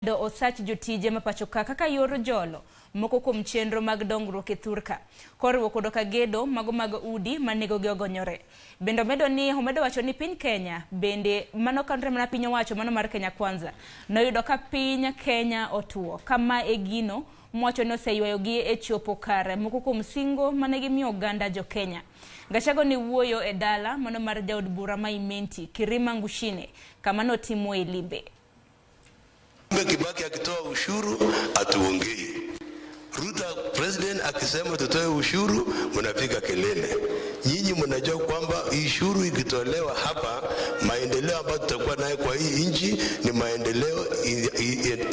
do osach jotije mapachoka kaka yor jolo moko kuom chenro mag dongruok e thurka koriwo kodo ka gedo mago mag udi manego gi ogonyore. Bendo medo ni omedo wacho ni piny Kenya bende mano kanre mana piny wacho mano mar Kenya Kwanza noyudo ka piny Kenya otuo kama e gino mwacho no seywayo gi e chopo kare moko kuom singo manegi miyo oganda jo Kenya. Gachagua ni wuoyo e dala mano mar jaod bura ma Imenti Kirima Ngushine kama notimo e limbe. Kibaki akitoa ushuru atuongei. Ruto president akisema tutoe ushuru mnapiga kelele. Nyinyi mnajua kwamba ushuru ikitolewa hapa maendeleo ambayo tutakuwa nayo kwa hii nchi ni maendeleo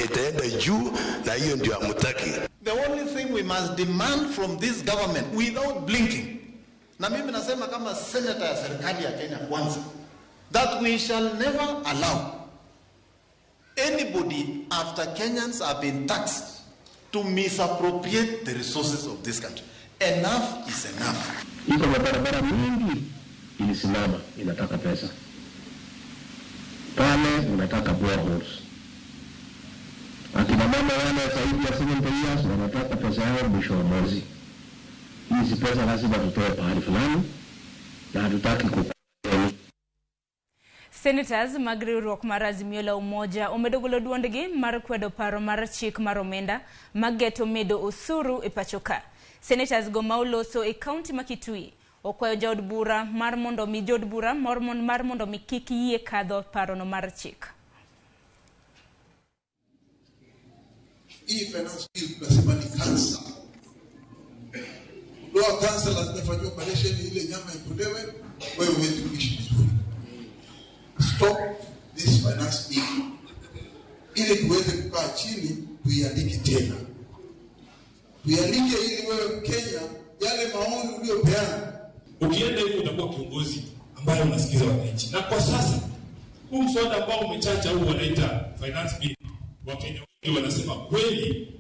itaenda juu na hiyo ndio hamtaki. The only thing we must demand from this government without blinking. Na mimi nasema kama senator ya serikali ya Kenya Kwanza that we shall never allow anybody after Kenyans have been taxed to misappropriate the resources of this country. Enough is enough. Iko barabara mingi ilisimama inataka pesa. Pale unataka boreholes. Akina mama wale zaidi ya 70 years wanataka pesa yao mwisho wa mwezi. Hizi pesa lazima tutoe pahali fulani na hatutaki kukuwa. Senators magriwruok mar Azimio la Umoja omedogolo duondgi mar kwedo paro mar chik mar omenda mageto medo osuru e pachoka. Senators go mauloso e county ma Kitui okwayo jaod bura mar mondo mi jod bura mar mondo mi kik yie kadho paro no mar chik. Hii finance bill tunasema ni cancer. Ndio cancer lazima ifanywe operation ile nyama itolewe wewe uweze kuishi vizuri. Stop this finance bill. Ili tuweze kukaa chini tuiandike tena. Tuiandike ili wewe Kenya yale maoni uliyopeana. Ukienda hivi utakuwa kiongozi ambaye unasikiza wananchi. Na kwa sasa huu mswada ambao umechacha huu wanaita finance bill wa Kenya wengi wanasema kweli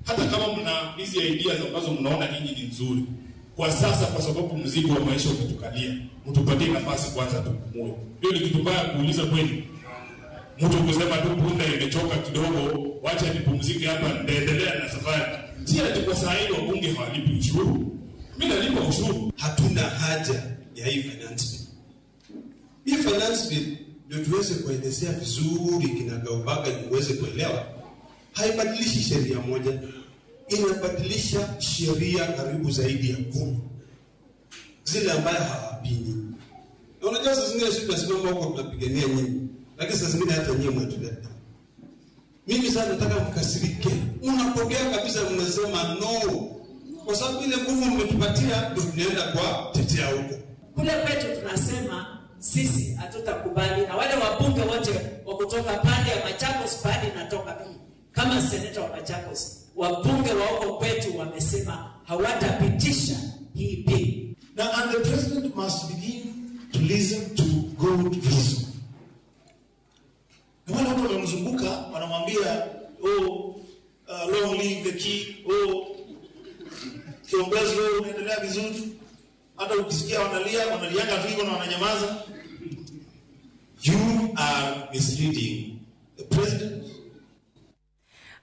hata kama mna hizi ideas ambazo mnaona nyinyi ni nzuri. Kwa sasa kwa sababu mzigo wa maisha umetukalia, mtupatie nafasi kwanza tupumue. Ndio ni kitu mbaya kuuliza kweli. Mtu kusema tu punda imechoka kidogo, wacha nipumzike hapa ndaendelea na safari. Si ati kwa saa hii wabunge hawalipi ushuru. Mimi nalipa ushuru. Hatuna haja ya hii finance bill. Hii finance bill ndio tuweze kuelezea vizuri kinagaubaga tuweze kuelewa. Haibadilishi sheria moja. Inabadilisha sheria karibu zaidi ya 10 zile ambaye hawapini. Na unajua sasa zingine sisi tunasimama huko tunapigania nyinyi, lakini sasa zingine hata nyinyi mnatuleta. Mimi sasa nataka mkasirike. Unapokea kabisa mnasema no. Kwa sababu ile nguvu mmetupatia ndio tunaenda kwa tetea huko. Kule kwetu tunasema sisi hatutakubali na wale wabunge wote wa kutoka pande ya Machakos pande natoka kama senator wa Machakos. Wabunge wa huko kwetu wamesema hawatapitisha hii bill. Now, and the president must begin to listen to good reason. Na wale watu wanamzunguka wanamwambia long live the king, kiongozi wewe unaendelea vizuri. Hata ukisikia wanalianga tu hivyo na wananyamaza. You are misleading the president.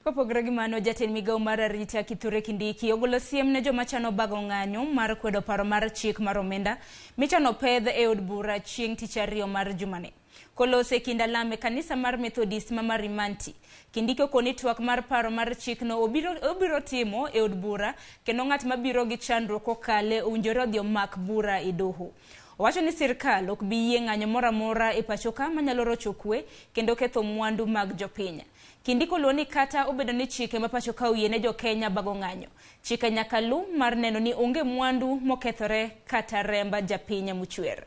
Kopogore mano jatend migao mar arita Kithure Kindiki ogolo siem ne joma chano bago ng'anyo mar kwedo paro mar chik mar omenda michano pedh e od bura chieng' tich ariyo mar jumane. Kolose kinda lame kanisa mar Methodist ma Marimanti. Kindiki okoni twak mar paro mar chik no obiro timo e od bura kendo ng'at mabiro gi chandruok kokale owinjore odhi omak bura e doho. Owacho ni sirkal ok bi yie ng'anyo moro amora e pachoka manyalo rocho kwe kendo ketho mwandu mag jopiny. Kindiko luoni kata obedo ni chike ma pachoka oyiene jo Kenya bago ng'anyo. Chike nyaka lu mar neno ni onge mwandu mokethore kata remba japiny muchwer.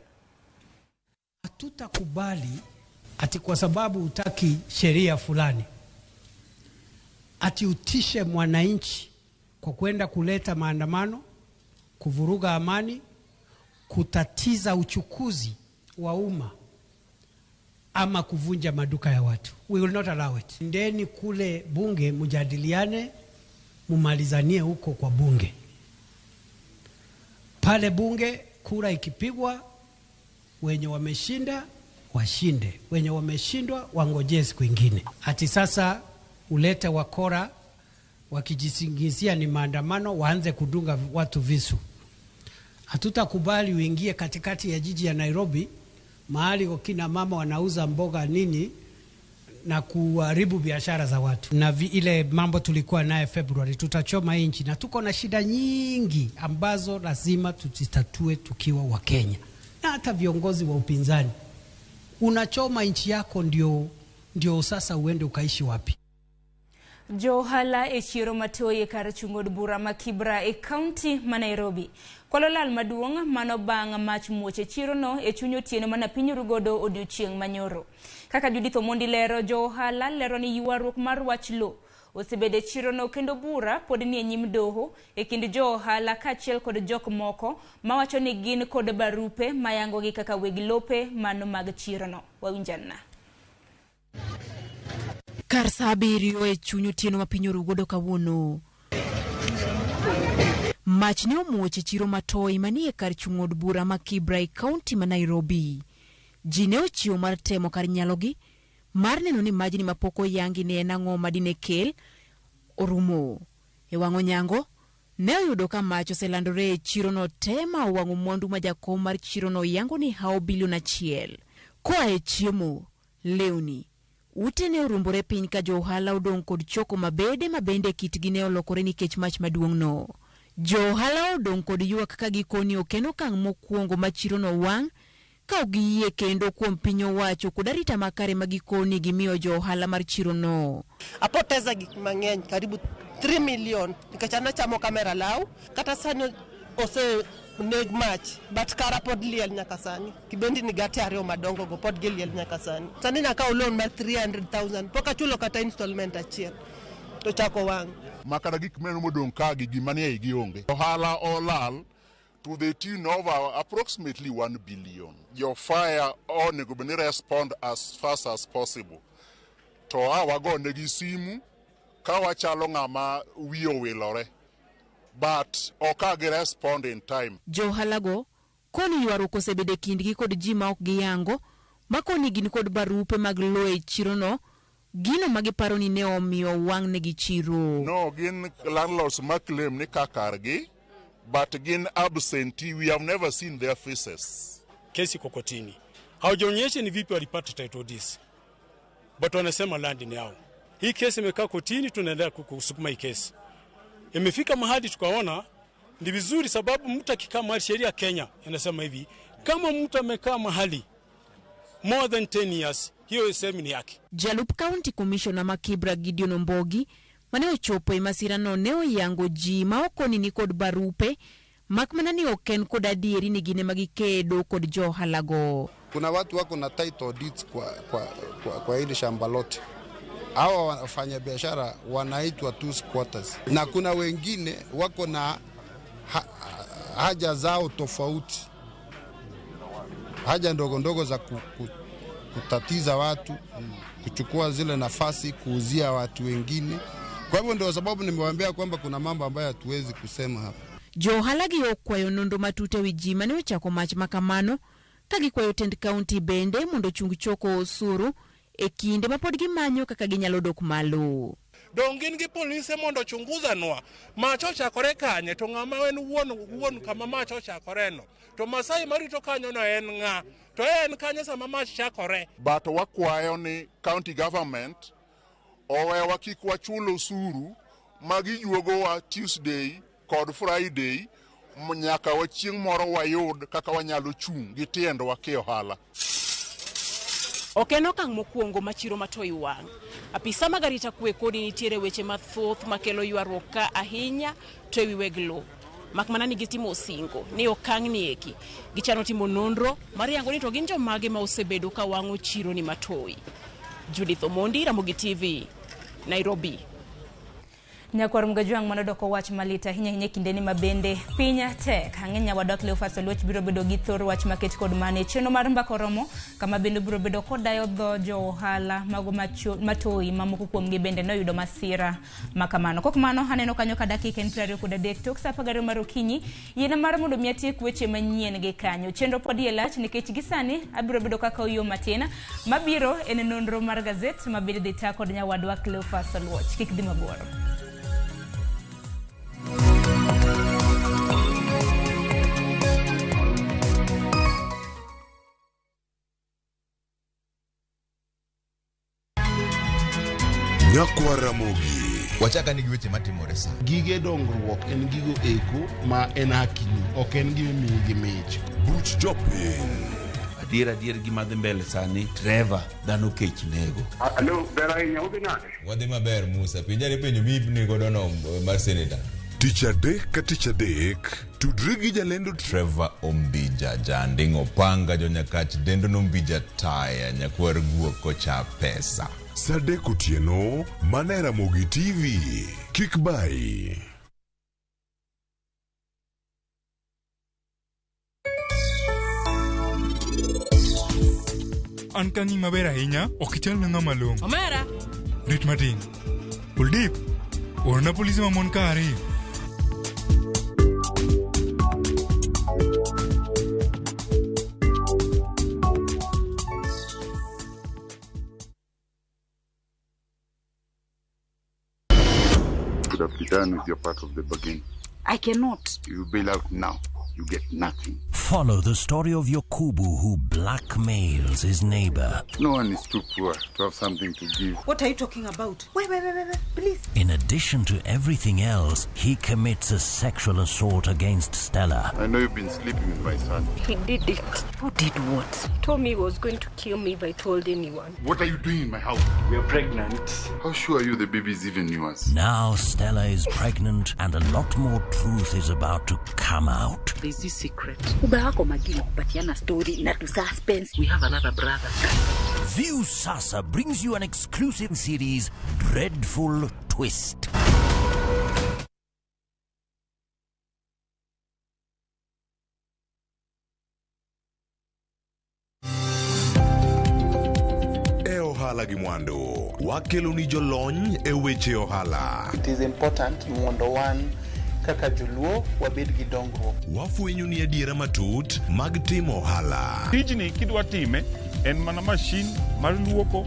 Hatutakubali ati kwa sababu utaki sheria fulani ati utishe mwananchi kwa kwenda kuleta maandamano, kuvuruga amani, kutatiza uchukuzi wa umma ama kuvunja maduka ya watu. We will not allow it. Ndeni kule bunge mjadiliane, mumalizanie huko kwa bunge. Pale bunge kura ikipigwa, wenye wameshinda washinde, wenye wameshindwa wangojee siku nyingine. Ati sasa ulete wakora wakijisingizia ni maandamano, waanze kudunga watu visu. Hatutakubali uingie katikati ya jiji ya Nairobi, mahali wakina mama wanauza mboga nini, na kuharibu biashara za watu. Na ile mambo tulikuwa naye Februari, tutachoma nchi, na tuko na shida nyingi ambazo lazima tuzitatue tukiwa wa Kenya. Na hata viongozi wa upinzani, unachoma nchi yako ndio sasa uende ukaishi wapi? Johala e chiro matoye kar chungod bura ma Kibra e county ma Nairobi. Kololal maduong mano bang mach muoche chiro no e chunyo tieno mana pinyo godo odiochieng manyoro. Kaka Judith Omondi lero, Johala lero ni yuaruk mar wach lo osebede chiro no kendo bura pod ni nyim doho e kind Johala kaachiel kod jok moko mawacho ni gin kod barupe mayango gi kaka weg lope mano mag chiro no. Wawinjana. Kar saa 7 e chunyo tieno ma piny orugodo kawuono. Mach ne omuoche chiro matoi manie kar chung od bura ma Kibra e county ma Nairobi. Ji ne ochiwo mar temo kar nyalogi mar neno ni majni mapoko yangi ne en ang'o madine kel orumo. E wang'o nyango ne oyudo ka mach oselandore e chiro no tema owang'o mwandu ma jakom mar chiro no yango ni hao bilion 1. Koa e chiemo, lewni, ute ne orumbore piny ka Johala odong kod choko mabende kitgi ne olokore nikech mach maduong' no. Johala odong kod ywak ka gikoni okeno kang' mokwongo ma chiro no wang', ka ogiyie kendo kuom piny owacho kod arita makare ma gikoni gimiyo Johala mar chiro no. Apoteza gik mang'eny karibu 3 million nikech anachamo kamera law kata sani ose neg mach but kara pod liel nyaka sani. Kibendi ni gati ariyo madongo go pod giliel nyaka sani. Sani naka loan mar 300,000 poka chulo kata installment achiel to chako wang'. Makara gik meno modong ka gimane igi onge. Ohala olal to the tune of approximately 1 billion. Your fire onego beni respond as fast as possible. To awago negi simu ka wachalo ng'ama wiyo wilore. But okagi respond in time. Johala go koni yuaruk osebede kindgi kod ji ma ok giyango makoni gin kod barupe mag lo e chiro no, gino magiparo ni ne omiyo wang' negi chiro. No, gin landlords maclaim ni kakargi, but gin absentee. We have never seen their faces. Kesi kokotini. Haujaonyesha ni vipi walipata title deeds. But wanasema land ni yao. Hii kesi imekaa kotini, tunaendelea kusukuma hii kesi. Imefika mahali tukaona ni vizuri, sababu mtu akikaa mahali, sheria Kenya inasema hivi, kama mtu amekaa mahali more than 10 years, hiyo sehemu ni yake. Jalup County Commissioner ma Kibra Gideon Ombogi mane ochopo e masira no ne oyango ji ma okoni ni kod barupe makmana ni oken kod adieri ni gine magikedo kod Johala go. Kuna watu wako na title deeds kwa ile shamba lote. Hawa wafanya biashara wanaitwa two squatters. Na kuna wengine wako na haja zao tofauti. Haja ndogo ndogo za kutatiza watu, kuchukua zile nafasi, kuuzia watu wengine. Kwa hivyo ndio sababu nimewaambia kwamba kuna mambo ambayo hatuwezi kusema hapa. Johala gi okwayo nondo matute wiji mane ochako mach makamano ka gikwayo tend county bende mondo chung choko osuru e kinde ma pod gimanyo kaka ginyalo dok malo. Dongin gi polise mondo chunguza nwa macho chakore kanye to ng'ama en wuon kama macho chakore no to Masai marito kanyo no en ng'a to en kanyo sama mach chakore. But wakwayo ni county government owewa kik wachulo osuru magijuogo wa Tuesday kod Friday nyaka wachieng' moro wayud kaka wanyalo chung' gi tiendwa ki ohala. Okeno kang' mokwongo machiro matoi wang'. Apisa magarita kwe kodi nitiere weche mathoth makelo ywaruok ka ahinya to ewi weg lo. Makmana ni gitimo singo ni okang' ni eki gichano timo nonro mar yango ni to gin jomage ma osebedo ka wang'o chiro ni matoi. Judith Omondi, Ramogi TV, Nairobi. Nyakwar Mgajwang manodoko wach malita hinya kindeni mabende pinya tek ang'enya wadok Cleophas Oluoch biro bedo gi thor wach maket kod mane cheno mar mbako romo kama bende biro bedo kod dayo dho jo ohala mago matoi mamoko kuom gi bende noyudo masira makamano. Kok mano haneno kanyo ka dakika 23 tok sa 10 mar okinyi yena mar mondo miatiek weche manyien gi kanyo chenro pod yelach nikech gisani abiro bedo kaka oyo matina mabiro en nonro mar gazet mabiro dhi ta kod nyawadwa Cleophas Oluoch kik dhi mabor. Nyakwar Ramogi wachaka ni giweche matimore sa gige dongruok en gigo eko ma en hakini ok en gime migi mich buch jopiny adier gima dhi mbele sani Trevor dhano kech nego. Alo bera hinya udhi nade wadhi maber Musa pinjari penjo mibni godo no mar senator Tich adek tudri gi jalendo Trevor Ombija jandingo panga jonyakach dendo nombija taya nyakwar guok kocha pesa Sadek otieno mana Ramogi TV kik bai. An kangi maber ahinya ok ichal na ng'ama malong'o. Omera Rit matin. Kuldip orna polisi mamon ka ariyo. Could have been done with your part of the bargain. I cannot. You bail out now. You get nothing. Follow the story of Yokubu who blackmails his neighbor. No one is too poor to have something to give. What are you talking about? Wait, please. In addition to everything else, he commits a sexual assault against Stella. I know you've been sleeping with my son. He did it. Who did what? He told me he was going to kill me if I told anyone. What are you doing in my house? We're pregnant. How sure are you the baby is even yours? Now Stella is pregnant and a lot more truth is about to come out. There's this secret. Ubawako magini kupatiana story na to suspense. We have another brother. View Sasa brings you an exclusive series, Dreadful Twist. Ohala gi mwando wakelo ni jolony e weche ohala. It is important mondo wan kaka joluo wabed gi dongruok. Wafwenyo ni adiera matut mag timo ohala. Tijni kidwa time en mana mashin mar luoko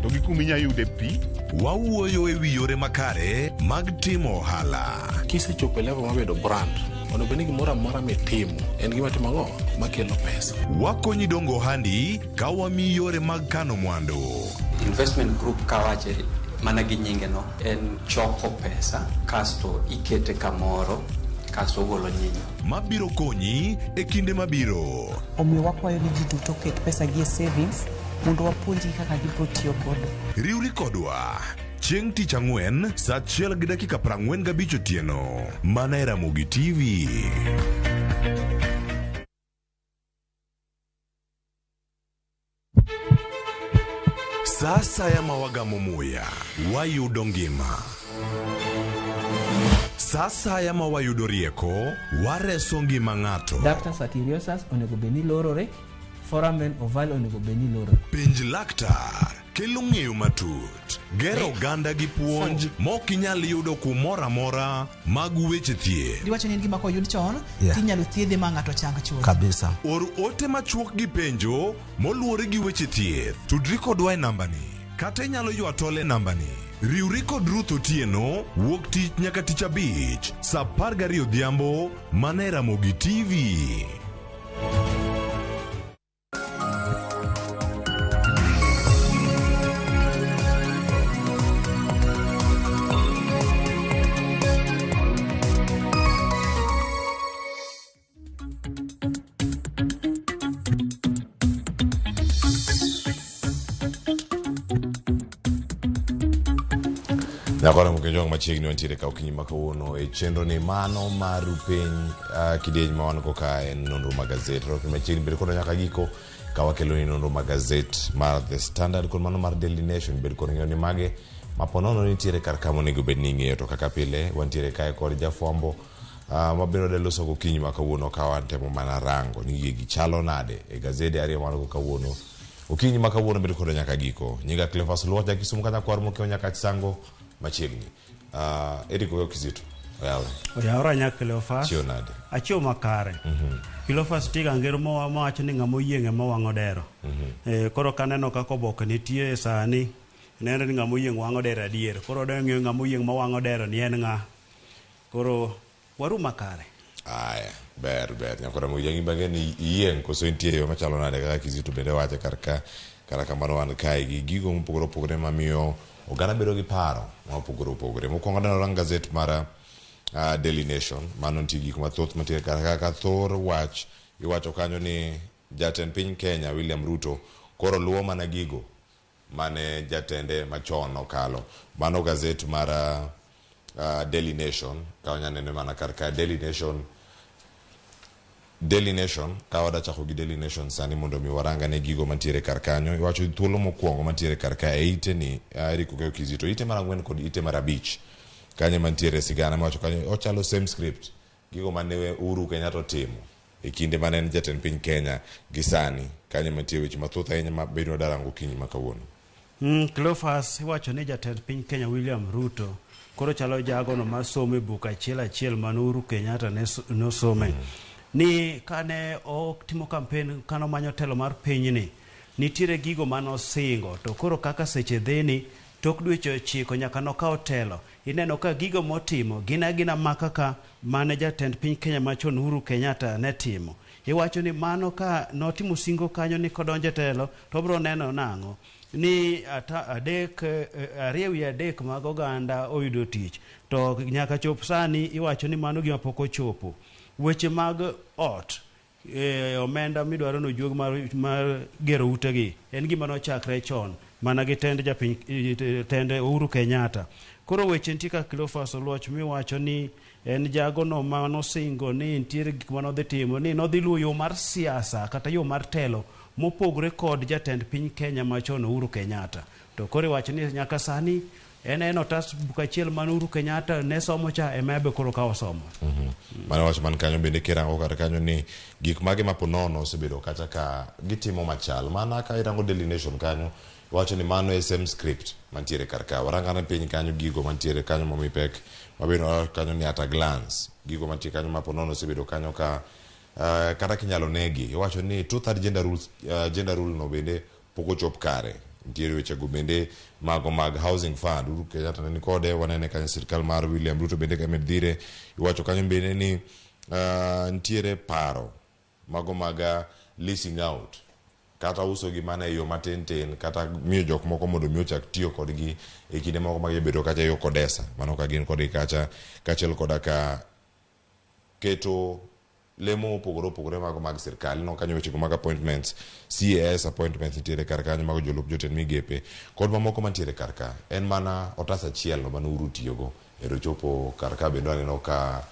to gi kuminya yude pi. Wawuoyo e wi yore makare mag timo ohala. Kisechopo level mabedo brand ono beni gimoro amora mitimo en gima timo ang'o makelo pesa. Wakonyi dongo handi ka wami yore mag kano mwandu. Investment group kawache mana gi nyinge no en choko pesa kasto ikete kamoro kasto golo nyinyo mabiro konyi e kinde mabiro. Omiyo wakwayo ni ji duto ket pesa gi savings mondo wapuonji kaka gibiro tiyo godo. Riwri kodwa chieng' tich ang'wen saa 1:45 otieno mana Ramogi TV. Sasa ya mawagamo moya wayudo ngima. Sasa ya mawayudo rieko wareso ngima ng'ato. Dr. Satiriosus onego beni lorore, foramen oval onego beni lorore. Penj laktar kelo ng'eyo matut, gero oganda gi puonj mok inyal yudo kumoro amora mag weche thieth. Diwacho ni gima koyud chon tinyalo thiedhe ma ng'ato chang chuth. Kabisa. Or ote machuok gi penjo moluwore gi weche thieth. Tudri kodwa e nambani kata inyalo ywa tole e nambani. Riwri kod Ruth Otieno wuok tich nyaka tich abich saa 12 odhiambo mana Ramogi TV. Nyakora mkejong machiegni wantiere ka okinyi makawuono e chenro ni mano maru piny kideny ma wan go ka en nonro magazet. Roki machiegni bed kono nyaka giko ka wakelo ni nonro magazet mar The Standard kod mano mar Daily Nation bed kono ng'eyo ni mage maponono nitiere kar kama onego bed ni ing'eyo. To kaka pile wantiere kae kod jafwambo mabiro de loso gokinyi ma kawuono ka wantemo mana rango ni gigi chalo nade e gazede ariyo mano kawuono. Okinyi ma kawuono bedo kod nyaka giko. Nyinga Cleophas Luoch Kisumu kata kwar mokeo nyaka Chisango machiegni. Eri ko Kizito. Oyawra nyaka Cleophas. Chio nade. Achio makare. Cleophas tiga ngero mo wacho ni ngamo yienge ma wango dero. Koro kaneno kako boke nitie sani neno ni ngamo yieng wango dero adier. Koro do ng'eyo ngamo yieng ma wango dero ni en ng'a. Koro waru makare. Aya, ber nyakora mo yieng bange ni yieng koso nitie yo machalo nade kaka Kizito bende wache kara kamano wan kae gi gigo mopogore mamiyo oganda bedo gi paro mopogore. Mokwongo neno rang gazet mara Daily Nation, mano nitie gik mathoth mantie kaka thor wach iwacho kanyo ni jatend piny Kenya William Ruto koro luwo mana gigo mane jatende machon okalo. Mano gazet mara Daily Nation ka onyanene mana karka Daily Nation ka wada chako gi Daily Nation sani mondo mi waranga ne gigo mantiere karkanyo. Iwacho thuolo mokwongo mantiere karka e ite ni Eric Okeyo Kizito ite mara 4 kod ite mara 5 kanye mantiere sigana mawacho kanyo ochalo same script gigo mane Uhuru Kenyatta timo e kinde mane en jatend piny Kenya gi sani kanye mantiere weche mathoth ahinya mabedo darango kinyi makawuono. Cleophas iwacho ni jatend piny Kenya William Ruto koro chalo jago no masomo e buk achiel man Uhuru Kenyatta nosome ni kane timo campaign kano manyo telo mar piny ni nitiere gigo manosingo to koro kaka seche dheni tok dweche 9 nyaka nokaw telo. Ineno ka gigo motimo gina makaka mane jatend piny Kenya machon Uhuru Kenyatta ne timo. Iwacho ni mano ka notimo singo kanyo ni kodonje telo to bro neno nango ni ariyo adek mag oganda oyudo tich to nyaka chop sani iwacho ni mano gima pok ochopo. Weche mag ot omenda midwaro no juog mar gero utegi en gima nochakre chon mana gi tende Uhuru Kenyatta. Koro weche nitie ka Cleophas Luoch miwacho ni en jago no manosingo ni nitiere gik manodhi timo ni nodhi luwo yo mar siasa kata yo mar telo mopogre kod jatend piny Kenya machon Uhuru Kenyatta. To koro wacho ni nyaka sani en otas buk achiel man Uhuru Kenyatta ne somo cha emebe koro ka osomo. Mano wacho man kanyo bende kirango kata kanyo ni gik mage maponono osebedo kata ka gitimo machal mana ka irango Daily Nation kanyo wacho ni mano same script mantiere karka warangana piny kanyo gigo mantiere kanyo momipek mabeno kanyo ni at a glance gigo mantiere kanyo maponono osebedo kanyo ka kata kinyalo negi. Iwacho ni 2/3 gender rule no bende poko chop kare. Ntiere weche go bende mago mag housing fund Uhuru Kenyatta ni kode wanene kanyo sirkal mar William Ruto bende ka medhire. Iwacho kanyo bende ni ntiere paro mago maga leasing out kata uso gi mana yo matin kata miyo jok moko mondo mi ochak tiyo kodgi e kinde moko mag bedo kacha yo kodesa mano ka gin kodgi kacha kachel koda ka keto lemo pogore mago mag sirkal no kanyo weche mag appointments CAS appointments nitiere karka mago jolup jotend migepe kod mamoko mantiere karka en mana otasa achiel no mano Uhuru tiyogo ero chopo karka bende aneno ka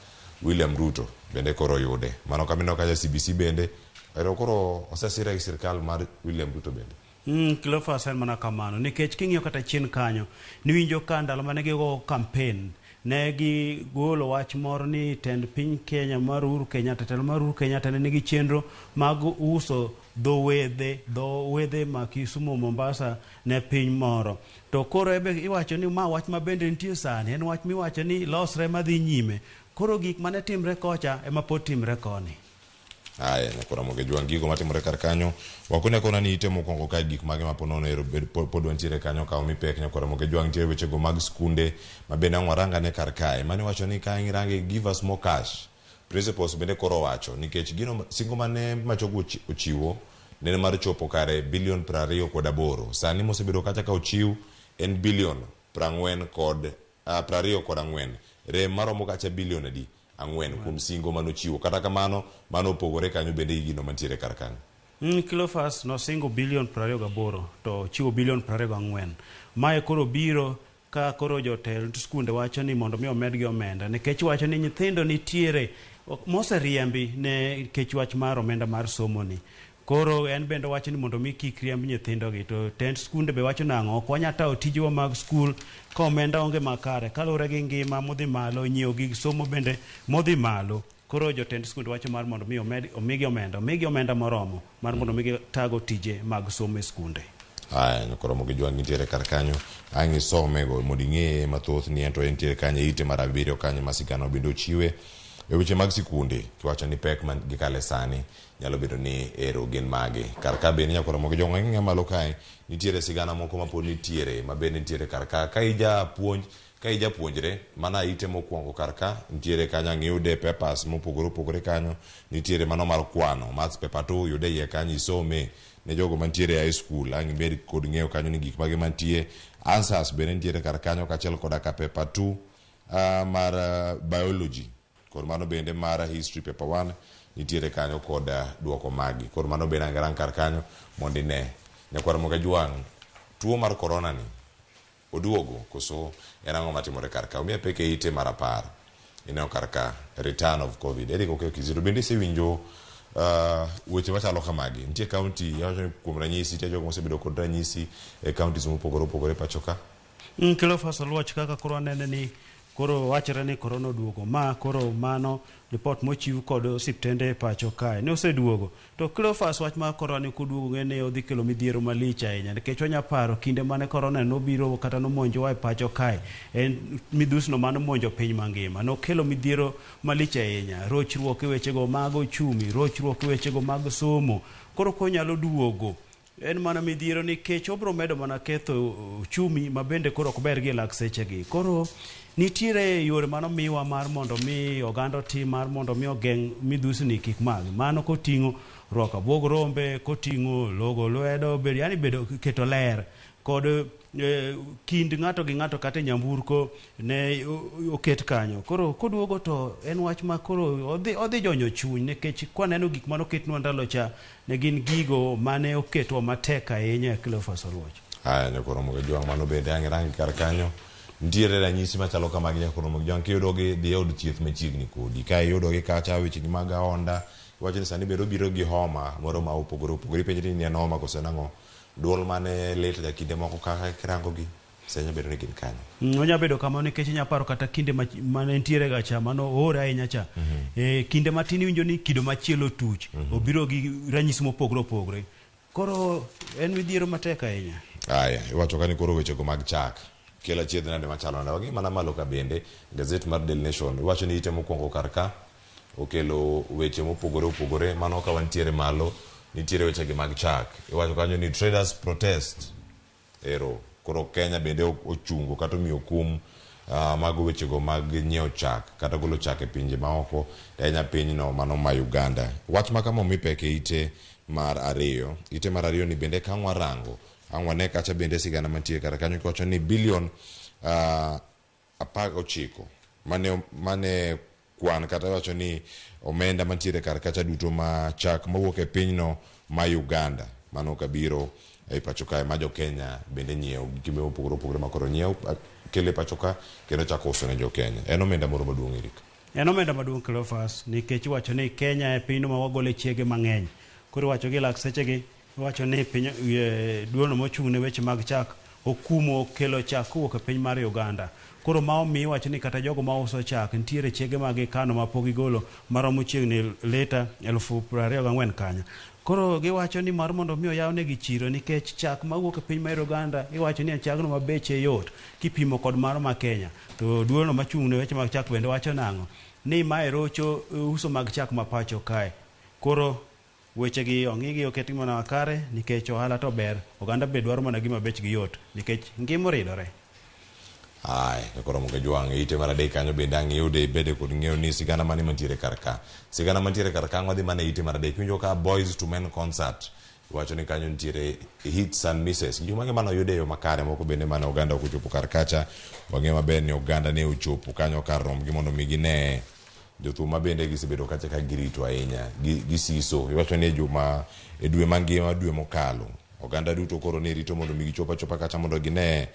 William Ruto bende koro yude mano kamino kacha CBC bende ero koro osesira gi sirkal mar William Ruto bende. Cleophas en mana kamano nikech king'iyo kata chien kanyo niwinjo ka ndalo mane gigo campaign ne gi golo wach moro ni tend piny Kenya mar Uhuru Kenyatta telo mar Uhuru Kenyatta ne nigi chenro mag uso dho wedhe ma Kisumu Mombasa ne piny moro to koro ebe iwacho ni ma wach mabende nitie sani en wach miwacho ni losre madhi nyime koro gik mane timre kocha ema pod timre koni. Aya nakora moge juang gigo matimore kar kanyo wakone kona ni ite mokwongo ka gik mage maponono ero pod wantiere kanyo ka omipek nyakora moge juang tiere weche go mag skunde mabende angwaranga ne kar kae mani wacho ni ka ingirange give us more cash principles bende koro wacho nikech gino singo mane machogo ochiwo nene mar chopo kare bilion 28 sani mosebedo kacha ka ochiw en bilion 24 re maromo kacha bilion adi 4 kuom singo manochiwo kata kamano mano pogore kanyo bende gino mantiere kar kanyo. Cleophas no singo bilion 28 to chiwo bilion 24 mae koro biro ka koro jotelo skunde wacho ni mondo mi omedgi omenda nikech wacho ni nyithindo nitiere moseriembi ne kech wach mar omenda mar somo ni Koro en bende wacho ni mondo mi kik riemb nyithindogi to tend skunde be wacho nang'o ok wanya tawo tijewa mag skul ka omenda onge makare kaluwore gi ngima modhi malo, nyiewo gig somo bende modhi malo. Koro jotend skunde wacho mar mondo mi omigi omenda moromo mar mondo mi tago tije mag somo e skunde. Koro mogi jwang nitiere kar kanyo ang' isome go mondo ing'e mathoth ni ento entiere kanyo ite mar 7 kanyo masigano bende ochiwe e weche mag sikunde kiwacho ni pek man gikale sani nyalo bedo ni ero gin mage kar ka bende nyakoro mogi jwang ng'e malo kae nitiere sigana moko mapod nitiere ma bende nitiere kar ka ijapuonjre mana ite mokwongo kar ka nitiere kanyo yude papers mopogore kanyo nitiere mano mar kwano maths paper 2 yude iye kanyo isome ne jogo mantiere high school ang' ibed kod ng'eyo kanyo ni gik mage mantie answers bende nitiere kar kanyo kachiel koda ka paper 2 mar biology kod mano bende mar history paper 1 nitiere kanyo kod duoko magi kod mano bende angarang kar kanyo mondo ine nyakwar moga jwang tuo mar corona ni oduogo koso en ang'o matimore kar ka omiya peke ite mar 10 ineno kar ka return of covid eriko ke kiziro bende sewinjo weche machalo kamagi nitie county yacho kuom ranyisi tie jogo mosebedo kod ranyisi e counties mopogore pacho ka Cleophas Oluoch kaka koro anene ni koro wachore ni korona oduogo ma koro mano report mochiw kod osiptende pacho kae ne oseduogo to Cleophas wach ma korona koduogo ng'ene odhi kelo midhiero malich ahinya nikech wanya paro kinde mane korona nobiro kata nomonjo wa pacho kae en midhusno mano monjo piny mangima nokelo midhiero malich ahinya rochruok e wechego mag ochumi rochruok e wechego mag somo koro konyalo duogo en mana midhiero nikech obro medo mana ketho uchumi ma bende koro ok ber gi lak sechegi koro nitiere yore mano miwa mar mondo mi oganda tim mar mondo mi ogeng' midhusni kik magi mano koting'o rwako abwog rombe koting'o logo lwedo bedo keto ler kod kind ng'ato gi ng'ato kata nyamburko ne oket kanyo koro koduogo to en wach ma koro odhi jonyo chuny nikech kwaneno gik mano ketnwa ndalo cha ne gin gigo mane oketwa matek ahinya Cleophas Oluoch. Nyakoro moga jwang mano bende ang' rangi kar kanyo nitiere ranyisi machalo kamagi nyakoro moga jwang kiyudogi dhi od thieth machiegni kodi ka iyudogi kacha wechegi mag ahonda iwacho ni sani biro gi homa moro ma opogore ipenjri ni en homa koso nang'o duol mane lit ja kinde moko kaka kirangogi senya bedo ni gin kanyo onya bedo kamano nikech inya paro kata kinde mane nitiere ga cha mano oore ahinya cha kinde matin iwinjo ni kido machielo tuch obiro gi ranyisi mopogore koro en midhiero matek ahinya. Iwacho ka ni koro wechego mag chak kela chiedh nade machalo nade mana malo ka bende gazet mar Daily Nation iwacho ni ite mokwongo kar ka okelo weche mopogore mano ka wantiere malo nitiere wechegi mag chak iwacho kanyo ni traders protest koro Kenya bende ochungo kata omiyo kum mago wechego mag nyiewo chak kata golo chak e pinje maoko enya pinyno mano ma Uganda wach makama mipeke ite mar ariyo ni bende kang'wa rango ang'wane kacha bende sigana mantie kara kanyo kiwacho ni bilion 19 mane kwan kata wacho ni omenda mantiere kar kacha duto ma chak mawuok e pinyno ma Uganda mano kabiro e pacho kae ma jo Kenya bende nyiewo gik mopogore makoro nyiewo kele pacho ka kendo chako uso ne jo Kenya en omenda moro maduong' Eric en omenda maduong' Cleophas nikech wacho ni Kenya e pinyno ma wagole chiege mang'eny koro wacho gi lak sechegi wacho ni piny duolno mochung' ne weche mag chak okumo kelo chak kowuok e piny mar Uganda koro ma omi wacho ni kata jogo ma uso chak nitiere chiege mag kano ma pok gigolo maromo chiegni lita 24,000 kanyo koro giwacho ni mar mondo mi oyawnegi chiro nikech chak mawuok e piny mar Uganda iwacho ni chagno ma beche yot kipimo kod maro ma Kenya to duolno machung' ne weche mag chak bende wacho nang'o ni ma rocho uso mag chak ma pacho kae koro wechegi ong'igi oketi mana makare nikech ohala to ber oganda be dwaro mana gima bechgi yot nikech ngima oridore. Koro moga jwang ite mar adek kanyo bende ang' yude bede kod ng'eyo ni sigana mane mantiere kar ka wadhi mana ite mar adek winjo ka Boys to Men concert iwacho ni kanyo nitiere hits and misses gik mage mano yude yo makare moko bende mana oganda ok ochopo kar kacha wang'e maber ni oganda ne ochopo kanyo kar romgi mondo mi gine jothum bende gisebedo kacha ka girito ahinya gisiso iwacho ni e dwe mangima dwe mokalo oganda duto koro ne rito mondo mi gichopa kacha mondo gine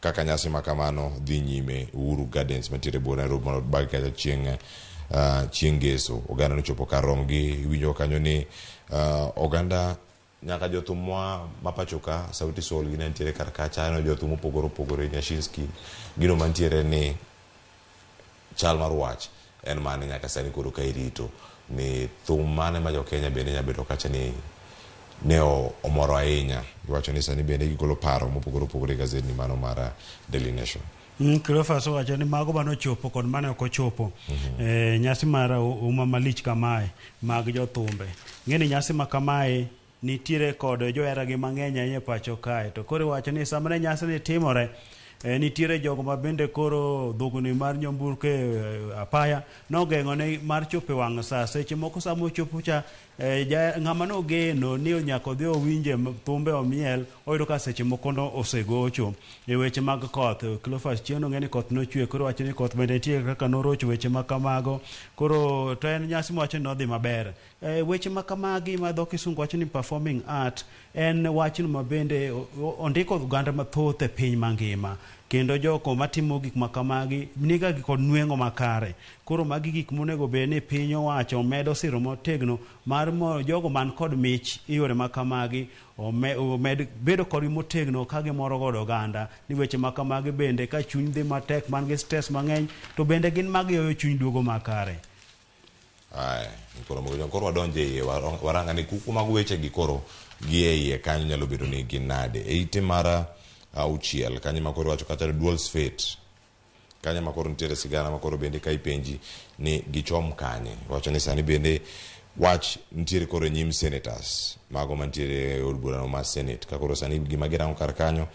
kaka nyasi makamano dhi nyime Uhuru Gardens mantiere bor Nairobi mondo bag kacha chieng' chieng' Ngeso oganda nochopo kar romgi. Winjo kanyo ni oganda nyaka jothumwa mapachoka Sauti Sol gine ntiere kar kacha, no jothum opogore Nyashinski gino mantiere ni chal mar wach en mane nyaka sani koro ka irito ni thum mane ma jo Kenya bende nyabedo kacha ni ne omoro ahinya. Iwacho ni sani bende gigolo paro mopogore gazeti ni mano mar Daily Nation. Cleophas wacho ni mago mano chopo kod mane ok ochopo nyasi mar uma malich kamae mag jothumbe. Ng'eni nyasi ma kamae nitiere kod johera gi mang'eny ahinya pacho kae, to koro wacho ni samane nyasi ni timore nitiere jogo ma bende koro dhugni mar nyamburko apaya nogeng'o ne mar chopo e wang' saa. Seche moko samo chopo cha ng'ama no geno ni nyaka odhi owinje thumbe omiel, oyudo ka seche moko no osegocho e weche mag koth. Cleophas chieng' ng'eni koth nochwe, koro wacho ni koth bende nitie kaka norocho weche ma kamago. Koro to en nyasi wacho ni odhi maber. Weche ma kamagi ma dho kisungu wacho ni performing art en wachno ma bende ondiko oganda mathoth e piny mangima, kendo joko matimo gik makamagi niga kod nweng'o makare. Koro magi gik monego bed ni piny owacho medo siro motegno mar jogo man kod mich iyore makamagi omed bedo kod motegno ka gimoro godo oganda ni weche makamagi bende ka chuny dhi matek man gi stress mang'eny to bende gin mag yoyo chuny duogo makare. Koro wadonje iye waranga ni kuku mag weche gi koro gi e iye kanyo nyalo bedo ni gin nade e ite mara auchiel kanyo makoro wacho kata Dual's Fate kanyo makoro nitiere sigana makoro bende ka ipenji ni gichom kanye. Wacho ni sani bende wach nitiere koro nyim senators mago mantiere od bura mar Senate ka koro sani gima girango kar kanyo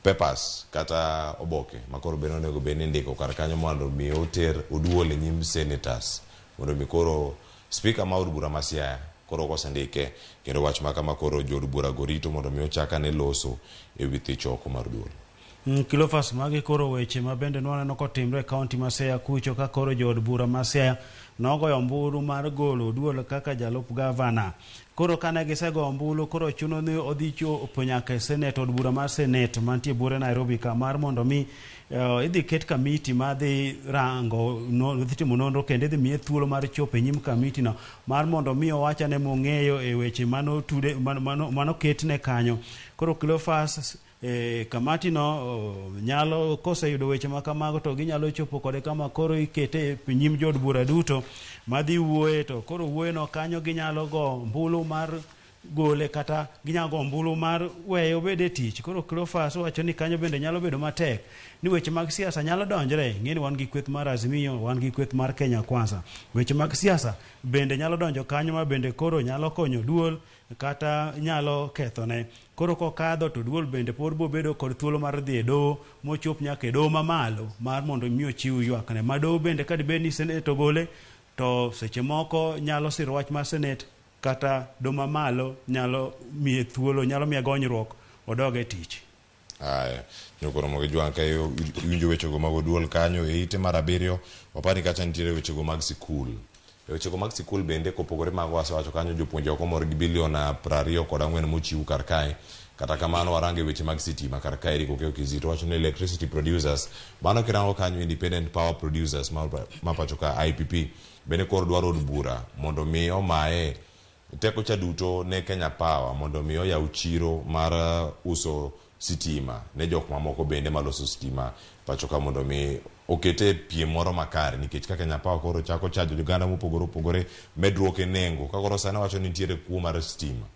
papers kata oboke makoro bende onego bende ndiko kar kanyo mondo mi oter oduol e nyim senators mondo mi koro speaker ma od bura ma Siaya koro kosendike kendo wach maka makoro jod bura gorito mondo mi ochaka ne loso e wi thich oko mar duol. Cleophas magi koro weche ma bende nwaneno kotimre e kaunti ma Siaya kucho ka koro jod bura ma Siaya nogoyo ombulu mar golo duol kaka jalup gavana. Koro kane gisego ombulu koro chuno ni odhi chopo nyaka e Senate, od bura mar Senate mantie bure Nairobi ka mar mondo mi idhi ket kamiti ma dhi rango dhi timo nonro kendo idhi miye thuolo mar chopo e nyim kamiti no mar mondo mi owachane mong'eyo e weche mano ketne kanyo. Koro Cleophas kamati no nyalo koseyudo weche makamago to ginyalo chopo kode kama koro ikete e nyim jod bura duto madhi wuoye, to koro wuoye no kanyo ginyalo go mbulu mar gole kata ginyalo go mbulu mar weyo bede tich. Koro Cleophas wacho ni kanyo bende nyalo bedo matek ni weche mag siasa nyalo donjre. Ng'eni wan gi kweth mar Azimio, wan gi kweth mar Kenya Kwanza, weche mag siasa bende nyalo donjo kanyo ma bende koro nyalo konyo duol kata nyalo kethone. Koro kokadho to duol bende pod bo bedo kod thuolo mar dhi e doho mochop nyaka e doho mamalo mar mondo mi ochiw ywakne. Ma doho bende ka dibed ni Senate ogole to seche moko nyalo siro wach mar Senate kata doho mamalo nyalo miye thuolo, nyalo miye gonyruok odog e tich. Nyokoro mogi juan ka winjo wechego mag duol kanyo e ite mar 7 wapani kacha nitiere wechego mag sikul. Wechego mag sikul bende kopogore mag wasewacho kanyo jopuonje oko mor gi bilion 24 mochiw kar kae. Kata kamano warange weche mag sitima kar kae Eric Okeo Kizito wacho ni electricity producers mano kirango kanyo independent power producers mapacho ka IPP bende koro dwaro od bura mondo mi omae teko cha duto ne Kenya Power mondo mi oyaw chiro mar uso sitima ne jok mamoko bende maloso sitima pacho ka mondo mi okete piem moro makare nikech ka Kenya Power koro chako chajo Uganda mopogore medruok e nengo ka koro sana wacho ni nitiere kuo mar sitima.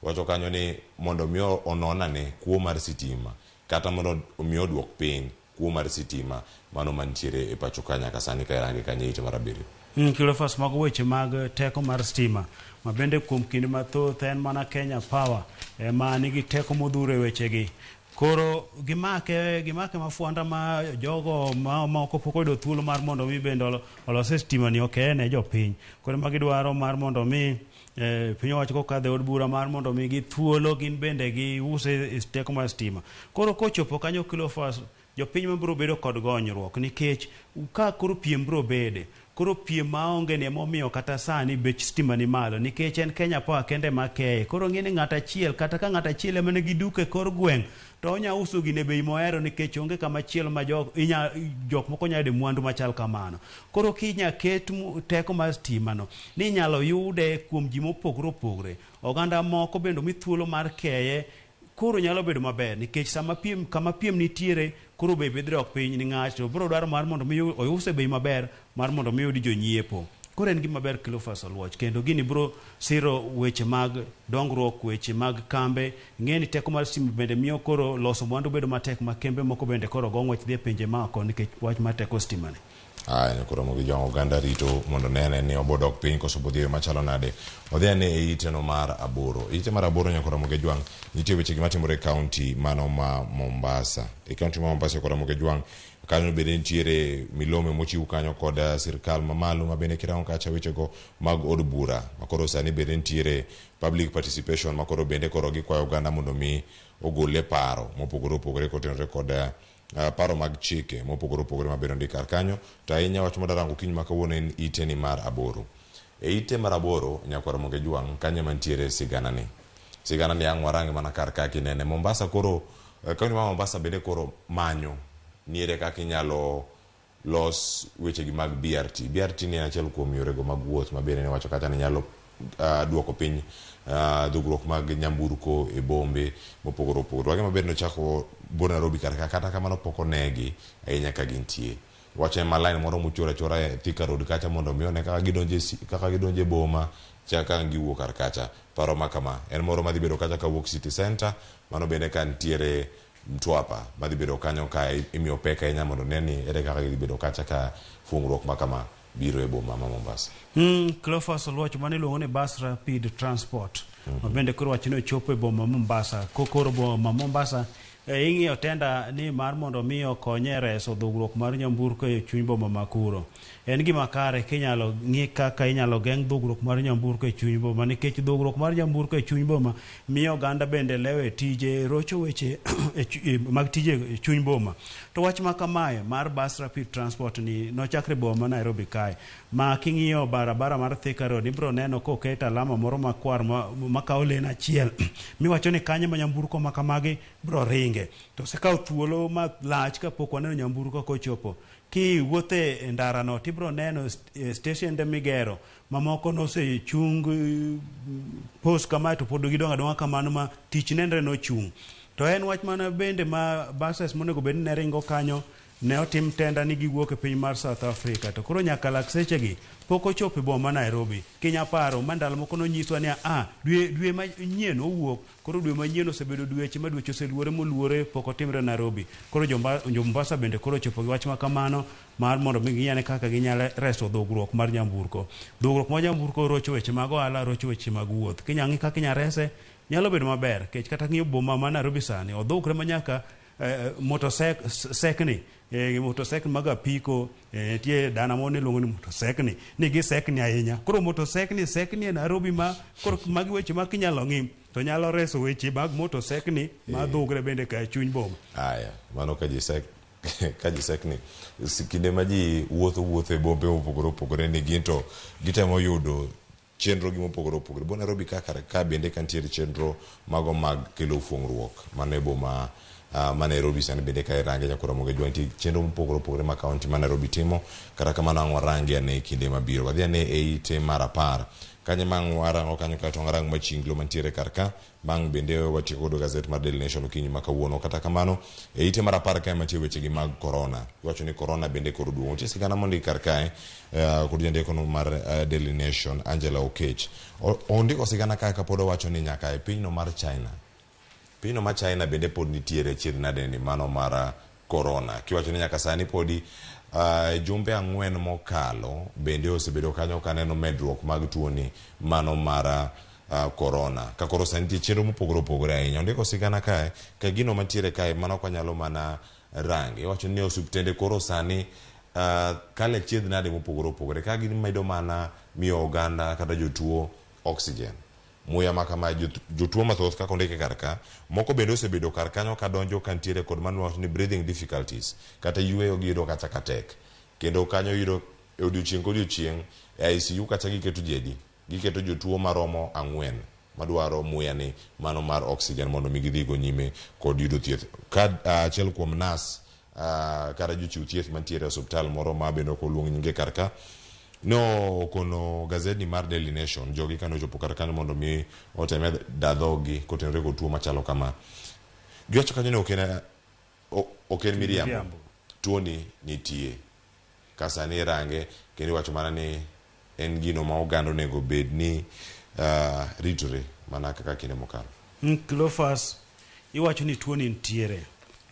Wacho kanyo ni mondo mi ononane kuo mar sitima kata mondo mi oduok piny kuo mar sitima mano mantiere e pacho ka nyaka sani ka irange kanyo ite mar 7. Cleophas mago weche mag teko mar stima ma bende kuom kinde mathoth en mana Kenya Power ma nigi teko modhuro e wechegi. Koro gimake mafuanda ma jogo ma oko pok oyudo thuolo mar mondo mi bende olose stima ni okene jopiny. Koro ma gidwaro mar mondo mi piny owacho kokadho od bura mar mondo mi gi thuolo gin bende gi use teko mar stima. Koro kochopo kanyo Cleophas jopiny ma biro bedo kod gonyruok nikech ka koro piem biro bede koro piem maonge ne momiyo kata sani bech stima ni malo nikech en Kenya Power kende makeye. Koro ng'eni ng'ata achiel kata ka ng'ata achiel ema nigi duke kor gweng' to onya uso gine bei mohero nikech onge kama chielo ma jok moko nyade mwandu machal kamano. Koro kinya ket teko mar stima no ni nyalo yude kuom ji mopogore opogore. Oganda moko bendo mi thuolo mar keye koro nyalo bedo maber nikech sama kama piem nitiere koro be bedre ok piny ni ng'ato bro dwaro mar mondo mi oyuse bei maber mar mondo mi yudi jonyiepo. Koro en gima ber Cleophas Oluoch kendo gini bro siro weche mag dongruok, weche mag kambe. Ng'eni teko mar stima bende miyo koro loso mwandu bedo matek ma kembe moko bende koro go ng'wech dhi pinje maoko nikech wach mar teko stima ni. Koro mogi jo oganda rito mondo nene ni obodok piny koso bodhiyo machalo nade. Odhiane e ite no mar aboro. Ite mar aboro nyakora moge juang. Nitie weche gimatimore county mano ma Mombasa. E county ma Mombasa kora moge juang. Kanyo bende nitiere milome mochiw kanyo kod sirkal mamalo ma bende kirango kacha wechego mag od bura. Makoro sani bende nitiere public participation makoro bende koro gikwayo oganda mondo mi ogole paro mopogore opogore kotenore kod paro mag chike mopogore opogore mabiro ndikar kanyo. To ahinya wach modarango kiny makawuono en ite ni mar aboro. E ite mar aboro nyakwara moge juang kanyo mantiere sigana ni ang' warange mana kar kaki nene Mombasa. Koro kaunti ma Mombasa bende koro manyo niere kaka inyalo los weche gi mag BRT ni achiel kuom yorego mag wuoth ma bende ne wacho kata ni nyalo duoko piny dhugruok mag nyamburko e bombe mopogore opogore. Wage maber nochako bor Nairobi kata kamano pok onegi ahinya ka gintie. Wache ma line moro mochora e Thika Road kacha mondo mi one kaka gidonje boma chaka giwuok kar kacha. Paro makama en moro madhi bedo kacha ka wuok City Center mano bende kan ntiere Mtwapa madhi bedo kanyo ka imiyo peka enya mondo neni ere kaka gidhi bedo kacha ka fungruok makama biro e boma ma Mombasa. Cleophas Oluoch mane luongo ni Bus Rapid Transport. Mabende koro wachino chopo e boma Mombasa. Kokoro boma Mombasa ing'iyo tenda ni mar mondo mi okonye reso dhugruok mar nyamburko e chuny boma makuro. En gima kare kinyalo ng'i kaka inyalo geng' dhugruok mar nyamburko e chuny boma nikech dhugruok mar nyamburko e chuny boma miyo oganda bende lewe tije rocho weche mag tije e chuny boma. To wach ma kamae mar Bus Rapid Transport ni nochakre boma Nairobi kae. Ma king'iyo barabara mar Thika Road ibro neno koket alama moro makwar makawo lane achiel miwacho ni kanye ma nyamburko makamagi bro ringe. To sekawo thuolo malach kapok waneno nyamburko kochopo. Ki wuothe e ndara no tibro neno station de migero mamoko nose chung post kama to pod gidonga kamano ma tich nendre no chung. To en wach mana bende ma buses monego bed ne ringo kanyo ne otim tenda ni giwuok e piny mar South Africa. To koro nyaka lak sechegi pok ochopo e boma Nairobi. Kinya paro mandalo moko no nyiswa ni dwe manyien owuok. Koro dwe manyien osebedo dweche ma dweche oseluore moluore pok otimre Nairobi. Koro jo Mombasa bende koro chopo gi wach ma kamano mar mondo mi ginyane kaka ginyalo reso dhugruok mar nyamburko. Dhugruok mar nyamburko rocho weche mag ohala, rocho weche mag wuoth. Kinyangi kaka inyarese nyalo bedo maber kech kata ng'iyo boma ma Nairobi sani odhugre manyaka motosekni motosekni mag apiko tie dana mone luongo ni motosekni ni gi sekni ahinya. Koro motosekni e Nairobi ma koro magi weche ma kinyalo ng'i to nyalo reso weche mag motosekni ma dhugre bende ka chuny boma. Mano ka jisekni kinde ma ji wuotho e bombe mopogore opogore ni ginto gitemo yudo chenro gi mopogore opogore. Bo Nairobi ka bende kantiere chenro mago mag kelo fungruok mane boma ma Nairobi sani bende ka range nyakora moge jointi chenro mopogore opogore ma county ma Nairobi timo kata kamano ang' warange ane kinde mabiro. Wadhi ane e ite mar 10 kanye mang' warango kanyo kata warang machinglo mantiere karka bang' bende watieko godo gazet mar Daily Nation okinyi ma kawuono. Kata kamano e ite mar 10 kae mantie weche gi mag corona. Iwacho ni corona bende koro duong'. Tie sigana mondi karkae kod jandiko mar Daily Nation Angela Okech ondiko sigana kae kapod owacho ni nyaka e pinyno mar China bende pod nitiere chiedh nade ni mano mar corona. Kiwacho ni nyaka sani podi jumbe 4 mokalo bende osebedo kanyo kaneno medruok mag tuoni mano mar corona. Ka koro sani chenro mopogore opogore ahinya. Ondiko sigana kae ka gino mantiere kae mano kwanyalo mana rangi. Iwacho ni osuptende koro sani kale chiedh nade mopogore opogore ka gimedo mana miyo oganda kata jotuo oxygen. Muya makama jotuo mathoth kaka ondike karka moko bende osebedo kar kanyo ka donjo kantiere kod mano ni breathing difficulties kata yueyo gi yudo kata katek kendo kanyo yudo e odiochieng' kodiochieng' e ICU kata giketo jedi giketo jotuo maromo 4 madwaro muya ni mano mar oxygen mondo mi gidhigo nyime kod yudo thieth. Ka achiel kuom nas kata jochiw thieth mantiere e osiptal moro ma bende ok oluong nyinge karka no kono gazeti mar Daily Nation jogi kano chopo kar kanyo mondo mi oteme dadhogi kotenore kod tuo machalo kama. Giwacho kanyo ni ok en miriambo, tuo ni nitie kasani range kendo wacho mana ni en gino ma oganda onego bed ni ritore mana kaka kinde mokalo. Cleophas, iwacho ni tuo ni nitiere,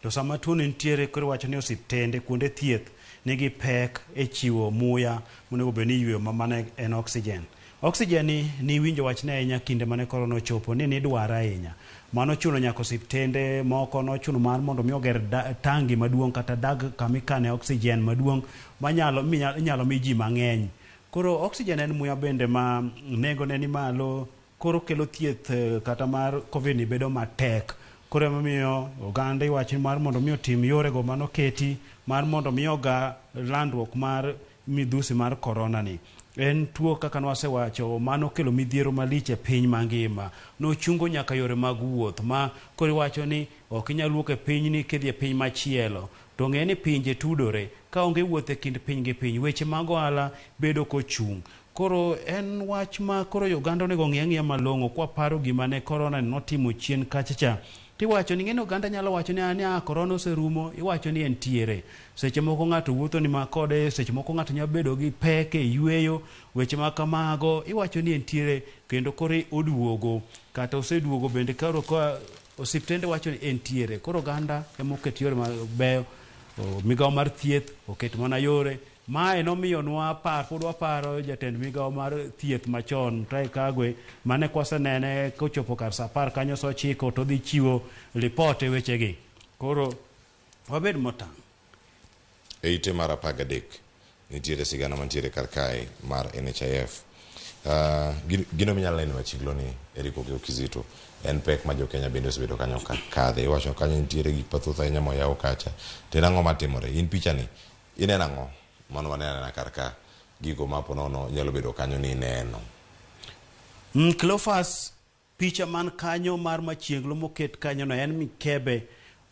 to sama tuo ni nitiere koro wacho ni osiptende kuonde thieth nigi pek e chiwo muya monego bed ni yweyo mamane en oxygen. Oxygen ni winjo wachne ahinya kinde mane korona ochopo ni dwara ahinya. Mano chuno nyaka osiptende moko nochuno mar mondo mi oger tangi maduong' kata dag kamikane oxygen maduong' inyalo mi ji mang'eny. Koro oxygen en muya bende ma nengo ne ni malo, koro kelo thieth kata mar COVID ni bedo matek. Koro emomiyo oganda iwacho mar mondo mi otim yorego mano keti mar mondo mi oga landruok mar midhusi mar corona ni. En tuo kaka nwasewacho mano kelo midhiero malich e piny mangima. Nochungo nyaka yore mag wuoth ma koro iwacho ni ok inyal wuok e piny ni kidhi e piny machielo. To ng'e ni pinje tudore, ka onge wuoth e kind piny gi piny, weche mag ohala bedo kochung'. Koro en wach ma koro Uganda onego ng'iya malong'o kwa paro gima ne corona notimo chien kachacha. Tiwacho ni ng'eni oganda nyalo wacho ni corona oserumo, iwacho ni entiere. Seche moko ng'ato wuotho ni makode, seche moko ng'ato nyalo bedo gi pek e yweyo, weche ma kamago, iwacho ni entiere kendo koro oduogo. Kata oseduogo bende karo ka osiptende wacho ni entiere. Koro oganda emoket yore mabeyo, migawo mar thieth oket mana yore. Mae nomiyo pod waparo jatend migawo mar thieth machon Mutahi Kagwe mane kwasenene kochopo kar sa 10 kanyo so chiko to dhi chiwo ripot e wechegi. Koro wabed motang'. E ite mar 13 nitiere sigana mantiere kar kae mar NHIF. Gino minyalo neno machieglo ni Eric Kizito en pek ma jo Kenya bende osebedo kanyo kadhe. Iwacho kanyo nitiere gik pathoth ahinya moyaw kacha. To en ang'o matimore? In picha ni ineno ang'o? Mano wanena karka gigo mapo nono nyalo bedo kanyo ni neno. Cleophas, picha man kanyo mar machieglo moket kanyo no en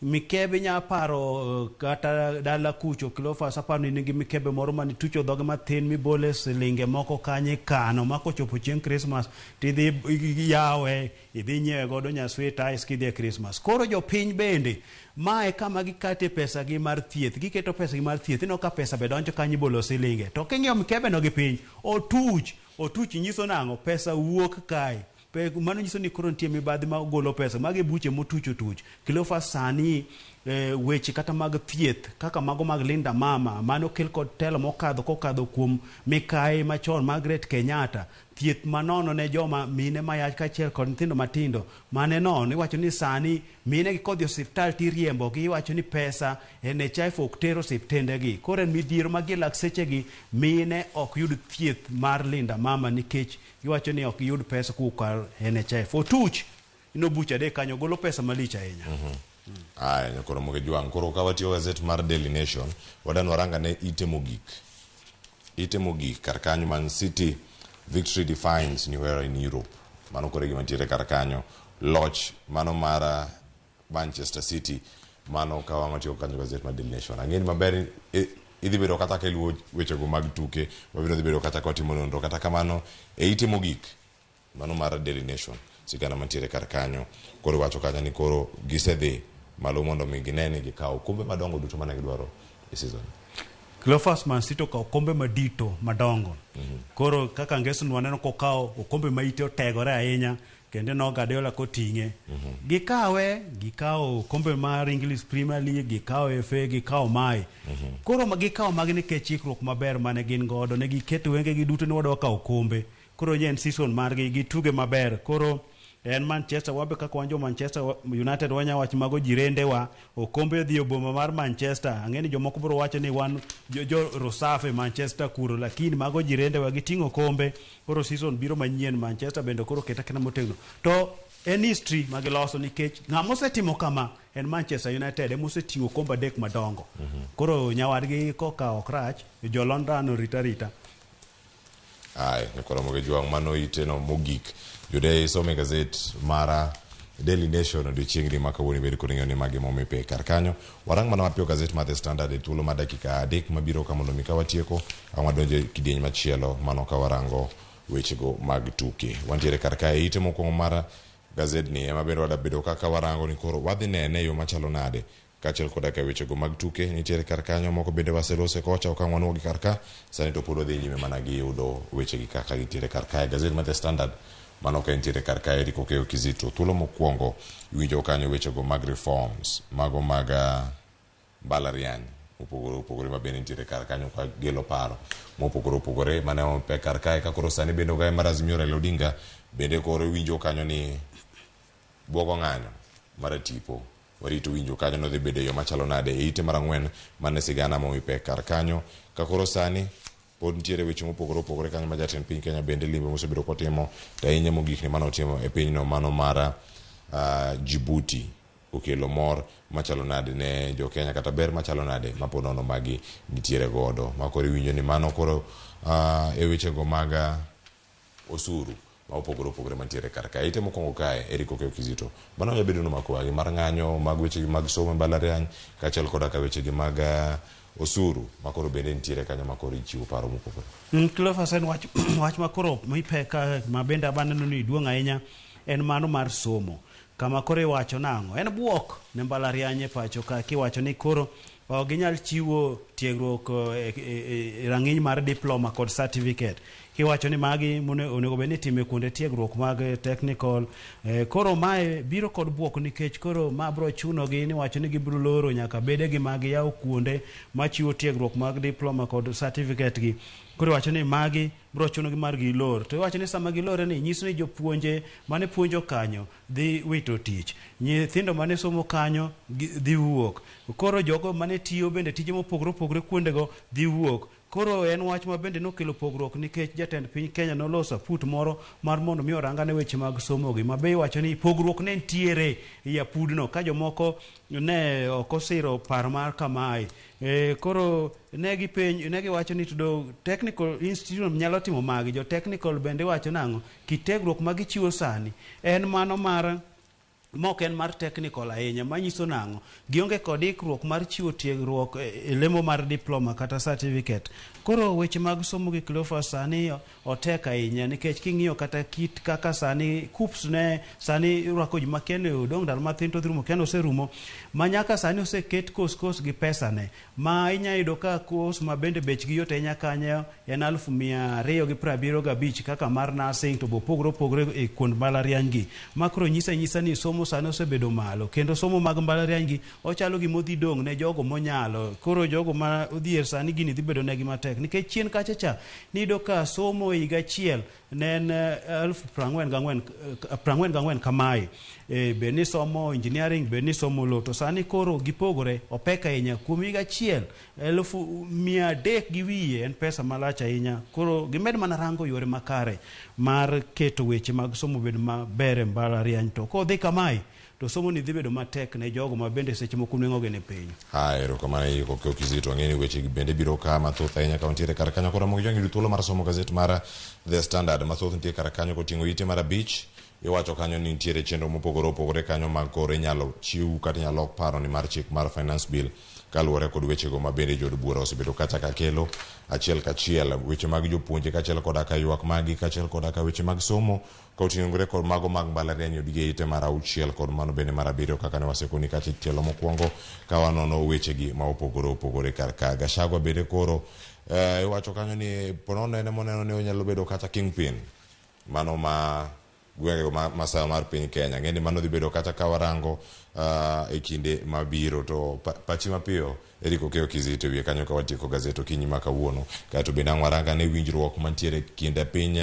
mikebe nya paro kata dala kucho. Cleophas aparo ni nigi mikebe moro mani tucho dhoge mathin mibole silinge moko kanye kano mako chopo chieng' Christmas tidhi yawe idhi nyiewe godo nyaswita iskidhi e Christmas. Koro jo piny bende mae kama gikate pesa gi mar thieth, giketo pesa gi mar thieth, ino ka pesa be donjo kanyo ibolo silinge. To king'iyo mikebe no gi piny otuch nyiso nang'o pesa wuok kae. Mano nyiso ni koro nitie mibadhi ma golo pesa magi buche motuch. Cleophas sani weche kata mag thieth kaka mago mag Linda Mama mano kel kod telo kokadho kuom mikae machon Margaret Kenyatta, thieth manono ne joma mine mayach kachiel kod nyithindo matindo mane nono. Iwacho ni sani mine gi kodhi osiptal tiriembo gi, iwacho ni pesa NHIF ok tero osiptende gi. Koro en midhiero magi lak seche gi mine ok yud thieth mar Linda Mama nikech iwacho ni ok yud pesa kukar NHIF. Otuch ino bucha de kanyo golo pesa malich ahinya. Aya nyakoro moge juang. Koro ka watiyo gazet mar Daily Nation wadan waranga ne ite mogik kar kanyo Man City victory defines new era in Europe. Mano kore gima tiere kar kanyo loch mano mara Manchester City mano kawa matiyo kanyo gazet mar Daily Nation. Angeni maber idhi bedo kata ka iluwo wechego mag tuke wabiro dhi bedo kata ka watimo nonro kata kamano e ite mogik mano mar Daily Nation sigana mantiere kar kanyo koro wacho kanyo ni koro gisedhi malo mondo mi ginene gikawo kombe madongo duto mane gidwaro e season. Cleophas Man City okawo kombe madito madongo. Koro kaka ngeso nwaneno kokawo kombe ma ite otegore ahinya kendo no Guardiola koting'e. Gikawo kombe mar English Premier League, gikawo FA, gikawo mai. Koro gikawo magi nikech chikruok maber mane gin godo, ne giketo wenge gi duto ni wadwa kawo kombe. Koro yen season margi gituge maber. Koro en Manchester wabe kaka wanjo Manchester United wanya wach mago jirende wa okombe dhi oboma mar Manchester. Ang'eni jomoko biro wacho ni wan jo Rosafe Manchester kuro, lakini mago jirende wa giting'o kombe. Koro season biro manyien Manchester bende koro keta motegno. To en history magiloso nikech ng'ama osetimo kama en Manchester United ema oseting'o kombe adek madongo. Koro nyawadgi koka ok rach, jo London orita. Ai, nikoromo gi jwang' mano iteno mogik. Jude some gazet mara Daily Nation odiochiengni ma kawuono bedo kod ng'eyo ni magi momipe kar kanyo. Warang mana mapio gazet mar The Standard e thuolo ma dakika adek mabiro ka mondo mi ka watieko wadonje kidieny machielo mano ka warango wechego mag tuke. Wantiere kar kae ite mokwongo mara gazet ni ema bende wadabedo kaka warango ni koro wadhi nene yo machalo nade kaachiel koda ka wechego mag tuke nitiere kar kanyo moko bende waselose kocha okang' wanuogi kar ka sani to pod wadhi nyime mana gi yudo wechegi kaka gitiere kar kae. Gazet mar The Standard mano ka nitiere kar kae Eric Okeo Kizito. Thuolo mokwongo iwinjo kanyo wechego mag reforms mago mag mbalariany opogore ma bende nitiere kar kanyo ka gelo paro mopogore mane ope kar kae ka koro sani bende ogaye mar Azimio Raila Odinga bende koro iwinjo kanyo ni bwogo ng'anyo mar tipo. Warito winjo kanyo no dhi bedo yo machalo nade e ite mar ang'wen mane sigana momipe kar kanyo ka koro sani pod nitiere weche mopogore kanyo ma jatend piny Kenya bende limbe mosebedo kotimo to ahinya mogik ni mano otimo e pinyno mano mar Djibouti okelo mor machalo nade ne jo Kenya kata ber machalo nade ma pod nono magi nitiere godo ma koro winjo ni mano koro e wechego mag osuru ma opogore mantiere kar kae. Ite mokwongo kae Eric Okeo Kizito mano ya bedo no makwagi mar ng'anyo mag wechegi mag somo mbalariany kaachiel koda ka wechegi mag osuru makoro bende nitiere kanyo makoro ichiwo paro mopogore. Cleophas wach makoro mipe ka mabende abaneno ni duong' ahinya en mano mar somo kama koro iwacho nang'o en buok ne mbalariany e pacho ka kiwacho ni koro ginyal chiwo tiegruok e rang'iny mar diploma kod certificate kiwacho ni magi onego bed ni time kuonde tiegruok mag technical koro mae biro kod buok nikech koro ma bro chunogi ni wacho ni gibiro loro nyaka bedegi mag yawo kuonde machiwo tiegruok mag diploma kod certificate gi. Koro wacho ni magi bro chunogi mar gilor to wacho ni sama gilore ni nyiso ni jopuonje mane puonjo kanyo dhi wito tich, nyithindo mane somo kanyo dhi wuok, koro jogo mane tiyo bende tije mopogore kuondego dhi wuok. Koro en wach ma bende nokelo pogruok nikech jatend piny Kenya noloso aput moro mar mondo mi orangane weche mag somo gi mabe wacho ni pogruok ne ntiere e apudno ka jomoko ne okosiro par mar kamae. Koro negi wacho ni to technical institute nyalo timo magi jo technical bende wacho nang'o kitegruok magichiwo sani en mano mar mok en mar technical ahinya manyiso nang'o gionge kod ikruok mar chiwo tiegruok e lemo mar diploma kata certificate. Koro weche mag somo gi Cleophas sani otek ahinya nikech king'iyo kata kit kaka sani KUPS ne sani rwako ji makende odong' ndalo mathin to dhirumo kendo oserumo ma nyaka sani oseket kos gi pesa ne ma inya yudo ka kos ma bende bechgi yot ahinya kanyo en 275 kaka mar nursing to bopogore e kuond mbalariany gi ma koro nyisa ni somo sani osebedo malo kendo somo mag mbalariany gi ochalo gimodhi dong' ne jogo monyalo. Koro jogo ma odhier sani gini dhi bedo negi matek nikech chien kacha cha nido ka somo higa achiel ne en 44 kamae be ni somo engineering be ni somo lo to sani koro gipogore opeka ahinya kuom higa achiel 300 gi wiye en pesa malach ahinya. Koro gimed mana rango yore makare mar keto weche mag somo bedo maber e mbalariany to kodhi kamae to somo ni dhi bedo matek ne jogo ma bende seche moko nengoge ne piny. Ero kama Eric Okeo Kizito ng'eni weche bende biro ka mathoth ahinya ka ntiere kar kanyo koro mogi jongi thuolo mar somo gazet mar The Standard mathoth ntiere kar kanyo koting'o ite mar abich iwacho kanyo ni ntiere chenro mopogore kanyo mag koro inyalo chiw kata inyalo paro ni mar chik mar finance bill kaluwore kod wechego ma bende jod bura osebedo kacha ka kelo achiel kachiel weche mag jopuonje kaachiel koda ka ywak magi kaachiel koda ka weche mag somo ka oting'ore kod mago mag mbalariany odige ite mar auchiel kod mano bende mar abiriyo kaka ne wasekoni kacha tielo mokwongo ka wanono wechegi ma opogore kar ka. Gachagua bende koro iwacho kanyo ni ponono ene moneno ni onyalo bedo kata kingpin mano ma gwenge masaya mar piny Kenya ng'eni mano dhi bedo kata ka warango e kinde mabiro to pachi mapiyo Eric Okeo Kizito wiye kanyo ka watieko gazet okinyi ma kawuono kato bende waranga ne winjruok mantiere kinde piny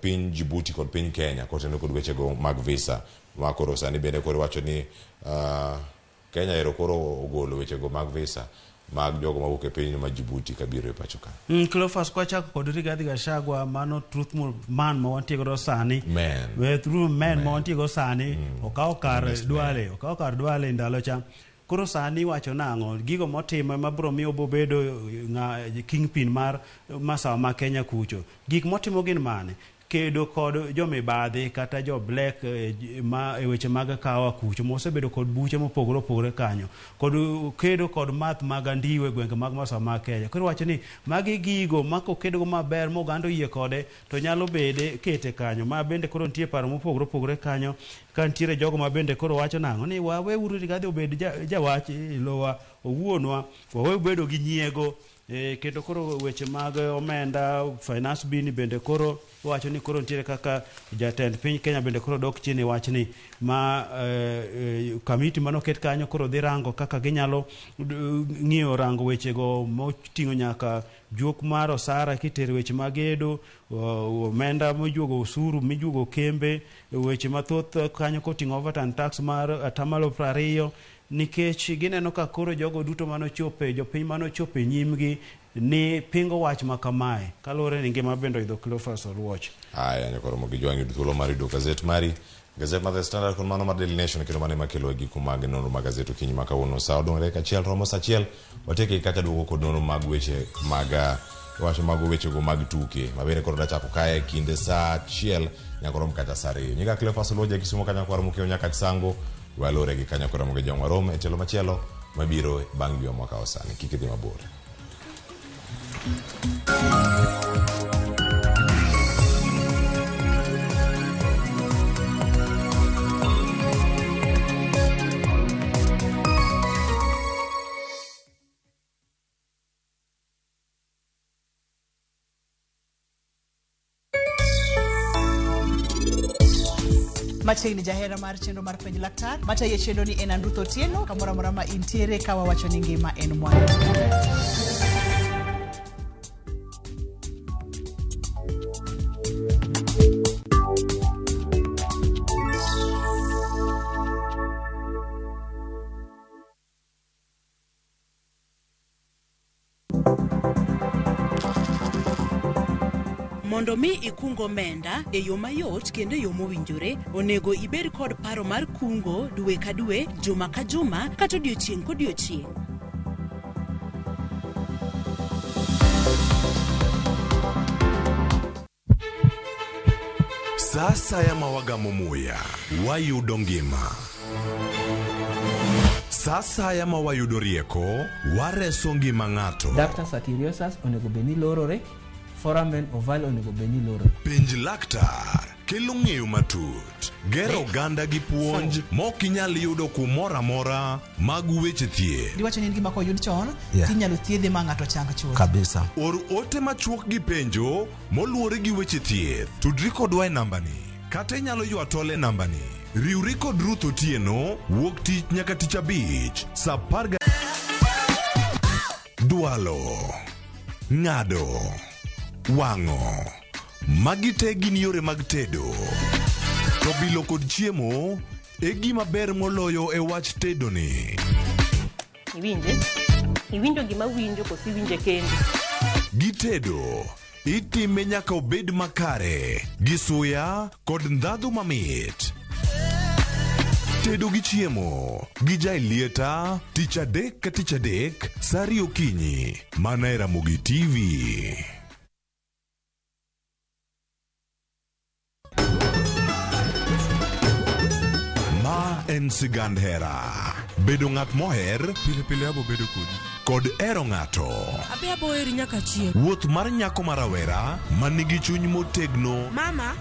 piny Djibouti kod piny Kenya kotendo kod wechego mag visa ma koro sani bende koro wacho ni Kenya ero koro ogolo wechego mag visa mag jogo mawuok e piny ma Djibouti kabiro e pacho ka. Cleophas kwachako kod Rigathi Gachagua mano truthful man ma wantiego do sani. True man ma wantiego sani okawo kar Duale ndalo cha. Koro sani wacho nang'o gigo motimo mabro miyo bobedo kingpin mar masawa ma Kenya kucho. Gik motimo gin mane? Kedo kod jomibadhi kata jo black ma weche mag kawa kucho mosebedo kod buche mopogore kanyo kod kedo kod math mag andiwe gwenge mag masawa ma Kenya. Koro wacho ni magi gigo mako kedo maber mogando yie kode to nyalo bede kete kanyo ma bende koro nitie paro mopogore kanyo kan tiere jogo ma bende koro wacho nang'o ni wawe uru Rigathi obed jawach lowa owuonwa wawe bedo gi nyiego kendo koro weche mag omenda finance bini bende koro wacho ni koro ntiere kaka jatend piny Kenya bende koro dok chini wach ni ma committee manoket kanyo koro dhi rango kaka ginyalo ng'iyo rango wechego moting'o nyaka juok mar osara kitero weche magedo omenda mojuogo osuru mijuogo kembe weche mathoth kanyo koting'o overtime tax mar 20%. Nikech gineno ka koro jogo duto manochope jopiny manochope nyimgi ni pingo wach makamae kalore ni ngima bendo idho Cleophas Oluoch. Aya nyakoro mogi jwangi dhulo mari do gazet mari gazet mar The Standard kon mano mar Daily Nation kendo mane makelo gik mag nono mag gazet okinyi makawuono sa odong reka chiel romo sa chiel wateke kata duogo kod nono mag weche mag wacho mag weche go mag tuke mabere koro da chako kae kinde sa chiel nyakoro mkata sare nyiga Cleophas Oluoch Kisumo kanya kwaro mukeo nyaka sango walore gi kanya koro mogi jongwa Rome etelo machielo mabiro bang' dwe mwaka osani kik idhi mabor. Machiegni jahera mar chenro mar penj laktar mataye chenro ni en Andruth Otieno kamora mora ma intiere kawa wacho ni ngima en mwandu. Mondo mi ikungo omenda e yo mayot kendo e yo mowinjore, onego ibed kod paro mar kungo dwe ka dwe, juma ka juma, kata odiochieng' kodiochieng'. Sasa ya mawagamo muya, wayudo ngima. Sasa ya mawayudo rieko, wareso ngima ng'ato. Dr. Satiriosus onego beni lorore. Foramen oval onego beni loro. Penj laktar kelo ng'eyo matut. Gero oganda gi puonj mok inyal yudo kumora mora mag weche thieth. Diwacho ni ngima koyud chon tinyalo thiedhe ma ng'ato chang chuth. Kabisa. Or ote machuok gi penjo moluwore gi weche thieth. Tudri kodwa e nambani. Kata inyalo ywa tole nambani. Riwri kod Ruth Otieno wuok tich nyaka tich abich sa 10 Dualo ng'ado wang'o magi te gin yore mag tedo to bilo kod chiemo e gima ber moloyo e wach tedo ni. Iwinjo gima winjo kosi winje kendo. Gitedo itime nyaka obed makare gi suya kod ndhadhu mamit. Tedo gi chiemo gi jailieta tich adek ka tich adek sa 2 okinyi mana e Ramogi TV. En sigand hera. Bedo ng'at moher pile abo bedo kod ero ng'ato. Abe abo eri nyaka chieng'. Wuoth mar nyako marawera manigi chuny motegno. Mama,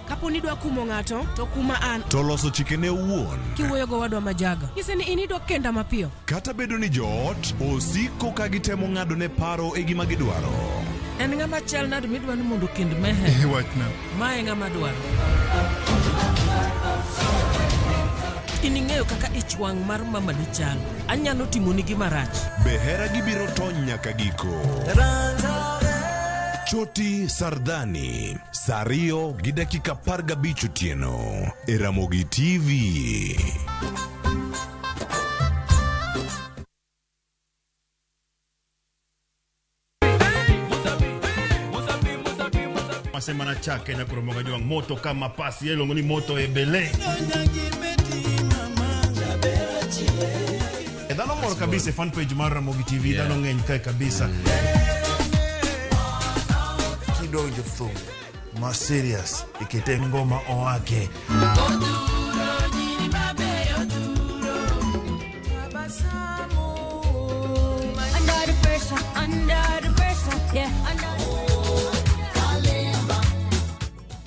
kapo ni dwa kumo ng'ato to kuma an. To loso chikene owuon. Kiwuoyo go wadwa majaga. Nyise ni inido kenda mapiyo. Kata bedo ni joot osiko ka gitemo ng'ado ne paro e gima gidwaro. En ng'ama chal nade midwa ni mondo kend mehe. Wachna. Mae ng'ama dwaro. Ining'eyo kaka ich wang' mar mama ni chal. Anyalo timoni gima rach. Behera gibiro tony nyaka giko. Choti Sardani, Sario gi dakika 15 otieno e Ramogi TV. Masema na chake na kuromoga juang moto kama pasi yelo ngoni moto ebele. Dano moro kabisa fan page mar Ramogi TV dano ngeny kai kabisa. Kidonjo thum ma serious ikite ngoma oake.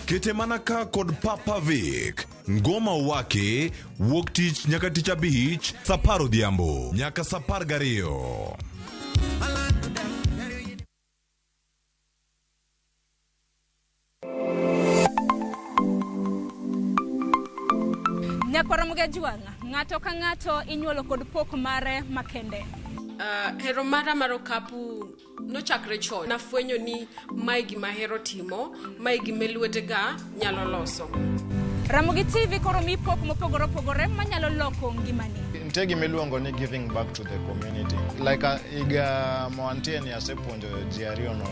Kete manaka kod Papa Vic. Ngoma wake wuok tich nyaka tich abich saparo dhiambo nyaka sapar gariyo. Nyakwaromogi Juanga, ng'ato ka ng'ato inyuolo kod pok mare makende. Hero mara mar okapu nochakre chon. Nafwenyo ni mae gima hero timo, mae gima lwetega nyalo loso. Ramogi TV koro mi pok mopogore opogore manyalo loko ngimani. Nitie gima iluongo ni giving back to the community. Like iga moantie ni asepuonjo ji ariyo nono.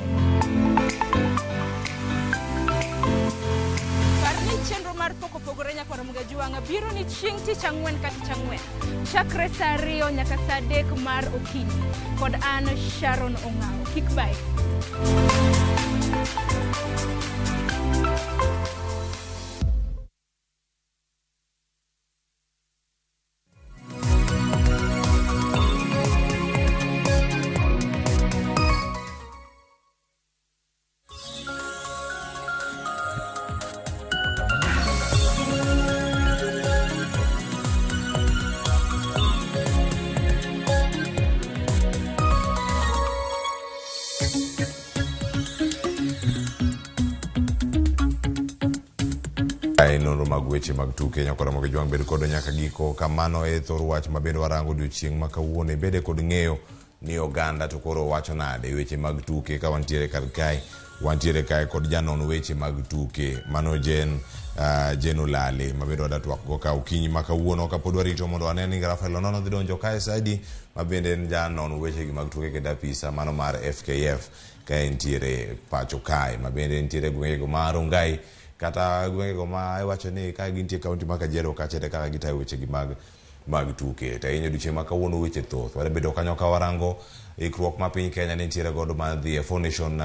Parni chenro mar pok opogore Nyakwaromogi Juanga biro ni chieng' tich ang'wen ka tich ang'wen. Chakre saa 2 nyaka saa 3 mar okinyi. Kod an Sharon Ong'ao. Kik bai. Nonro mag weche mag tuke Nyakwaromogi Juang bedo kod nyaka giko kamano e thor wach mabende warango odiochieng' ma kawuono bede kod ng'eyo ni oganda to koro wacho nade weche mag tuke ka wantiere kar kae wantiere kae kod janon weche mag tuke mano Jen Olale mabedo wada twak go ka okinyi ma kawuono ka pod warito mondo ane ni Rafael Onono dhi donjo kae saidi mabende en janon weche mag tuke kod apisa mano mar FKF ka entiere pacho kae mabende entiere gwengego mar Rongai kata gwengego ma iwacho ni ka gintie kaunti ma Kajiado kachete kaka gitayo weche gi mag tuke ta inyo diche ma kawuono weche thoth wale bedo kanyo ka warango ikruok ma piny Kenya nitiere godo ma the Four Nation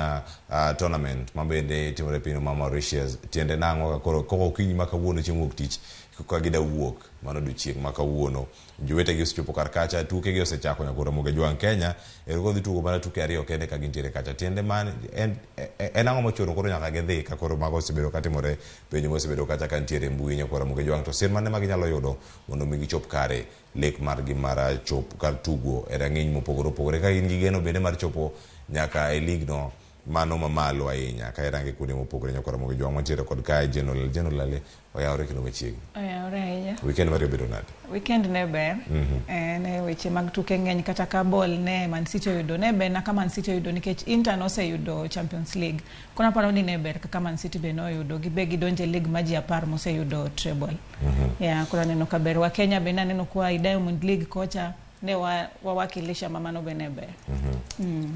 tournament mabende timore piny ma Mauritius tiende nango koro okinyi ma kawuono chieng' wuok tich ka gida wuok mano dichieng' ma kawuono jowete gi osechopo kar kacha tuke gi osechako Nyakwaromogi Juang Kenya ergo dhi tugo mana tuke ariyo kende ka gintiere kacha tiende man en ang'o mochuno koro nyaka gidhi ka koro mago osebedo katimore penjo mosebedo kacha ka ntiere mbui Nyakwaromogi Juang to sir mane ma ginyalo yudo mondo mi gichop kare lek margi mar chop kar tugo e rang'iny mopogore opogore ka in gi geno bende mar chopo nyaka e lig no mano mamalo ahinya ka irange kuonde mopogore Nyakwaromogi Juang mantiere kod kae Jen Olale oyawre kendo machiegni. Oyawre ahinya. Weekend mari obedo nade? Weekend ne ber. Ne weche mag tuke ng'eny kata ka ball ne Man City oyudo ne ber na ka Man City oyudo nikech Inter noseyudo Champions League. Kuna paro ni ne ber kaka Man City be noyudo gibe gidonje league ma ji 10 moseyudo treble. Kuna neno ka ber wa Kenya be naneno kwa Diamond League kocha ne wawakilisha mamano benebe.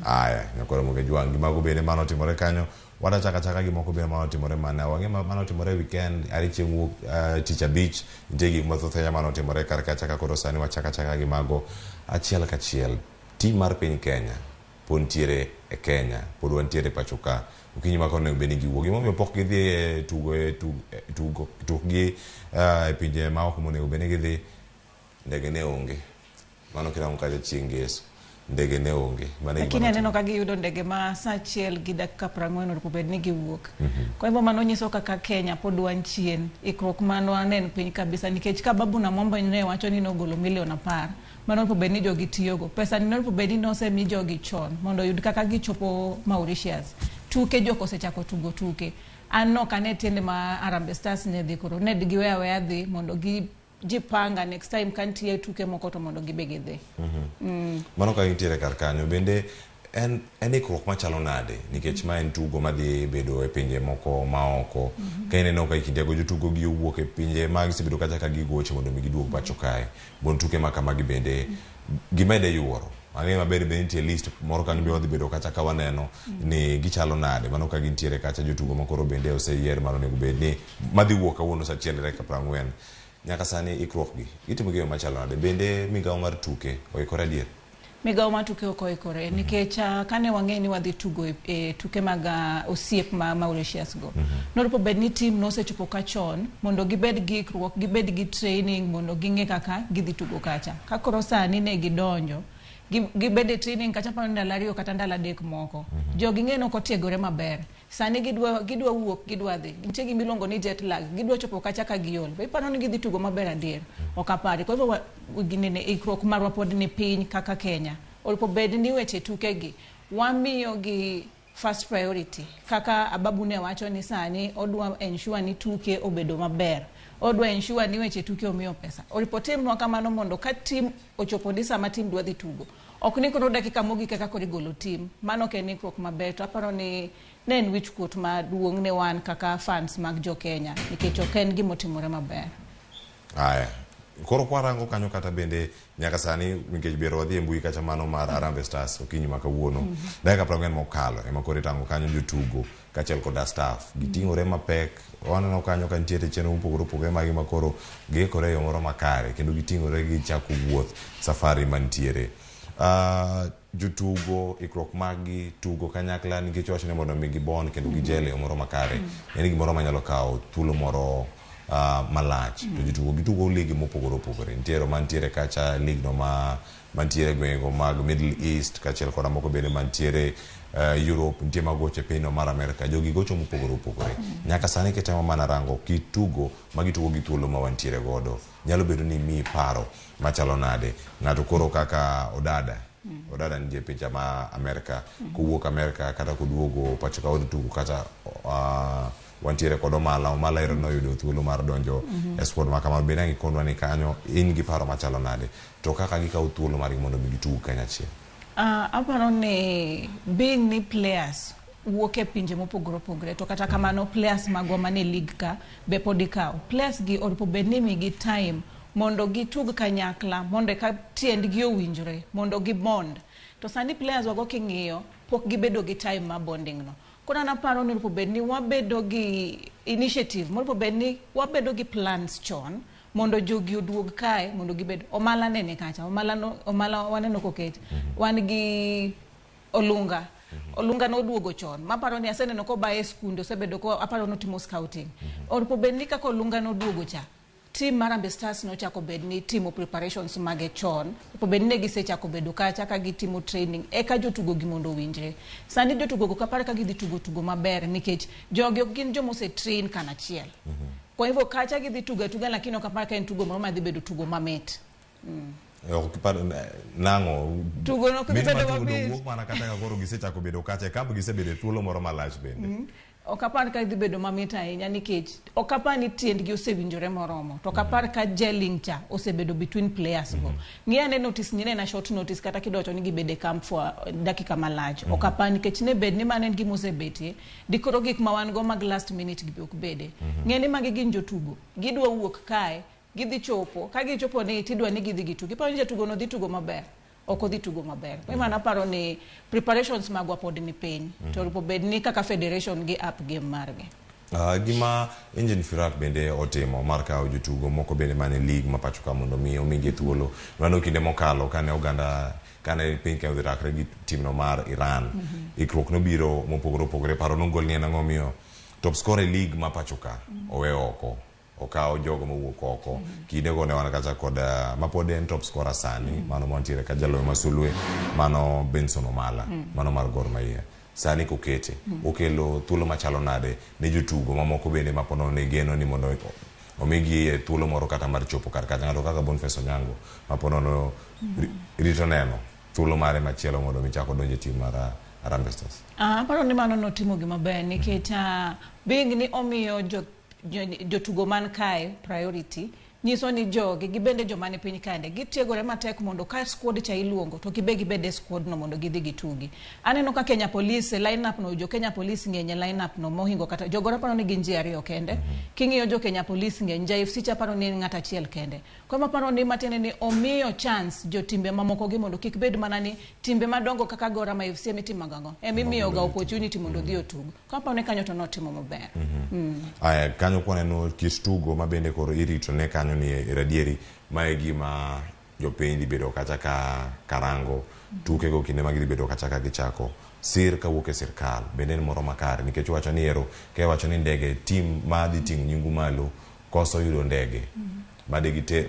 Aya, Nyakwaromogi Juang gimago bende mano timore kanyo wada chaka gimoko bende mano timore mana wange mano timore weekend ari chieng' wuok tich abich nitie gik mathoth ahinya mano timore kar kacha ka koro sani wachaka gimago achiel kachiel tim mar piny Kenya pod ntiere e Kenya pod wantiere pacho ka okinyi ma kono bende giwuok gimomiyo pok gidhi e tugo tukgi e pinje ma ok monego bende gidhi ndege ne onge mano kirango kacha chieng' Ngeso ndege ne onge lakini aneno ka giyudo ndege ma saa achiel gi dakika 40 opobed ni giwuok kwa hivyo mano nyiso kaka Kenya pod wan chien ikruok mano anen piny kabisa nikech ka Babu na Mwamba ne wacho ni nogolo milion 10 mano opobed ni jogi tiyogo pesa ni opobed ni osemi jogi chon mondo yud kaka gichopo Mauritius tuke joko osechako tugo tuke anno kane tiende ma Harambee Stars ne dhi koro ne giweya dhi mondo jipanga next time kantie tuke moko to mondo gibege dhi. Mano ka nitiere kar kanyo bende en ikruok machalo nade nikech ma en tugo madhi bedo e pinje moko maoko ka ineno ka ikindego jotugo gi wuok e pinje mag sibedo kacha ka gigoche mondo mi giduog pacho kae bon tuke ma kama gibende gimede yuoro Ang'e maber be nitie list moro kanyo be wadhi bedo kacha ka waneno ni gichalo nade mano ka gintiere kacha jotugo makoro bende oseyier mano nego bed ni madhi wuok kawuono sa 1:40. Nyaka sani ikruok gi gitimo gigo machalo nade bende migawo mar tuke oikore adier. Migawo mar tuke oikore nikech kane wang'e ni wadhi tugo e tuke mag osiep ma Mauritius go. Noripo bed ni team nosechopo kachon mondo gibed gi ikruok, gibed gi training mondo ging'e kaka gidhi tugo kacha. Ka koro sani ne gidonjo gibede training kacha pa ndalo 2 kata ndalo 3 moko. Jogi ng'eno kotiegore maber. Sani gidwa wuok, gidwa dhi. Nitie gima iluongo ni jet lag. Gidwa chopo kacha ka giol. Be paro ni gidhi tugo maber adier. Ok apari. Kwa hivyo ginene ikruok marwa pod ni piny kaka Kenya. Olipo bed ni weche tuke gi. Wamiyo gi first priority. Kaka Ababu ne wacho ni sani odwa ensure ni tuke obedo maber. Odwa ensure ni weche tuke omiyo pesa. Olipo tim nwa kamano mondo ka tim ochopo ni sama tim dwa dhi tugo. Ok ni koro dakika mogik kaka koro igolo tim. Mano ke nikruok maber. To aparo ni nen wich kuot maduong' ne wan kaka fans mag jo Kenya nikech ok en gima otimore maber. Aya. Koro kwarango kanyo kata bende nyaka sani nikech biro wadhi e mbui kacha mano mar Harambee Stars okinyi makawuono. Dakika 40 mokalo ema koro itango kanyo jotugo kachiel koda staff giting'ore mapek. Waneno kanyo ka nitiere chenro mopogore magi makoro giikore yo moro makare kendo giting'ore gichako wuoth safari mantiere. Jotugo ikruok magi tugo kanyakla nikech wachne mondo mi gibon kendo gijele yo moro makare. En gimoro manyalo kawo thuolo moro malach. To jotugo gitugo ligi mopogore nitiere mantiere kacha league no mantiere gwenge mag Middle East kachiel koda moko bende mantiere Europe, nitie magoche piny mar America. Jogi gocho mopogore. Nyaka sani ketemo mana rango kitugo magitugo gi thuolo ma wantiere godo. Nyalo bedo ni mi paro machalo nade. Ng'ato koro kaka Odada nije picha ma America kuwuok America kata kuduogo pacho ka odhi tugo kata wantiere kod Omala ero noyudo thuolo mar donjo e squad ma kamano bende ngikondwa ni kanyo in gi paro machalo nade to kaka gikawo thuolo mar mondo gitug kanyachiel. Aparo ni being ni players wuok e pinje mopogore to kata kamano players magwa mane league ka be pod ikawo players gi oripo bed ni migi time mondo gitug kanyakla mondo ka tiendgi owinjore mondo gibond. To sani players wago king'iyo pok gibedo gi time ma bonding no. Kuna naparo ni oripo bed ni wabedo gi initiative moripo bed ni wabedo gi plans chon mondo jogi oduog kae mondo gibed Omala nene kacha Omala waneno koketi wan gi Olunga no duogo chon maparo ni aseneno ko bae skunde osebedo ko aparo no timo scouting oripo bed ni kako Olunga no duogo cha team mar Harambee Stars no chako bed ni timo preparations mage chon oripo bed ni gisechako bedo kacha ka gitimo training eka jotugo gi mondo winjre. Sani jotugo go kapare ka gidhi tugo maber nikech jogi ok gin jomo se train kanachiel. Kwa hivyo kacha gidhi tuga lakini okapara ka en tugo moro madhi bedo tugo mamit. Okiparo nango tugo no kubedo mamit. Wuok mana kata ka koro gisechako bedo kacha kambi gisebedo thuolo moro malach bende. Okapar ka dhi bedo mamit ahinya nikech okapar ni tiendgi osewinjore moromo to okapar ka gelling cha osebedo between players go. Ng'iyane notice nyine na short notice kata kidocho ni gibede camp for dakika malach. Okapar nikech ne bed ni manen gi mosebetie dikoro gik ma wan go mag last minute gibi ok bede. Ng'eni magi gin jotugo gidwa wuok kae gidhi chopo ka gichopo ni tidwa ni gidhi gitugo iparo ni jatugo no dhi tugo maber oko dhi tugo maber. Mima naparo ni preparations magwa pod ni piny to ripo bed ni kaka federation gi up game margi. Gima Engine Firat bende otimo mar kawo jotugo moko bende mane league ma pacho ka mondo mi omigi thuolo. Mano kinde mokalo kane Uganda kane piny ka udhirakre gi timno mar Iran ikruok no biro mopogore paro nongol ni ang'o miyo top scorer league ma pacho ka owe oko okawo jogo mowuok oko kinde go ne wan kacha kod mapod en top scorer sani mano montiere ka jalo masulwe mano Benson Omala mano mar Gor Mahia sani kokete okelo thuolo machalo nade ne jotugo mamoko bende mapono ne geno ni mondo omigi thuolo moro kata mar chopo kar kacha ng'ato kaka Boniface Onyango mapono no rito neno thuolo mare machielo mondo michako donje tim mar Harambee Stars. Paro ni mano no timo gima ber nikech big ni omiyo jotugo man kae priority nyiso ni jogi gibende joma ni piny kande gitiegore matek mondo ka squad cha iluongo to gibede squad no mondo gidhi gitugi. Aneno ka Kenya Police lineup no jo Kenya Police ng'enye lineup no mohingo kata jogora paro ni gin ji ariyo kende. King'iyo jo Kenya Police ng'eny JFC cha paro ni ng'ata achiel kende. Kwa maparo ni matene ni omiyo chance jo timbe mamoko gi mondo kik bed mana ni timbe madongo kaka Gor Mahia FC mitimo gango emimiyo ga opportunity mondo dhi otugo. Kwa paro ne kanyo to notimo maber. Aya kanyo kwaneno kit tugo mabende koro irito ne kanyo ni radieri mae gima jopiny bedo kacha ka karango tuke go kinde magiri bedo kacha ka gichako sir ka wuok e sirkal bende moro makare nikech wacho ni ero ke wacho ni ndege team madhi ting nyingu malo koso yudo ndege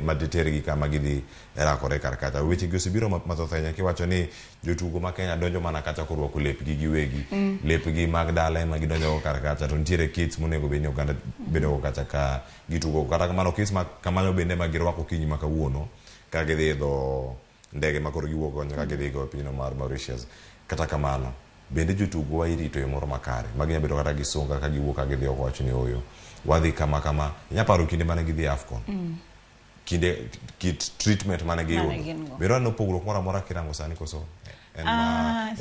maditergi kama gidhi rakore karkata weche gi osebiro mathothenya kiwacho ni jotugo ma Kenya donjo mana kacha korwako lepgi giwegi lepgi mag dala ema gidonjo karkata to nitiere kits monego bedni oganda bedo kacha ka gitugo kata kamano kits kamano bende magirwako kinyi makawuono ka gidhi dho ndege makoro giwuok nyaka gidhi go pinyno mar Mauritius. Kata kamano bende jotugo wa irito e moro makare maginya bedo kata gisunga ka giwuok ka gidhi oko ni oyo wadhi kama nyaparo kinde mane gidhi AFCON kinde kit treatment mane giyudo bero no pogruok moro amora kirango sani koso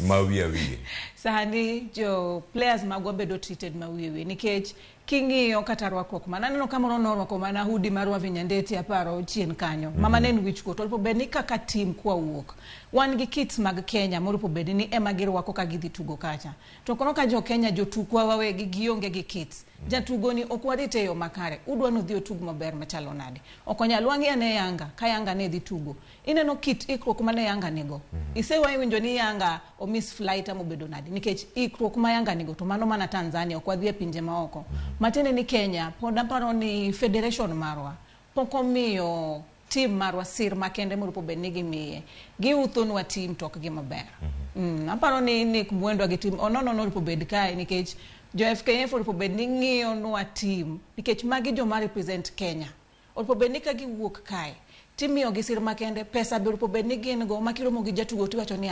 mawiye sani jo players magwa bedo treated mawiye nikech king'iyo kata rwakruok mana neno kamoro norwako mana hudi marwa vinyandeti aparo chien kanyo mama nen wichko to po bed ni kaka team kwa wuok wan gi kits mag Kenya moro po bed ni ema girwako ka gidhi tugo kacha to kono ka jo Kenya jotukwa wawegi gionge gi kits jatugo ni okwarite yo makare udwa no dhi otugo maber machalo nade okonyal wangi ane Yanga ka Yanga ne dhi tugo ineno kit ikruok mane Yanga nigo isewa winjo ni Yanga o miss flight amobedo nade nikech ikruok ma Yanga nigo to mano mana Tanzania okwadhi e pinje maoko matene ni Kenya pod aparo ni federation marwa poko miyo team marwa sir makende moro po bedni gimiye giuthonwa team tok gi maber aparo ni kumwendo gi team onono po bed kae nikech jo FKF po bedni ng'iyo nwa team nikech magi jo ma represent Kenya po bedni ka giwuok kae timiyo gi sir makende pesa be po bedni gin go makiromo gi jatugo tiwacho ni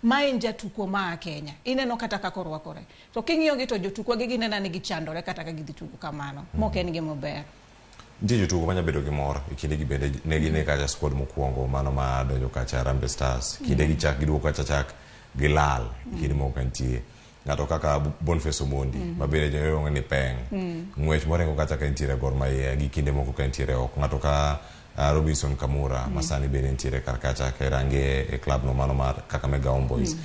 ma en jatugo ma Kenya ineno kata ka korwakore to king'iyo gi to jotukwa gi ginena ni gichandore kata ka gidhi tugo kamano moken gi maber ntie jotugo manya bedo gi mor kinde gi bende ne gine kacha squad mokwongo mano ma donjo kacha Harambee Stars kinde gi chak giduoko kacha chak gilal kinde moko kantie ngato kaka Boniface Omondi mabende joyongo ni peng ngwech morengo kacha ka ntiere Gor Mahia gi kinde moko ka ntiere ok ngato ka Robinson Kamura masani bende ntiere karkacha ka range e club no mano mar Kakamega Homeboys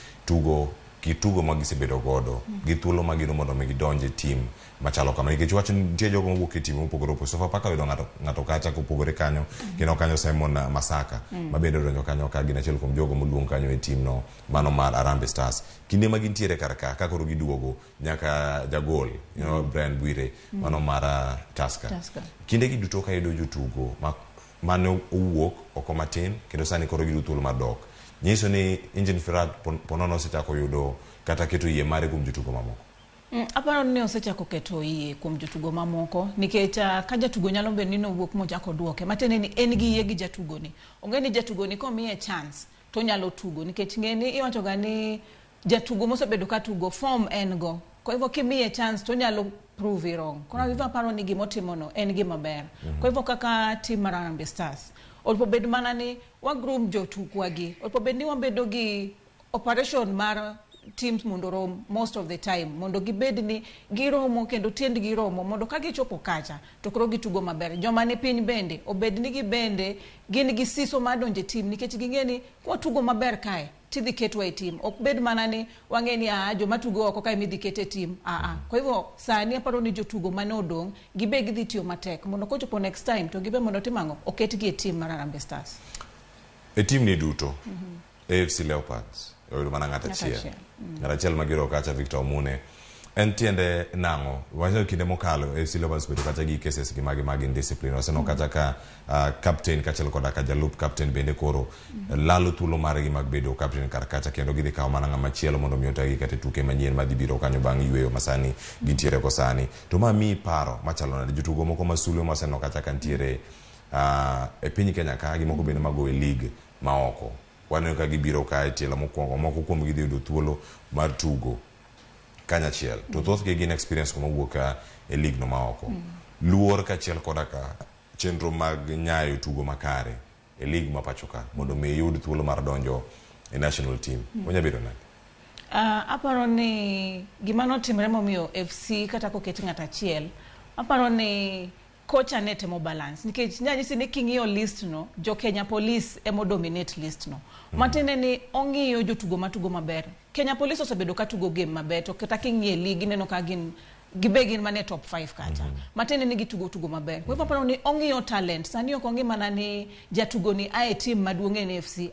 kitugo magisebedo godo gi thuolo magino mondo gidonje team machalo kama nikech wacho nitie jogo mowuok e team mopogore opogore sofa paka yudo ngato kacha kopogore kanyo kendo kanyo Simon Masaka mabende donjo kanyo ka gin achiel kuom jogo moluong kanyo e team no mano mar Harambee Stars kinde magintiere karka ka koro giduogo nyaka jagol Brian Bwire mano mar Tusker kinde giduto ka yudo jotugo mane owuok oko matin kendo sani koro gidu thuolo madok nyiso ni Engine Firat ponono osechako yudo kata keto yie mare kuom jotugo mamoko aparo ni osechako keto yie kuom jotugo mamoko nikech ka jatugo nyalo bedo ni nowuok mochako duoke matene ni en gi yie gi jatugo ni onge ni jatugo ni komiye chance to nyalo tugo nikech ngeni iwacho ga ni jatugo mosebedo ka tugo form en go kwa hivyo kimiye chance to nyalo prove wrong kwa hivyo aparo ni gimotimo no en gima ber kwa hivyo kaka team mar Harambee Stars olpo bed mana ni wa group jotukwa gi olpo bed ni wabedo gi operation mar teams mondo rom most of the time mondo gibed ni giromo kendo tiend giromo mondo ka gichopo kacha to koro gitugo maber joma ne piny bende obed ni gibende gin gi siso madonje team nikech gingeni kwa tugo maber kae tidhi ketwa e team ok bed mana ni wangeni joma tugo oko kae midhi kete team kwa hivyo sani aparo ni jotugo mane odong gibe gidhi tiyo matek mondo kochopo next time to gibe mondo timango oketgi e team mar Harambee Stars e team ni duto AFC Leopards oyudo mana ng'ata achiel magiro kacha Victor Omune en tiende nango wacho kinde mokalo AFC Leopards bedo kacha gi cases gi magi indiscipline oseno kacha ka captain kachel koda ka jalup captain bende koro lalo thuolo margi mag bedo captain kar kacha kendo gidhi kawo mana ng'ama chielo mondo miotagi kata tuke manyien madhi biro kanyo bang' yweyo masani gintiere ko sani to ma mi paro machalo nade jotugo moko masulo maseno kacha ka ntiere e piny Kenya ka gi moko bende mago e league maoko waneno ka gibiro ka e tielo mokwongo moko kuom gidhi yudo thuolo mar tugo kanyachiel to thoth gi gin experience kuma wuok e league no maoko luor kachiel koda ka chenro mag nyayo tugo makare e lig ma pachoka mondo mi yud thuolo mar donjo e national team. Onya bedo nade? Aparo ni gima notimre momiyo FC kata koketi ng'ata achiel, aparo ni kocha ne temo balance nikech nyanyisi ni king'iyo list no jo Kenya Police emo dominate list no matene ni ong'iyo jotugo matugo maber. Kenya Police osebedo ka tugo game maber to kata king'iye ligi neno ka gibegin mane top 5 kacha matene ni gitugo maber. Kwa hivyo aparo ni ong'iyo talent sani ok ongi mana ni jatugo ni ae team maduong' e FC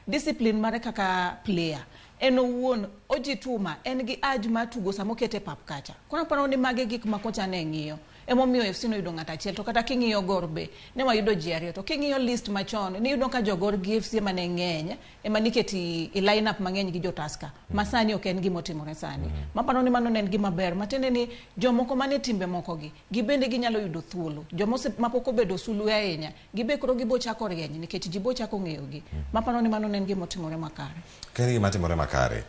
discipline mare kaka player eno wuon ojituma en gi aj matugo samokete pap kacha. Kwa aparo ni mage gik ma kocha ne ng'iyo emomiyo FC no yudo ng'ata achiel to kata king'iyo gorbe ne wayudo ji ariyo to king'iyo list machon ni yudo ka jogor gi FC mane ng'eny ema niketi i line up mang'eny gi jotaska masani ok en gimo timore sani maparo ni mano nen gima ber matende ni jomoko mane timbe moko gi bende ginyalo yudo thuolo jomose mapoko bedo sulu ahinya gibe koro gibo chako rieny nikech jibo chako ng'eyo gi maparo ni mano nen gimo timore makare kene gima timore makare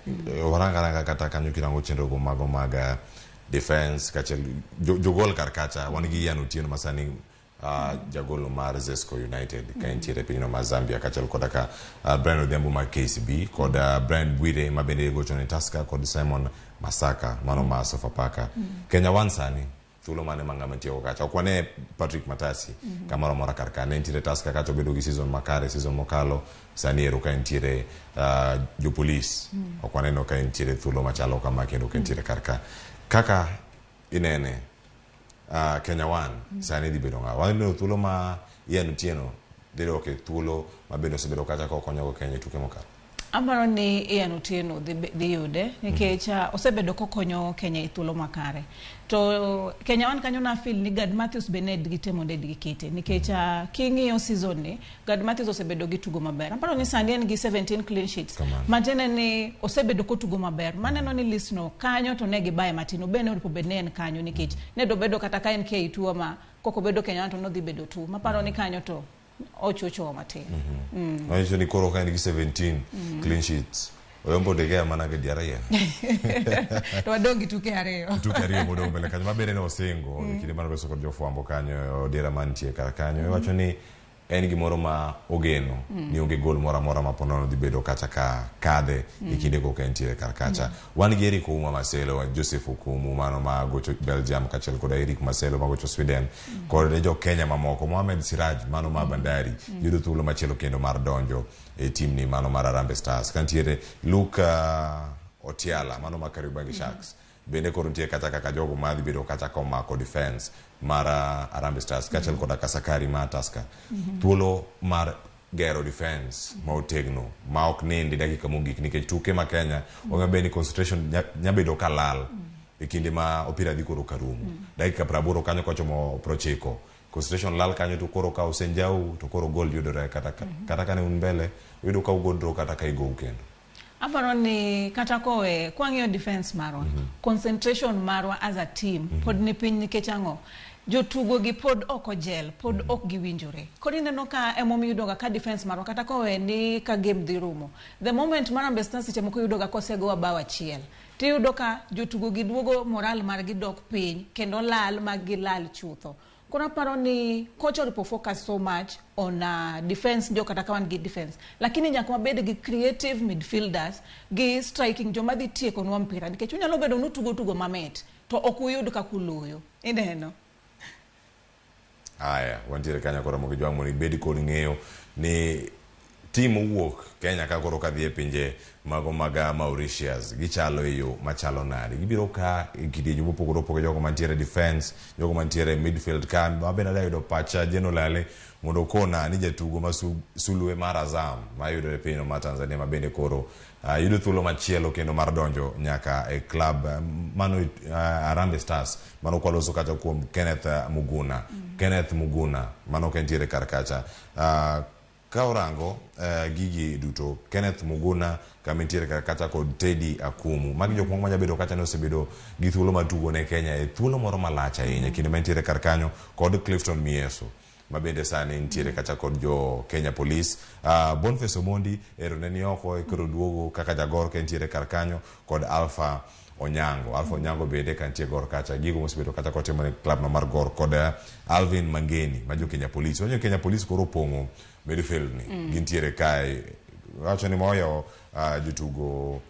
waranga kata kanyo kirango chenro go mago maga defense kachel jogol karkacha wan gi Ian Otieno masani jagolo mar Zesco United ka intiere pinyno ma Zambia kachel kodaka Brian Odhiambo ma KCB koda Brian Bwire ma bende gocho ne Tusker kod Simon Masaka mano ma Sofapaka Kenya One sani thuolo mane mang'ama tiyo kacha okwane Patrick Matasi kamoro mora karka ne intiere Tusker kacha bedo gi season makare season mokalo sani ero ka intiere jo police okwane no ka intiere thuolo machalo kama kendo ka intiere karka kaka inene Kenya One sani di bedo nga wano thuolo ma Ian Otieno dero ke thuolo ma bedo sebedo kacha ko konyo Kenya tuke mokalo Aparo ni Ian Otieno dhi yude nikech osebedo kokonyo Kenya e thuolo makare to Kenya One kanyo na feel ni Gad Matthews Bened gitemo ndedi gikete nikech king'iyo season ni Gad Matthews osebedo gi tugo maber. Aparo ni sani en gi 17 clean sheets matene ni osebedo ko tugo maber maneno ni list no kanyo to ne gibaye matino bene oripo benen kanyo nikech ne do bedo kata ka en ke tuo ma koko bedo Kenya One to no dhi bedo tu maparo ni kanyo to ochocho mate Aisho ni koro kaini ki 17 clean sheets oyombo degea mana ke diarrhea to wadongi tuke ariyo modo mbele kanyo mabere ne osingo kinde mano beso kod jofwambo kanyo dira mantie kar kanyo wacho ni en gimoro ma ogeno ni onge gol mora ma ponono di bedo kacha ka kade ikinde ko kentiere kar kacha wan gi Eric Ouma Maselo Joseph Okumu mano ma gocho Belgium kachel kod Eric Maselo ma gocho Sweden kod jo Kenya mamoko Mohamed Siraj mano ma Bandari yudo thuolo machielo kendo mar donjo e team ni mano mar Harambee Stars kantiere Luka Otiala mano ma Kariobangi Sharks bende koruntie kata kaka jogo madhi bedo kata komako defense mara Harambee Stars kachel koda Kasakari ma Tusker thuolo mar gero defense ma otegno ma ok nindi dakika mogik nikech tuke ma Kenya onge beni concentration nyabedo kalal e kinde ma opira dhi koro karumo dakika 80 kanyo kochomo 90 concentration lal kanyo to koro ka osenjau to koro gol yudore kata kane un mbele yudo ka ugodro kata ka igo ukendo Aparo ni kata kowe kwang'iyo defense marwa concentration marwa as a team pod ni piny nikech ang'o jotugo gi pod oko gel pod ok giwinjore kodi neno ka emomi yudoga ka defense marwa kata kowe ni ka game dhi rumo the moment Harambee Stars seche moko yudoga kosego bao achiel ti yudo ka jotugo gi duogo moral mar gi dok piny kendo lal mag gi lal chutho kuna paro ni coach oripo focus so much on defense ndio kata kawan gi defense lakini nyaka wabed gi creative midfielders gi striking joma dhi tieko nwa mpira nikech unyalo bedo nutugo mamet to okuyud ka kuloyo ineno aya wantiere kanya koro mogi jwang moni bedi kod ng'eyo ni team owuok Kenya ka koro kadhi e pinje mago maga Mauritius gichalo e yo machalo nade gibiro ka kidienje mopogore opogore jogo mantiere defense jogo mantiere midfield kan mabena da yudo pacha jeno lale mondo kona ni jatugo masulue mar Azam ma yudo e piny ma Tanzania mabende koro yudo thuolo machielo kendo mar donjo nyaka e club mano Harambee Stars mano kwaloso kacha kuom Kenneth Muguna mano kentiere karkacha Kaurango gigi duto Kenneth Muguna kamentiere kata kod Teddy Akumu magi jok moko manya bedo kata no sebedo gi thuolo matugo ne Kenya e thuolo moro malacha ahinya kinde mentiere kar kanyo kod Clifton Mieso mabende sani ntiere kata kod jo Kenya Police Boniface Omondi ero neni oko e koro duogo kaka jagor kentiere kar kanyo kod Alpha Onyango. Alpha Onyango bende kantie Gor kacha gigo mosebedo kata kotimo ne club no mar Gor kod Alvin Mangeni ma jo Kenya Police. Onyo Kenya Police koro pongo midfield ni. Gintiere kae wacho ni moyo jotugo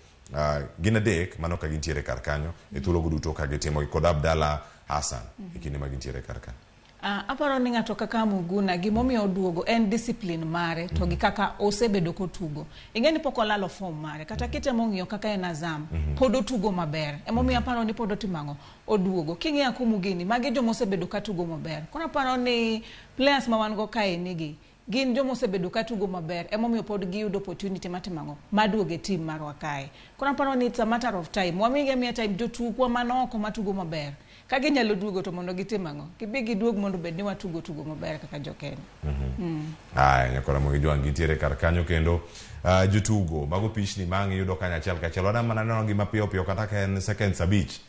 gin adek mano ka gintiere kar kanyo e thuolo duto ka gitimo kod Abdalla Hassan e kinde ma gintiere kar kanyo. Aparo ni ng'ato kaka Muguna gimomiyo oduogo en discipline mare to gi kaka osebedo kotugo. Ingeni pok olalo form mare kata kitemo ng'iyo kaka en Azam pod otugo maber. Emomiyo aparo ni pod otimango oduogo. King'iya kumugini magi jomo osebedo katugo maber. Kono aparo ni players ma wan go kae nigi gin jomo osebedo katugo maber. Emomiyo pod giyudo opportunity matimango maduoge team marwa kae. Kono aparo ni it's a matter of time. Wamige time jotugo manoko matugo maber. Kage nyalo duogo to mondo gitimango kibi giduog mondo bedni watugo tugo maber kaka jokenya. Nyakora mo gidwang gitiere kar kanyo kendo jotugo mago pichni mangi yudo kanya achiel ka achiel. Wana mana neno gima piyo piyo kata ka en seconds abich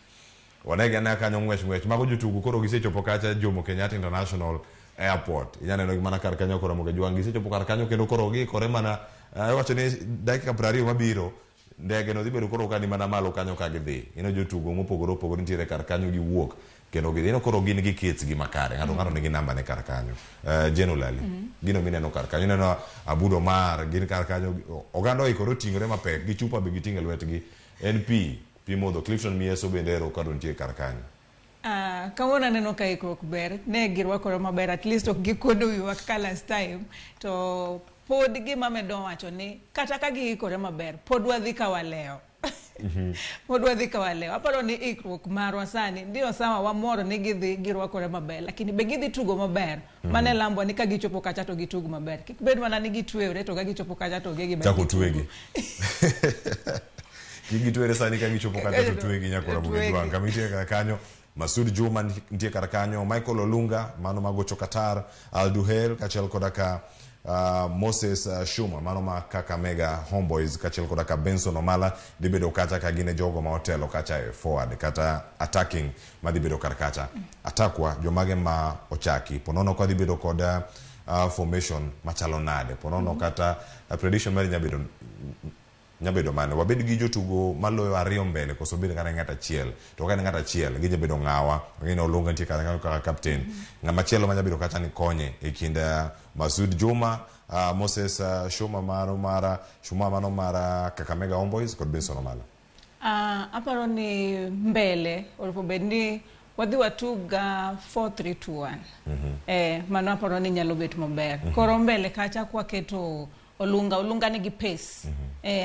wanege na kanyo ngwech mago jotugo koro gisechopo kacha Jomo Kenyatta International Airport. Inyalo neno gima kar kanyo koro mo gidwang gisechopo kar kanyo kendo koro gikore mana wacho ni dakika 20 mabiro ndege no dhibedo koro kani mana malo kanyo ka gidhi. Ino jotugo mopogore nitiere kar kanyo gi wuok kendo gidhi koro gin gi kits gi makare ng'ato nigi namba ne kar kanyo. Generally gino mineno kar kanyo neno Abudo Mar gin kar kanyo oganda oikore tingore mapek gi chupa be gitinge lwetgi NP modho Clifton Mieso bendero kado nitie kar kanyo. Kawona neno ka ikruok ber ne girwakore maber at least ok gikodo wiwa kaka last time to pod gima medo wacho ni kata ka giikore maber pod wadhi ka waleo. Pod wadhi ka waleo. Aparo ni ikruok marwa sani ndio sawa wamoro ni gidhi girwakore maber lakini be gidhi tugo maber. Mane lambwa ni ka gichopo kacha to gitugo maber. Kik bed mana ni gitwere to ka gichopo kacha to gegi chako twegi. Gitwere sani ka gichopo kacha to twegi nyakora bugedwang kamitie kar kanyo. Masud Juma nitie kar kanyo, Michael Olunga mano magocho Qatar, Alduhel kachel kodaka Moses Shuma mano ma Kakamega Homeboys kachel kodaka Benson Omala dibedo kacha ka gine jogo ma hotelo kacha forward kata attacking ma dibedo kar kacha atakwa jomage ma ochaki ponono kwa dibedo koda formation machalo nade ponono kata prediction mari nyabedo mane wabed gi jotugo maloyo ariyo mbele koso bedo kana ng'ata achiel to kana ng'ata achiel gi jabedo ng'awa ng'ino Olunga nitie kaka captain ng'ama chielo ma nyabedo kata ni konye e kinda Masud Juma Moses Shuma mano mara Kakamega Homeboys kod Benson Omala. Aparo ni mbele olopo bedni wadhi watuga 4-3-2-1. Mano aparo ni nyalo bet maber. Koro mbele kacha kwa keto Olunga nigi pace.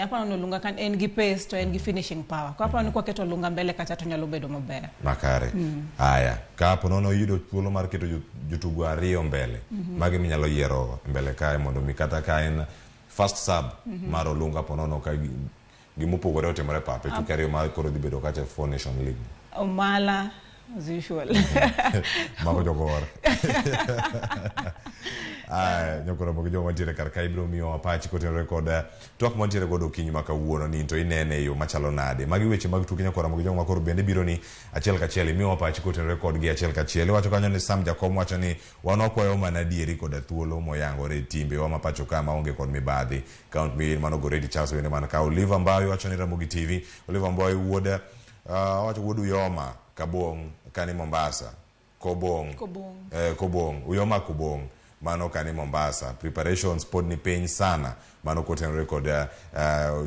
Aparo ni Olunga kan en gi pace to en gi finishing power. Kwa aparo ni kwa keto Olunga mbele kacha to nyalo bedo maber. Makare. Aya, ka ponono yudo thuolo mar keto jotugo ariyo mbele. Magi minyalo yiero mbele kae mondo mikata ka en first sub mar Olunga ponono ka gimopogore otimore pape tuke ariyo mar koro dhibedo kacha Four Nation League. Omala as usual. Mago jogor. Nyokora mogi jogo mantiere kar ka ibiro miyo apachi kotenore kod twak mantiere godo kinyi maka wuono ni to inene yo machalo nade magi weche mag tuke nyokora mogi jogo makoro bende biro ni achiel ka achiel miyo apachi kotenore kod gi achiel ka achiel wacho kanyo ni Sam Jakom wacho ni wanokwayo mana dieri kod thuolo moyangore timbe wa mapacho kama onge kod mibadhi count me mano goredi Charles wende man ka Oliver Mbayo wacho ni Ramogi TV Oliver Mbayo wuoda wacho wuodu Yoma Kabong kani Mombasa Kobong Uyoma Kobong mano kani Mombasa preparations pod ni piny sana mano kotenore kod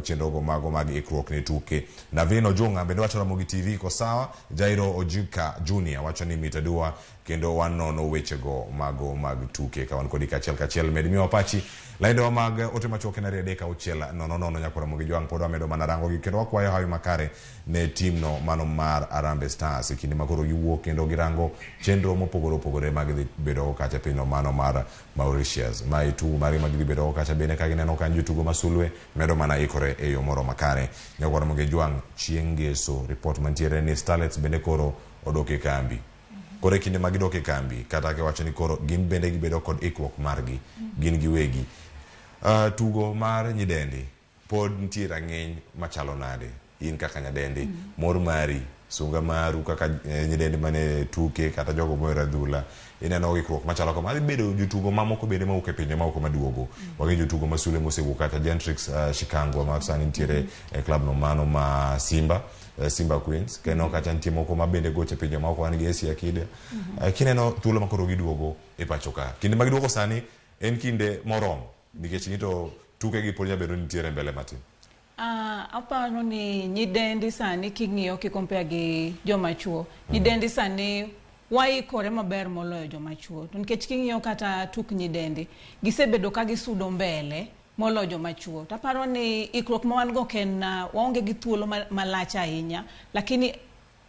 chenrogo mago mag ikruok ni tuke na Vino Junga bende wacho Ramogi TV ko sawa Jairo Ojika Junior wacho ni mitadua kendo wanono wechego mago mag tuke ka wan kod kachiel kachiel med miyo apachi laindo mag ote machoke na redeka uchela nono nyakora mogi jwang pod wamedo manarango gi kendo wakwayo hawi makare ne team no mano mar Harambee Stars kindi makoro giwuok kendo girango chenro mopogore mag bedo kacha pino mano mar Mauritius maitu mari mag bedo kacha bene ka gineno kan jotugo masulwe medo mana ikore e yo moro makare nyakora mogi jwang chiengeso report mantiere ni Starlets bende koro odoke kambi kore kinde magidoke kambi kata ke wacho ni koro gin bende gibedo kod ikruok margi gin giwegi tugo mar nyidendi pod nitie rang'eny machalo nade in kaka nyadendi mor mari sunga maru kaka nyidendi mane tuke kata jogo moero adhula ineno ikruok machalo kama bedo jotugo mamoko bende mauke pinje maoko maduogo wagi jotugo masule mosewuok kata Gentrix Chicago ma sani nitiere e club no mano ma Simba Simba Queens keno kacha nitie moko mabende goche pinje moko wan gi Asia Kide kineno thuolo makoro giduogo e pacho ka kinde magiduogo sani en kinde morom nikech ngito tuke gi polja bedo nitiere mbele matin. Aparo ni nyidendi sani king'iyo kikompare gi joma chuo nyidendi sani waikore maber moloyo joma chuo to nikech king'iyo kata tuk nyidendi gisebedo ka gisudo mbele moloyo joma chuo. Taparo ni ikruok ma wan go ken waonge gi thuolo malach ahinya lakini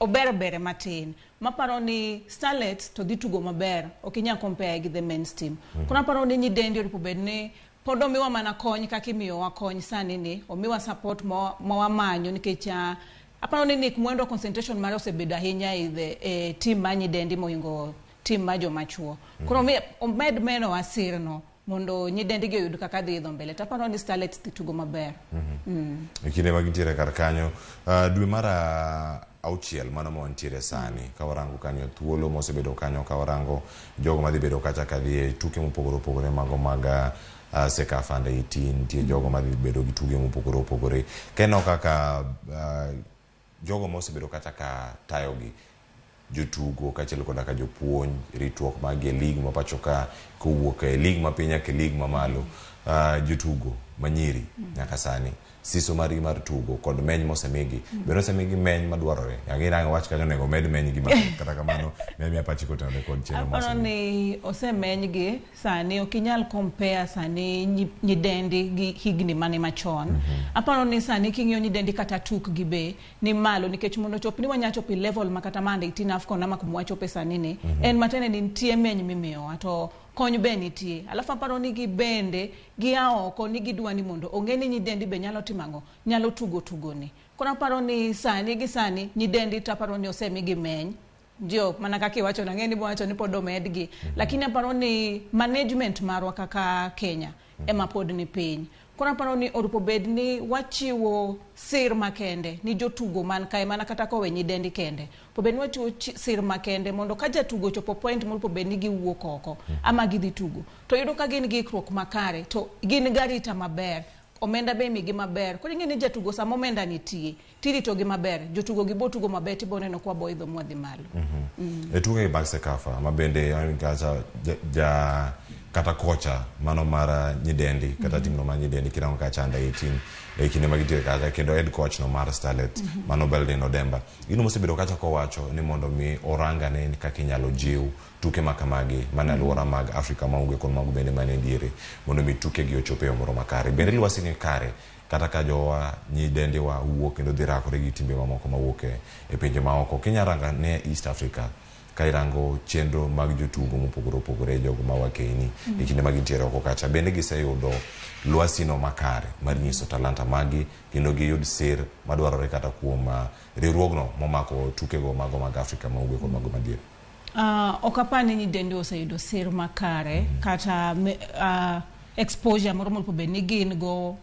ober matin. Maparo ni Starlets to dhi tugo maber ok inya compare gi the men's team. Kuna paro ni nyidendi oripo bedni pod omiwa mana kony kaka imiyo wa kony sani ni omiwa support ma wamanyo nikech aparo ni Nick Mwendo concentration mare osebedo ahinya e team ma nyidendi moingo team ma joma chuo. Koro omed meno wasirno mondo nyidendi gi oyud kaka dhi idho mbele. Taparo ni Starlets dhi tugo maber. Kinde magintiere kar kanyo dwe mara auchiel mano mo ntiere sani ka warango kanyo thuolo mosebedo kanyo ka warango jogo madhi bedo kacha kadhi tuke mopogore mago maga Sekafa Under 18 tie jogo madhi bedo gi tuge mopogore keno kaka jogo mosebedo kacha ka tayogi jotugo kachel koda ka jopuonj ritruok mag league mapacho ka kowuok e league mapinya ke league mamalo jotugo manyiri nyaka sani siso mari mar tugo kod meny mosemigi bero semigi meny madwarore yangira wach kanyo nego med meny gi kata kamano memi apachi ko tande kod cheno mosemigi. Aparo ni osemeny gi sani okinyal compare sani nyidendi gi higni mane machon. Aparo ni sani king'iyo nyidendi kata tuk gi be ni malo nikech mondo chop ni wanya chopi level makata mande itin AFCON ama kumwa chope sani ni en matene ni ntie meny mimiyo ato kony be nitie. Alafu aparo ni gi bende gi oko ni gidwa ni mondo ongeni nyidendi be nyalo timango nyalo tugo ni. Kona aparo ni sani nyidendi taparo ni osemi gi meny jo mana kaka iwacho na ngeni wacho ni pod omedgi lakini aparo ni management marwa kaka Kenya ema pod ni piny. Kona aparo ni oripo bed ni wachiwo sir makende ni jotugo man kae mana kata kowe nyidendi kende po bed ni wachiwo sir makende mondo ka jatugo chopo point moripo bed ni giwuok oko ama gidhi tugo to yudo ka gin gi ikruok makare to gin garita maber omenda be migi maber koro ing'e ni jatugo sama omenda nitie tirito gi maber jotugo gi bo tugo maber tibo neno kwa bo idho mwadhi malo. E tuke mag Sekafa mabende kacha ja kata kocha mano mara nyidendi kata timno ma nyidendi kirango kacha Under 18 e kinde magitere kacha kendo head coach no mar Starlet mano Belden Odemba ino mosebedo kacha ko wacho ni mondo mi oranga ne kaka inyalo jiw tuke makamagi mana alwora mag Afrika maunge kon mago bende mane ndiere mondo mi tuke gi ochope moro makare bende lwasi ni kare kata ka jowa nyidendi wa wuok kendo dhirakore gi timbe mamoko mawuok e pinje maoko kinyaranga ne East Africa kairango chenro mag jotugo mopogore jogo mawakeni e kinde magintiere oko kacha bende giseyudo lwasi no makare mar nyiso talanta magi kendo giyud sir madwarore kata kuom riwruogno momako tuke go mago mag Afrika maunge kod mago madiere. Okapani nyidendi oseyudo sir makare kata exposure moro moro be ni gin go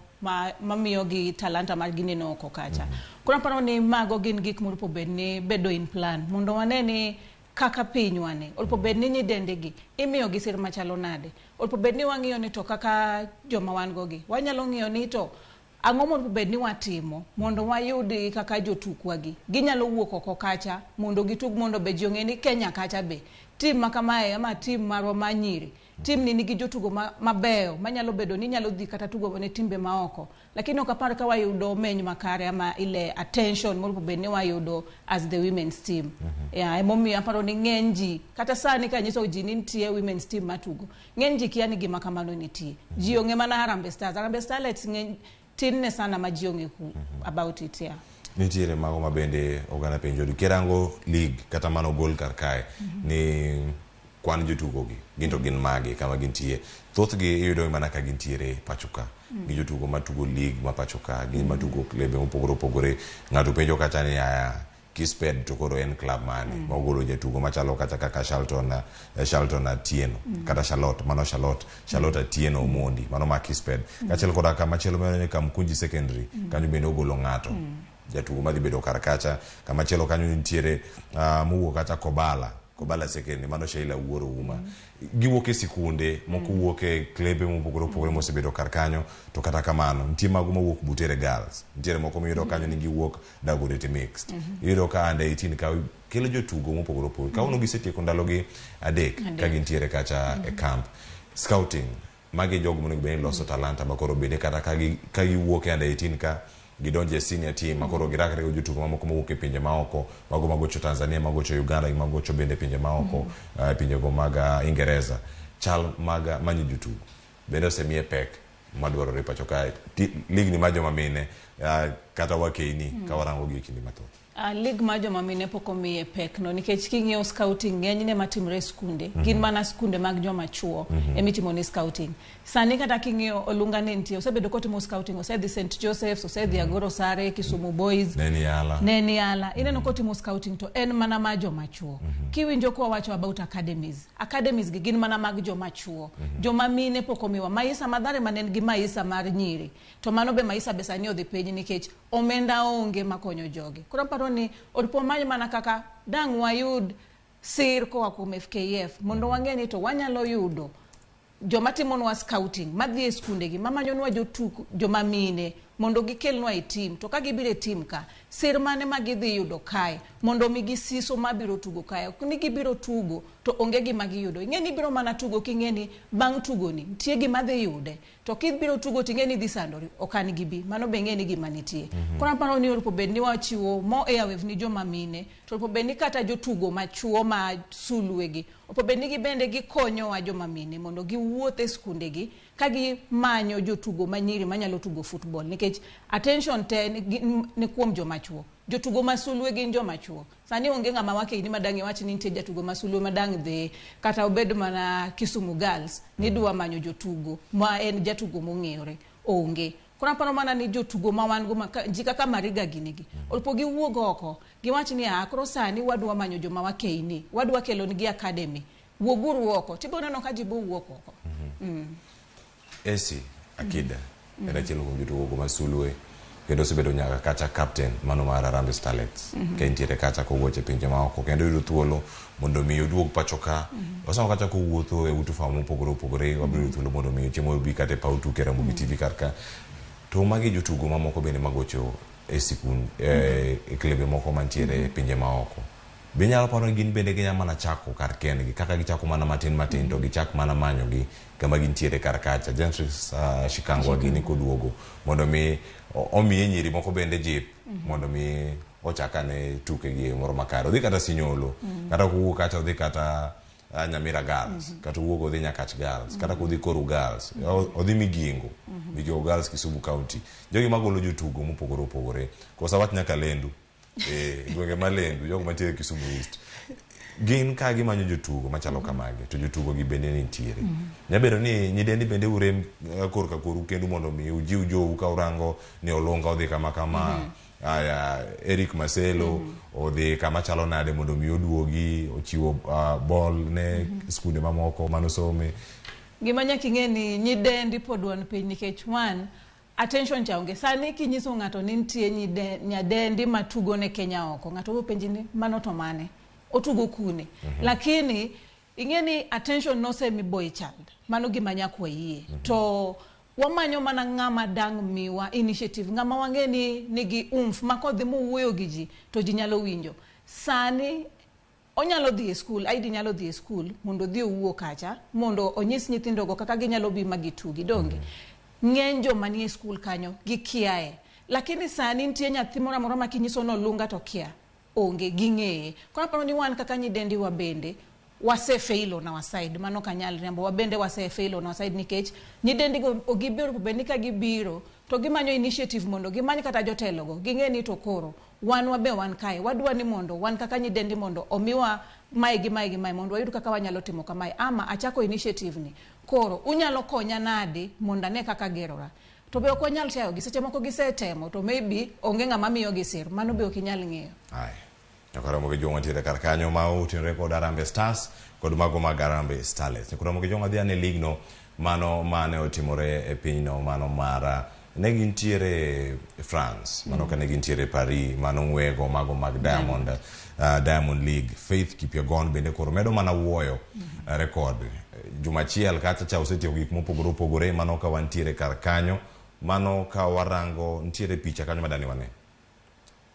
mamiyo gi talanta mar gineno oko kacha. Kuna paro ni mago gin gik moro be ni bedo in plan mondo waneni kaka pinywane olpo bed ni nyidendi gi imiyo gi sir machalo nade olpo bed ni wang'iyo ni to kaka joma wan go gi wanyalo ng'iyo ni to ang'o mondo bed ni watimo mondo wayudi kaka jotukwa gi ginyalo wuok oko kacha mondo gitug mondo be ji ong'e ni Kenya kacha be tim makamae ama tim marwa manyiri tim ni nigi jotugo mabeyo manyalo bedo ni nyalo dhi kata tugo ne timbe maoko lakini okapar ka wayudo meny makare ama ile attention moro be ne wayudo as the women's team emomi aparo ni ng'enji kata sani ka nyiso ji ni nitie women's team matugo ng'enji kiani gima kamano nitie ji ong'e mana Harambee Starlets tin ne sana ma ji ong'e about it nitiere mago mabende ogana penjo kirango league kata mano gol kar kae ni kwan jotugo gi ginto gin magi kama gintie thoth gi iyudo mana ka gintiere pachoka gi jotugo matugo league ma pachoka gi matugo klebe mopogore ng'ato penjo kata ni Kisped to koro en club mane magolo jatugo machalo kata kaka Charlton Atieno kata Charlotte Atieno Omondi mano ma Kisped kachel koda kama chelo mene Kamkunji Secondary kanyo bende ogolo ng'ato jatugo madhi bedo kar kacha kama chelo kanyo nitiere muwo kata Kobala ko bala sekendi mano sheila wuoro uma giwuok e sikunde moko wuok e klebe mopogore opogore mosebedo kar kanyo to kata kamano nitie mago mawuok Butere Girls nitie moko miyudo kanyo ni giwuok Dagoretti Mixed iyudo ka under 18 ka kelo jotugo mopogore opogore ka uno gisetieko ndalogi adek ka gintiere kacha e camp scouting magi jogo monego bed ni loso talanta makoro bende kata ka giwuok e under 18 ka gidonje senior team makoro girakre jotugo mamoko mawuok e pinje maoko mago magocho Tanzania magocho Uganda magocho bende pinje maoko pinje go maga Ingereza chal maga manyi jotugo bende osemie pek madwarore pacho ka ligi ni majo mamine kata wakeini ka warango gi kindi mathoth Lig majo mamine poko miye pek no nikech king'eyo scouting ng'enyne matimre skunde gin mana skunde mag joma chuo emitimo ni scouting sani kata king'eyo Olunga ne nitie osebedo kotimo scouting osedhi St Joseph's osedhi Agoro Sare Kisumu Boys Neni Ala ineno kotimo scouting to en mana ma joma chuo kiwinjo ko wacho about academies gi gin mana mag joma chuo joma mine poko miwa maisa madhare manen gi maisa mar nyiri to mano be maisa be sani odhi piny nikech omenda onge makonyo jogi koro paro ni oripo mana kaka dang wayud sir koa kuom FKF mondo wang'eni to wanyalo yudo joma timonwa scouting madhi e skunde gi mamanyonwa jotuk joma mine mondo gikelnwa e team to ka gibiro e team ka sir mane ma gidhi yudo kae mondo mi gisiso mabiro tugo kae ok ni gibiro tugo to onge gima giyudo ing'eni biro mana tugo king'eni bang' tugo ni nitie gima dhi yude to kibiro tugo ting'eni dhi sandori okan gibi mano be ng'eni gima nitie koro paro ni oripo bed ni wachiwo mo airwave ni joma mine to oripo bed ni kata jotugo machuo ma sulwegi oripo bed ni gibende gikonyo wa joma mine mondo giwuothe skunde gi ka gimanyo jotugo manyiri manyalo tugo football nikech attention te ni kuom joma chuo jotugo masulwe gin joma chuo sani onge ng'ama wake ni madangi wach ni nitie jatugo masulwe madang dhi kata obed mana Kisumu Girls ni dwa manyo jotugo ma en jatugo mong'ere onge kora paro mana ni jotugo ma wan go ji kaka Mariga ginigi oripo giwuog oko giwach ni akro sani wadwa manyo joma wake ni wadwa kelo ni academy wuoguru oko tibo neno ka jibo wuok oko Esi Akida era chelo con jotugo go masulwe kendo sebedo nyaka kacha captain mano mar Harambee Starlets ke ntiere kacha ko wuoche pinje maoko kendo yudo thuolo mondo mi oduog pacho ka osama kacha ko wuotho e utu famo opogore wabiro thuolo mondo mi chiemo bi kate pa utu kera mo TV karka to magi jotugo mamoko bende magocho e sikun e klebe moko mantiere pinje maoko binyalo paro gin bende ginya mana chako kar kendgi kaka gichako mana matin to gichak mana manyo gi kama gintiere kar kacha Gentrix Shikangwa gini koduogo mondo mi omiye nyiri moko bende jip mondo mi ochakane tuke gi moro makaro dhi kata Sinyolo kata kuwuok kacha dhi kata Nyamira Girls kata wuok odhi Nyakach Girls kata kudhi Koru Girls odhi Migingo Girls Kisumu County jogi magolo jotugo mopogore opogore kosa wach nyaka Lendu gwenge malendu jogo mantiere Kisumu East gin ka gimanyo jotugo machalo kamagi to jotugo gi bende nitiere nyabedo ni nyidendi bende urem korka koru kendo mondo mi ujiw jowu ka urango ni Olunga odhi kama aya Eric Maselo odhi kama chalo nade mondo mi oduogi ochiwo ball ne skunde mamoko manosome gimanya king'eni nyidendi podwan piny nikech one attention chaonge sani kinyiso ng'ato ni nitie nyadendi matugo ne Kenya oko ng'ato bo penji ni mano to mane otugo kune lakini ing'eni attention no se mi boy child mano gima nyakwa yie to wamanyo mana ng'ama dang miwa initiative ng'ama wang'eni nigi makodhi muwuoyo gi ji to ji nyalo winjo sani onyalo dhi e school ID nyalo dhi e school mondo dhi owuo kacha mondo onyis nyithindo go kaka ginyalo bi magitugi donge ng'eny joma nie school kanyo gikiae lakini sani nitie nyathi moro amora ma kinyiso no Olunga to kia onge ging'eye kora paro ni wan kaka nyidendi wa bende wasefailo na wasaid mano kanyal rembo wa bende wasefailo na wasaid nikech nyidendi go ogibiro bende ka gibiro to gimanyo initiative mondo gimany kata jotelo go ging'eni to koro wan wabe wan kae wadwa ni mondo wan kaka nyidendi mondo omiwa mai mondo wayud kaka wanyalo timo kamae ama achako initiative ni koro unyalo konya nade mondo ane kaka gerora to be ok wanyal tayo gi seche moko gisetemo to maybe onge ng'ama miyo gi sir mano be ok inyal ng'eyo Nyakora moge jonga tire kar kanyo ma utinre kod Harambee Stars kod mago mag Harambee Starlets. Nyakora moge jonga dhia ne ligno mano mane otimore e pinyno mano mar ne gintiere France, mano ka ne gintiere Paris, mano ng'wego mago mag Diamond League. Faith Kipyegon bende koro medo mana wuoyo rekod. Jumachiel kacha cha osetiyo gik mopogore opogore, mano ka wantiere kar kanyo, mano ka warango ntiere picha kanyo madani wane.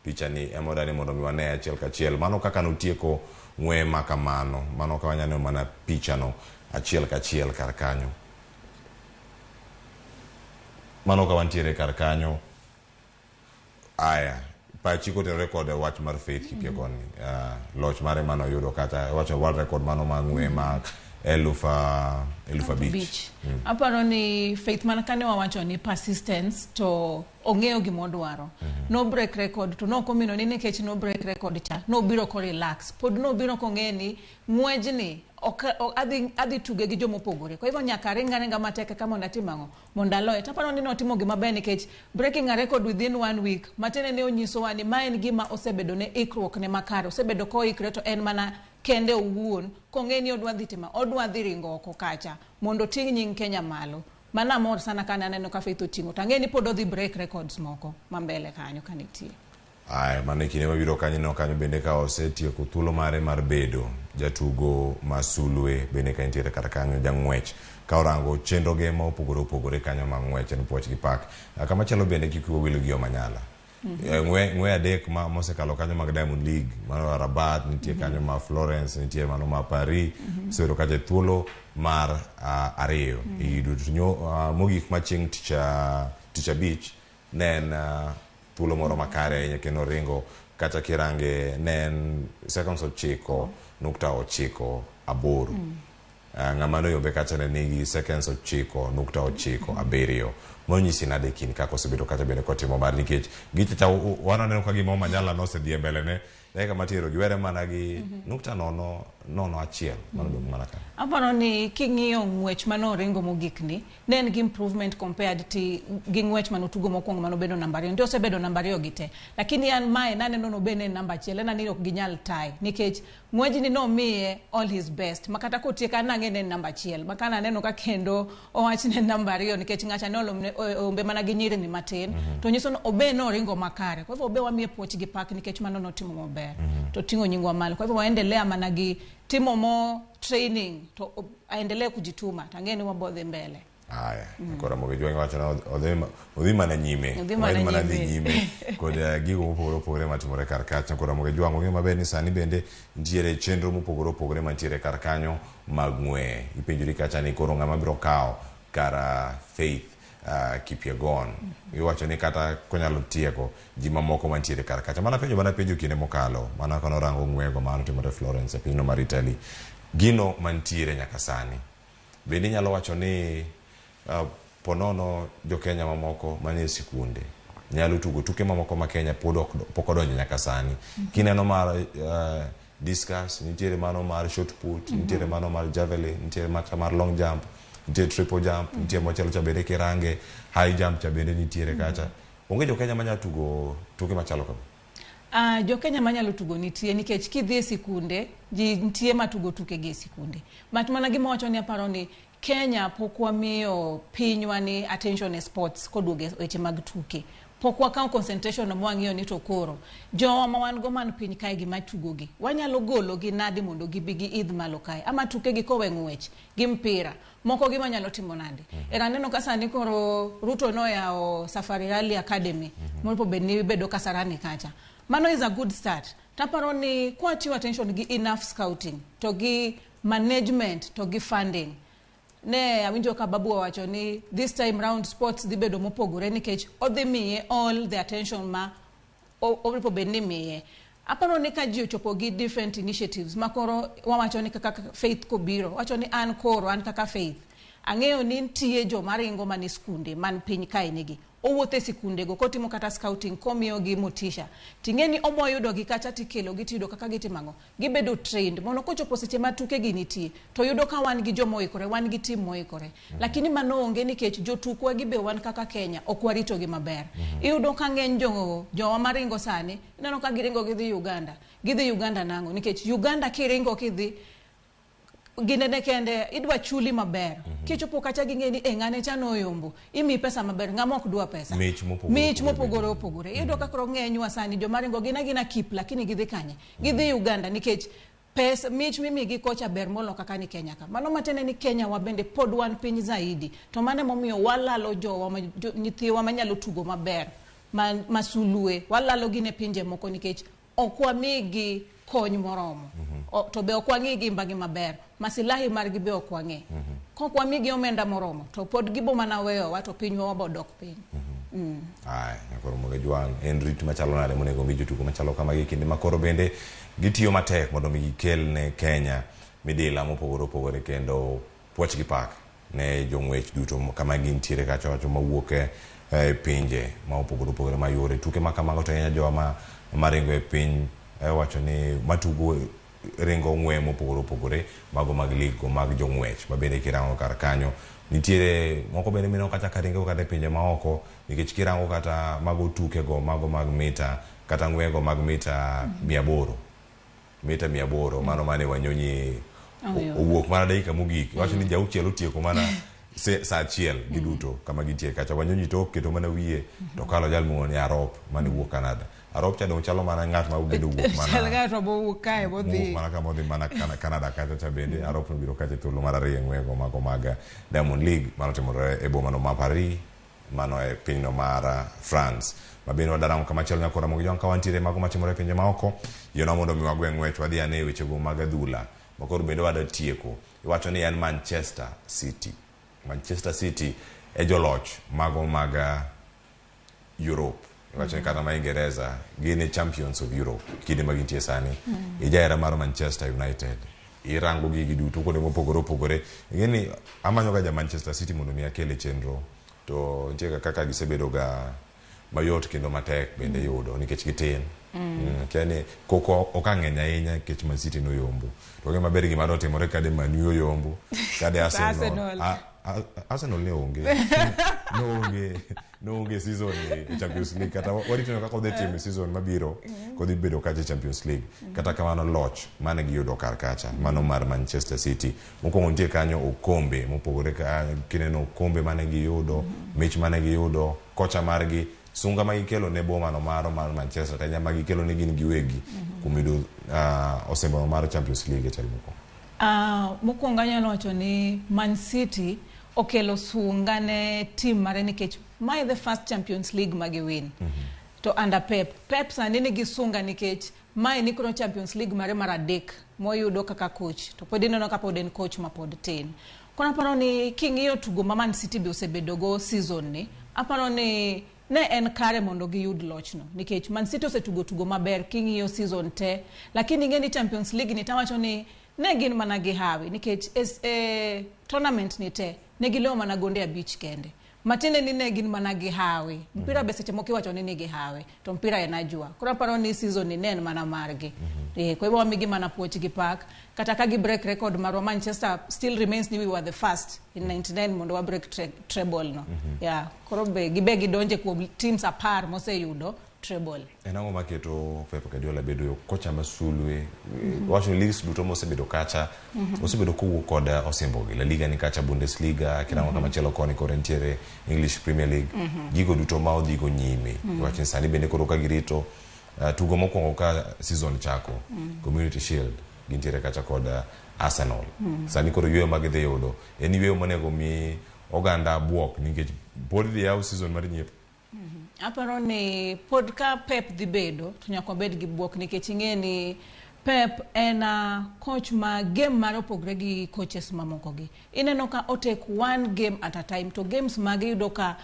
Picha ni emodani mondo mi wane achiel kachiel. Mano kaka notieko ng'we makamano, mano ka wanyano mana picha no achiel kachiel kar kanyo. Mano ka wantiere kar kanyo. Aya, pachi kote record watch mar Faith Kipyegon. Loch mare mano yudo kata watch world record mano mang'we mak Elufa Beach. Aparo ni Faith manakane wawacho ni persistence to ongeo gimodwaro. No break record to no komino ni nikech no break record cha. No biro ko relax. Pod no biro ko ngeni ng'wejni adi tuge gi jomo pogore. Kwa hivyo nyaka ringa mateke kama ondatimango mondaloe. Taparo ni notimo gima ber nikech breaking a record within 1 week. Matene ne onyiso wani maen gima osebedo ne ikruok ne makare. Osebedo ko ikre to en mana kende owuon kongeni odwa dhi ringo oko kacha mondo ting nying Kenya malo. Mana mor sana kana aneno ka Faith otingo tangeni pod odhi break records moko mambele kanyo kanitie. Ai mane kine mabiro kanyo bende ka osetieko thuolo mare mar bedo jatugo masulwe bende ka intiere kar kanyo jang'wech ka orango chenro ge ma opogore kanyo ma ng'wech en puoch gi pak. Kama chalo bende kikuo wilo gi Omanyala. Ng'we adek ma mosekalo kanyo mag Diamond League, mano Rabat, nitie kanyo ma Florence, nitie mano ma Paris, so kaje thuolo mar ariyo. Iduto mogik ma chieng' ticha beach nen thuolo moro makare nyakeno ringo kata kirange nen seconds 9.98. Ng'ama no yombe kata ne nigi seconds 9.97. Monyisi nade kin kako osebedo kata bende kotimo bar nikech gicha wananeno ka gima Omanyala nosedhi e mbele ne kama tero giwere mana gi 0.01 mano be mana ka. Aparo ni king'iyo ng'wech mano ringo mogikni ne en gi improvement compared to gi ng'wech mano tugo mokwongo mano bedo namba 2 ndio osebedo namba 2 gite, lakini an mae naneno no bene namba 1 na ni ok ginyal tai nikech ng'wejni no miye all his best makata kotieka nang'ene namba 1 makana neno ka kendo owachne namba 2 nikech ng'acha ne ombe mana gi nyiri ni matin to nyiso no obe no ringo makare. Kwa hivyo obe wamiye puoch gi pak nikech mano notimo maber to tingo nyingwa malo. Kwa hivyo waendelea mana gi timo mo training to aendelee kujituma tangeni wabodhe mbele. Aya, kora mogejwa ngwacho odhi mana nyime. Mana dhi nyime kod gigo mopogore matimore kar kacha. Kora mogejwa ng'e maber ni sani bende ntiere chenro mopogore mantiere kar kanyo mag ng'we. Ipenjori kacha ni koro ng'ama biro kawo kara Faith Kipyegon. Iwacho ni kata konyalo tieko ji mamoko mantiere kar kacha. Mana penjo kinde mokalo mana kono rango ng'wego mano timore Florence e pinyno mar Italy. Gino mantiere nyaka sani bende nyalo wacho ni ponono jo Kenya mamoko manie sikunde nyalo tugo tuke mamoko ma Kenya pok odonjo nyaka sani. Kineno mar discus, nitiere mano mar shot put, nitiere mano mar javelin, nitiere mar long jump, nitiere triple jump, nitiere mochelo cha bende kirange high jump cha bende nitiere kacha. Onge jo Kenya manya tugo tuke machalo kama. Jo Kenya manyalo tugo nitie nikech kidhi e sikunde ji nitie matugo tuke gi sikunde. Mana gima wacho ni aparo ni Kenya pok wamiyo pinywa ni attention e sports koduoge weche mag tuke. Pok wakawo concentration mwang'iyo ni to koro jowa ma wan go man piny kae gi matugo gi wanyalo golo gi nadi mondo gibi gi idh malo kae ama tuke gi kowe ng'wech gi mpira moko gi manyalo timo nadi. Era neno ka sani koro Ruto no ya Safari Rally Academy moripo bedni bedo Kasarani kacha. Mano is a good start. Taparo ni kwa chiwo attention gi enough scouting to gi management to gi funding. Ne awinjo ka babu wacho ni this time round sports dhi bedo mopogore nikech odhi miye all the attention ma oripo bedni miye. Aparo ni ka ji ochopo gi different initiatives makoro wawacho ni kaka Faith kobiro wacho ni an kaka Faith ang'eyo ni nitie jo maringo mani skunde man piny kae nigi owuothe sikunde go kotimo kata scouting komiyo gi motisha tingeni obo yudo gi kacha tikelo gi tido kaka gitimango gibedo trained mono kochopo seche matuke gi nitie to yudo ka wan gi jomo ikore wan gi team moikore lakini mano onge nikech jotukwa gibe wan kaka Kenya okwarito gi maber iyudo ka ng'eny jowa maringo sani neno ka giringo gidhi Uganda nango nikech Uganda kiringo kidhi ginene kende idwa chuli maber kichopo kacha gingeni ngane chano yombo imi pesa maber ngamok dua pesa mich mopogore opogore ido ka kro ngenywa sani jomaringo gina kip lakini gidhi kanye gidhi Uganda nikech pesa mich mimi gi kocha ber molo kaka ni Kenya ka mano matene ni Kenya wabende pod wan piny zaidi to mane momiyo walalo jowa nyithiwa manyalo tugo maber masulue walalo gine pinje moko nikech okwamigi kony moromo to be okwangigi mbagi maber masilahi margi be okwange kokwamigi omenda moromo to pod gibo mana weyo wato pinywa wabodok piny ai nakoro moga jwang en rit machalo nade monego mi jotugo machalo kama gi kinde makoro bende gitiyo matek mondo mi gikel ne Kenya midila mopogore opogore kendo puoch gi pak ne jong'wech duto kama gintiere kacha wacho mawuok e pinje ma opogore opogore mayore tuke makamago to enya joma maringo e piny wacho ni matugo ringo ng'we mopogore opogore mago mag ligo mag jong'wech mabende kirango kar kanyo nitiere moko bende mino kata karingo kata pinje maoko nikech kirango kata mago tuke go mago mag mita kata ng'wego mag mita 100 mano mane wanyonyi owuok mana dakika mogik wacho ni jauchiel otieko mana sa achiel giduto kama gintie kacha wanyonyi to keto mana wiye to kalo jal muoni Arop mane wuok Canada Arop chado chalo mana ng'at ma bedo wuok mana chalo ng'at ma wuok kae bodhi mana kama odhi mana Canada kacha cha bende Arop biro kacha thuolo mar ariyo ng'wego mago mag Diamond League mano timore e boma no ma Paris mano e pinyno mar France mabende wadaramo kama chalo nyakora mogo jonka wantiere mago matimore pinje maoko yona mondo mi wagwe ng'wech wadhi ane weche go mag adhula makoro bende wada tieko iwacho ni en Manchester City e joloch mago mag Europe iwacho ni kata ma Ingereza gine champions of Europe kinde magintie sani ijaera mar Manchester United irango gigi duto kuonde mopogore opogore ngeni amanyo ga ja Manchester City mondo mi akele chenro to ntiega kaka gisebedo ga mayot kendo matek bende yudo nikech gitin kene koko okang'enya ahinya nikech Man City no yombo to ge maber gima dotimore kade Man U yombo kade Arsenal ne onge no onge season e Champions League kata warito kaka odhi time season mabiro kodhi bedo kacha Champions League kata kamano loch mane giyudo kar kacha mano mar Manchester City mokwongo nitie kanyo okombe mopogore kineno okombe mane giyudo mich mane giyudo kocha margi sunga magikelo ne boma no mar Manchester tanya magikelo ne gin giwegi kumido osembo mar Champions League chalmoko mokwongo anyalo wacho ni Man City okelo sunga ne team mare nikech my the first Champions League magi win to under Pep sani nigi sunga nikech my nikro Champions League mare mar adek moyudo kaka coach to pod ineno ka pod en coach ma pod tin kona paro ni king'iyo tugo ma Man City be osebedo go season ni aparo ni ne en kare mondo giyud lochno nikech Man City osetugo maber king'iyo season te lakini ngeni Champions League ni tawacho ni ne gin mana gihawi nikech tournament ni te ne gilewo mana gonde abich kende matine ni ne gin mana gihawi mpira be seche moko iwacho ni gihawi to mpira en ajua koro paro ni season ni ne en mana margi kwa hivyo wamigi mana puoch gi pak kata ka gi break record mar Manchester still remains ni we were the first in 99 mondo wa break treble no koro be gibe gidonje kuom teams apar moseyudo treble enango maketo Pep Guardiola bedo yo kocha masulwe wacho leagues duto mosebedo kacha osebedo kuwu kod osimbogi La Liga ni kacha Bundesliga kirango kama chelo koni korentiere English Premier League gigo duto ma odhigo nyime wacho sani bende koro ka girito tugo mokwongo ka season chako Community Shield gintiere kacha kod Arsenal sani koro yweyo mag dhi yudo en yweyo monego mi oganda buok nikech pod dhi yaw season mar nyiepo aparo ni pod ka Pep dhi bedo to nyaka bed gi buok nikech ing'eni Pep en coach ma game mar opogre gi coaches mamoko gi ineno ka o take one game at a time to games mag yudo ka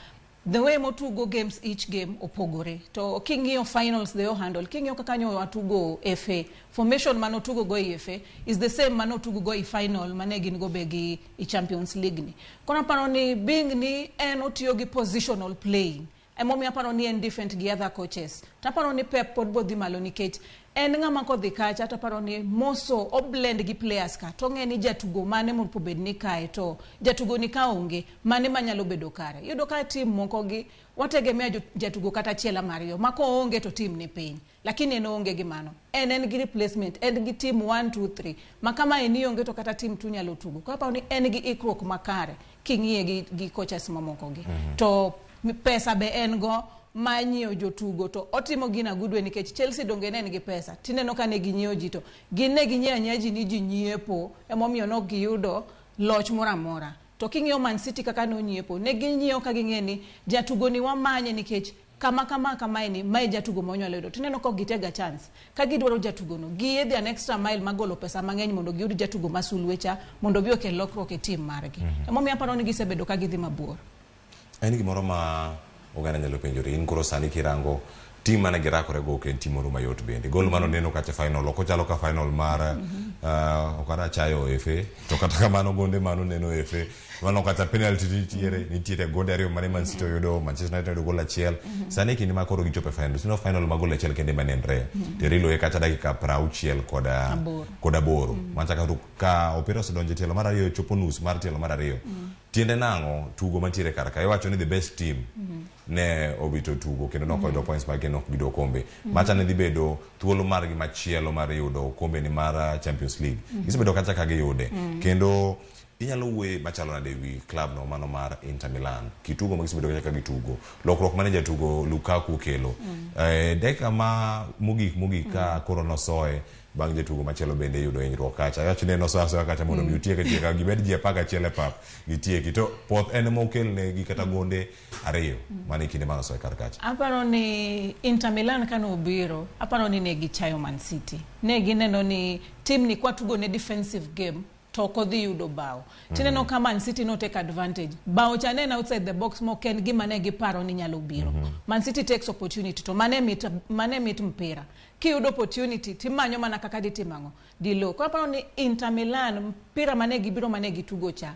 the way motugo games each game opogore to king'iyo finals they all handle king'iyo kaka nyo watugo FA formation mano tugo go FA is the same mano tugo go final mane gin go be gi Champions League ni kono paro ni being ni en otiyo gi positional playing Emomi aparo ni en different gi other coaches. Taparo ni Pep pod bodhi malo nikech en ng'ama kodhi kacha taparo ni moso o blend gi players ka. To ng'e ni jatugo mane mopo bed ni kae to jatugo ni ka onge mane manyalo bedo kare. Yudo ka team moko gi wategemea jatugo kata chiela Mario mako onge to team ni piny. Lakini en onge gi mano. En gi replacement, en gi team 1 2 3. Makama eni onge to kata team tu nyalo tugo. Kwa hapa ni en gi ikruok makare king'iye gi coaches mamoko gi. To pesa be en go manyio jotugo to otimo gina gudwe nikech Chelsea donge ne gi pesa. Tineno ka ne ginyio jito. Gine ginyia nyaji ni ji nyiepo emomiyo no giyudo loch moramora. To king'iyo Man City kaka no nyiepo ne ginyio ka ging'eni jatugo ni wamanye nikech kama ni mai jatugo monyalo yudo. Tineno ko gitega chance. Ka gidwaro jatugo no giyedhi an extra mile magolo pesa mang'eny mondo giyud jatugo masulwecha mondo bi okel lokruok e team margi. Emomiyo aparo ni gisebedo ka gidhi mabor. En gimoro ma oganda nyalo penjore in koro sani kirango team mane girakore go ken team moro mayot bende gol mano neno kacha final ok chalo ka final mar okara chayo FA to kata kamano gonde mano neno FA mano kata penalty nitiere gode ariyo mane Man City yudo Manchester United gol achiel sani kini makoro gichope final sino final magol achiel kende manenre terilo e kata dakika 60 koda boro manchaka ka opira sedonje tielo mar ariyo chopo nus mar tielo mar ariyo tiende nango tugo mantiere karaka iwacho ni the best team ne obito tugo kendo no koyudo points mag no gido kombe macha ne dibedo thuolo mar gi machielo mar yudo kombe ni mar Champions League gisebedo kacha ka giyude kendo inyalo wuoye machalo na dewi club no mano mar Inter Milan kitugo magisebedo kacha ka gitugo lokruok mane jatugo Lukaku kelo deka ma mugik ka koro nosoe bang jatugo machielo bende yudo hinyruok kacha yacho ne nosoa kacha mondo miutieke tieka gibed ji apaka chiele pap gitieki to poth en mokel ne gi kata gonde ariyo mane kinde ma nosoe kar kacha aparo ni Inter Milan kano obiro aparo ni ne gichayo Man City ne gineno ni team ni kwatugo ne defensive game to kodhi yudo bao tineno ka Man City no take advantage bao chane na outside the box mo ken gima ne giparo ni nyalo biro Man City takes opportunity to mane mit mpira ki yudo opportunity timanyo mana kaka ditimango dilo kwa paro ni Inter Milan mpira mane gibiro mane gitugo cha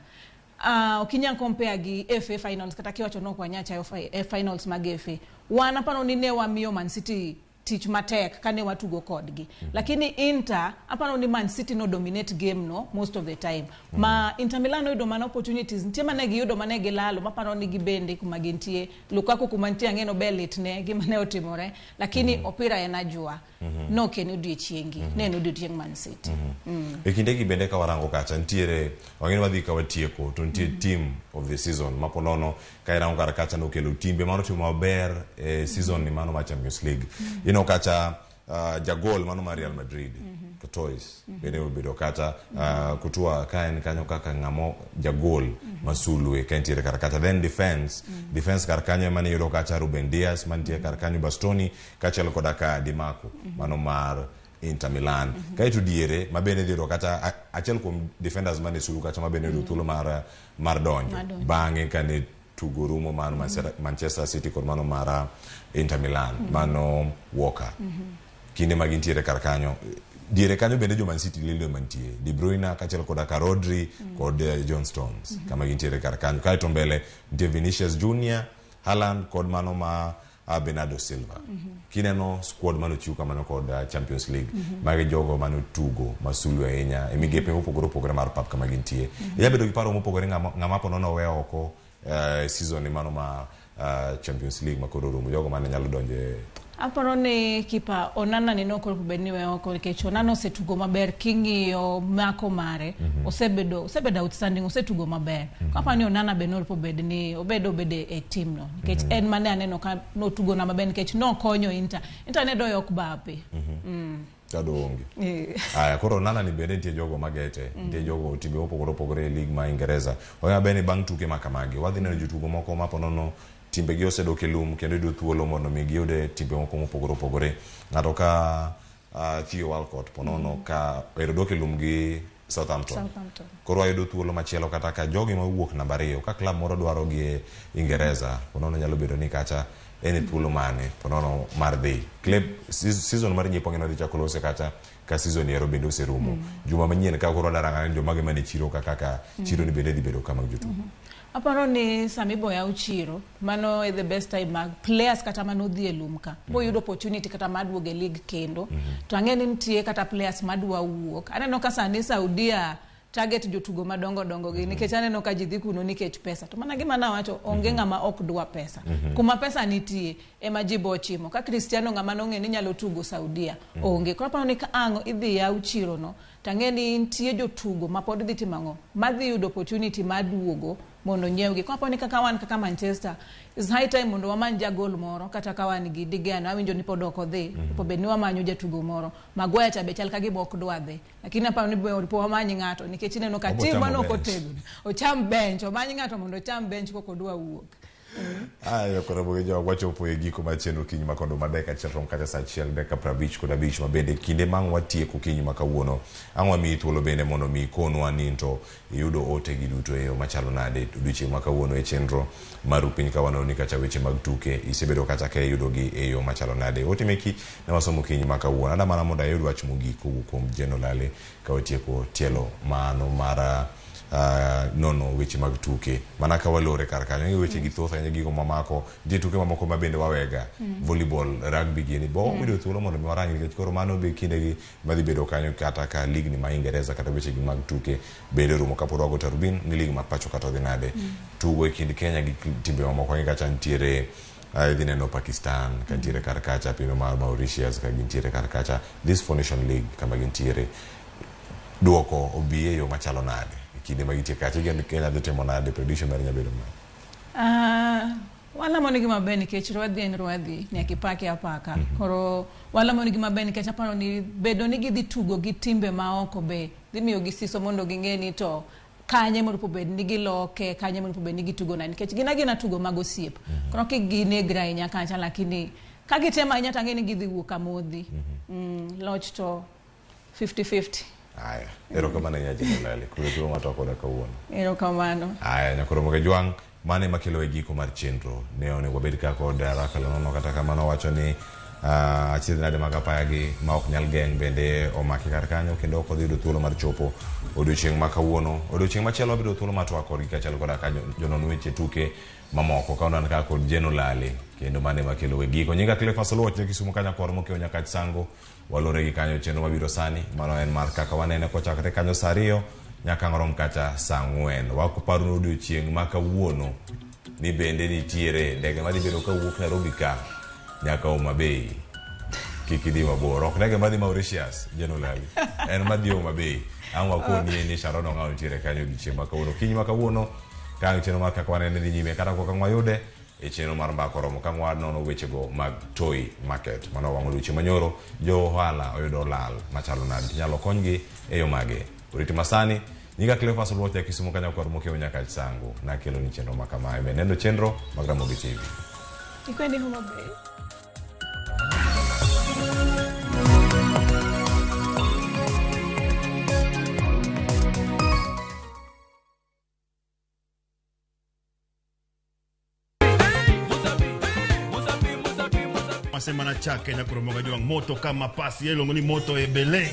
okinya compare gi FA finals kata kiwacho no kwa nyacha finals mag FA wana paro ni ne wamiyo Man City teach matek kane watugo kodgi lakini Inter apano ni Man City no dominate game no most of the time ma Inter Milan no yudo man opportunities ntie mane gi yudo mane gi lalo mapano ni gibende kuma gintie Lukaku kuma ntie ngeno belit ne gima ne otimore lakini opira enajua no ken udi chiengi ne no udi Man City e kinde gi bende ka warango kacha ntiere wangeni wadhi ka watieko to ntie team of the season maponono ka irango kar kacha no kelo timbe mano timo maber season ni mano ma Champions League kacha jagol mano mar Real Madrid Courtois bende obedo kata kutua kaen kanyo kaka ngamo jagol masulwe kentiere kar kacha then defense kar kanyo mane yudo kacha Ruben Dias mantie kar kanyo Bastoni kachelo kodaka Di Marco mano mar Inter Milan kaitu diere mabene diro kata achiel kuom defenders mane sulu kacha mabene do thuolo mar donjo bange kane tugorumo mano Manchester City kod mano mar Inter Milan mano Walker kinde magintiere kar kanyo diere kanyo bende jo Man City lilo mantie De Bruyne kachel koda ka Rodri kod John Stones kama gintiere kar kanyo kaito mbele ntie Vinicius Junior Haaland kod mano ma Bernardo Silva kineno squad mano chiuka mano kod Champions League mage jogo mano tugo masulu ahinya emigepe mopogore mar pap kama gintie yabedo gi paro mopogore ngama pono no we oko season ni mano ma Champions League makoro rumo jogo mane nyalo donje aparo ni kipa Onana ni nokoro kubeni we oko nikech Onana osetugo maber kingiyo mako mare osebedo outstanding osetugo maber kapa ni Onana benor pobed ni obedo e team no nikech en mane aneno ka no tugo na maber nikech no konyo Inter ne doyo okbape tado onge aya koro Onana ni bende ntie jogo magete ntie jogo timbe opogore e league ma Ingereza oya bene bang tuke makamagi wadhi neno jotugo moko maponono timbe gi osedok e lum kendo idu thuolo mondo mi giyude timbe moko mopogore ng'ato ka Theo Walcott ponono ka erodok e lum gi Southampton koro ayudo thuolo machielo kata ka jogi mawuok namba 2 ka club moro dwaro gi Ingereza ponono nyalo bedo ni kacha ene thuolo mane ponono mar dhi club season mar nyipo ngeno dhi chakolose kacha ka season ero bende oserumo juma manyien ka koro daranga joma ge mane chiro kaka chiro ni bende dhi bedo kama jotugo Aparo ni samibo ya uchiro, mano is the best time mag players kata mano dhi elumka. Bo yudo opportunity kata maduoge league kendo. To ang'eni nitie kata players madwa wuok. Aneno ka sani Saudia target jotugo madongo dongo gi nikech aneno ka jidhi kuno nikech pesa. To mana gima nawacho onge ng'ama ok dwa pesa. Kuma pesa nitie ema jibo chimo. Ka Cristiano ng'ama nong'e ni nyalo tugo Saudia onge. Kwa aparo ni ka ang'o idhi ya uchiro no. Tang'eni nitie jotugo ma pod dhi timango. Madhi yudo opportunity maduogo mondo nyewgi. Kwa aparo ni kaka wan kaka Manchester is high time mondo wamanja gol moro kata ka wan gi digano awinjo ni pod ok odhi. Po bedni wamanyo jatugo moro. Maguire cha bechal ka gibok dwa dhi. Lakini aparo ni po wamanyi ng'ato nikech ineno ka timu mano kotegno. Ocham bench, omanyi ng'ato mondo ocham bench koko dwa wuok. Aya kora bogejo wachopo e giko ma chenro kinyi makondo madeka chenro mkata sa chiel deka pravich koda bich mabende kinde mang watieko kinyi makawuono angwa mi thuolo bende mondo mi konwa ninto yudo ote gi duto e yo machalo nade odiochieng' makawuono e chenro maru piny kawano ni kacha weche mag tuke isebedo kata ke yudo gi e yo machalo nade ote meki na wasomo kinyi makawuono anda mana mondo ayud wach mogiko kuom Jenolale ka watieko tielo mano mara nono weche mag tuke mana ka walore kar kanyo weche gi thoth anya gigo mamako je tuke mamoko mabende wawega volleyball rugby gini bo wido thuolo mondo mi warangi nikech koro mano be kinde gi madhi bedo kanyo kata ka league ni ma Ingereza kata weche gi mag tuke bende rumo kaporo wago tarubin ni league ma pacho kata dhi nade tugo e kind Kenya gi timbe mamoko ngi kacha ntiere idhine no Pakistan kantiere kar kacha pino mar Mauritius ka gintiere kar kacha this Four Nation League kama gintiere duoko obiye yo machalo nade kinde magitie kacha gen Kenya dhi timo nade prediction mar nyabedo ma wala moni gima beni kech rwadhi en rwadhi ni akipake apaka koro wala moni gima beni kech aparo ni bedo ni gidhi tugo gi timbe ma oko be dhi miyo gi siso mondo ging'eni to kanye mondo po bed ni giloke kanye mondo po bed ni gitugo na nikech gina tugo mag osiep koro kiginegra inya kacha lakini ka gitema inya tang'eni gidhi wuok amodhi loch to 50-50. Aya, erokamano nya Jenolale kule tulo matoko da kawuono. Erokamano. Aya, nyakoro moge jwang mane makelo e giko mar chenro ne one wabed ka kod raka lono kata kamano wacho ni achiedh nade mag apaya gi ma ok nyal geng bende omaki kar kanyo kendo ok odhi yudo thuolo mar chopo odiochieng' ma kawuono odiochieng' machielo wabiro thuolo matwa kodgi kachalo koda ka jonon weche tuke mamoko ka onan ka kod Jenolale kendo mane makelo e giko nyinga Cleophas Oluoch ne Kisumu kanya kor mokeo nyaka Sango walore gi kanyo chenro mabiro sani mano en mar kaka wanene kochakre kanyo saa 2 nyaka ngorom kacha saa 4 wakoparo no odiochieng' ma kawuono ni bende nitiere ndege madhi bedo ka wuok Nairobi ka nyaka Homa Bay kikidi mabor ok ndege madhi Mauritius Jenolale en madhi Homa Bay angwa koni ni Sharono ngao nitiere kanyo odiochieng' ma kawuono kinyi ma kawuono kanyo chenro mar kaka wanene ni nyime kata koka ngwayude e chenro mar mbako romo ka ngwad nono wechego mag toy market mano wango duche manyoro jo ohala oyudo lal machalo nade nyalo konygi e yo mage uriti masani nyinga Cleophas Oluoch ya Kisumu kanya kor mokeo nyaka Sango na kelo ni chenro makama nendo chenro mag Ramogi TV ikwendi Homa Bay. Semana chake na kuromoga jwang moto kama pasi yelo ngoni moto ebele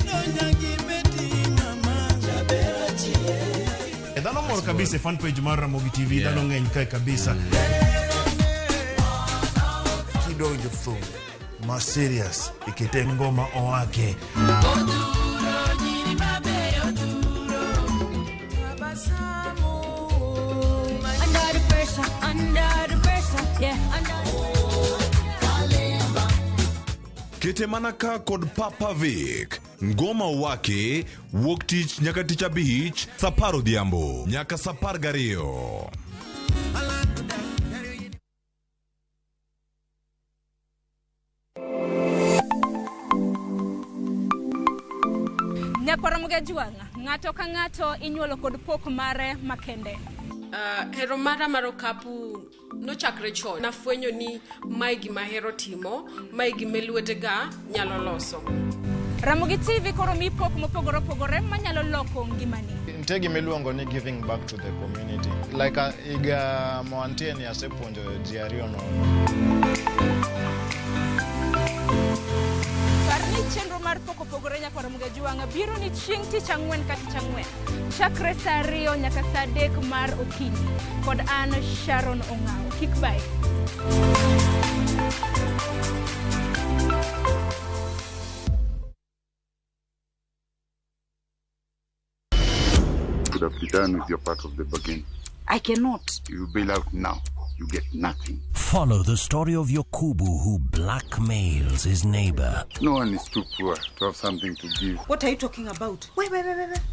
dano mor kabisa fan page mar Ramogi TV dano ng'eny kae kabisa kidonjo thum ma serious ikete ngoma owake Kete manaka kod Papa Vic ngoma wake wuok tich nyaka tich abich saa 10 odhiambo nyaka saa 12. Nyakoro moge jwanga ng'ato ka ng'ato inyuolo kod pok mare makende. Hero mara mar okapu nochakre chon nafwenyo ni mae gima hero timo mae gima lwetega nyalo loso. Ramogi TV koro mi pok mopogore opogore manyalo loko ngimani. Nitie gima iluongo ni giving back to the community like iga moantie ni asepuonjo ji ariyo no. Parni chenro mar poko pogore nyaka mga juanga biro ni chieng' tich ang'wen ka tich ang'wen chakre saa 2 nyaka saa 3 mar okinyi kod an Sharon Ong'ao. Kik bai. Could have been done with your part of the bargain. I cannot. You bail out now. You get nothing. Follow the story of Yakubu who blackmails his neighbor. No one is too poor to have something to give. What are you talking about? Wait,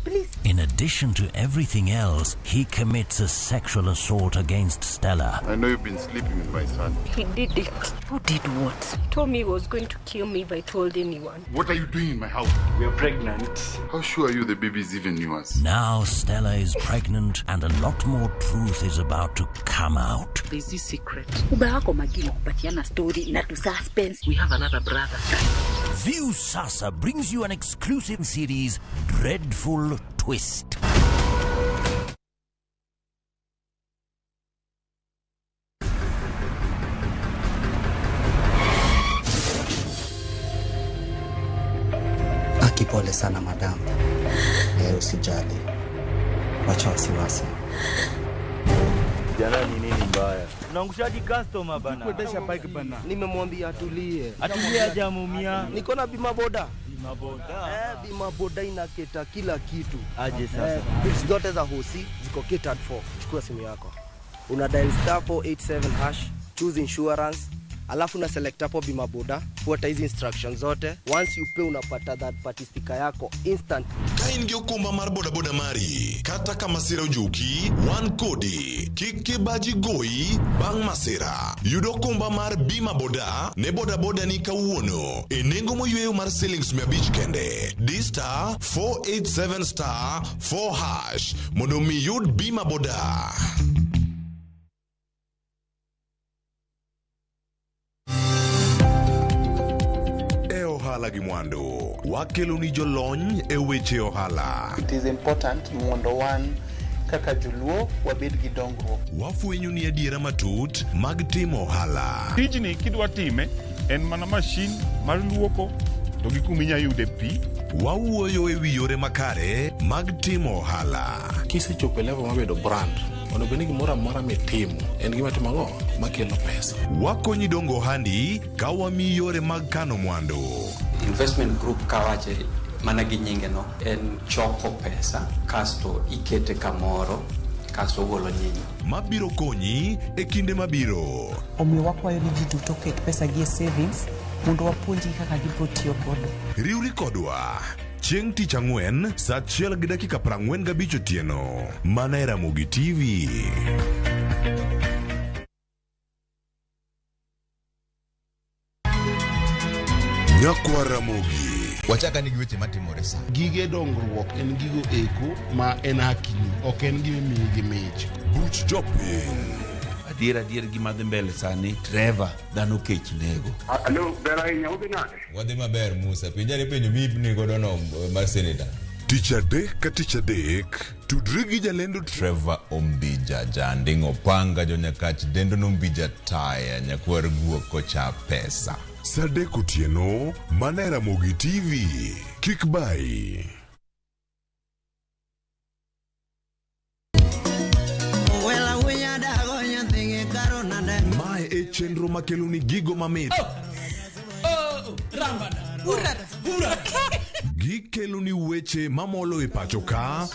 please. In addition to everything else, he commits a sexual assault against Stella. I know you've been sleeping with my son. He did it. Who did what? He told me he was going to kill me if I told anyone. What are you doing in my house? We are pregnant. How sure are you the baby's even yours? Now Stella is pregnant and a lot more truth is about to come out. There's this secret. Ubahako magini kupatiana story na to suspense. We have another brother. View Sasa brings you an exclusive series, Dreadful Twist. Akipole sana madam. Usijali. Wacha wasiwasi. Jana ni nini mbaya? Unaangushaji customer bana. Kuendesha bike bana. Nimemwambia atulie. Atulie hajamumia. Niko na bima boda. Bima boda. Bima boda inaketa kila kitu. Aje sasa. Bills zote za hosi ziko catered for. Chukua simu yako. Una dial *487#, choose insurance. Alafu na select hapo bima boda, fuata hizi instructions zote. Once you pay unapata third party sticker yako instant. Kaingi okumba mar boda boda mari kata kama sira ujuki one kodi kike baji goi bang masira yudo kumba mar bima boda ne boda boda ni kawuono e nengo moyweyo mar shillings 100 kende *487*4# mondo mi yud bima boda. Ohala gi mwando wakelo ni jolony e weche ohala. It is important mondo wan kaka joluo wabed gi dongruok. Wafwenyo ni adiera matut mag timo ohala. Tijni kidwa time en mana mashin mar luoko to gi kuminya yude pi. Wawuoyo e wi yore makare mag timo ohala. Kisechopo e level mabedo brand, ono beni gimoro amora mitimo en gima timo ang'o makelo pesa. Wakonyi dongo ohandi ka wamiyi yore mag kano mwandu. Investment group kawache mana gi nyinge no en choko pesa kasto ikete kamoro kasto golo nyinyo mabiro konyi e kinde mabiro. Omiyo wakwayo ni ji duto ket pesa gi e savings mondo wapuonji kaka gibiro tiyo kodo. Riwri kodwa chieng' tich ang'wen saa 1:45 otieno mana e Ramogi TV. Nyakwa Ramogi. Wachaka nigi weche matimore sa. Gige dongruok en gigo eko ma en hakini, ok en gima miyi gi mich. Buch Jopiny. Adier gima dhi mbele sani, Trevor dhano kech nego. Alo, bera inya ubi nade? Wadhi maber Musa, pinjari penjo mipni godono mar senator. Tich adek ka tich adek, tudri gi jalendo Trevor Ombija, Janding Opanga, Jonyakach Dendo Nombija Taya, Nyakwar Guok kocha pesa. Sadek otieno, mana e Ramogi TV. Kik bai. Mae e chenro makelo ni gigo mamit. Rambada. Gikelo ni weche mamolo e pacho ka.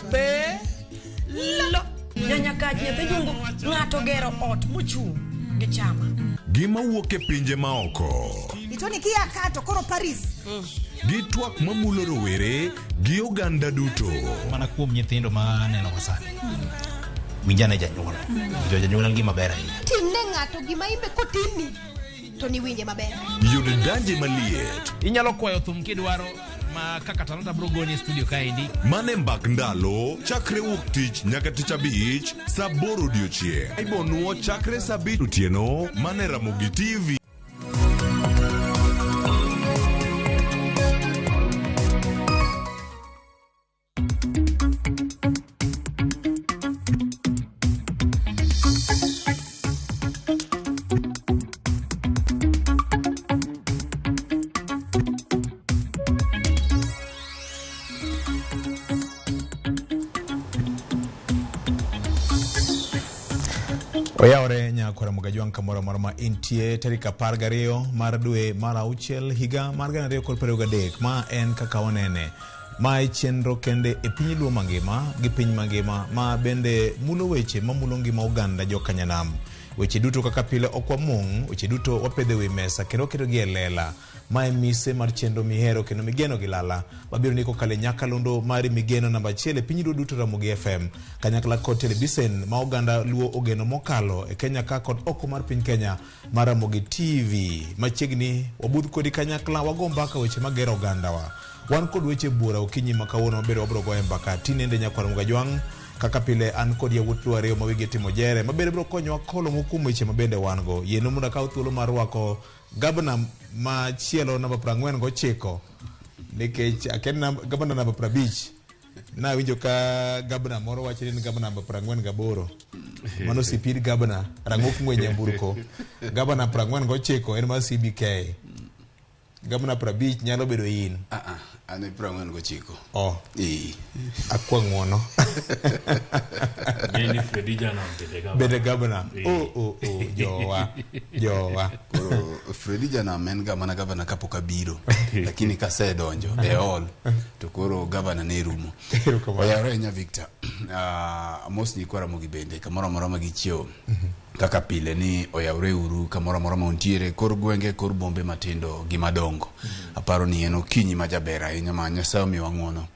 Nyanyakaji nyathi jungo ng'ato gero ot mochung' gi chama. Gima wuok e pinje maoko. Itoni kia kato koro Paris. Gi twak mamulo rowere gi oganda duto. Mana kuom nyithindo ma neno wasani. Winjane janyuol. Janyuol gima ber ahinya. Timne ng'ato gima imbe kotimi to ni winje maber. Yude danje maliet. Inyalo kwayo thum kidwaro ma kaka Talanta bro goni studio kaendi. Mane mbak ndalo chakre wuok tich nyaka tich abich saa 8 odiochieng'. Ibonuo chakre saa 7 otieno mane Ramogi TV. Oyaore nyakora mugajwang kamoro moro ma intie tarik 12 mar dwe mar auchiel higa mar 2023 ma en kaka wanene ma chenro kende e piny luo mangima gi piny mangima ma bende mulo weche mamulo ngima oganda jokanyanam. Weche duto kaka pile okwamung, weche duto wapedhe wi mesa kendo keto gi e lela ma e mise mar chenro mihero kendo migeno gi lala mabiro ndiko kale nyakalondo mari migeno namba 1 e piny duto Ramogi FM kanyakla kod televisen ma oganda luo ogeno mokalo e Kenya ka kod oko mar piny Kenya mar Ramogi TV machiegni wabudh kodi kanyakla wagombaka weche magero oganda wa wan kod weche bura okinyi makawuono mabiro wabiro goye mbaka tinende nyakwara mugajwang kaka pile an kod yawuot luareyo mawigi timo jere mabere biro konyowa kolo mokumo weche mabende wan go yeno mondo kaw thuolo mar rwako gabna ma chielo namba 49 nikech aken gabna namba 50 na winjo ka gabna moro wacho ni gabna namba 48 mano sipid gabna rangok ngwenye mburko gabna 49 en ma CBK gabna 50 nyalo bedo in ane 49 oh akwang'wono Neni Fredija na bede gabna jowa koro Fredija na men gabna kapok abiro lakini kase donjo e all to koro gabna ne rumo oyare nya Victor amos ni kwara mogi bende kamoro moro magichio kaka pile ni oyawre uru kamoro moro montiere kor gwenge kor bombe matindo gi madongo aparo ni eno kinyi majabera inyama Nyasaye mi wang'wono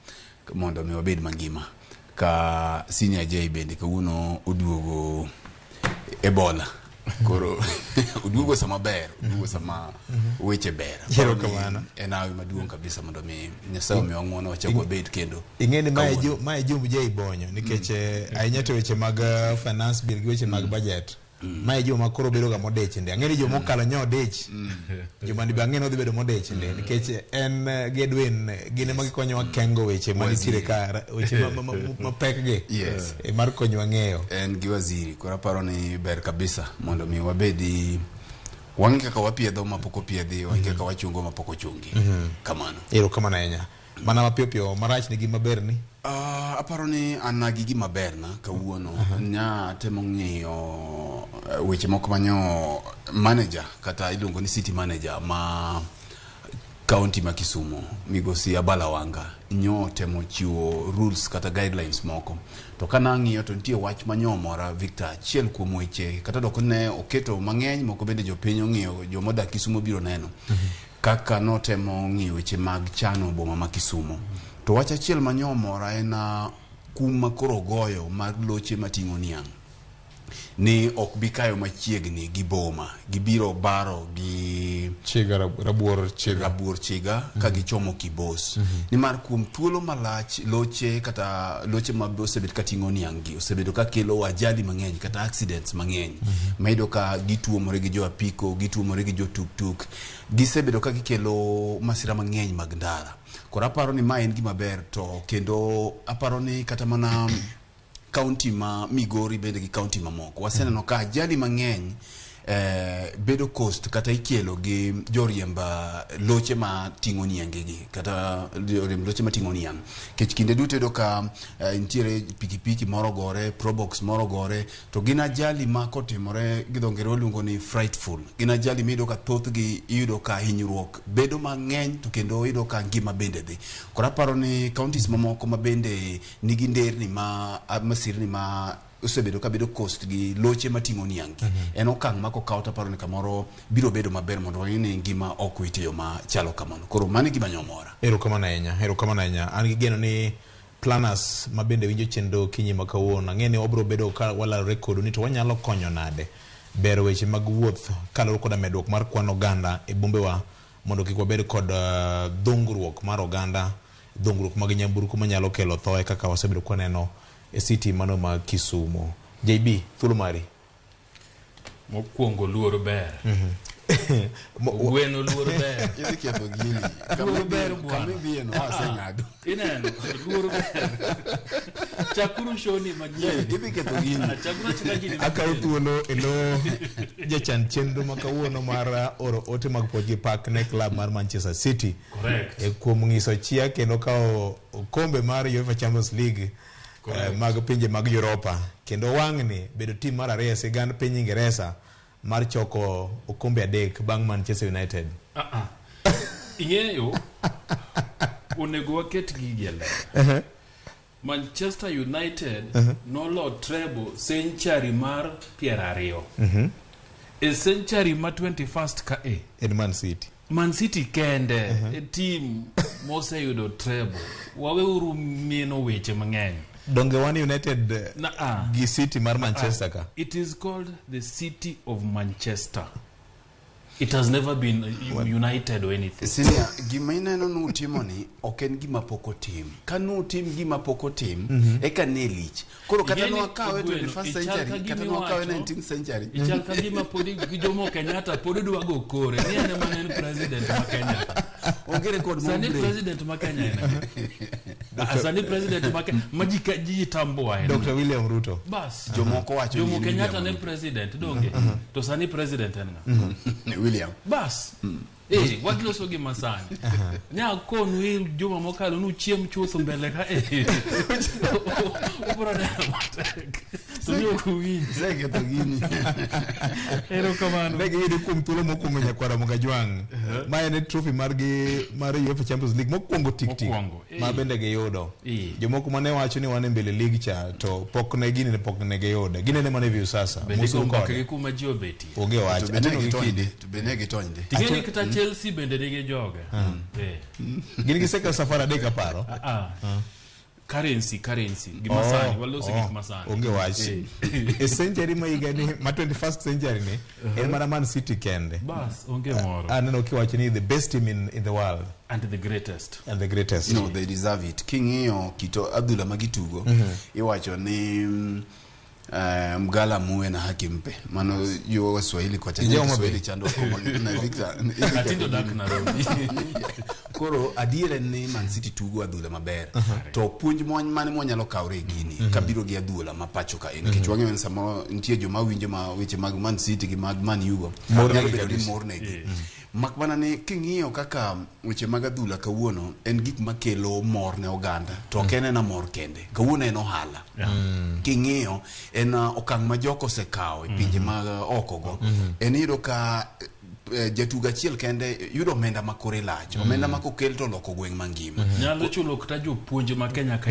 mondo mi wabed mangima ka senior J bende kawuono oduogo Ebola koro oduogo sama ber oduogo sama weche ber yero kamano enawi maduong kabisa mondo mi Nyasaye mi wang'wono wachako bed kendo ingeni mae jumbu J bonyo nikech ainyato weche mag finance bill gi weche mag budget mae joma koro bedo ga modech ndi ang'eni joma okalo nyo dech joma ni bang'eno dhi bedo modech ndi nikech en Gedwin gine magikonyowa kengo weche manitiere ka weche mapek gi yes mar konyowa ng'eyo en gi waziri koro aparo ni ber kabisa mondo mi wabedi wang'e kaka wapiedho mapoko piedhi wang'e kaka wachungo mapoko chungi kamano ero kamano ahinya mana mapio marach ni gima ber ni aparo ni anagi gima ber na kawuono nya temo ng'iyo weche moko manyo manager kata iluongo ni city manager ma county ma Kisumu migosi Abala Wanga nyo temo chiwo rules kata guidelines moko to kana ng'iyo to nitie wach manyomora Victor chiel kuom weche kata dok ne oketo mang'eny moko bende jopiny ong'iyo jomodak Kisumu biro neno kaka notemo ng'iyo weche mag chano boma ma Kisumu to wach achiel manyomora en kuma koro goyo mar loche mating'o niang' ni ok bikayo machiegni gi boma gibiro baro gi chiga rabuor chiga ka gichomo Kibos ni mar kuom thuolo malach loche kata loche ma osebet kating'o niang' gi osebedo ka kelo ajali mang'eny kata accidents mang'eny maido ka gituomore gi jo apiko gituomore gi jo tuk gisebedo ka gikelo masira mang'eny mag ndara koro aparo ni ma en gima ber to kendo aparo ni kata mana county ma Migori bende gi county mamoko waseneno ka ajali mang'eny bedo coast kata ikelo gi joriemba loche ma ting'o niange gi kata loche ma ting'o niang' kech kinde duto do ka intiere pikipiki moro gore probox moro gore to gin ajali ma kotimore gi dongere waluongo ni frightful gin ajali mido ka thoth gi yudo ka hinyruok bedo mang'eny to kendo yudo ka ngima bende dhi kora paro ni counties mamoko ma bende nigi nderni ma masirni ma osebedo ka bedo coast gi loche mating'o niang' en okang' ma kokaw taparo ni kamoro biro bedo maber mondo wang'e ngima ok witiyo ma chalo kamano koro mano gima nyomora ero kamano ahinya an gi geno ni planners ma bende winjo chenro kinyi makawuono ang'eni wabiro bedo ka wala record ni to wanyalo konyo nade ber weche mag wuoth kaloro koda medruok mar kwan oganda e bombewa mondo kik wabed kod dhungruok mar oganda dhungruok mag nyamburko manyalo kelo thoe kaka wasebedo kwaneno e city mano ma Kisumu. JB thuolo mari mokwongo luoro ber gweno luoro ber yedhi ketho gini luoro ber bwana kami bien waseng'ado ineno luoro ber Chakuru shoni manyien. Ibi ketho gini. Chakuru chika gini. Akaw thuolo elo jachan chenro makawuono mar oro ote mag Pogi Park ne club mar Manchester City. Correct. Kuom ngiso chia kendo kao kombe mar UEFA Champions League mag pinje mag Europa. Kendo wang'ni bedo tim mar ariyo sigand piny Ingresa mar choko okombe adek bang Manchester United. Ing'eyo onego waket gigi ele. Manchester United nolo treble century mar Pierre a century mar 21st ka in Man City. Man City kende a team mose yudo treble. Waweuru mieno weche mang'eny. Donge One United gi City mar Manchester ka. It is called the City of Manchester. It has never been united or anything. Senior, gima ineno nutimo ni oken gima poko team. Kanu team gima poko team, eka nelich. Koro kata no akawe 21st century, kata no akawe 19th century. Ichal ka gima podi Jomo Kenyatta podi dwa go kore. Ni ane manen president ma Kenya. Ongere kod Sani president ma Kenya ene. Sani president ma Kenya majika jitambua ene. Dr. William Ruto. Bas. Jomo Kenyatta ne president donge. To sani president ene. William. Bas. Wagilo sogi masani. Nya konu hii Juma mokalo nu chiem chutho mbele ka Ubrada matek. Tunyo kuwini. Zege togini. Ero kamano. Nege yidi kumtulo mokungo nyakwara Mugajwang. Maya ne trophy margi UEFA Champions League mokungo tik-tik. Mabende ge yodo. Jomoko mane wacho ni wane mbele league cha to pok ne gini ne pok ne ge yodo. Gine ne mane view sasa. Bende kumbake kuma jiobeti. Oge wacho. Bende gitonde. Tigeni kita Chelsea bende nige joge. Gini giseka safara deka paro. Currency gimasani walosi gimasani onge wachi a century ma igani ma 21st century ni en mana Man City kende bas onge moro aneno kiwacho ni the best team in the world and the greatest no they deserve it King iyo kito Abdullah Magitugo iwacho ni Mgala muwe na haki mpe mano yo Swahili kwa Swahili chando na Victor atindo dak na robi koro adiere ni Man City tugo adhula maber to puonj mane mwanyalo kawre gini kabiro gi adhula mapacho ka en kichwange en samo ntie joma winjo ma weche mag Man City gi mag Man Yugo mornegi makbana ne king'iyo kaka weche mag adhula kawuono en gik makelo mor ne oganda to kene na mor kende kawuono en ohala king'iyo en okang' ma joko sekao pinje mag okogo en iro ka jatuga chiel kende yudo omenda makore lach omenda makokel to loko gweng' mangima nyalo chulo kata jopuonje ma Kenya ka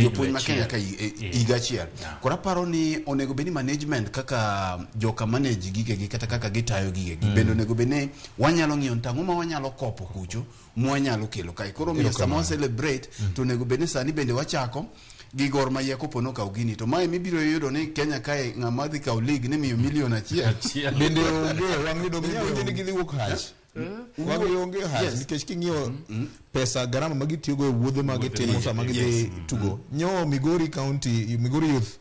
iga chiel kora paro ni onego beni management kaka joka manage gige kata kaka gitayo gige bendo onego bene wanyalo ng'iyo ntang'o ma wanyalo kopo kucho mwanyalo kelo kai koro mi sama celebrate to onego bene sani bende wachako gigor maye kopono ka ugini to mai mibiro yudo ni Kenya kae ng'amadhi ka league ni miyo milion achiel bende onge wang'ni do miyo ni gidhi wuok hach wang'ni onge hach nikech king'iyo pesa garama magitiyogo e wuodhe magitimo sama gidhi tugo nyo Migori County Migori Youth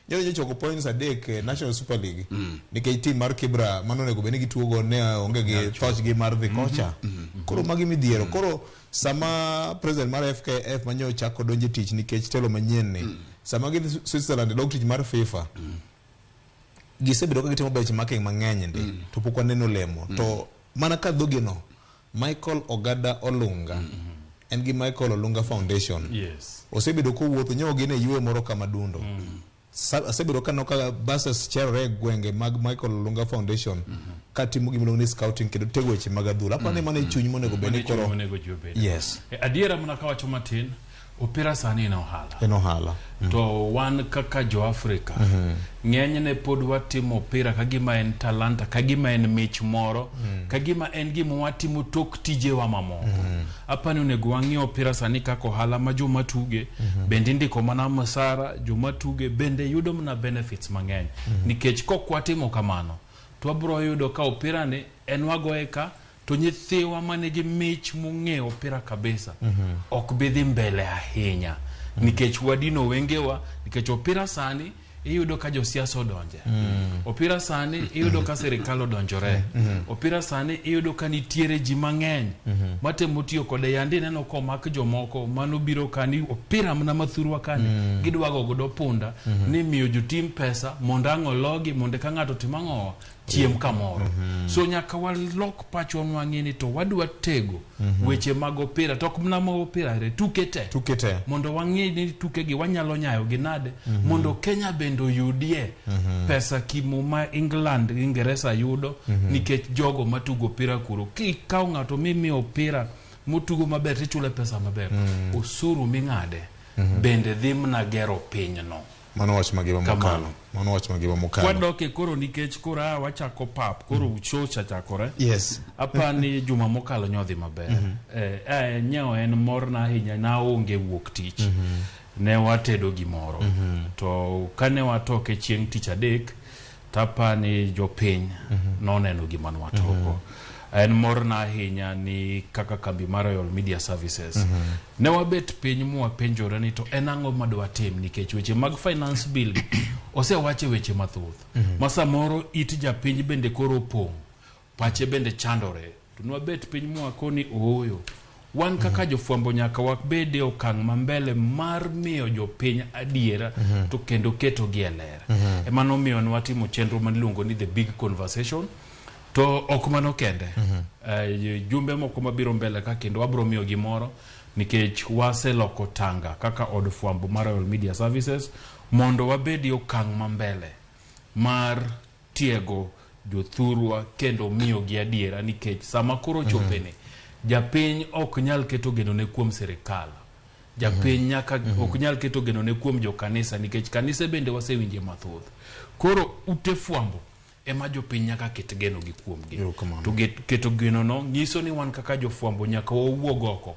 nyo choko points adek National Super League nikech team mar Kibra mano nego bende gitugo ne onge gi touch gi mar Vikocha koro magi midhiero koro sama president mar FKF manyo chako donje tich nikech telo manyien ni sama gi Switzerland dog tich mar FIFA gisebedo ka gitimo benchmarking mang'eny ndi to pok waneno lemo to mana ka dhogino Michael Ogada Olunga en gi Michael Olunga Foundation osebedo kowuotho nyogi ne yue moro kama dundo asebedo ka noka bases chere gwenge mag Michael Olunga Foundation katimo gimolo ni scouting kendo tego weche mag adhula apane mane chuny monego beni koro yes adiera mna kawacho matin opira sani eno hala to wan kaka jo Africa ng'enyne pod watimo opira kagima en talanta kagima en mich moro kagima en gima watimo tok tije wa mamoko apani onego wang'i opira sani kaka ohala ma joma tuge bende ndiko mana msara joma tuge bende yudo mna benefits mang'eny nikech kok watimo kamano to wabro yudo ka opira ni en wagoe ka to nyithiwa manigi mich mung'eyo opira kabisa ok bidhi mbele ahinya nikech wadino wengewa nikech opira sani iyudo ka josiasa odonje. Opira sani iyudo ka sirikal odonjore. Opira sani iyudo ka nitiere ji mang'eny matemo tiyo kode. Yandi neno komak jomoko mano biro kani opira mana mathurwa kani gidwago godo punda ni miyo jotim pesa mondo ang' ologi mondo ka ng'ato timang'owa chiem kamoro. So nyaka walok pacho nwang'ini to wadwa tego weche mag opira tok mna mag opira re tukete mondo wang'e ni tukegi wanyalo nyayo ginade mondo Kenya bendo yudie pesa kimo ma England Ingereza yudo nikech jogo matugo opira kuro kikaw ng'ato mimi opira mutugo maber tichule pesa maber osuru ming'ade bende dhimna gero pinyno. Mano wach magiba mokalo. Wadoke koro nikech koro wachako pap koro uchocha chakore. Yes. Apani juma mokalo nyodhi maber. Nyeo en morna ahinya na onge wuok tich. Ne watedo gimoro. To kane watoke chieng' tich adek tapani jopiny noneno gima watoko. En morna ahinya ni kaka kambi mar Royal Media Services. Ne wabet piny mwapenjore ni to en ang'o madwa tim nikech weche mag finance bill osewache weche mathoth. Masa moro it japiny bende koro pong'. Pache bende chandore. To nwabet piny mwakoni oyo. Wan kaka jofwambo nyaka wakbede okang' mambele mar miyo jopiny adiera to kendo keto gi e ler. Emano miyo nwatimo chenro maniluongo ni The Big Conversation. To okmano kende. Jumbe moko mabiro mbele ka kendo wabro miyo gimoro nikech waseloko tanga kaka od fwambo mar Royal Media Services mondo wabedi okang' mambele mar tiego jothurwa kendo miyo gi adiera nikech sama koro chopene japiny ok nyal keto geno ne kuom serikal. Japiny nyaka ok nyal keto geno ne kuom jo kanisa nikech kanisa bende wasewinje mathoth. Koro ute fwambo ema jopiny nyaka ket geno gi kuomgi. To keto geno no nyiso ni wan kaka jofwambo nyaka wawuog oko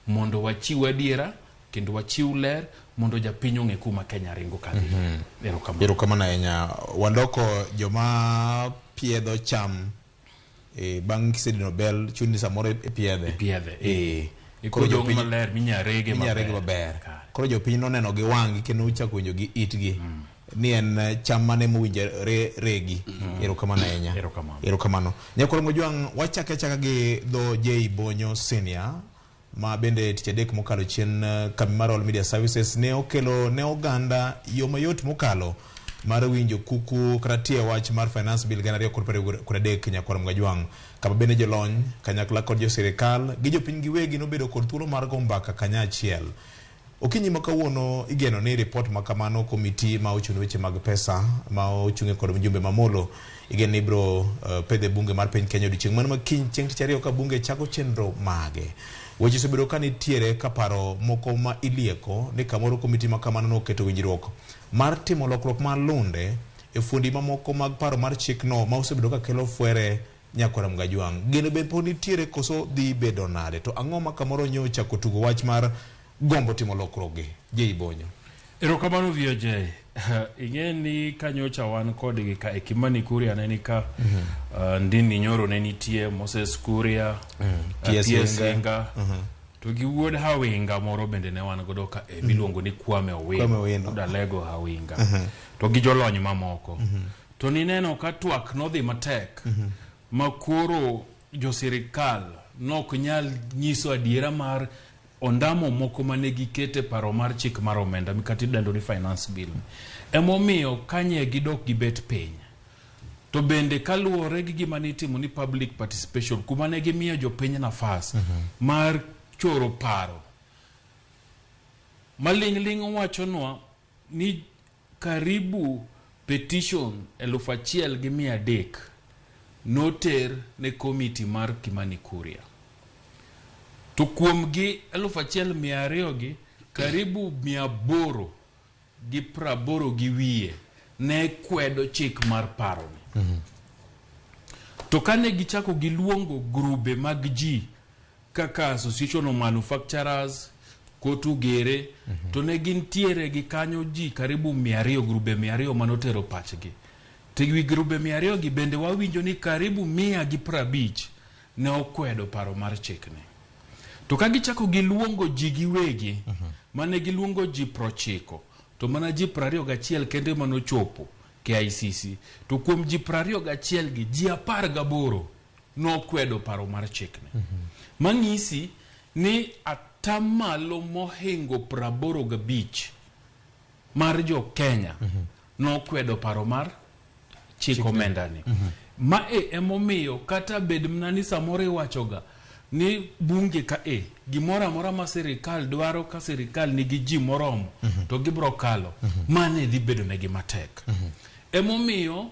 mondo wachiw adiera kendo wachiw ler mondo japiny ong'e kuma Kenya ringo kadhi. Erokamano ahinya. Wadoko joma piedho cham bang' kisedino bel chuni samoro piedhe. Koro jopiny maler minyarege maber. Koro jopiny noneno gi wang'gi kendo uchako winjo gi itgi. Ni en cham mane mowinjore regi. Erokamano ahinya. Erokamano. Nyakoro Mojwang' wachaka gi dho J Bonyo Senior ma bende tich adek mokalo chien kambi mar Royal Media Services ne okelo ne oganda yo mayot mokalo mar winjo kuku kratie wach mar finance bill gana 2023 Nyakoro Mojwang' kama bende jolony kanyakla kod jo sirikal gi jopiny giwegi nobedo kod thuolo mar go mbaka kanyachiel. Okinyi makawuono igeno ni report makamano komiti ma ochung' weche mag pesa ma ochung'e kod mjumbe mamolo igen ni bro pedhe bunge mar piny Kenya odiochieng' mano makiny chieng' tich ariyo ka bunge chako chenro mage. Weche sebedo ka nitiere kaparo moko ma ilieko ni kamoro komiti makamano noketo winjruok mar timo lokruok mar lunde e fundi mamoko mag paro mar chikno ma osebedo ka kelo fwere Nyakoro Mojwang'. Geno be po nitiere koso dhi bedo nade to ang'o ma kamoro nyocha kotugo wach mar gombo timo lokruoge. J Bonyo. Erokamano VJ. Ingeni kanyocha wan kodgi ka Kimani Kuria neni ka Ndini Nyoro neni tie Moses Kuria PS Wenga to gi wuod Hawinga moro bende ne wan godo ka miluongo ni Kwame Owino Dalego Hawinga to gi jolony mamoko. To ni neno ka twak nodhi matek makoro jo sirikal nok nyal nyiso adiera mar ondamo moko manegi kete paro mar chik mar omenda mikati dendo ni finance bill. Emomiyo kanye gidok gibet piny. To bende kaluwore gi gima nitimo ni public participation kuma ne gimiyo jopiny nafas mar choro paro. Maling' wachonwa ni karibu petition 1,300 noter ne komiti mar Kimani Kuria. To kuomgi 1,200 gi karibu 800 gi 80 gi wiye ne kwedo chik mar paro ni. To kane gichako giluongo grube mag ji kaka Association of Manufacturers kotu gere to ne gintiere gi kanyo ji karibu 200 grube 200 manotero pachgi. To wi grube 200 gi bende wawinjo ni karibu 150 ne okwedo paro mar chik ni. To ka gichako giluongo ji giwegi mane giluongo ji 90 to mana ji 21 kende manochopo KICC to kuom ji 21 gi ji 18 nokwedo paro mar chikne. Mang'isi ni atamalo mohingo 85 mar jo Kenya nokwedo paro mar chik omendani. Ma emomiyo kata bed mnani samore wachoga ni bunge ka gimora amora ma sirikal dwaro ka sirikal nigi ji moromo to gibro kalo mane dhi bedo negi matek. Emomiyo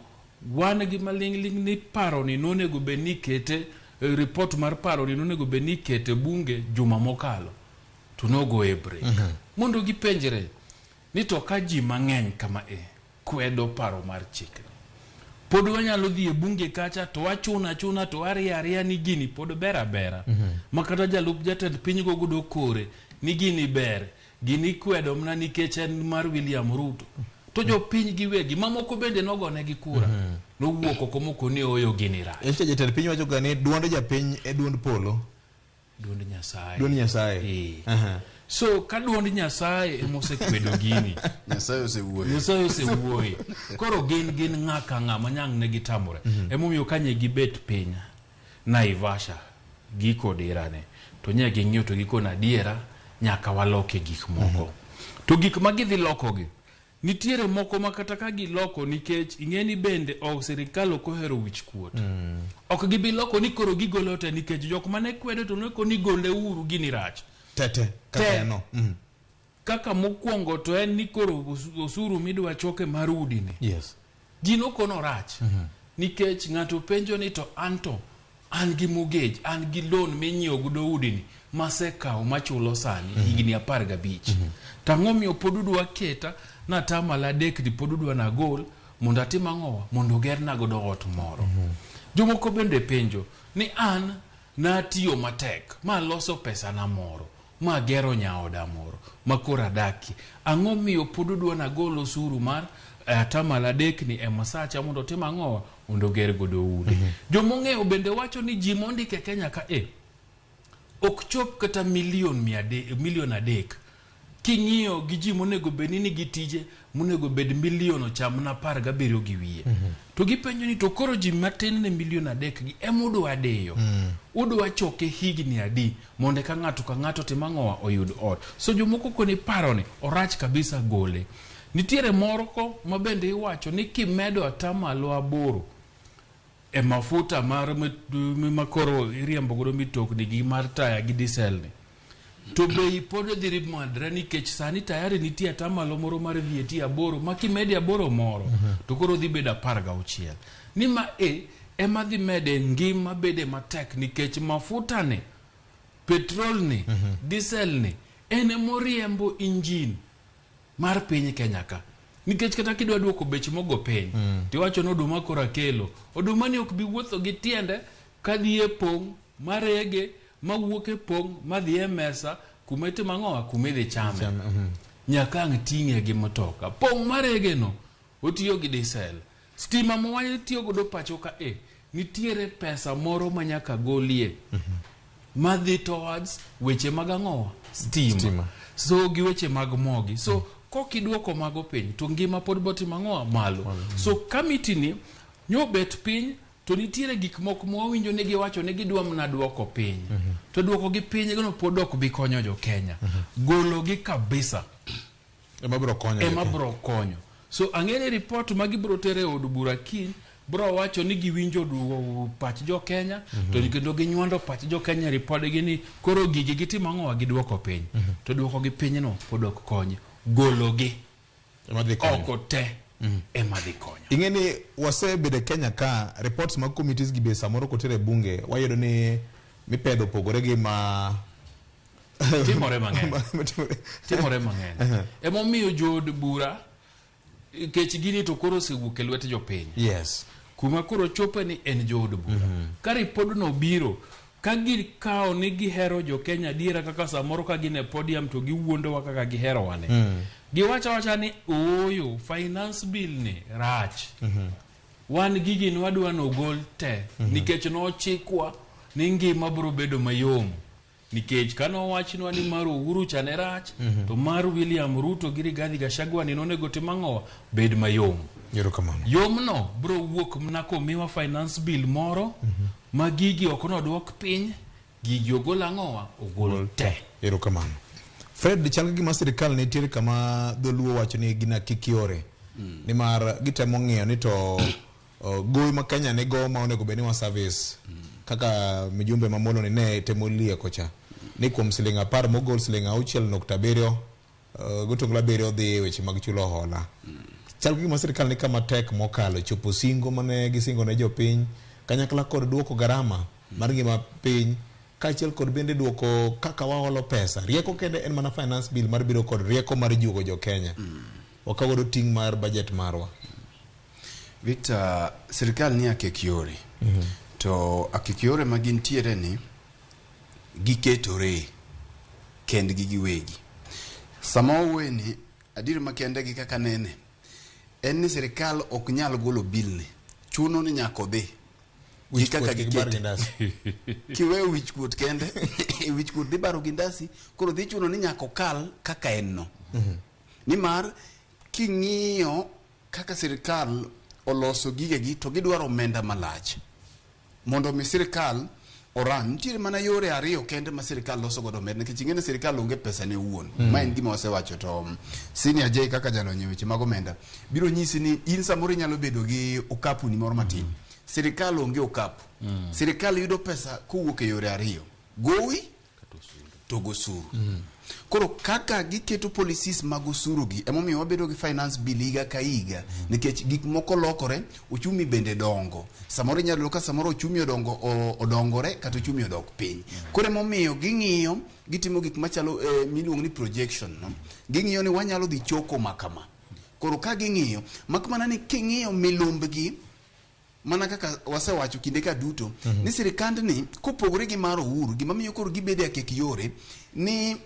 wan gi malingling ni paro ni nonego be ni kete report mar paro ni nonego be ni kete bunge juma mokalo to nogo e break mondo gipenjere ni to ka ji mang'eny kama kwedo paro mar chik pod wanyalo dhi e bunge kacha to wachuna to ariya ni gini pod bera makata jalup jatend piny gogudo kore ni gini ber gini kwedo mna nikech en mar William Ruto to jo piny giwegi mamoko bende nogone gi kura nowuok oko moko ni oyo gini ra. Jatend piny wacho ga ni duond japiny e duond polo, duond Nyasaye. Duond Nyasaye. So ka duond Nyasaye emosekwedo gini Nyasaye osewuoyo koro gin ng'aka ng'ama nyang ne gitamore emomiyo kanye gibet piny Naivasha giko dirane to nye ging'iyo to gikona diera nyaka waloke gik moko to gik ma gidhi lokogi nitiere moko makata ka giloko nikech ing'eni bende sirikal ok ohero wich kuot ok gibi loko ni koro gigolo te nikech jok mane kwedo to neko ni gole uru gini rach tete kaka no kaka mokwongo to en ni koro osuru midwa choke marudi ne yes gino kono rach nikech ng'ato penjo ni to anto an gi mortgage an gi loan minyiewo godo udi ni masekawo machulo sani higni 15 tang'o miyo podudwa keta na tamala dek di podudwa na gol mondo atim ang'owa mondo gerna godo ot moro jomoko bende penjo ni an natiyo matek ma loso pesa na moro ma gero nyaoda moro makora daki ang'o miyo podudwa na gol osuru mar tamala dek ni emasacha mondo tim ang'owa mondo ger godo udi jomong'eyo bende wacho ni ji mondike Kenya ka ok chop kata milion 3 king'iyo gi ji monego bed ni gitije monego bed milion cham na 17 gi wiye to gipenjo ni to koro ji matin ne milion 3 gi emudwa deyo udwa choke higni adi mondo ka ng'ato timang'owa oyud ot. So jomoko koni paro ni orach kabisa gole. Nitiere moroko ma bende iwacho ni kimedo atamalo 8 e mafuta mar makoro iriambo godo mitokni gi mar taya gi diesel ni to bei podo dhiri madra nikech sani tayari nitie atamalo moro mar VAT 8 ma kimedi 8 moro to koro dhi bedo 16 ni ma ema dhi mede ngima bede matek nikech mafuta ne petrol ni diesel ni ene moriembo injin mar piny Kenya ka nikech kata kidwa duoko bech mogo piny tiwacho no oduma kora kelo oduma ni ok bi wuotho gi tiende kadhi e pong marege mawuok e pong madhi e mesa kumete mang'owa kumidhi chame nyaka ang' ting'e gi motoka pong marege no otiyo gi diesel stima mowanya tiyo godo pacho ka nitiere pesa moro manyaka golie madhi towards weche mag ang'owa stima so gi weche mag mogi so kokiduoko mago piny to ngima pod botimo ang'owa malo so committee ni nyobet piny to nitiere gik moko mwawinjo ne giwacho ne gidwa mna duoko piny to duoko gi piny gono pod ok bi konyo jo Kenya golo gi kabisa ema bro konyo so ang'ene report ma gibro tere od bura kiny bro wacho ni giwinjo pach jo Kenya to kendo ginywando pach jo Kenya report gi ni koro gigi gitimo ang'owa giduoko piny to duoko gi piny no pod ok konyo golo gi oko te ema dhi konyo. Ing'eni wasebede Kenya ka reports mag committees gi be samoro kotere bunge wayudo ni mipedho pogore gi ma timore mang'eny emomiyo jood bura kech gini to koro sewuok e lwete jopiny yes kuma koro chope ni en jood bura ka ripod no biro ka gikawo ni gihero jo Kenya diera kaka samoro ka gine podium to giwuondowa kaka gihero wane giwacha ni oyo finance bill ni rach wan gigi nwadwa no gol te nikech no chikwa ni ngima bro bedo mayom nikech kano wachnwa ni mar Uhuru chane rach to mar William Ruto gi Rigathi Gachagua ni nonego timang'owa bed mayom. Yomno bro wuok mna komiwa finance bill moro ma gigi ok nodwok piny, gigi ogol ang'owa, ogol te. Erokamano. Fred, chal gima sirikal nitiere kama dholuo wacho ni gina kikiore. Ni mar gitemo ng'iyo ni to gowi ma Kenya ne go ma onego beni wa service. Kaka mijumbe mamolo ni ne temo lie kocha. Ni kuom siling 10 mogol siling 6.7 gotongla 7 dhi weche mag chulo hola. Chal gima sirikal ni kama tek mokalo chopo singo mane gisingo ne jopiny kanyakla kod duoko garama mar ngima piny kachiel kod bende duoko kaka waholo pesa. Rieko kende en mana finance bill mar biro kod rieko mar jugo jo Kenya. Wakagodo ting mar budget marwa. Victor, sirikal ni akekiore. To akekiore magintiere ni giketore kend gigiwegi. Sama weni adiri makende gi kaka nene. En ni sirikal ok nyal golo bill ni. Chuno ni nyako dhi. Kaka gikete. Kiwe wichkuot kende. Wichkuot dhi baro gindasi. Koro dhi chuno ni nyako kal kaka enno. Nimar king'iyo kaka sirikal oloso gigegi to gidwaro omenda malach. Mondo mi sirikal oran nitiere mana yore ariyo kende ma sirikal loso godo omenda nikech ing'eni sirikal onge pesa ne wuon. Ma en gima wasewacho to senior J kaka jalonye weche mag omenda biro nyisi ni in samoro nyalo bedo gi okapu ni moro matin. Sirikal onge okapu. Sirikal yudo pesa kowuok e yore ariyo. Gowi to gosuru. Koro kaka giketo policies mag osuru gi emomiyo wabedo gi finance bill higa ka higa nikech gik moko lokore, uchumi bende dongo. Samoro nyalo ka samoro uchumi odongore kata uchumi odok piny. Koro emomiyo ging'iyo gitimo gik machalo miluongo ni projection, no? Ging'iyo ni wanyalo dhi choko makama. Koro ka ging'iyo makmana ni king'iyo milumbgi mana kaka wasewacho kinde ka duto ni sirikand ni kopogore gi mar Uhuru gima miyo koro gibede akekiore ni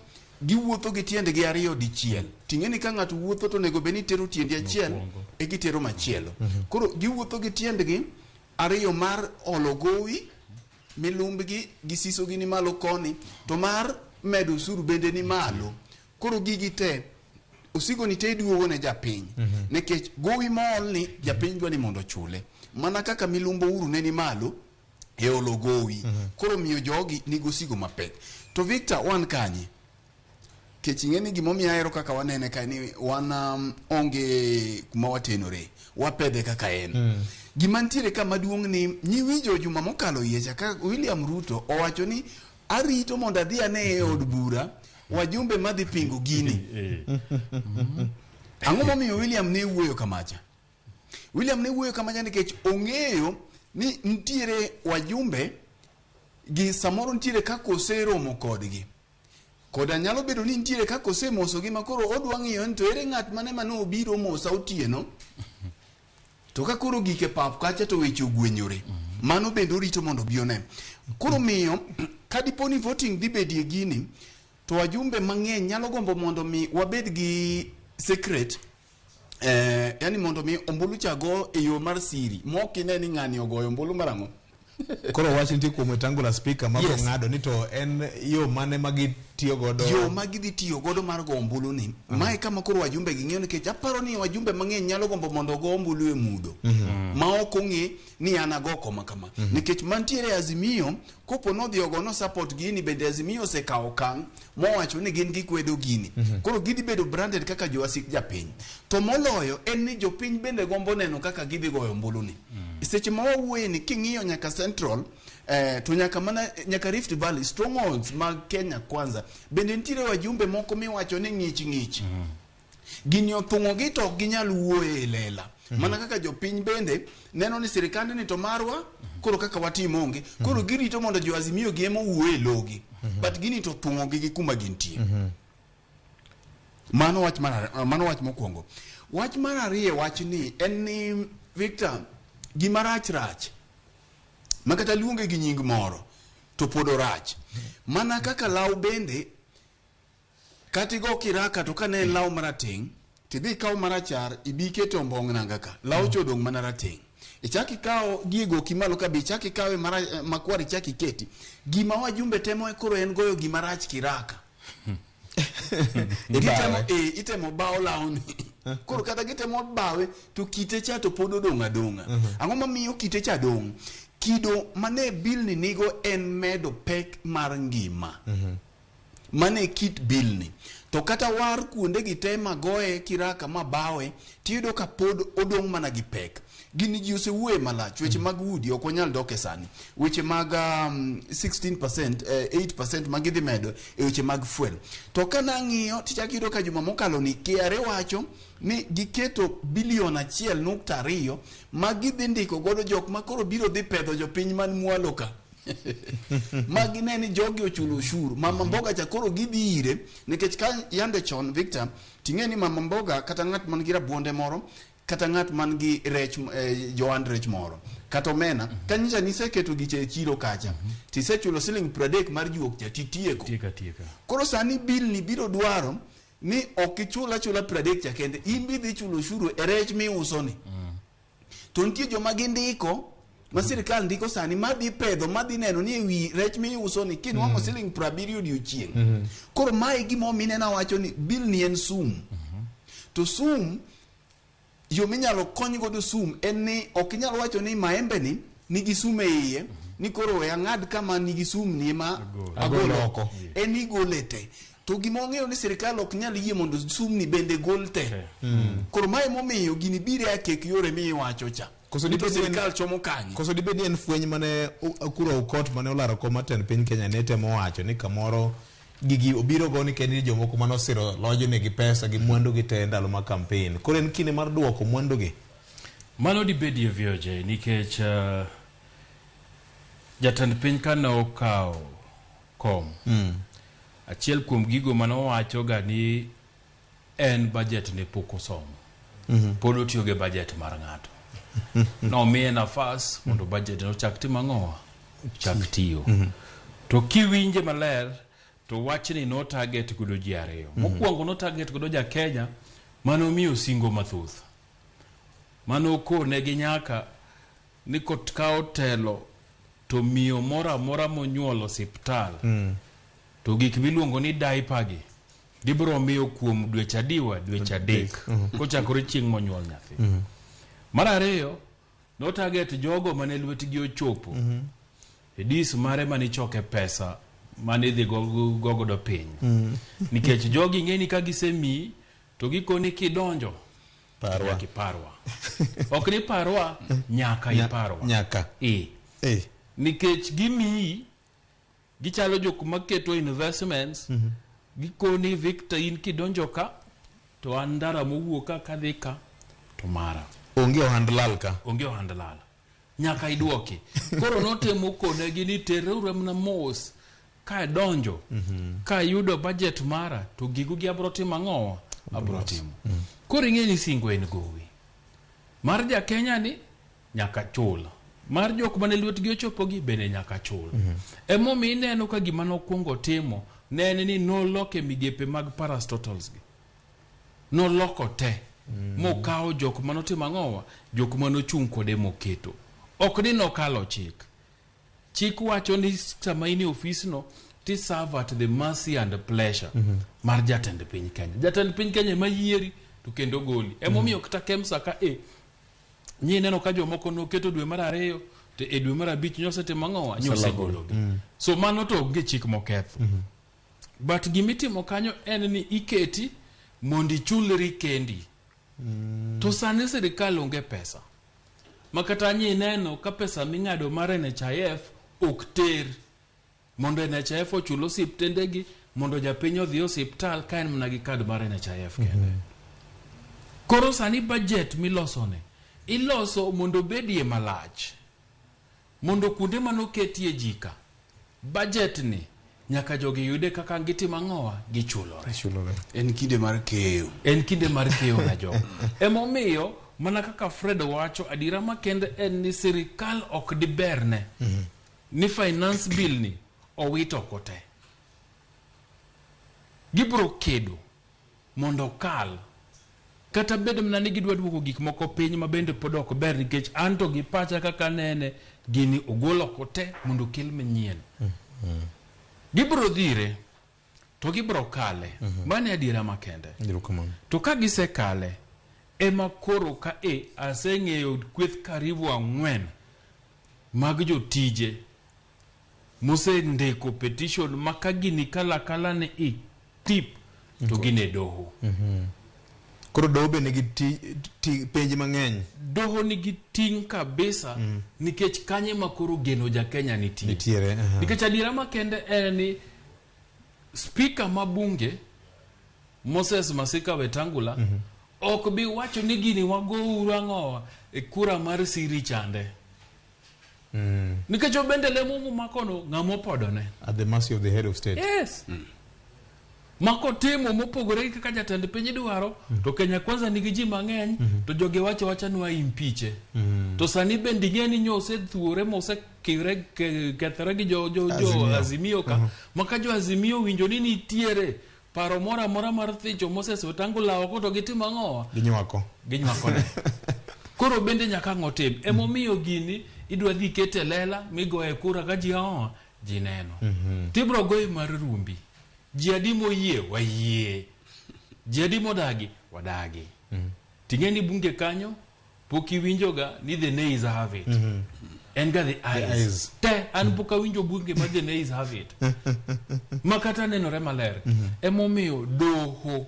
giwuotho gi tiende gi ariyo dichiel. Ting'eni ka ng'ato wuotho to nego beni tero tiende achiel e gitero machielo. Koro giwuotho gi tiendgi ariyo mar ologowi milumbgi gisiso gi ni malo koni to mar medo usuru bende ni malo. Koro gigi te osigo ni te duogo ne japiny. Nekech gowi mol ni japiny dwa ni mondo chule. Mana kaka milumbo Uhuru ne ni malo e ologowi. Koro miyo jogi ni gosigo mapek. To Victor wan kanye? Kechingeni gimomi ahero kaka wanene ka ni wan onge kuma watenore. Wapedhe kaka en. Gimantiere ka maduong' ni nyiwinjo juma mokalo yecha ka William Ruto owacho ni arito mondo adhi ane e od bura wajumbe madhi pingo gini. Ang'o momiyo William ne wuoyo kamacha? William ne wuoyo kamacha nikech ong'eyo ni ntiere wajumbe gi samoro ntiere kako oseromo kodgi. Koda nyalo bedo ni ntiere kako osemoso gi makoro odwa ng'iyo ni to ere ng'at mane mane obiro mosa otieno. To ka koro gike pap kacha to weche ogwenyore. Mano bende orito mondo bione. Koro miyo kadiponi voting dhi bedie gini to wajumbe mang'eny nyalo gombo mondo mi wabed gi secret yani mondo mi ombulu chago e yo mar siri mokine ni ng'ani ogoyo ombulu marang'o. Koro wachi ntie kuom Wetangula speaker ma yes. Ng'ado ni to en yo mane magi tiyo godo yo magi dhi tiyo godo mar go ombulu ni mae kama koro wajumbe gi ng'iyo nikech aparo ni wajumbe mang'eny nyalo gombo mondo go ombulu e mudo ma ok ong'e ni an ago koma kama nikech mantiere Azimio kopo nodhi ogono support gini bende Azimio osekawo okang' mowacho ni gin gikwedo gini koro gidhi bedo branded kaka jowasik japiny to moloyo en ni jopiny bende gombo neno kaka gidhi goyo ombulu ni seche ma wawuoye ni king'iyo nyaka Central to nyaka Rift Valley strongholds mag Kenya kwanza bende nitiere wajumbe moko miwacho ni ng'ich gini othung'o gi to ginyal wuoye e lela mana kaka jopiny bende neno ni sirikand ni to marwa koro kaka watimo onge koro girito mondo jo Azimio gi emo wuoye logi but gini to thung'o gi kuma gintie mano wach mokwongo. Wach mar ariyo wach ni en ni Victor gima rach makata luonge gi nying moro to pod orach mana kaka law bende katigo kiraka to kane law marateng tidhi kaw marachar ibike to mbong' nanga ka law chodong mana rateng ichaki kao gigo kimalo ka bi chaki kawe makwari chaki keti gima wajumbe temo koro en goyo gima rach kiraka itemo bao launi koro kata gitemo bawe to kite cha to podo donga ang'o mamiyo kite cha dong kido mane bill ni nigo en medo pek mar ngima mane kit bill ni to kata war kuonde gitema goye kiraka mabawe tiyudo ka pod odong mana gi pek gini ji osewuoye malach weche mag udi ok onyal doke sani weche mag 16% 8% magidhi medo e weche mag fuel to kana ng'iyo tichak yudo ka juma mokalo ni KRA wacho ni giketo bilion 1.2 magidhi ndiko godo jok makoro biro dhi pedho jopiny man mwalo ka magine ni jogi ochulo ushuru mama mboga cha koro gidhi ire nikech ka yande chon Victor ting'eni mama mboga kata ng'at man gi rabuonde moro kata ng'at man gi rech joand rech moro kata omena kanyicha niseketo giche chiro kacha tisechulo siling 30 mar juok cha titieko koro sani bill ni biro dwaro ni okichula 30 cha kende imbi dhi chulo ushuru e rech mi uso ni to nitie joma gindiko ma sirikal ndiko sani madhi pedho madhi neno ni ewi rech mi uso ni kinwang'o siling 70 odiochieng koro mae gimo minena wacho ni bill ni en sum to sum yo minyalo kony godo sum en ni ok inyalo wacho ni maembe ni nigi sum e iye ni koro we ang'ad kama nigi sum ni ma agolo oko en igolete to gimong'eyo ni sirikal ok nyal yie mondo sum ni bende gol te koro mae momiyo gini bire akek yore miwacho cha koso di sirikal chomo kanyo koso di bedi en fweny mane akuro ukot mane olaro koma ten piny Kenya ne temo wacho ni kamoro gigi obiro go ni kendi jomoko mano siro lojo ne gi pesa gi mwandu gi te ndalo ma campaign koro en kinde mar duoko mwandu gi mano di bedi VOJ nikech jatend piny kana okao kom achiel kuom gigo mano wacho ga ni en budget ne poko somo pod otiyo ge budget mar ng'ato no miye nafas mondo budget no chak timang'owa chak tiyo to kiwinje maler to wachni no target godo ji ariyo mokwongo no target godo ja Kenya mano miyo singo mathuth mano ko ne gi nyaka ni kot kao telo to miyo mora monyuolo hospital to gik miluongo ni diaper gi gibro miyo kuom dweche adek kochakore chieng' monyuol nyathi mar ariyo no target jogo mane lwetgi ochopo edis mare mani choke pesa mane dhi gogo do piny nikech jogi ng'eni ka gisemi to gikoni kidonjo parwa ok ni parwa nyaka iparwa nyaka nikech gimi gichalo jok maketo investments gikoni Victor in kidonjo ka to andara mowuoka kadhi ka to mara onge ohandlal ka nyaka iduoki koro notemo konegi ni terreuru mna mos ka donjo ka yudo budget mara to gigu gi abro timo ang'owa abro timo koro ing'eni singo en gowi mar ja Kenya ni nyaka chula mar jok mane lwetgi ochopo gi bende nyaka chula emomiyo ineno ka gima nokwongo timo ne en ni noloke migepe mag parastotals gi noloko te mokawo jok manotimo ang'owa jok manochung' kode moketo ok ni nokalo chik wacho ni sama ini ofisno ti serve at the mercy and pleasure mar jatend piny Kenya ma yieri to kendo goli emomiyo kata KEMSA ka nyi neno ka jomoko noketo dwe mar ariyo to e dwe mar abich nyosetimo ang'owa nyosegologi so mano to onge chik moketho but gimitimo kanyo en ni iketi mondi chulri kendi to sani sirikal onge pesa makata nyi neno ka pesa ming'ado mar NHIF ok ter mondo NHIF ochulo osiptendegi mondo japiny odhi osiptal ka en mna gi kad mar NHIF kende koro sani budget milosone iloso mondo bedie malach mondo kuonde manoketie jika budget ni nyaka jogi yude kaka ngitimo ang'owa gichulore en kinde mar keyo na jogo emomiyo mana kaka Fred wacho adira makende en ni sirikal ok diberne ni finance bill ni owito kote gibro kedo mondo kal kata bedo mna ni gidwa duogo gik moko piny mabende pod ok ber nikech anto gi pacha kaka nene gini ogolo kote mondo kel manyien gibro dhire to gibro kale mane adiera makende to ka gisekale ema koro ka aseng'eyo kweth karibu 4 mag jotije mosendiko petition maka gini kala ne tip to gine doho koro doho be nigi penj mang'eny doho nigi ting kabisa nikech kanye makoro geno ja Kenya nitiere nikech adiera makende en ni speaker mabunge Moses Masika Wetangula ok bi wacho ni gini wago urang'owa e kura mar siri chande nikech obende lemo makono ng'amo podone at the mercy of the head of state. Yes. Mako timo mopogore kaka jatend piny dwaro to Kenya Kwanza nigi ji mang'eny to joge wacha nwa impiche to sani bende ng'eni nyose thuore mose kethre gi jo Azimio ka maka jo Azimio winjo ni nitiere paro mora mar thicho Moses Wetangula oko to gitimo ang'owa ginywako ne koro bende nyaka ngotim emomiyo gini idwa dhi kete lela migoe kura ka ji neno tibro goyi mar rumbi ji adimo yie wayie ji adimo dagi wadagi tingeni bunge kanyo poki winjoga ni the nays have it and got the eyes te an poka winjo bunge ma the nays have it makata nenore maler emomiyo doho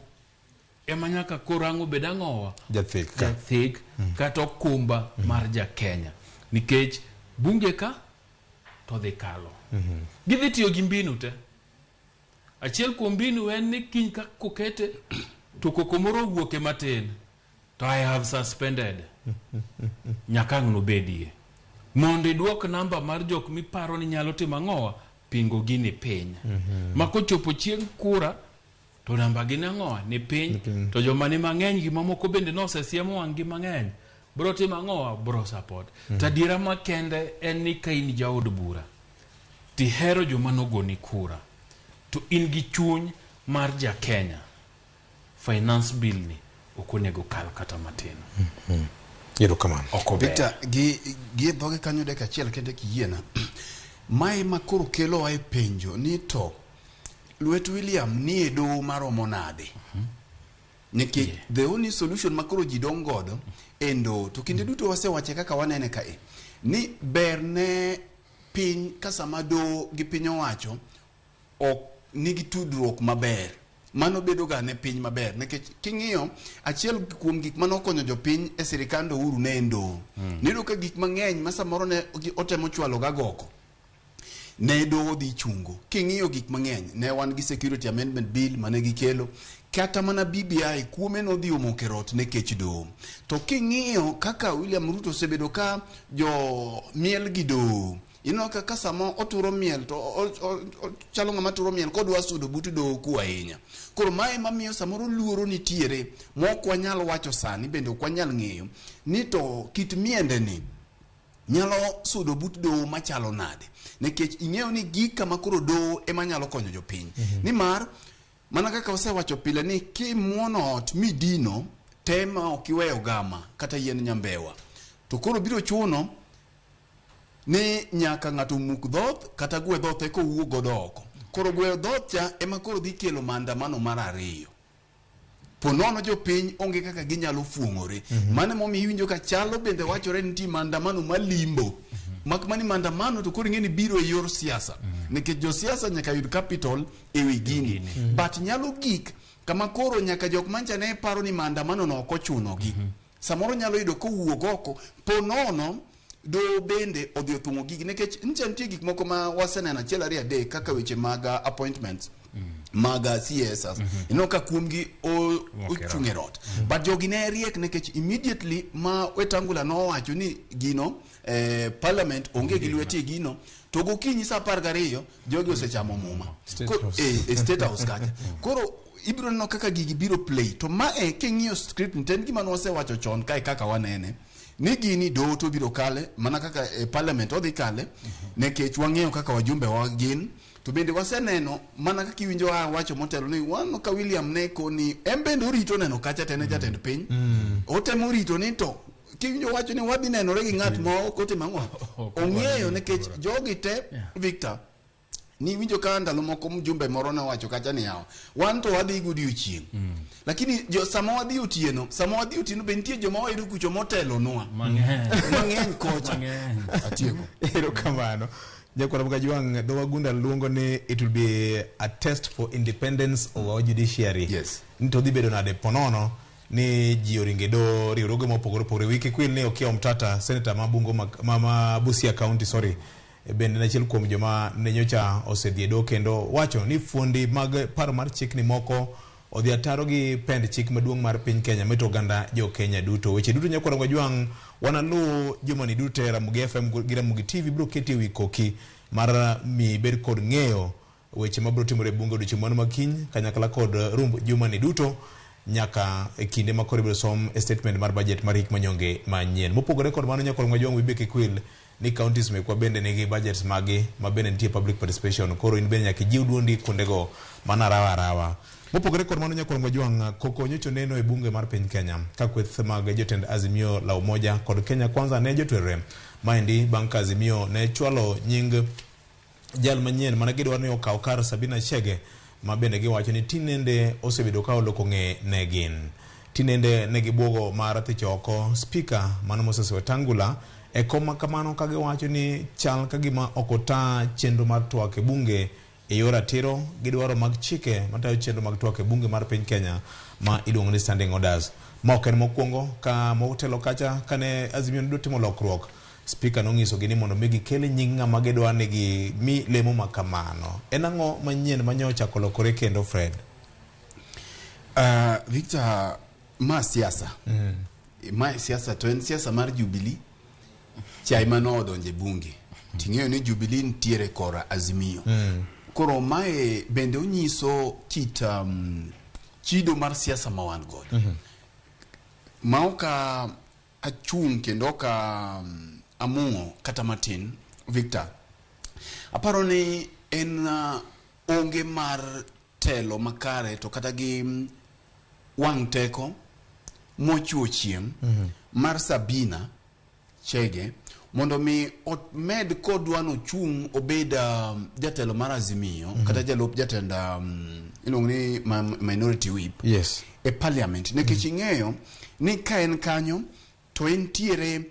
emanyaka korango bedang'owa jathik kata okumba mar ja Kenya nikech bunge ka to dhi kalo gidhi tiyo gi mbinu te achiel kuom mbinu en ni kiny ka kokete to kokomoro wuoke matin to I have suspended nyakang' no bedie mondo iduok namba mar jok miparo ni nyalo timo ang'owa pingo gini piny makochopo chieng' kura to namba gini ang'owa ni piny to joma ni mang'eny gimamoko bende nosesiemo wang' gi mang'eny bro timo ang'owa bro support tadiera makende en ni ka in jaod bura tihero joma nogoni kura to in gi chuny mar ja Kenya finance bill ni okonego kal kata matin yero kamano Victor gi dhoge kanyo deka achiel kende kiyiena mai makoro kelo ai penjo ni to Luet William ni e doho maromo nade nikech the only solution makoro ji dong godo endo to kinde duto wasewache kaka wanene kae ni berne piny kasama do gi piny owacho ok nigi tudruok maber mano bedo ga ne piny maber nikech king'iyo achiel kuom gik mano konyo jopiny e sirikand Uhuru ne endo nido ka gik mang'eny ma samoro ne otemo chwalo ga goko ne doho dhi chungo king'iyo gik mang'eny ne wan gi security amendment bill mane gikelo kata mana BBI kuome no dhi omo kerot ne kech doho to king'iyo kaka William Ruto osebedo ka jo miel gi doho kaka samo oturo miel to chalo ng'ama turo miel kodwa sudo but doho ku ahinya koro mae mamiyo samoro luoro nitiere mok wanyal wacho sani bende ok wanyal ng'eyo ni to kit miende ni nyalo sudo but doho machalo nade nikech ing'eyo ni gika makoro doho ema nyalo konyo jopiny nimar mana kaka osewacho pile ni kimuono ot midino tema ok iweyo gama kata yien nyambewa to koro biro chuno ni nyaka ng'ato muk dhoth kata gwe dhoth eko wuok godo oko koro gwe dhoth cha ema koro dhi kelo maandamano mar ariyo ponono jopiny onge kaka ginyalo fuong'ore mane momiyo iwinjo ka chalo bende wachore ni nitie maandamano malimbo makmani maandamano to koro ing'eni biro e yor siasa nikech josiasa nyaka yud capital e wi gini but nyalo gik kama koro nyaka jok mancha ne paro ni maandamano no ok ochunogi samoro nyalo yudo kowuok oko ponono do bende odhi othung'o gigi nikech nitie gik moko ma waseneno achiel ariyo adek kaka weche mag appointments mag CSs ka kuomgi ochung' e rot but jogi ne riek nikech immediately ma Wetangula nowacho ni gino parliament onge gi lweti gino to gokinyi sa 12 jogi osechamo muma state house kacha koro ibiro neno kaka gigi biro play to mae king'iyo script nten gima nosewacho chon kae kaka wanene ni gini do to biro kale mana kaka parliament odhi kale nekech wang'eyo kaka wajumbe wa gin to bende waseneno mana kaka iwinjo wacho motelo ni wan ka William Neko ni embendo rito neno kacha tene jatend piny otemo rito ni to kiwinjo wacho ni wadhi nenore gi ng'at ma kote mang'o ong'eyo nikech jogi te Victor ni winjo ka ndalo moko mjumbe moro na wacho kacha ni yao wan to wadhi godiochieng lakini jo sama wadhi otieno be nitie joma wayudo kucho motelo nwa mang'eny kocha atieko erokamano Jakora Mgajwang, the Wagunda luongo ni it will be a test for independence of our judiciary. Yes. Nito dhi bedo nade ponono ni ji oringedo riwruoge mopogore wiki kwil ni Okiya Omtata Senator Mabungo mama Busia County bende na chiel kuom joma ne nyocha osedhiedo kendo wacho ni fuondi mag paro mar chik ni moko odhi ataro gi pend chik maduong' mar piny Kenya meto ganda jo Kenya duto. Weche duto Nyakora Mgajwang wanalu juma ni duto Ramogi FM gi Ramogi TV bro keti wi koki mar mi ber kod ng'eyo weche mabro timore bunge odiochieng' mano makiny kanyakla kod rumb juma ni duto nyaka e kinde ma koro ibiro som statement mar budget mar hik manyonge manyien. Mopogore kod mano Nyakora Mgajwang wibeke kwil ni counties mekwa bende nigi budgets magi mabende nitie public participation koro in bende nyaka jiw duondi kundego mana rawa. Mopogore kod mano Nyakora Mgajwang koko nyocho neno e bunge mar piny Kenya ka kweth mag jotend Azimio la Umoja kod Kenya Kwanza ne jotwere maendi bang' ka Azimio ne chwalo nying jal manyien mana gidwaro ni okaw kar Sabina Chege ma bende giwacho ni tinende osebedo ka oloko ng'e ne gin tinende ne gibuogo mar thicho oko speaker mano Moses Wetangula e koma kamano ka giwacho ni chal ka gima okota chenro mar twak e bunge e yor ratiro gidwaro mag chike matayo chenro mag twak e bunge mar piny Kenya ma iluongo ni standing orders ma ok en mokwongo ka motelo kacha kane Azimio ne timo lokruok speaker nong'iso gi ni mondo mi gikele nying ng'ama gidwa ni gi mi lemo makamano. En ang'o manyien manyocha kolokore kendo Fred? Victor, ma siasa ma siasa to en siasa mar Jubilee chai mano odonje bunge ting'eyo ni Jubilee ntiere kora Azimio koro mae bende onyiso kit chido mar siasa ma wan godo ma oka achung kendo ka amungo kata matin Victor aparo ni en onge mar telo makare to kata gi wang teko mochuo chiem mar Sabina Chege mondo mi med kodwano chung obeda jatelo mar Azimio kata jalup jatenda iluongo ni minority whip e parliament nekech ing'eyo ni ka en kanyo to entiere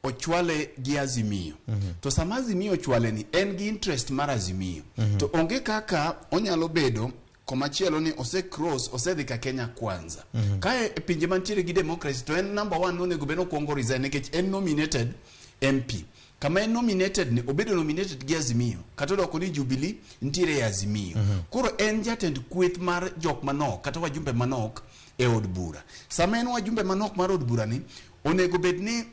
ochwale gi Azimio to sama Azimio ochwale ni en gi interest mar Azimio to onge kaka onyalo bedo komachielo ni osedhi ka Kenya Kwanza kae e pinje mantiere gi democracy to en number 1 onego bedo kuongo resign nekech en nominated MP kama en nominated ni obedo nominated gi Azimio kata doko ni Jubilee ntiere Azimio koro en jatend kweth mar jok manok kata wajumbe manok e od bura sama en wajumbe manok mar od bura ni onego bed ni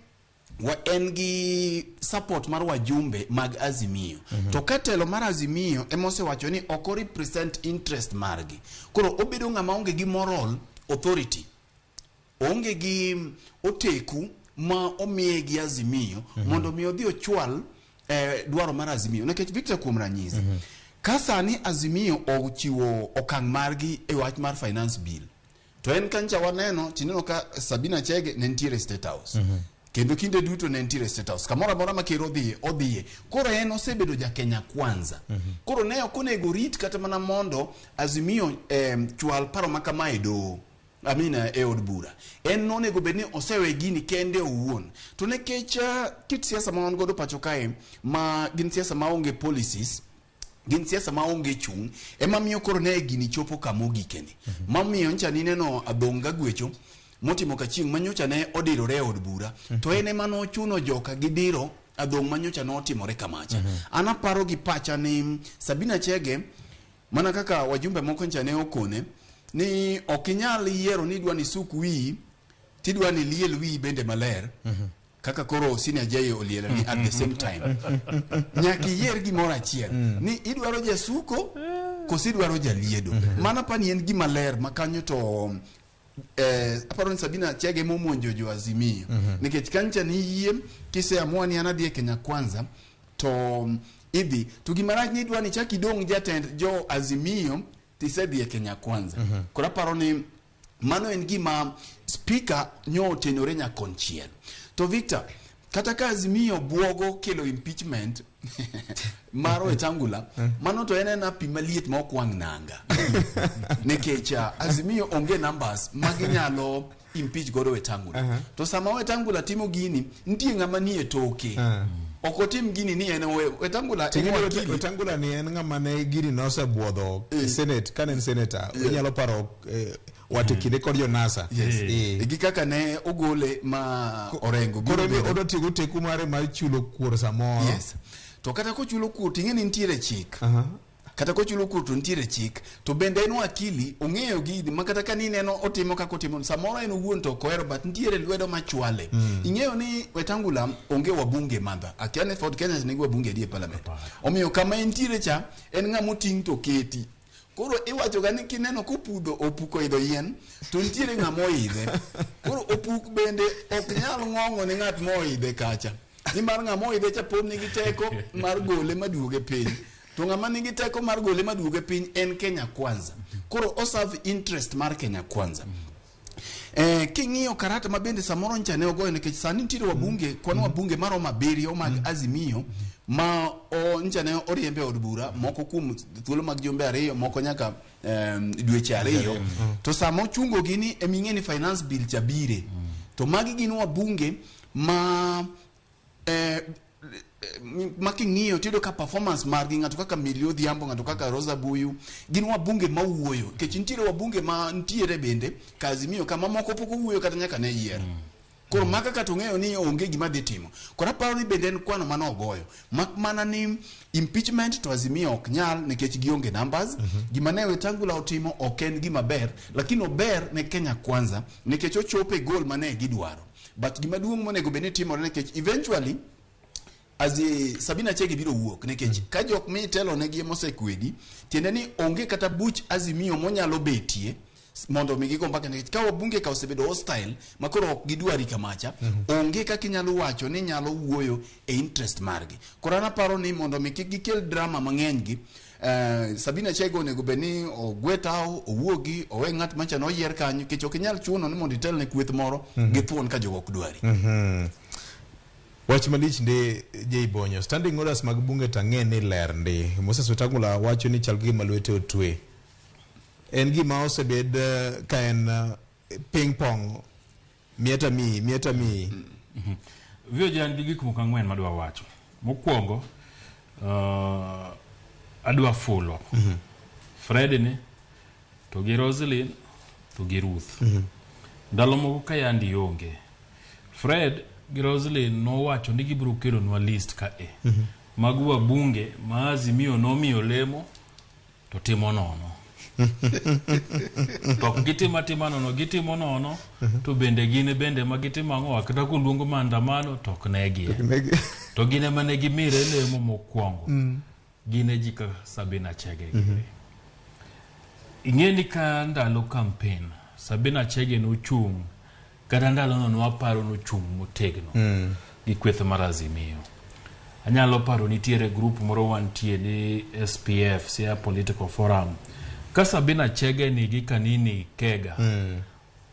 en gi support mar wajumbe mag Azimio to katelo mar Azimio emose wacho ni oko represent interest margi koro obedo ng'ama onge gi moral authority onge gi oteku ma omiye gi Azimio mondo mi odhi ochwal dwaro mar Azimio nekech Victor kuom ranyisi ka sani Azimio ochiwo okang' margi e wach mar finance bill to en kancha waneno tineno ka Sabina Chege ne ntiere State House kendo kinde duto ne ntiere State House kamora mora makero odhiye koro en osebedo ja Kenya Kwanza koro ne ok onego rit kata mana mondo Azimio chwal paro makama e do amina e od bura en nonego bedni osewe gini kende owuon to nekech kit siasa ma wan godo pacho kae ma gin siasa ma onge policies gin siasa ma onge chung ema miyo koro ne gini chopo kamo gikeni mamiyo ncha nineno adonga gwecho motimo ka chieng' manyocha ne odirore e od bura to en ema nochuno joka gidiro adong' manyocha notimore kamacha anaparo gi pacha ni Sabina Chege mana kaka wajumbe moko ncha ne okone ni okinyal yiero ni dwani suk wi tidwani liel wi bende maler kaka koro senior jaye oliela ni at the same time nyaki yier gimoro achiel ni idwaro jasuko kosi idwaro jaliedo mana pani en gima ler makanyo to aparo ni Sabina Chege momonjo jo Azimio nikech kancha ni yie kise amua ni anadhi e Kenya Kwanza to idhi to gimarach ni dwani chaki dong jatend jo Azimio tisedhi Kenya Kwanza. Kora paro ni mano en gima speaker nyo tenore nya konchiel. To Victor, kata ka Azimio buogo kelo impeachment maro Wetangula, mano to ene na pimaliet ma okwang nanga. Nekecha Azimio onge numbers maginyalo impeach godo Wetangula. To sama Wetangula timo gini, ntie ngama ni e toke. Okotim gini ni ene Wetangula Wetangula ni en ngama ne gini no se buodho Senate kanen senator unyalo paro wate kinde kod Jonasa. Igi kaka ne ogole ma orengo koro odo tigo teku mare mar chulo kuor samoro. To kata ko chulo kuor tingeni ntiere chik. Kata ko chulo kuor to ntiere chik to bende en wakili ong'eyo gidi makata ka ni neno otimo kako timo samoro en wuon to koero but ntiere lwedo machwale. Ing'eyo ni Wetangula onge wabunge manda akiane Ford Kenya ni wabunge die parliament. Omiyo kama ntiere cha en ng'amo ting to keti. Koro iwacho gani kineno kopudho opuko idho yien to ntiere ng'amo idhe. Koro opuk bende ok nyal ng'ong'o ni ng'at mo idhe kacha. Ni mar ng'amo idhe cha pod nigi teko mar gole maduoge piny. To ng'ama nigi teko mar gole maduoge piny en Kenya Kwanza. Koro oserve interest mar Kenya Kwanza. King'iyo karata mabende samoro ncha ne ogoyo nikech sani ntiere wabunge kwano wabunge maro mabiriyo mag Azimio ma ncha ne oriembe od bura moko kuom thuolo mag jumbe ariyo moko nyaka dweche ariyo. To samo chungo gini eming'eni finance bill chabire. To magi gin wabunge ma making'iyo tido ka performance margi ng'ato kaka Millie Odhiambo, ng'ato kaka Rosa Buyu gin wabunge ma wuoyo kech ntiere wabunge ma ntiere bende ka Azimio kama moko pok wuoyo kata nyaka ne yier. Koro maka ka tong'eyo ni onge gima dhi timo. Kora paro ni bende en kwano mano ogoyo mak mana ni impeachment to Azimio ok nyal nikech gionge numbers. Gima ne Wetangula otimo ok en gima ber lakini ober ne Kenya Kwanza nikech ochope goal mane gidwaro. But gima duong' monego bende timore nikech eventually Sabina Chege biro wuok nikech ka jok mi telo ne gi mosekwedi tiende ni onge kata buch Azimio monyalo betie mondo mi gigo mpaka nikech ka wabunge ka osebedo hostile makoro ok gidwari kamacha onge kaka inyalo wacho ni nyalo wuoyo e interest margi. Koro ana paro ni mondo mi kik gikel drama mang'eny gi Sabina Chege onego beni ogwetao owuogi owe ng'at macha no yier kanyo kech ok inyal chuno ni mondo itel ne kweth moro githuon ka jogo ok dwari. Wach malich ndi Jay Bonyo standing orders mag bunge tang'e ni ler ndi Moses Wetangula wacho ni chal gima lwete otwe en gima osebed ka en ping pong mieta mi Vio jan gik moko ang'wen madwa wacho. Mokwongo adwa fulo Fred ni to gi Roselyn to gi Ruth. Ndalo moko ka yandi onge Fred gi Roselyn no wacho ni gibiro kelo nwa list ka mag wabunge ma Azimio nomiyo lemo to timo nono. To gitimo nono gitimo nono to bende gine bende magitimo ang'o kata koluongo maandamano to ok negi. To gine mane gimire lemo mokwongo gine jika Sabina Chege. Ing'eni ka ndalo campaign Sabina Chege no chung kata ndalo no waparo no chung motegno gi kweth mar Azimio. Anyalo paro nitiere group moro wantie ni SPF sia political forum ka Sabina Chege ni gi Kanini Kega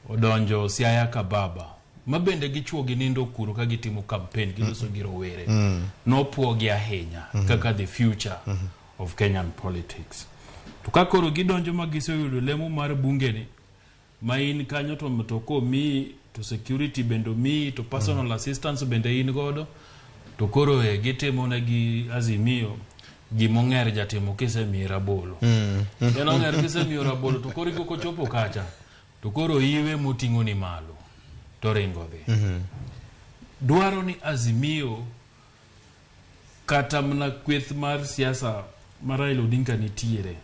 odonjo Siaya Kababa mabende gichuo gi nindo kuro ka gitimo campaign giloso gi rowere no puogi ahinya kaka the future of Kenyan politics. To ka koro gidonjo magisoyudo lemo mar bunge ni main kanyo to mtoko mi to security bendo mi to personal assistance bende in godo to koro gitimo na gi Azimio gimong'er jatimo kise mi rabolo. Eno ng'er kise mi rabolo to koro iko chopo kacha to koro iwe moting'o ni malo to ringo dhi. Dwaro ni Azimio kata mna kweth mar siasa mar Raila Odinga nitiere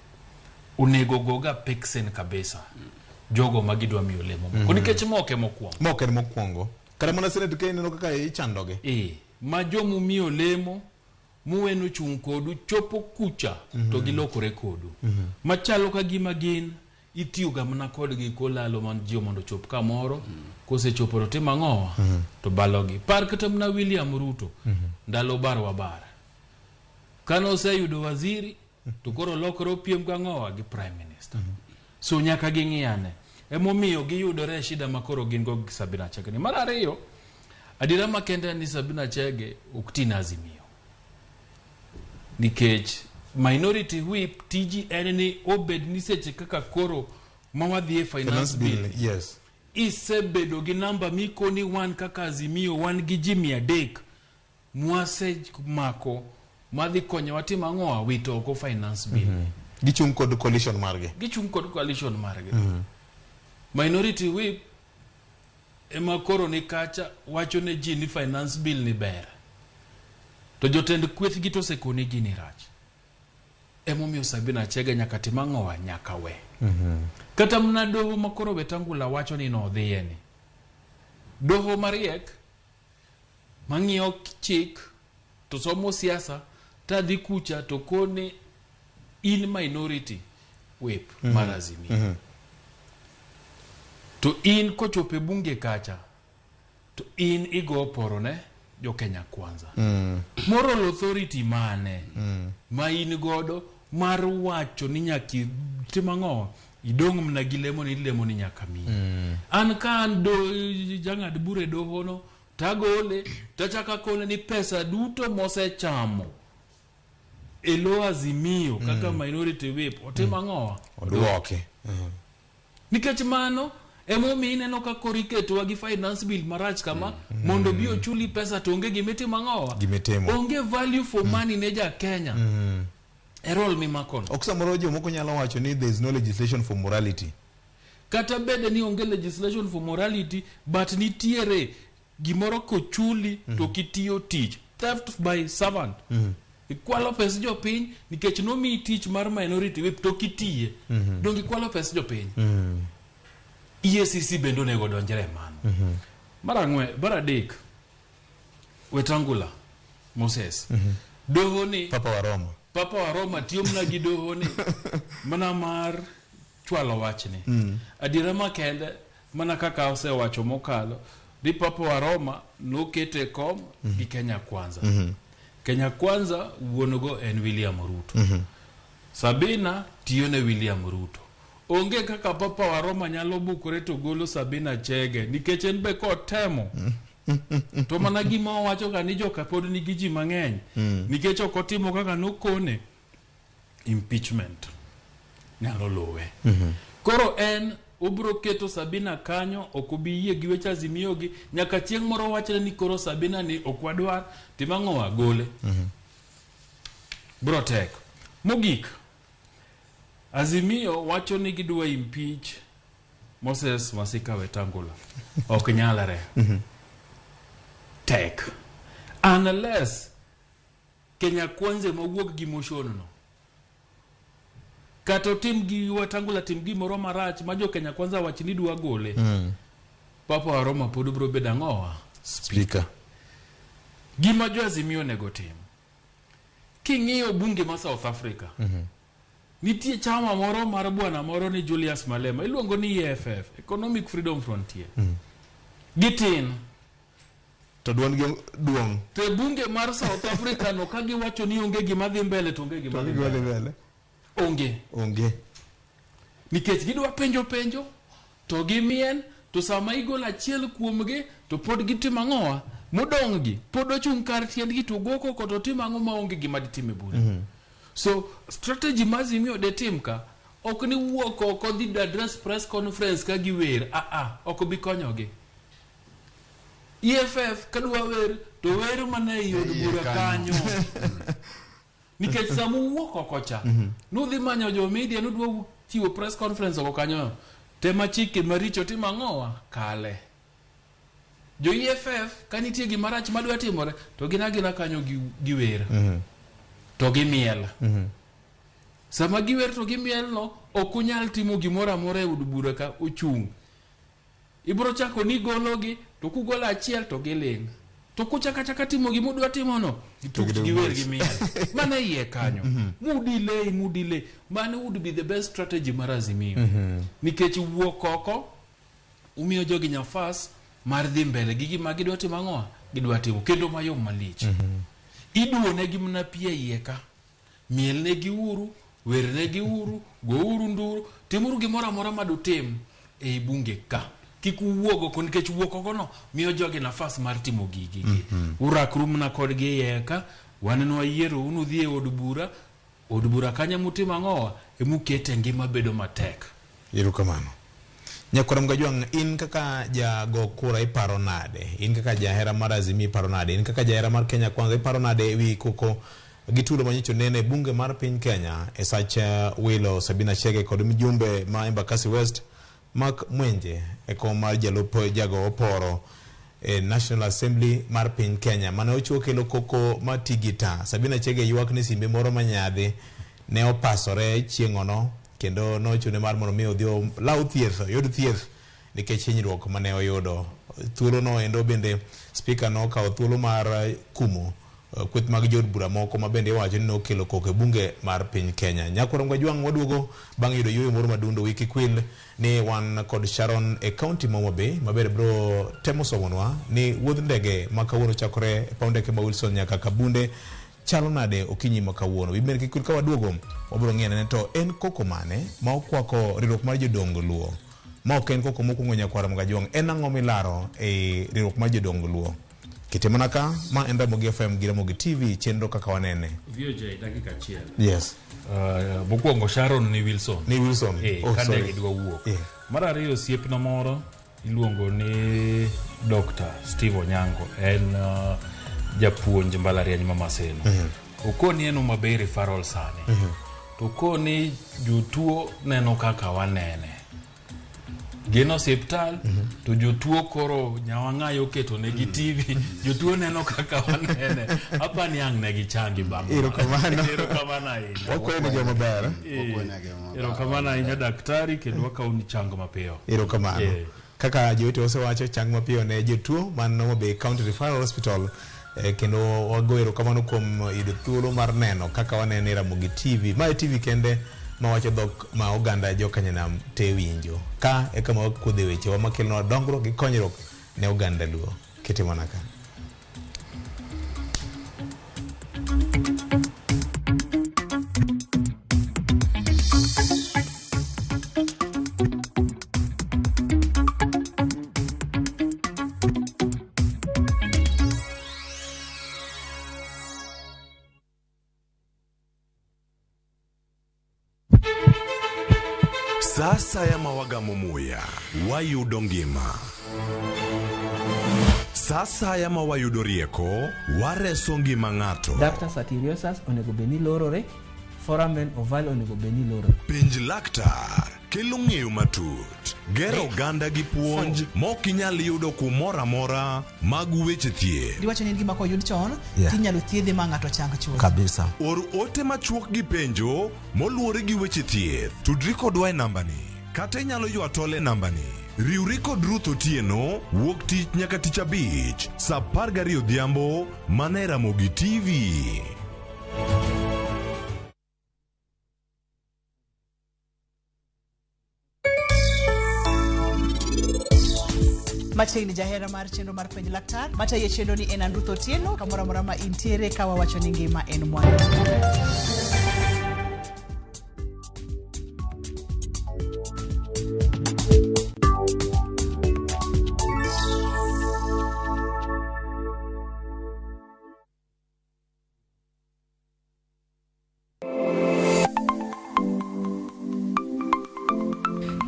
onego goga peksen kabisa jogo magidwa miyo lemo koni kech moke mokwongo kare mana senate keneno kaka ichandoge ma jomu miyo lemo muweno chung kodu chopo kucha to gilokore kodu machalo ka gima gin itiyo ga mana kodgi kolalo man jio mondo chop kamoro kose chopo to timo ang'o to balogi par kata mna William Ruto ndalo bar wa bar Kano oseyudo waziri to koro lokoro piem kang'owa gi prime minister. So nyaka ging'iyane. Emomiyo giyudore shida makoro gin go gi Sabina Chege. Mar ariyo, adira makende ni Sabina Chege ok tin Azimio. Nikech minority whip TG enemy obed ni seche kaka koro mawadhi e finance bill. Yes. Isebedo gi namba mikoni wan kaka Azimio wan gi ji 300 mwase mako madhi konyo watim ang'owa wito oko finance bill. Gichung kod coalition marge. Gichung kod coalition marge. Minority whip ema koro ni kacha wacho ne ji ni finance bill ni ber. To jotend kweth gi to sekoni ji ni rach. Emomiyo Sabina Chege nyaka tim ang'owa nyaka we. Kata mna doho makoro Wetangula wacho ni no dhiye ni. Doho mariek mang'iyo chik to somo siasa ta dhi kucha to kone in minority whip mar Azimio. To in kochope bunge kacha to in igo poro ne jo Kenya Kwanza. Moral authority mane ma in godo mar wacho ni nyaki timang'o idong mna gilemo ni nyaka mi. An kan do jang'ad bure dohono tagole tachaka kone ni pesa duto mose chamo elo Azimio kaka minority whip otimang'o oduoke. Nikech mano emomi ineno ka koriketo gi finance bill marach kama mondo bi ochuli pesa to onge gimitimo onge value for money ne ja Kenya. Erol mi makon oksamoro jo moko nyalo wacho ni there is no legislation for morality. Kata bede ni onge legislation for morality but nitiere gimoro kochuli to kitiyo tich theft by servant. Ikwalo pes jo piny nikech no mi tich mar minority whip to kitiye dongi kwalo pes jo piny. EACC bendo nego donjere mano. Marang'we baradek Wetangula Moses doho ni Papa wa Roma tiyo mna gi doho ni mana mar chwalo wachni. Adira makende mana kaka ose wacho mokalo di Papa wa Roma no kete kom gi Kenya Kwanza. Kenya Kwanza wuonogo en William Ruto. Sabina tiyo ne William Ruto. Onge kaka Papa wa Roma nyalo bukore to golo Sabina Chege nikech en be ko temo. To mana gima wacho ka ni joka pod nigi ji mang'eny nikech ok otimo kaka nokone impeachment nyalo lowe. Koro en obro keto Sabina kanyo okobiyie gi weche Azimio gi nyaka chieng' moro wachne ni koro Sabina ni okwadwar timang'owa gole. Bro tek mogik Azimio wacho ni gidwa impeach Moses Masika Wetangula. Ok nyalare. Tek. Unless Kenya Kwanza mawuok gi motion no. Kato tim gi Wetangula tim gi moro marach ma jo Kenya Kwanza wachi ni dwa gole. Papa wa Roma pod bro bedo ang'owa speaker. Gima jo Azimio nego tim. King'iyo bunge ma South Africa. Nitie chama moro mar bwana moro ni Julius Malema iluongo ni EFF, Economic Freedom Frontier. Gitin to duong te bunge mar South Africa no kagi wacho ni onge gima dhi mbele to onge gima dhi mbele. Onge. Nikech gidwa penjo to gimien to sama igol achiel kuomgi to pod gitimo ang'owa modong gi pod ochung' kar tiendgi to goko ko to timo ang'o ma onge gima ditime bune. So strategy mazimio de timka ok ni wuok oko dhi address press conference ka giwer ok bi konyogi. EFF kadwa wer to wer mana yod bura kanyo. Nikech samu wuok oko cha nudhi manyo jo media nudwa chiwo press conference oko kanyo tema chike maricho timo ang'owa kale. Jo EFF kanitie gimarach madwa timore to gina kanyo giwer. To gimiel. Sama giwer to gimiel no okunyal timo gimoro amora e od bura ka ochung'. Ibro chako ni gologi to kugola achiel to giling. To kuchaka timo gimodwa timo no to giwer gimiel. Mana iye kanyo. Mudile. Mane would be the best strategy mar Azimio. Nikech wuok oko umiyo jogi nyafas mar dhi mbele gi gima gidwa timo ang'owa gidwa timo kendo mayom malich. Iduone gi mna pia iye ka mielnegi uru, wernegi uru, go uru nduru, timuru gimora mora madutim e bunge ka. Kiku uogo kon nikech wuok oko no miyo jogi nafas mar timo gigi. Urakru mna kodgi yeka, waneno yiero unu dhi e od bura kanya mutima ang'owa emukete ngima bedo matek. Irukamano. Nyakora Mgajwang, in kaka jago kura iparo nade, in kaka jahera mar Azimio iparo nade, in kaka jahera mar Kenya Kwanza iparo nade ewi koko gitulo manyicho nene bunge mar piny Kenya e sacha Wilo Sabina Chege kod mjumbe ma Embakasi West Mark Mwenje e kom mar jalupo jago oporo e National Assembly mar piny Kenya mane ochuo kelo koko matigita. Sabina Chege ywak ni simbe moro manyadhi ne opasore chieng'ono kendo nochune mar mondo miyo dio law thieth yud thieth nikech hinyruok mane oyudo. Thuolo no endo bende speaker no kawo thuolo mar kumo kweth mag jod bura moko ma bende wacho ni nokelo koko e bunge mar piny Kenya. Nyakoro Mgajwang, waduogo bang' yudo yuyo moro madundo wiki kwil ni wan kod Sharon e county Homa Bay mabere bro temo somonwa ni wuodh ndege ma kawuono chakore e paw ndege ma Wilson nyaka Kabunde chalo nade okinyi ma kawuono. Wimer kikul ka waduogo wabro ng'ene to en koko mane ma okwako riwruok mar jodongo Luo ma ok en koko mokwongo Nyakwara Mgajwang, en ang'o milaro e riwruok mar jodongo Luo? Kitemanaka ma en Ramogi FM gi Ramogi TV chenro kaka wanene. VJ dakika chiel. Yes. Mokwongo Sharon ni Wilson. Ni Wilson. Kande gidwa wuok. Mar ariyo osiepna moro iluongo ni Dr. Steve Onyango. En japuonj mbalariany ma Maseno. Okoni en Homa Bay referral sani. To koni jotuo neno kaka wanene. Geno hospital to jotuo koro nyawang'ayo keto negi TV jotuo neno kaka wanene hapa ni ang negi changi baba. Erokamano ahinya. Wakwene joma ber. Erokamano ahinya daktari kendo wakauni chango mapiyo. Erokamano. Kaka jowete osewacho chang mapiyo ne jotuo man Homa Bay County Referral Hospital kendo wago erokamano kuom yudo thuolo mar neno kaka wanene Ramogi TV. Mae TV kende ma wacho dhok ma oganda jokanyanam te winjo. Ka e kama wakuodhe weche wa makelno dongruok gi konyruok ne oganda Luo. Kitimanaka. Sasa ya mawagamo muya wayudo ngima. Sasa ya mawayudo rieko wareso ngima ng'ato. Ductus arteriosus onego beni lorore, foramen oval onego beni lorore. Pinj laktar kelo ng'eyo matut, gero oganda gi puonj mok inyal yudo kumoro amora mag weche thieth. Diwacho ni gima koyud chon tinyalo thiedhe ma ng'ato chang chuth. Kabisa. Or ote machuok gi penjo moluwore gi weche thieth. Tudri kodwa e nambani kata inyalo ywa tole nambani. Riwri kod Ruth Otieno wuok tich nyaka tich abich saa 12 odhiambo mana e Ramogi TV. Machiegni jahera mar chenro mar penj laktar mataye chenro ni en Ruth Otieno kamoro amora ma intiere ka wawacho ni ngima en mwandu.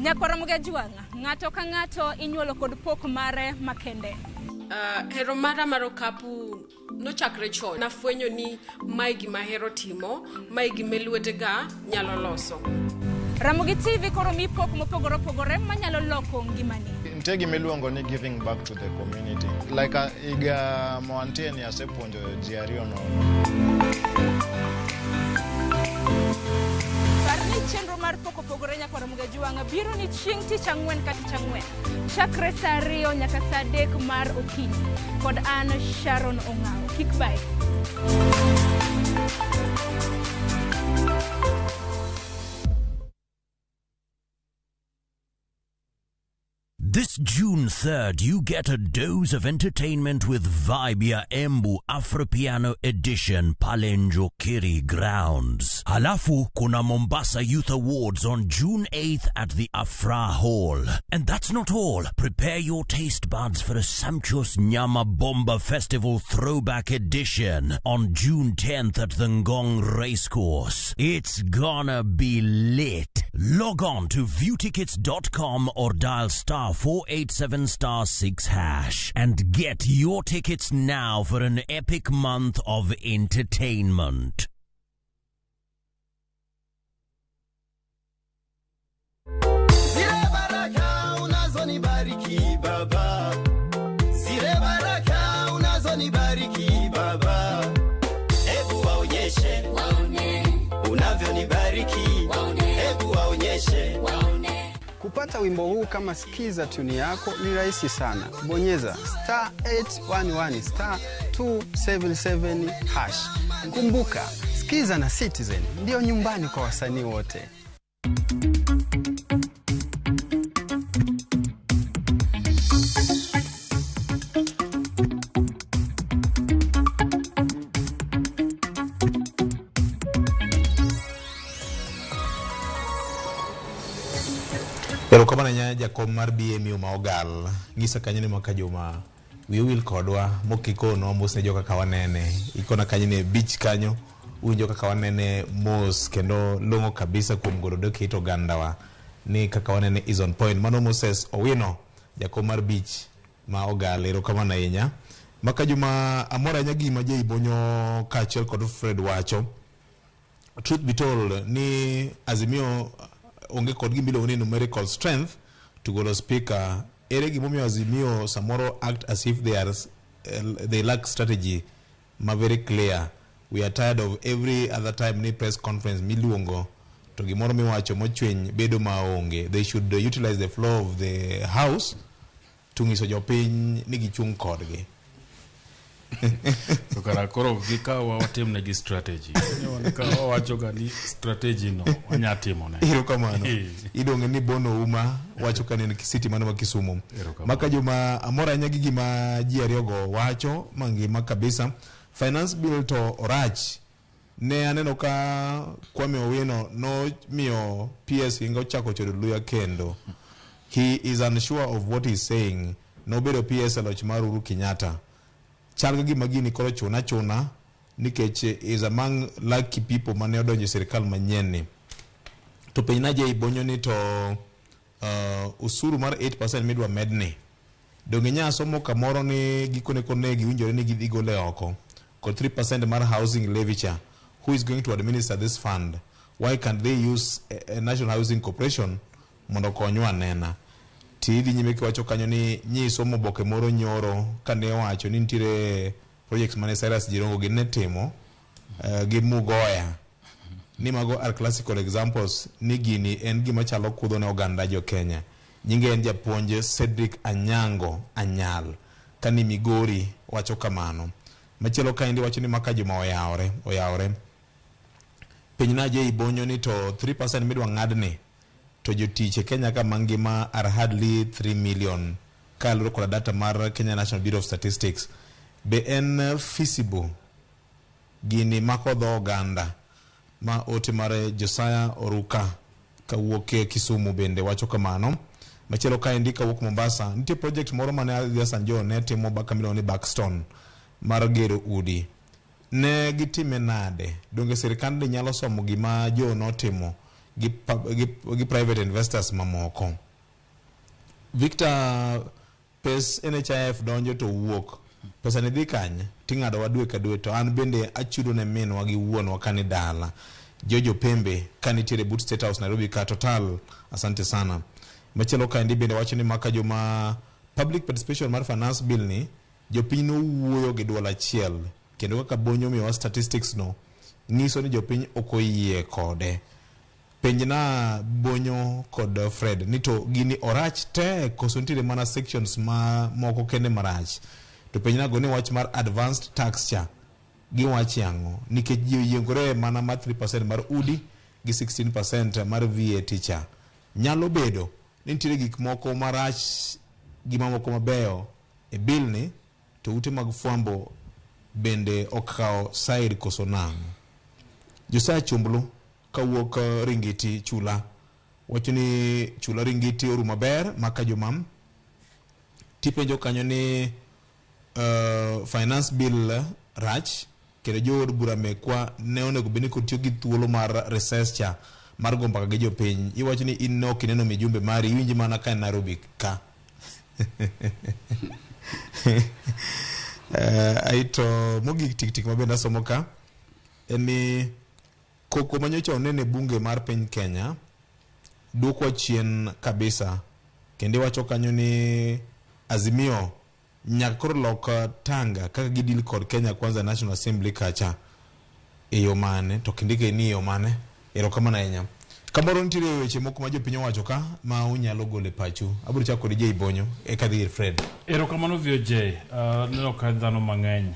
Nyakwara Mgajwang, ng'ato ka ng'ato inyuolo kod pok mare makende. Hero mara mar okapu nochakre chon. Nafwenyo ni mae gima hero timo, mae gima lwetega nyalo loso. Ramogi TV koro mi pok mopogore opogore manyalo loko ngimani. Nitie gima iluongo ni giving back to the community. Like iga moantie ni asepuonjo ji ariyo no. Parni chenro mar pok opogore Nyakwara Mgajwang biro ni chieng' tich ang'wen ka tich ang'wen chakre saa 2 nyaka saa 3 mar okinyi kod an Sharon Ong'ao. Kik bai. This June 3rd, you get a dose of entertainment with Vibia Embu Afropiano Edition Palenjo Kiri Grounds. Halafu kuna Mombasa Youth Awards on June 8th at the Afra Hall. And that's not all. Prepare your taste buds for a sumptuous Nyama Bomba Festival Throwback Edition on June 10th at the Ngong Racecourse. It's gonna be lit. Log on to viewtickets.com or dial *487*6# and get your tickets now for an epic month of entertainment. Zile baraka unazonibariki baba, zile baraka unazonibariki baba, hebu waonyeshe unavyonibariki, hebu waonyeshe. Kupata wimbo huu kama skiza tuni yako ni rahisi sana. Bonyeza *811 *277#. Kumbuka, Skiza na Citizen ndio nyumbani kwa wasanii wote. Pero kama na jakom mar BMU Maogal ngisa kanyene maka juma we will kodwa mokiko no mos ne joka kawanene ikona kanyene beach kanyo unjo kaka wanene mos kendo longo kabisa kuom gorodo kito gandawa ni kaka wanene is on point. Mano Moses Owino jakom mar beach Maogal ero kama na inya maka juma amora nyagi maje ibonyo kachel kod Fred wacho. Truth be told ni Azimio onge kod gimilo ni numerical strength to go to speaker ere gimomi Azimio samoro act as if they lack strategy ma very clear. We are tired of every other time ni press conference miluongo to gimoro miwacho mochweny bedo maonge. They should utilize the floor of the house to ngiso jopiny ni gichung kodgi. So kara koro gika watim na gi strategy. Wanika wacho gani strategy no wanyatimo ne. Hiro kamano. Idonge ni Bono Uma wacho kanene Kisiti mano Kisumu. Maka juma amora nyagi gima ji ariyogo wacho mangima kabisa. Finance bill to orach ne aneno ka Kwame Owino no miyo PS ingo chako chodo luya kendo. He is unsure of what he's saying. No bedo PS aloch mar Uhuru Kenyatta. Charga gi magini koro chuna nikech is among lucky people mane odonjo serikal manyien. To peinaje ibonyo ni to usuru mar 8% midwa medni. Donge nya somo kamoro ni gikone konegi winjore ni gidhigole oko. Ko 3% mar housing leviture. Who is going to administer this fund? Why can't they use a National Housing Corporation mondo konyo anena? Tidi nyime kiwacho kanyo ni nyiso moboke moro nyoro kane wacho ni nitire projects mane Cyrus Jirongo gi netimo gi Mugoya. Ni mago are classical examples ni gini en gima chalo kudho ne oganda jo Kenya. Nyinge en japuonje Cedric Anyango Anyal kani Migori wacho kamano. Machielo kaendi wacho ni maka juma oyawre. Pinynaje ibonyo ni to 3% midwa ng'adni to jotiche Kenya ka mangima are hardly 3 million kalure koda data mar Kenya National Bureau of Statistics. Be en feasible gini mako dho oganda ma ote mare Josiah Oruka kawuok Kisumu bende wacho kamano. Machielo kaendi kawuok Mombasa nitie project moro mane Adhia Sanjo ne timo baka milioni Backstone mar gero udi. Ne gitime nade? Donge serikal nyalo somo gima jo notimo gi private investors mamoko. Victor pes NHIF donjo to wuok. Pesa ni dhi kanye ting'ado wadwe ka dwe to an bende achudo ne minwa gi wuonwa kani dala. Jojo Pembe kanitiere but State House Nairobi ka total. Asante sana. Machielo kaendi bende wacho ni maka joma public participation mar finance bill ni jopiny no wuoyo gi dwol achiel kendo kaka bonyo miwa statistics no nyiso ni jopiny okoyie kode. Penjna bonyo kod Fred nito gini orach te koso nitire mana sections ma moko kende marach. To penjna goni wach mar advanced tax cha gi wach yango nikech yiengore mana mar 3% mar udi gi 16% mar VAT cha. Nyalo bedo nitire gik moko marach gimamoko mabeyo e bill ni to ute mag fwambo bende okao side koso nang. Josiah Chumblu kawuok Ringiti Chula wacho ni Chula Ringiti oru maber maka jomam tipenjo kanyo ni finance bill rach kendo jood bura mekwa ne onego beni kod tiyo gi thuolo mar recess cha mar go mbaka gi jopiny. Iwacho ni in no kineno mijumbe mari iwinji mana ka Nairobi ka. Aito mogik tik mabenda somo ka eni koko manyocha onene bunge mar piny Kenya duoko chien kabisa kendo wacho kanyo ni Azimio nyaka koro loka tanga kaka gidil kod Kenya Kwanza National Assembly kacha eyo mane to kindike ni eyo mane erokamano ahinya. Kamoro nitiere weche moko ma jopiny owacho ka ma unyalo gole pachu. Abiro chako kod Jay Bonyo eka dhi Fred. Erokamano VJ. Neno ka dhano mang'eny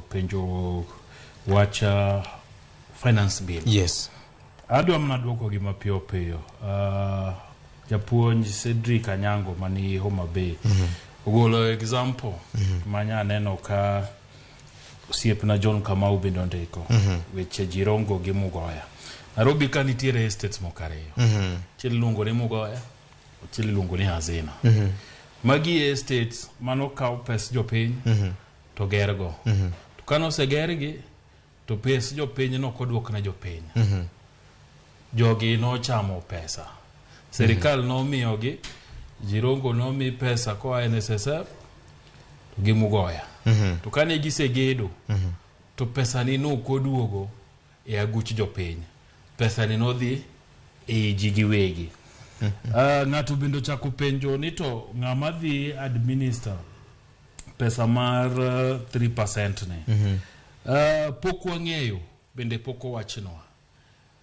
penjo wacha finance bill. Yes. Adwa mna duoko gi mapiyo piyo. Japuonj Cedric Anyango mani Homa Bay. Ogolo example manya neno ka osiepna John Kamau bende ondiko weche Jirongo gi Mugoya. Nairobi ka nitiere estates mokareyo. Chiel luongo ni Mugoya, chiel luongo ni Hazina. Magi estates mano kawo pes jopiny to gergo. To kano segergi to pes jopiny no kodwok na jopiny. Jogi no chamo pesa. Serikal no miyogi, Jirongo no mi pesa koa NSSF to gi Mugoya. To kane gisegedo to pesa ni no koduogo e aguch jopiny. Pesa ni no dhi e jigi wegi. Ng'ato bendo chako penjo ni to ng'ama dhi administer pesa mar 3% ne. Pok wang'eyo bende pok owachnwa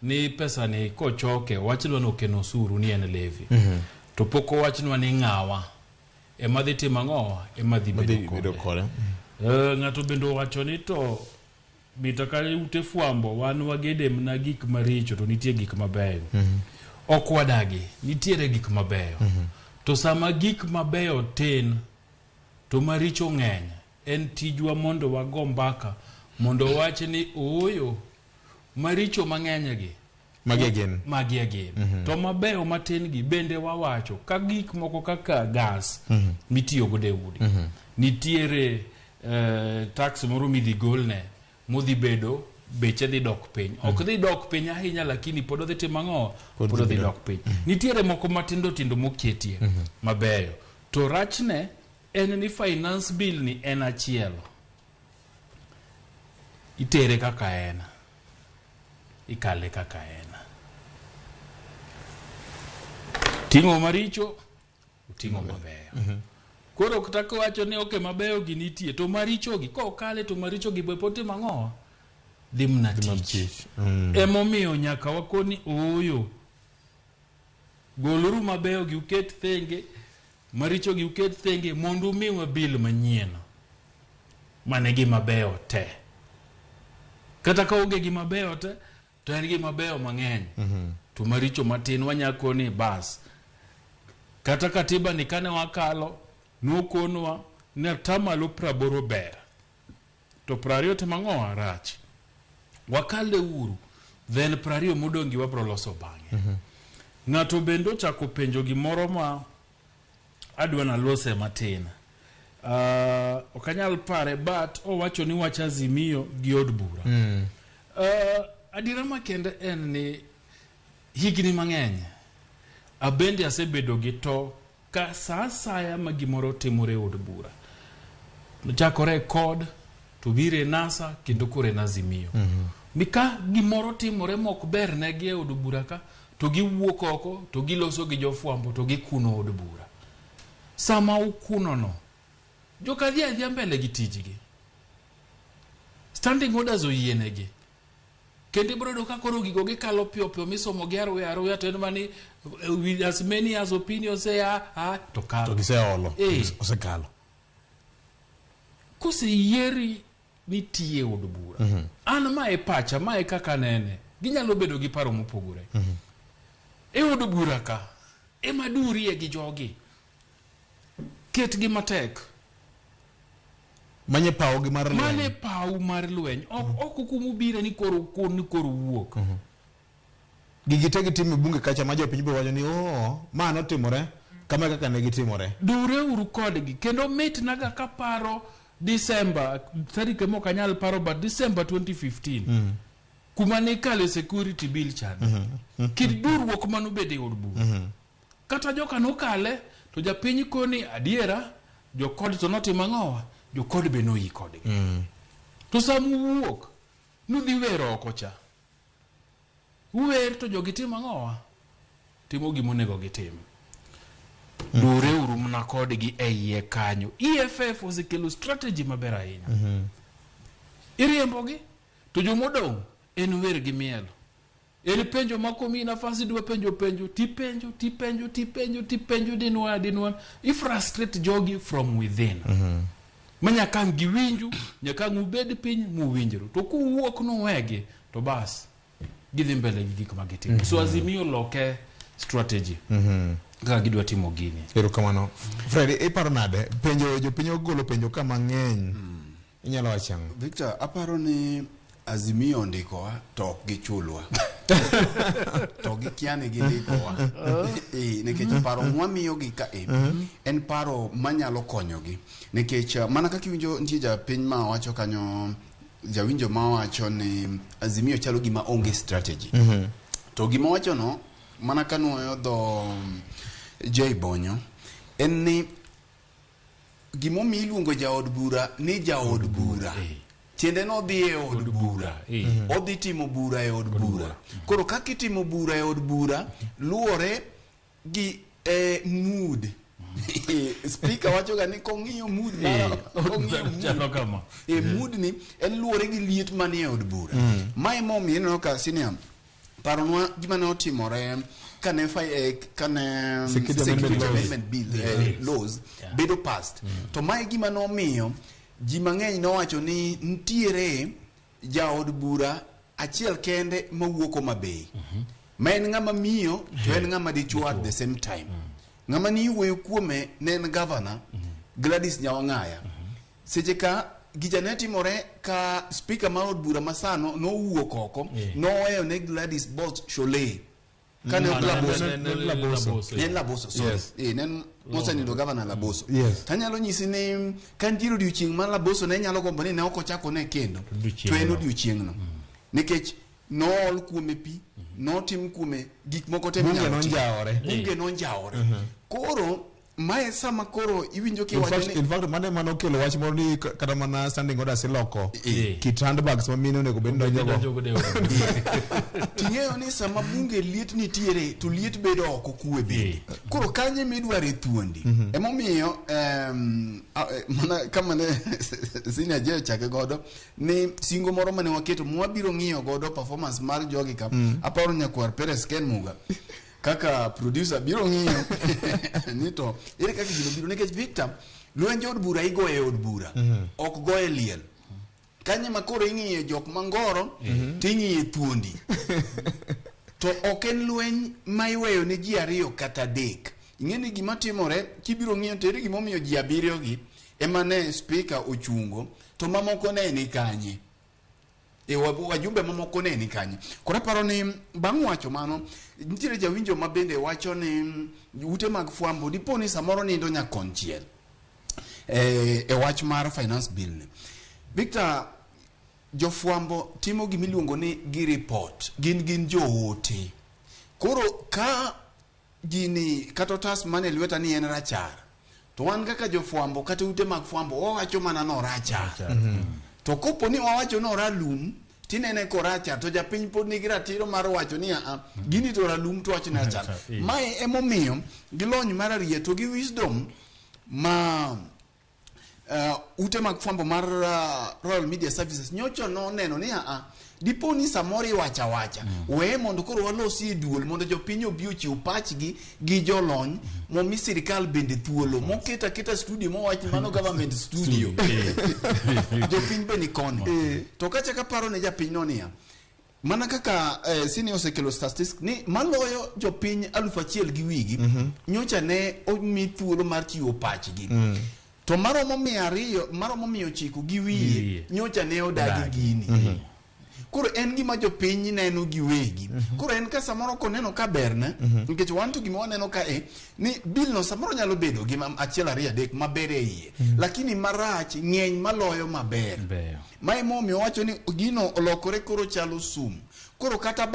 ni pesa ni kochoke wachnwa no keno suru ni en levy. To pok owachnwa ni ng'awa ema dhi timo ang'o ema dhi bedo kode. Ng'ato bendo wacho ni to mitaka ute fwambo wan wagede mna gik maricho to nitie gik mabeyo. Ok wadagi nitiere gik mabeyo. To sama gik mabeyo tin to maricho ng'eny en tijwa mondo wago mbaka mondo wach ni oyo maricho mang'eny gi magi again. To mabeyo matin gi bende wawacho ka gik moko kaka gas mitiyo go de udi. Nitiere tax moro midhi golne modhi bedo beche dhi dok piny. Ok dhi dok piny ahinya lakini pod odhi timo ang'o? Pod odhi dok piny. Nitiere moko matindo tindo moketie mabeyo. To rachne en ni finance bill ni en achiel. Itere kaka en. Ikale kaka en. Tingo maricho, utingo mabeyo. Koro kutaka wacho ni oke mabeyo gi nitie to maricho gi ko kale to maricho gi bepote mang'o dimna tich. Emomiyo nyaka wakoni oyo goluru mabeyo gi uket thenge maricho gi uket thenge mondo miwa bill manyien mane gi mabeyo te. Kata ka onge gi mabeyo te to en gi mabeyo mang'eny. To maricho matin wanyako ni bas. Kata katiba ni kane wakalo nukonwa ne tamalo 80 ber. To 20 te mang'o rach. Wakale uru then 20 modongi wabro loso bang'e. Ng'ato bendo chako penjo gimoro ma adwa na lose matin. Okanyal pare but owacho ni wacha Azimio gi od bura. Adira makende en ni higni mang'eny abende asebedo gi to ka saya ma gimoro timore od bura. Chakore kod to bire NASA kendo kore na Azimio. Mika gimoro timore mok ber ne gi od bura ka to giwuok oko to giloso gi jofwambo to gikuno od bura. Sama ukuno no joka dhi mbele gi tijigi. Standing orders oyienegi. Kende brodo ka koro gigo gikalo piyo misomo gi aruya to en mani with as many as opinions say to kalo. To gise olo. Osekalo. Kose yeri nitie od bura. An ma e pacha ma e kaka nene. Ginyalo bedo gi paro mopogore. E od bura ka ema duri e gi jogi. ket gi matek manye pau gi mar lweny mane pau mar lweny ok kumu bire ni koro wuok gigi te gitimo bunge kacha ma jopiny biro wacho ni ma notimore kama kaka ne gitimore dure uru kodgi kendo mit naga kaparo December tarik mo kanyal paro but December 2015 kuma ne kale security bill chan kid durruok mano bede od bura kata joka no kale to japiny koni adiera jokod to notimo ang'owa jokod be no yi kodgi to samu wuok nudhi wero oko cha uwer to jogi timo ang'owa timo gimonego gitim dure uru mna kodgi eiye kanyo EFF osekelo strategy maber ahinya iriembogi to jomodong en wer gi miel en penjo makomi nafasi dwa penjo tipenjo dinwa ifrustrate jogi from within manyakang giwinju nyakang ubed piny muwinjru to kuwuok no wegi to bas gidhi mbele gi gik magitimo so Azimio loke strategy ga gidwa timo gini erokamano Fred iparo nade penjo jopiny ogolo penjo kama ng'eny inyalo wachang Victor aparo ni Azimio ndikowa to ok gichulwa to gikiane gindikowa nikech paro mwamiyo gi ka en paro manyalo konyogi nikech mana kaka iwinjo nitie japiny ma wacho kanyo jawinjo ma wacho ni Azimio chalo gima onge strategy to gima wacho no mana kanuoyo dho Jay Bonyo en ni gimomi iluongo jaod bura ni jaod bura tiende no dhi e od bura odhi timo bura e od bura koro kaka itimo bura e od bura luore gi mood speaker wacho ga ni kong'iyo mood mood ni en luore gi liet manie od bura mai momi eno ka senior paronwa gima ne otimore kane Security Amendment Bill laws bedo passed to mai gima no miyo ji mang'eny nowacho ni ntiere jaod bura achiel kende mawuoko mabei ma en ng'ama miyo to en ng'ama dichuo at the same time ng'ama ni wuoyo kuome ne en governor Gladys Nyawang'aya seche ka gijane timore ka speaker mar od bura masano nowuok oko noweyo ne Gladys Boss Sholei kane Laboso sorry nen mosenindo governor Laboso tanyalo nyisi ni kanjiro odiochieng' mar Laboso ne nyalo gombo ni ne ok ochako ne kendo to en odiochieng' no nikech nool kuome pi notim kuome gik moko te bunge nonjawore koro mae sama koro iwinjo kiwacho in fact mane mano kelo wach moro ni kata mana standing order siloko kit handbags ma mine onego bed donjogo ting'eyo ni sama bunge liet nitiere to liet bedo oko kuwe bende koro kanye midware thuondi emomiyo mana kama ne senior je chake godo ni singo moro mane waketo mwabiro ng'iyo godo performance mar jogi ka aparo nyakwar Perez Ken Muga kaka producer biro ng'iyo nito ere kaka gino biro nekech Victor lwenje od bura igoye od bura ok goye liel kanye makoro ing'iye jok mangoro ting'iye thuondi to ok en lweny ma iweyo ne ji ariyo kata adek ing'eni gima timore kibiro ng'iyo to ere gimomiyo ji abiriyo gi ema ne speaker ochungo to mamoko ne ni kanye wajumbe mamoko ne ni kanye kora paro ni bang' wacho mano nitiere jawinjo ma bende wacho ni ute mag fwambo dipo ni samoro nindo nyakonchiel wach mar finance bill ni Victor jofwambo timo gimiluongo ni gi report gin joote koro ka gini kata otas mane lweta ni en rachar to wan kaka jofwambo kata ute mag fwambo wawacho mana no rachar to kopo ni wawacho no ralum tinene koracha to japiny pod nigi ratiro mar wacho ni gini to ralum to wacho ni rachar mae emomiyo gilony mar arieto gi wisdom ma ute mag fwambo mar Royal Media Services nyocho no neno ni dipo ni samori wacha we mondo koro walosi duol mondo jopiny obi ochiw pachgi gi jolony momi sirikal bende thuolo moketa kita studio mowachi mano government studio jopiny be ni koni to kacha ka paro ne japiny no niya mana kaka sini osekelo statistics ni maloyo jopiny 1,000 gi wigi nyocha ne omi thuolo mar chiwo pachgi to maromo 200 maromo 900 gi wiye nyocha ne odagi gini koro en gima jopiny neno gi wegi koro en ka samoro koneno ka berne nikech wanto gima waneno ka ni bill no samoro nyalo bedo gima 1 2 3 maber e iye lakini marach ng'eny maloyo maber mai momi wacho ni gino olokore koro chalo sum koro kata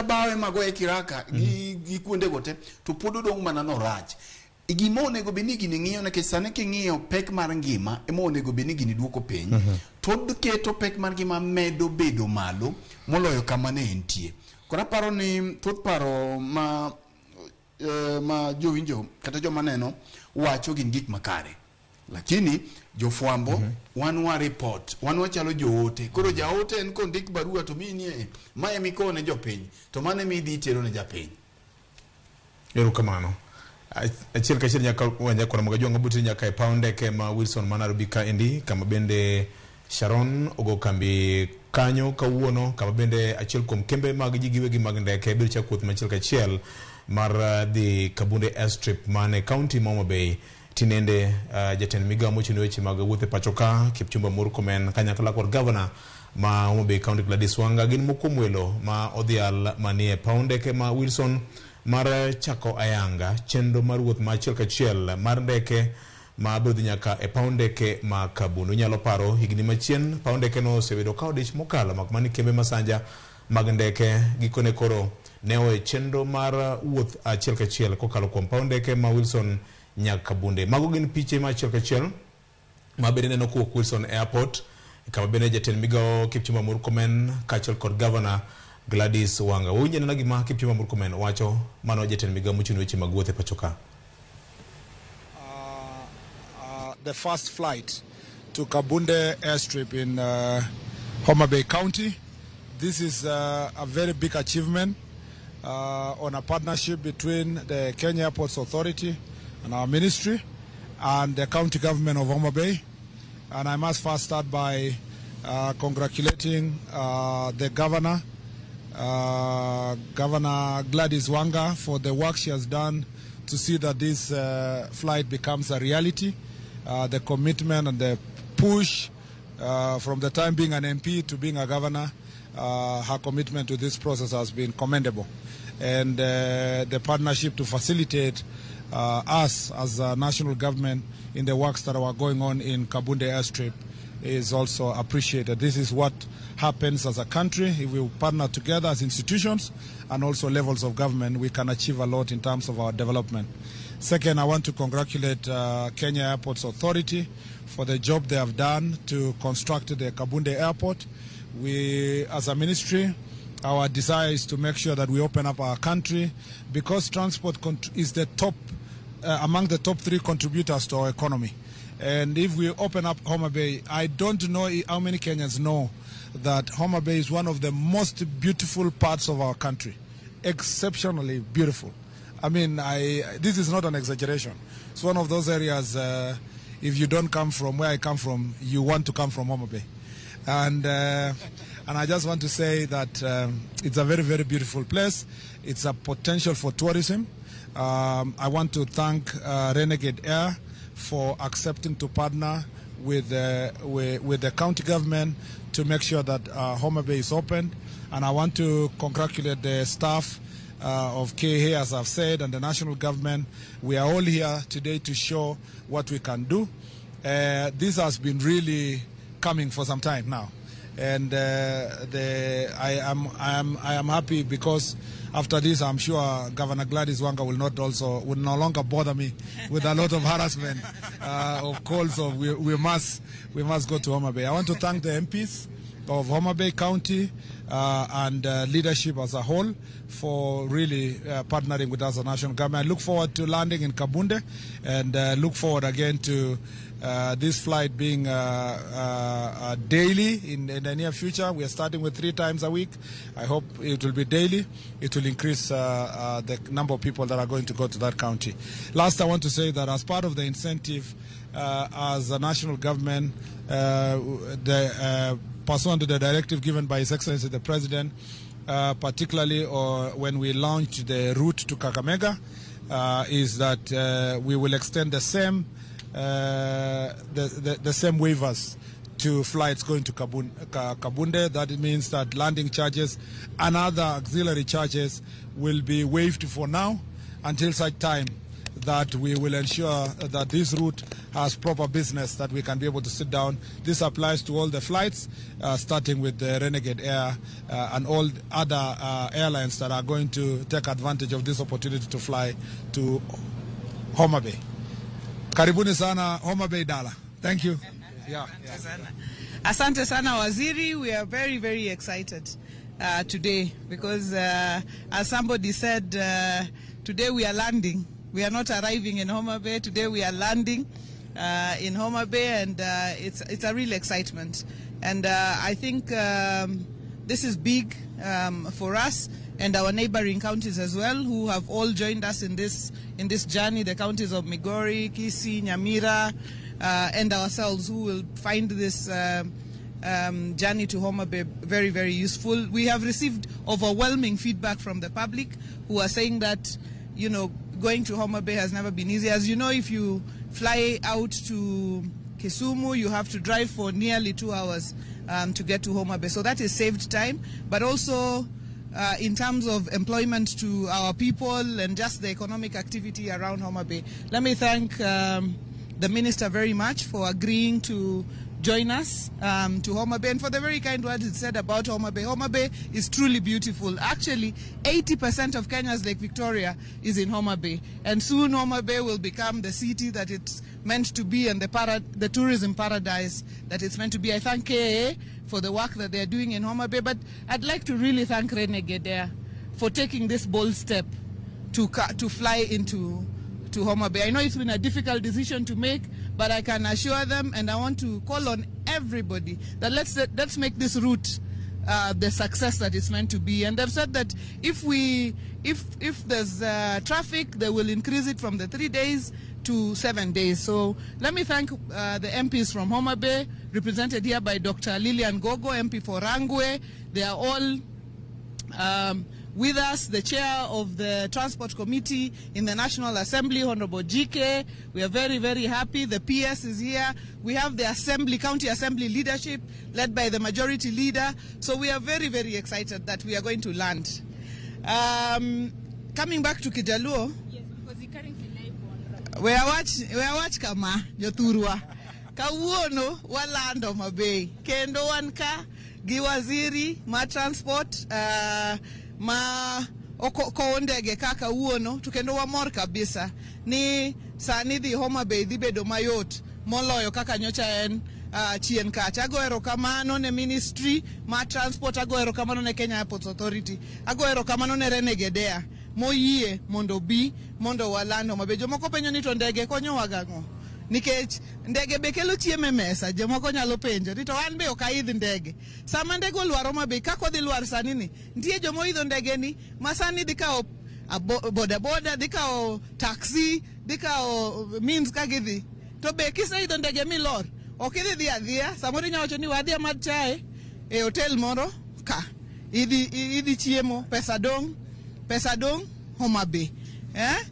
bawe mago e kiraka gi kuonde gote to pod odong' mana no rach gima onego beni gini ng'iyo nikech sani king'iyo pek mar ngima ema onego beni gini duoko piny to keto pek mar ngima medo bedo malo moloyo kama ne entie kora paro ni thoth paro ma jowinjo kata joma neno wacho gin gik makare lakini jofwambo wan report wan wachalo joote koro jaote en kondik barua to minie mae mikone jopiny to mane mi dhi tero ne japiny erokamano achiel ka achiel nyaka wanja kora mga jwanga buti nyaka e paunde ke ma Wilson Manarobi ka endi kama bende Sharon ogo kambi kanyo kawuono kama bende achiel kuom kembe mag ji giwegi mag ndeke bir chakuoth machiel ka achiel mar dhi Kabunde Airstrip mane county Homa Bay tinende jatend migao mochung' weche mag wuothe pachoka Kipchumba Murkomen kanyakla kod governor ma Homa Bay County Gladys Wanga gin mokuom welo ma odhial manie paunde ke ma Wilson mar chako ayanga chendo mar wuoth ma achiel ka achiel mar ndeke ma biro nyaka e paundeke ma Kabunde. Nyalo paro higni machien paundeke no osebedo ka odich mokalo mak mani kembe masanja mag ndeke gikone koro ne oe chendo mar wuoth achiel ka achiel kokalo kuom paundeke ma Wilson nyaka Kabunde. Mago gin piche ma achiel ka achiel ma bende neno kuok Wilson Airport kama bende jatend migao Kipchumba Murkomen kaachiel kod governor Gladys Wanga. Winje na gima Kipchumba Murkomen wacho mano jatend migao mochung' weche mag wuothe pachoka. The first flight to Kabunde Airstrip in Homa Bay County. This is a very big achievement on a partnership between the Kenya Airports Authority and our ministry and the county government of Homa Bay. And I must first start by congratulating the governor, Governor Gladys Wanga, for the work she has done to see that this flight becomes a reality. The commitment and the push from the time being an MP to being a governor, her commitment to this process has been commendable. And the partnership to facilitate us as a national government in the works that are going on in Kabunde Airstrip is also appreciated. This is what happens as a country. If we partner together as institutions and also levels of government, we can achieve a lot in terms of our development. Second, I want to congratulate Kenya Airports Authority for the job they have done to construct the Kabunde Airport. We, as a ministry, our desire is to make sure that we open up our country because transport is the top, among the top 3 contributors to our economy. And if we open up Homa Bay, I don't know how many Kenyans know that Homa Bay is one of the most beautiful parts of our country, exceptionally beautiful. I mean, this is not an exaggeration. It's one of those areas, if you don't come from where I come from, you want to come from Homa Bay. And I just want to say that it's a very, very beautiful place. It's a potential for tourism. I want to thank Renegade Air for accepting to partner with the county government to make sure that Homa Bay is open. And I want to congratulate the staff of KA, as I've said, and the national government. We are all here today to show what we can do. This has been really coming for some time now, and I am happy because after this, I'm sure Governor Gladys Wanga will no longer bother me with a lot of harassment or calls of we must go to Homa Bay. I want to thank the MPs of Homa Bay County and leadership as a whole for really partnering with us as a national government. I look forward to landing in Kabunde and look forward again to this flight being daily in the near future. We are starting with 3 times a week. I hope it will be daily. It will increase the number of people that are going to go to that county. Last, I want to say that as part of the incentive as a national government, the pursuant to the directive given by His Excellency the President, particularly when we launched the route to Kakamega, is that we will extend the same waivers to flights going to Kabunde. That means that landing charges and other auxiliary charges will be waived for now until such time that we will ensure that this route has proper business, that we can be able to sit down. This applies to all the flights, starting with the Renegade Air and all other airlines that are going to take advantage of this opportunity to fly to Homa Bay. Karibuni sana Homa Bay Dala. Thank you. Yeah. Asante sana Waziri. We are very, very excited today because as somebody said, today we are landing. We are not arriving in Homa Bay. Today we are landing in Homa Bay, and it's a real excitement. And I think this is big for us and our neighboring counties as well, who have all joined us in this journey. The counties of Migori, Kisii, Nyamira, and ourselves, who will find this journey to Homa Bay very, very useful. We have received overwhelming feedback from the public, who are saying that, you know, going to Homa Bay has never been easy. As you know, if you fly out to Kisumu, you have to drive for nearly 2 hours to get to Homa Bay. So that is saved time, but also in terms of employment to our people and just the economic activity around Homa Bay. Let me thank the Minister very much for agreeing to join us to Homa Bay, and for the very kind words it said about Homa Bay. Homa Bay is truly beautiful. Actually, 80% of Kenya's Lake Victoria is in Homa Bay, and soon Homa Bay will become the city that it's meant to be and the tourism paradise that it's meant to be. I thank KAA for the work that they're doing in Homa Bay, but I'd like to really thank Renegade Air for taking this bold step to fly into Homa Bay. I know it's been a difficult decision to make, but I can assure them, and I want to call on everybody, that let's make this route the success that it's meant to be. And they've said that if there's traffic, they will increase it from the 3 days to 7 days. So let me thank the MPs from Homa Bay, represented here by Dr. Lilian Gogo, MP for Rangwe. They are all with us, the chair of the Transport Committee in the National Assembly, Honorable GK. We are very, very happy. The PS is here. We have the Assembly, County Assembly leadership led by the Majority Leader. So we are very, very excited that we are going to land. Coming back to Kijaluo, yes, because he currently live on. We are watch kama joturwa. Kawuono walando Homa Bay. Kendo wanka giwaziri ma transport ma ko ndege kaka uono tukendo wa mor kabisa ni sani dhi Homa Bay dhi bedo mayot moloyo kaka nyocha en chien kacha. Agoero kamano ne Ministry ma Transport, agoero kamano ne Kenya Airports Authority, agoero kamano ne Renegade Air moyie mondo bi mondo walando Homa Bay. Jomoko penjo ni to ndege konyo wagang'o, nikech ndege be kelo chiemo e mesa. Jomoko nyalo penjo ni to an be ok aidh ndege. Sama ndege olwar Homa Bay, kako dhi lwar sani ni, nitie joma idho ndege ni ma sani dhi kawo boda boda, dhi kawo taxi, dhi kawo means ka gidhi. To be kiseidho ndege milor, ok idhi dhi adhiya. Samoro inyalo wacho ni wadhi amadh chae e hotel moro ka idhi chiemo, pesa dong Homa Bay.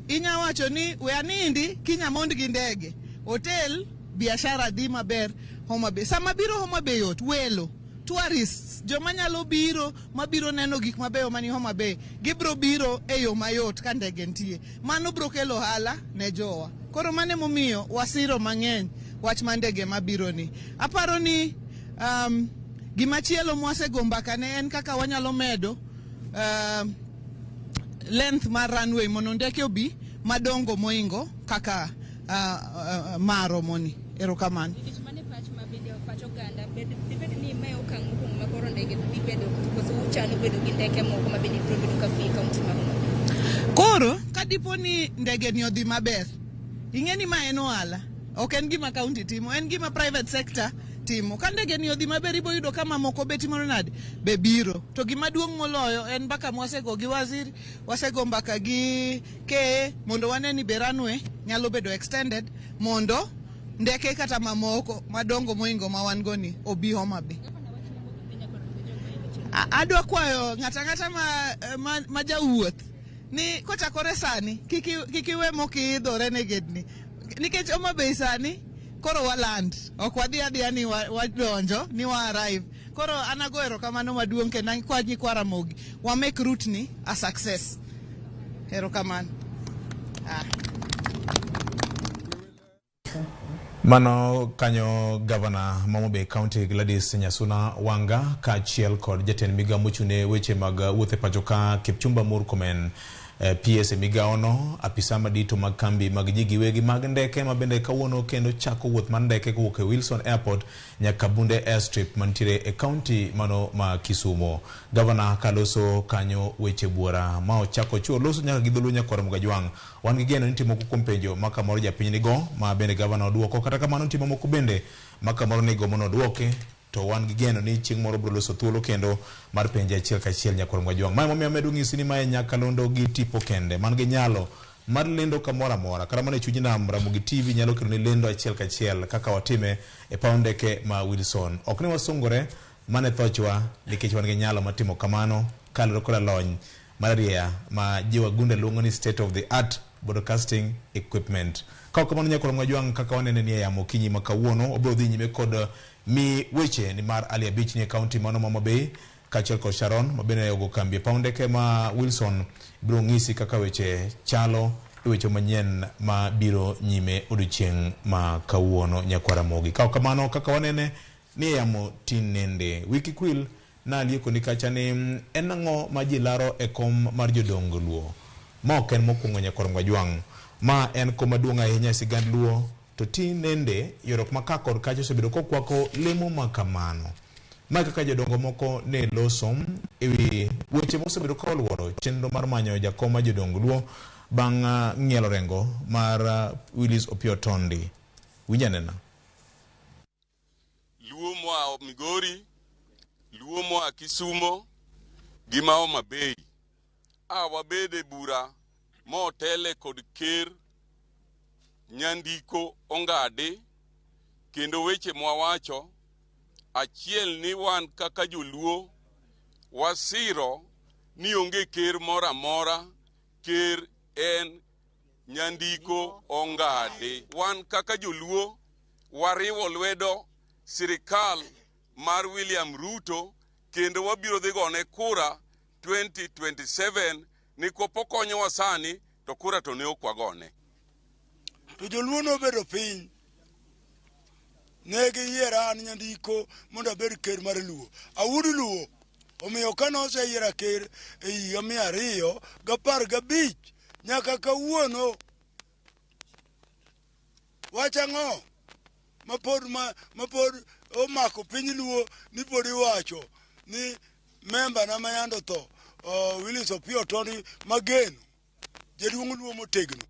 Inyalo wacho ni we anindi kinya mond gi ndege, hotel biashara dhi maber Homa Bay. Sama biro Homa Bay yot, welo, tourists, joma nyalo biro, mabiro neno gik mabeyo mani Homa Bay, gibro biro e yo mayot ka ndege nitie. Mano bro kelo ohala ne jowa. Koro mane momiyo wasiro mang'eny wach ma ndege mabiro ni. Aparo ni gimachielo mwasego mbaka ne en kaka wanyalo medo length mar runway mondo ndeke obi madongo moingo kaka maro moni. Erokamano. Koro kadipo ni ndege ni odhi maber, ing'eni ma en ohala, ok en gima county timo, en gima private sector timo. Ka ndege ni odhi maber, ibo yudo kama moko be timo nade be biro. To gima duong' moloyo en mbaka mwasego gi waziri, wasego mbaka gi ke mondo wane ni runway nyalo bedo extended mondo ndeke kata mamoko madongo moingo ma wan go ni obi Homa Bay. adwa kwayo ng'ata ma jawuoth ni kochakore sani kikiwe mokidhore ne gedni nikech Homa Bay sani koro waland ok wadhi adhiya ni wadonjo ni wa arrive koro anago erokamano maduong' kendo kwa Jaramogi wa make route ni a success. Erokamano. Mano kanyo Governor Homa Bay County Gladys Nyasuna Wanga kaachiel kod jatend migao mochune weche mag wuothe pacho ka Kipchumba Murkomen PS migaono apisa madito mag kambi mag ji giwegi mag ndeke mabende kawuono kendo chako wuoth mar ndeke kowuok e Wilson Airport nyaka Bunde Airstrip mantiere e county mano ma Kisumu. Governor kaloso kanyo weche buora ma ochako chuo loso nyaka gidhulu nyakora Mugajwang. Wan gi geno ni timo kompenjo maka moro japiny nigo ma bende governor oduoko kata kamano timo moko bende maka moro nigo mono duoke to wan gi geno ni chieng' moro bro loso thuolo kendo mar penje achiel kachiel nyakora Mugajwang. Mae momiyo amedo ng'isi ni mae nyakalondo gi tipo kende man gi nyalo mar lendo kamoro amora kata mana e chuny nam Ramogi TV nyalo kelo ni lendo achiel kachiel kaka watime e paw ndeke ma Wilson. Ok ni wasungore mane thochwa nikech wan gi nyalo matimo kamano kaloro koda lony Maria ma jiwa gunde luongo ni state of the art broadcasting equipment. Ka kamano nyakora Mugajwang kaka wanene ni yamo kinyi makawuono obro dhi nyime kod mi weche ni mar Ali Abich ni county mano Homa Bay kaachiel kod Sharon mabende ogo kambi paw ndeke ma Wilson biro ng'isi kaka weche chalo e weche manyien ma biro nyime odiochieng' ma kawuono nyakwara Mogi. Ka kamano kaka wanene ni yamo tin nende wiki kwil na lieko ni kacha ni en ang'o ma ji laro e kom mar jodongo Luo ma ok en mokwongo nyakora Mugajwang. Ma en koma duong' ahinya e sigand Luo to tin nende yorok makakor kacho osebedo kokwako lemo makamano. Ma kaka jodongo moko ne losom ewi weche mosebedo koluoro chenro mar manyo jakom ma jodongo Luo bang' ng'ielo rengo mar Willis Opiyo Tondi. Winjanena Luo moa Migori, Luo moa Kisumo gi ma Homa Bay wabede bura motele kod ker Nyandiko Ongade kendo weche mwawacho achiel ni wan kaka joluo wasiro ni onge ker moro amora, ker en Nyandiko Ongade. Wan kaka joluo wariwo lwedo sirikal mar William Ruto kendo wabiro dhi gone kura 2027 ni kopokonyo wasani to kura to ne okwagone. To joluo no bedo piny ne giyiera an Nyandiko mondo abed ker mar Luo. Awuod Luo omiyo ka noseyiera ker e higa 215 nyaka kawuono wacha ng'o mapod omako piny Luo ni pod iwacho ni memba na mayando to Willis Opiyo Tondi mageno jaduong' Luo motegno.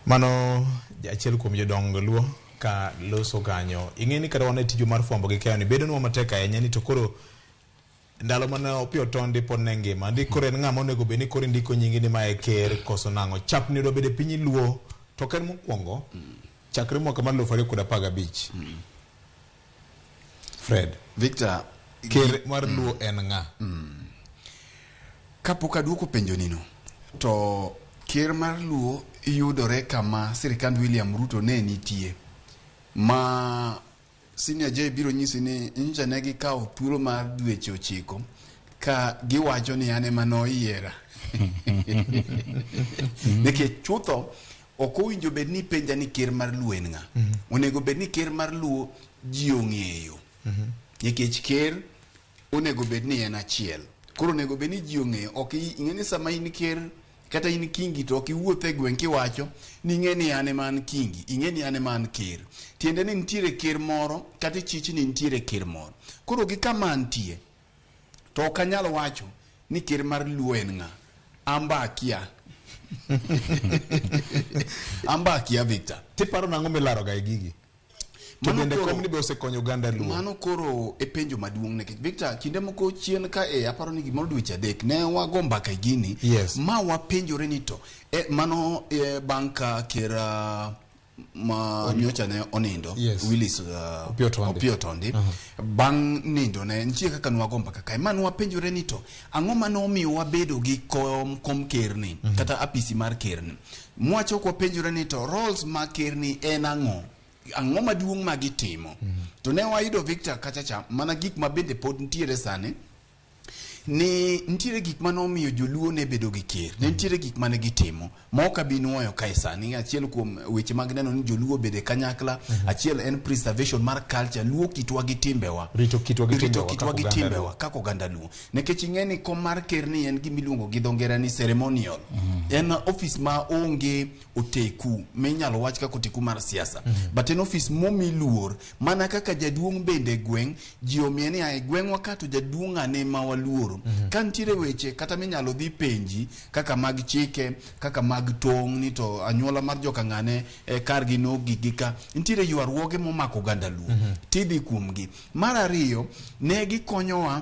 Mano achiel kuom jodongo Luo ka loso kanyo. Ing'eni kata wane tijo mar fwambo gi keyo ni bedo nwa mateka ahinya ni to koro ndalo mane Opiyo Tondi pod ne ngima ndikore en ng'ama onego bed ni koro ndiko nyingi ni mae ker koso nang'o chapni do bede piny Luo to ken mokwongo chakre mwaka mar 2015. Fred Victor ker mar Luo en ng'a? Kapok aduoko penjo nino to ker mar Luo yudore kama sirikand William Ruto ne nitie ma Senior J biro nyisi ni nja ne gikawo thuolo mar dweche 9 ka giwacho ni ane manoyiera nikech chutho ok owinjo bed ni penja ni ker mar Luo en ng'a. Onego bed ni ker mar Luo ji ong'eyo nikech ker onego bed ni en achiel. Koro onego bed ni ji ong'eyo. Ok ing'eni sama in ker kata in kingi to ok iwuothe e gweng' kiwacho ni ing'eni ane man kingi, ing'eni ane man ker. Tiende ni nitiere ker moro kata chich ni nitiere ker moro. Koro gi kama antie to ok anyalo wacho ni ker mar Luo en ng'a. Amba akia. Amba akia Victor. Tiparo nang'o milaro ga gigi? To bende komni be osekonyo Uganda Luo. Mano koro e penjo maduong' nekech Victor kinde moko chien ka aparo ni gimoro dweche 3 ne wago mbaka gini yes. Ma wapenjore ni to mano banka ker ma nyocha ne onindo yes. Willis Opiotondi bang nindo ne nchie kaka nwagomba kaka manu wapenjore ni to ang'o manomiyo wabedo gi kom kerni kata apisi mar kerni mwacho ko penjore ni to roles ma kerni en ang'o maduong' ma gitimo to ne wayudo Victor kachacha mana gik ma bende pod ntiere sani ni ntiere gik manomiyo joluo ne bedo gi ker ne ntiere gik mane gitimo ma ok abi nuoyo kae sani achiel kuom weche mag neno ni joluo bede kanyakla achiel en preservation mar culture luo kitwa gi timbewa rito kitwa gi timbewa kako oganda luo nekech ing'eni kom mar ker ni en gimiluongo gi dho ngere ni ceremonial en office ma onge oteku minyalo wach kaka oteku mar siasa but en office momi luor mana kaka jaduong' bende gweng' ji omiye ni ai gweng'wa ka to jaduong' ane ma waluor ka ntiere weche kata minyalo dhi penji kaka mag chike kaka mag tong' ni to anyuola mar joka ng'ane kargi no gigika ntiere ywaruoge momako oganda luo tidhi kuomgi mar ariyo ne gikonyowa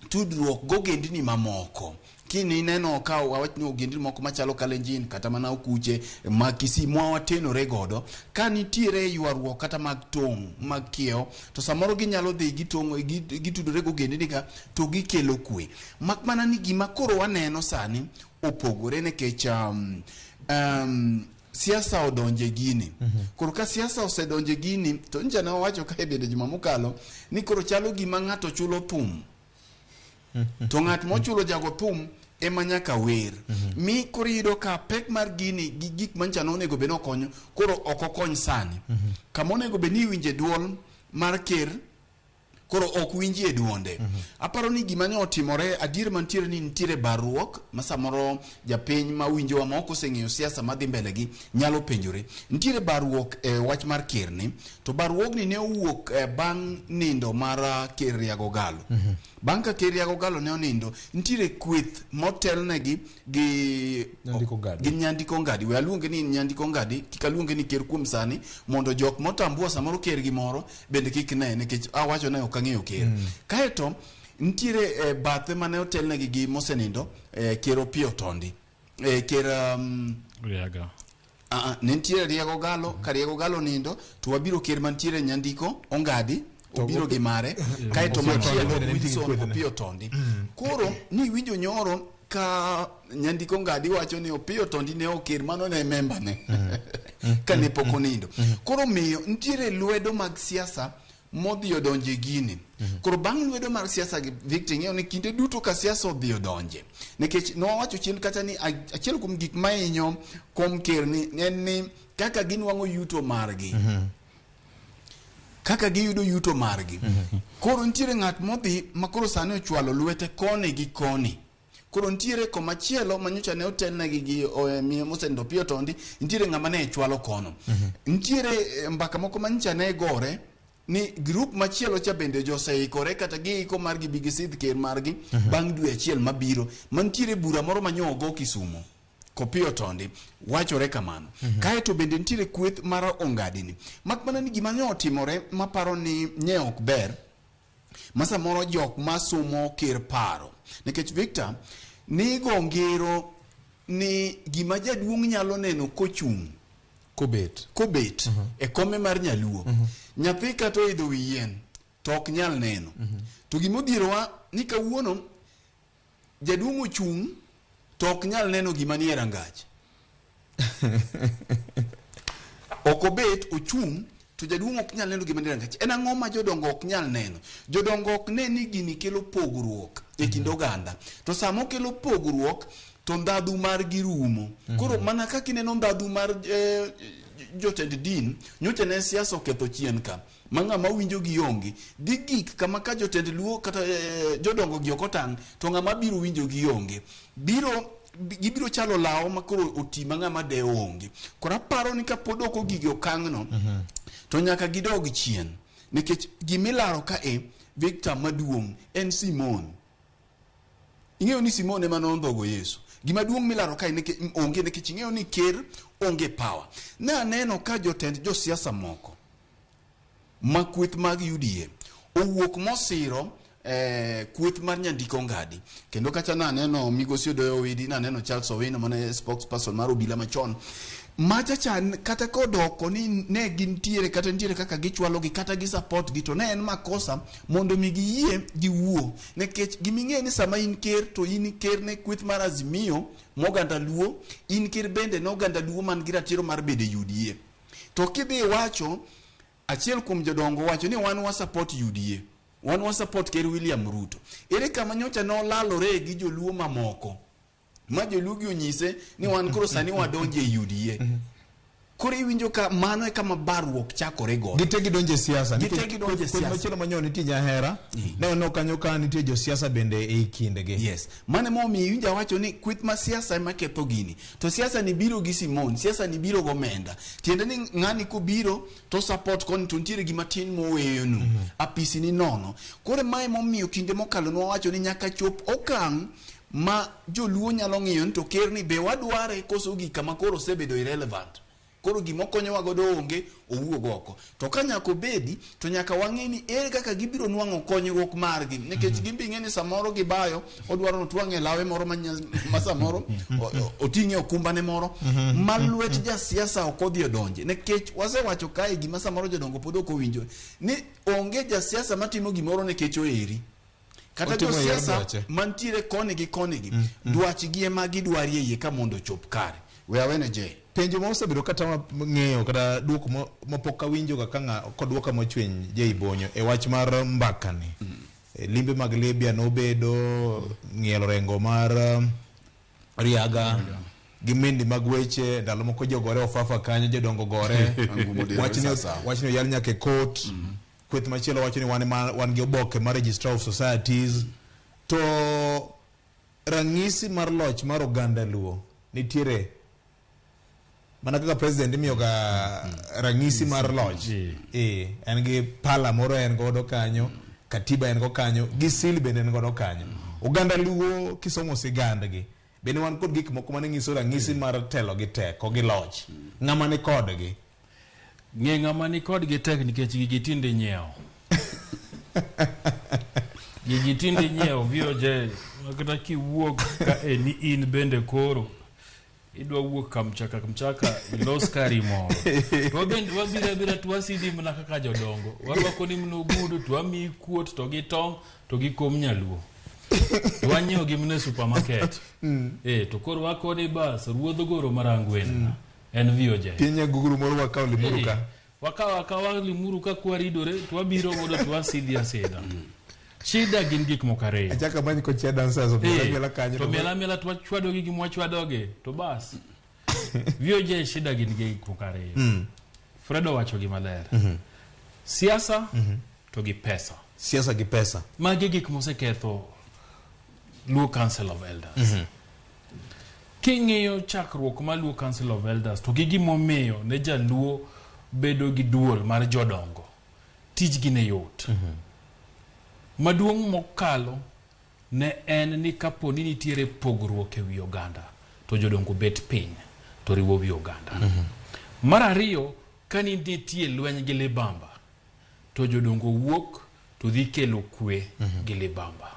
tudruok gogendni mamoko kini neno ka wawachni ogendni moko machalo Kalenjin kata mana Okuche ma Kisii mwa watenore godo ka nitiere ywaruok kata mag tong' mag kiewo to samoro ginyalo dhi gitudore gogendni ka to gikelo kwe mak mana ni gima koro waneno sani opogore nekech siasa odonje gini koro ka siasa osedonje gini to nja na wacho ka bende juma mokalo ni koro chalo gima ng'ato chulo thum to ng'at mochulo jago thum ema nyaka wer mi koro yudo ka pek mar gini gi gik mancha no onego beno konyo koro okokony sani kama onego beni winje duol mar ker koro ok winji e duonde aparo ni gima ne otimore adier mantiere ni nitiere baruok masamoro japiny ma winjowa ma ok oseng'eyo siasa madhi mbele gi nyalo penjore nitiere baruok wach mar ker ni to baruogni ne owuok bang' nindo mar ker Riago Galo bang' ka ker Riago Galo ne onindo nitiere kweth motelnegi gi Nyandiko Ngadi we aluonge ni Nyandiko Ngadi kik aluonge ni ker kuom sani mondo jok motambua samoro ker gimoro bende kik ne nikech awacho ne ok ang'eyo ker kaeto nitiere bathe mane otelnegi gi mosenindo ker Opiotondi ker Riaga ne nitiere Riago Galo ka Riago Galo nindo to wabiro ker mantiere Nyandiko Ongadi obiro gi mare kaeto machielo Wilson Opiotondi koro ni winjo nyoro ka Nyandiko Ngadi wacho ni Opiotondi ne oker mano ne member ne ka ne pok onindo koro miyo nitiere lwedo mag siasa modhi odonje gini koro bang' lwedo mar siasa gi Victor ng'eyo ni kinde duto ka siasa odhi odonje nikech nowacho chien kata ni achiel kuom gik mainyo kom ker ni en ni kaka ginwang'o yuto margi kaka giyudo yuto margi koro nitiere ng'at modhi makoro sani ochwalo lwete koni gi koni koro nitiere komachielo manyocha ne otelnegi gi miyo mosenindo Opiotondi nitiere ng'ama ne chwalo kono nitiere mbaka moko manyocha ne gore ni group machielo cha bende joseikore kata giiko margi bigisidh ker margi bang' dwe achiel mabiro mantiere bura moro manyogo Kisumu Opiotondi wachore kamano kaeto bende nitiere kweth mar Ongadini mak mana ni gima ne otimore maparo ni nye ok ber masamoro jok masomo ker paro nikech Victor ni gongero ni gima jaduong' nyalo neno kochung' kobet e kome mar nyaluo nyathi kata oidho wi yien to ok nyal neno to gimodhirowa ni kawuono jaduong' ochung' to ok nyal neno gima nie rangach ok obet ochung' to jaduong' ok nyal neno gima nie rangach en ang'o ma jodongo ok nyal neno jodongo ok ne ni gini kelo pogruok e kind oganda to sama okelo pogruok to ndadhu mar girumo koro mana kaka ineno ndadhu mar jotend din nyocha ne siasa oketho chien ka manga mawinjo gi onge dhi gik kama ka jotend luo kata jodongo gi okotang to ng'ama biro winjo gi onge gibiro chalo lao makoro oti manga made onge kora paro ni kapod ok ogige okang'no to nyaka gidog chien nikech gimilaro ka Victor maduong' en Simon ing'eyo ni Simon ema nondhogo Yesu gima duong' milaro ka onge nikech ing'eyo ni ker onge power na neno ka jotend josiasa moko makweth mag UDA owuok mosiro kweth mar Nyandiko Ngadi kendo kacha na neno Migosi Odoyo Widi na neno Charles Owino mane spokesperson mar obila machon macha chan kata kodoko ni ne gintiere kata ntiere kaka gichwalo gi kata gi support gi to ne en makosa mondo mi giyie giwuo nekech giming'e ni sama in ker to in ker ne kweth mar Azimio moganda luo in ker bende no oganda luo man gi ratiro mar bede UDA to kidhi wacho achiel kuom jodongo wacho ni wan wa support UDA wan wa support ker William Ruto ere kama nyocha no lalore gi joluo mamoko ma joluo gi onyise ni wan koro sani wadonje UDA koro iwinjo ka mano e kama barruok chakore go gitegi donje siasa gitegi donje siasa machielo manyoni ti nyahera ne no kanyo ka nitie jo siasa bende e kindege yes mane mo mi winja wacho ni kwith ma siasa ema ketho gini to siasa ni biro gi Simon siasa ni biro go menda tiende ni ng'ani ko biro to support kon to ntiere gima tin moweyo nu apisi ni nono koro mai mo miyo kinde mokalo no wacho ni nyaka chop okang ma joluo nyalo ng'iyo to ker ni be wadware koso gi kama koro sebedo irrelevant koro gimokonyo wagodo onge owuog oko to ka nyako bedi to nyaka wang'e ni ere kaka gibiro nwang'o konyruok margi nikech gimbing'e ni samoro gibayo odwaro no twang'e lawe moro ma samoro oting'e okumbane moro malwet ja siasa okodhi odonje nikech wasewacho kae gima samoro jodongo pod ok owinjo ni onge ja siasa matimo gimoro nikech oeri kata jo siasa mantiere koni gi dwach gi ema gidwarie yie ka mondo chop kare we awene je penjo ma osebedo kata ng'eyo kata duoko mapok awinjo kaka kod duoko mochweny je Bonyo e wach mar mbakani limbe mag Libya nobedo ng'ielo rengo mar Riaga gi mindi mag weche ndalo moko jogore ofafa kanyo jodongo gore wachni yal nyaka court kweth machielo wacho ni wan gi oboke mar Registrar of Societies to rangisi mar loch mar oganda luo nitiere mana kaka president miyo ga rangisi mar loch en gi pala moro en godo kanyo katiba en go kanyo gi sil bende en godo kanyo oganda luo kisomo sigand gi bende wan kod gik moko mane nyiso rangisi mar telo gi teko gi loch ng'ama ni kodgi ng'e ng'ama ni kodgi tek nikech gigi tinde nyiewo gigi tinde nyiewo VOJ kata kiwuok ka ni in bende koro idwa wuok kamchaka ilos kari moro wabira twasidi mna kaka jodongo warwako ni mnogudu twami kuot to gi tong to gi kom nyaluo twanyiewo gi mne supermarket to koro wako ni bas ruodho goro marangwen en VOJ pinya guguru moro wakaw limuru ka wakawa limuru ka kwaridore twabiro godo twasidi aseda shida gin gik mokare achaka manyi ko chia dancers omiela kanyo to miela twachwado gi mwachwadoge to bas VOJ shida gin gik mokare Fredo wacho gi maler siasa to gi pesa magi gik moseketho Luo Council of Elders king'iyo chakruok ma Luo Council of Elders to gi gimomiyo ne jaluo bedo gi duol mar jodongo tijgi ne yot maduong' mokalo ne en ni kapo ni nitiere pogruok e wi oganda to jodongo bet piny to riwo wi oganda mar ariyo ka nitie lweny gi libamba to jodongo wuok to dhi kelo kwe gi libamba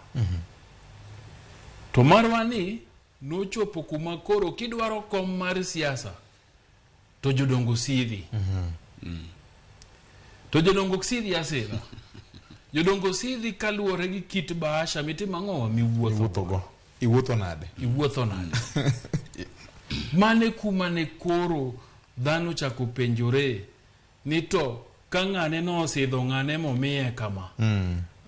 to marwani nochopo kuma koro kidwaro kom mar siasa to jodongo sidhi to jodongo sidhi asira jodongo sidhi kaluore gi kit bahasha mitima ng'owa iwuotho nade mane kuma ne koro dhano chako penjore ni to ka ng'ane no osidho ng'ane momiye kama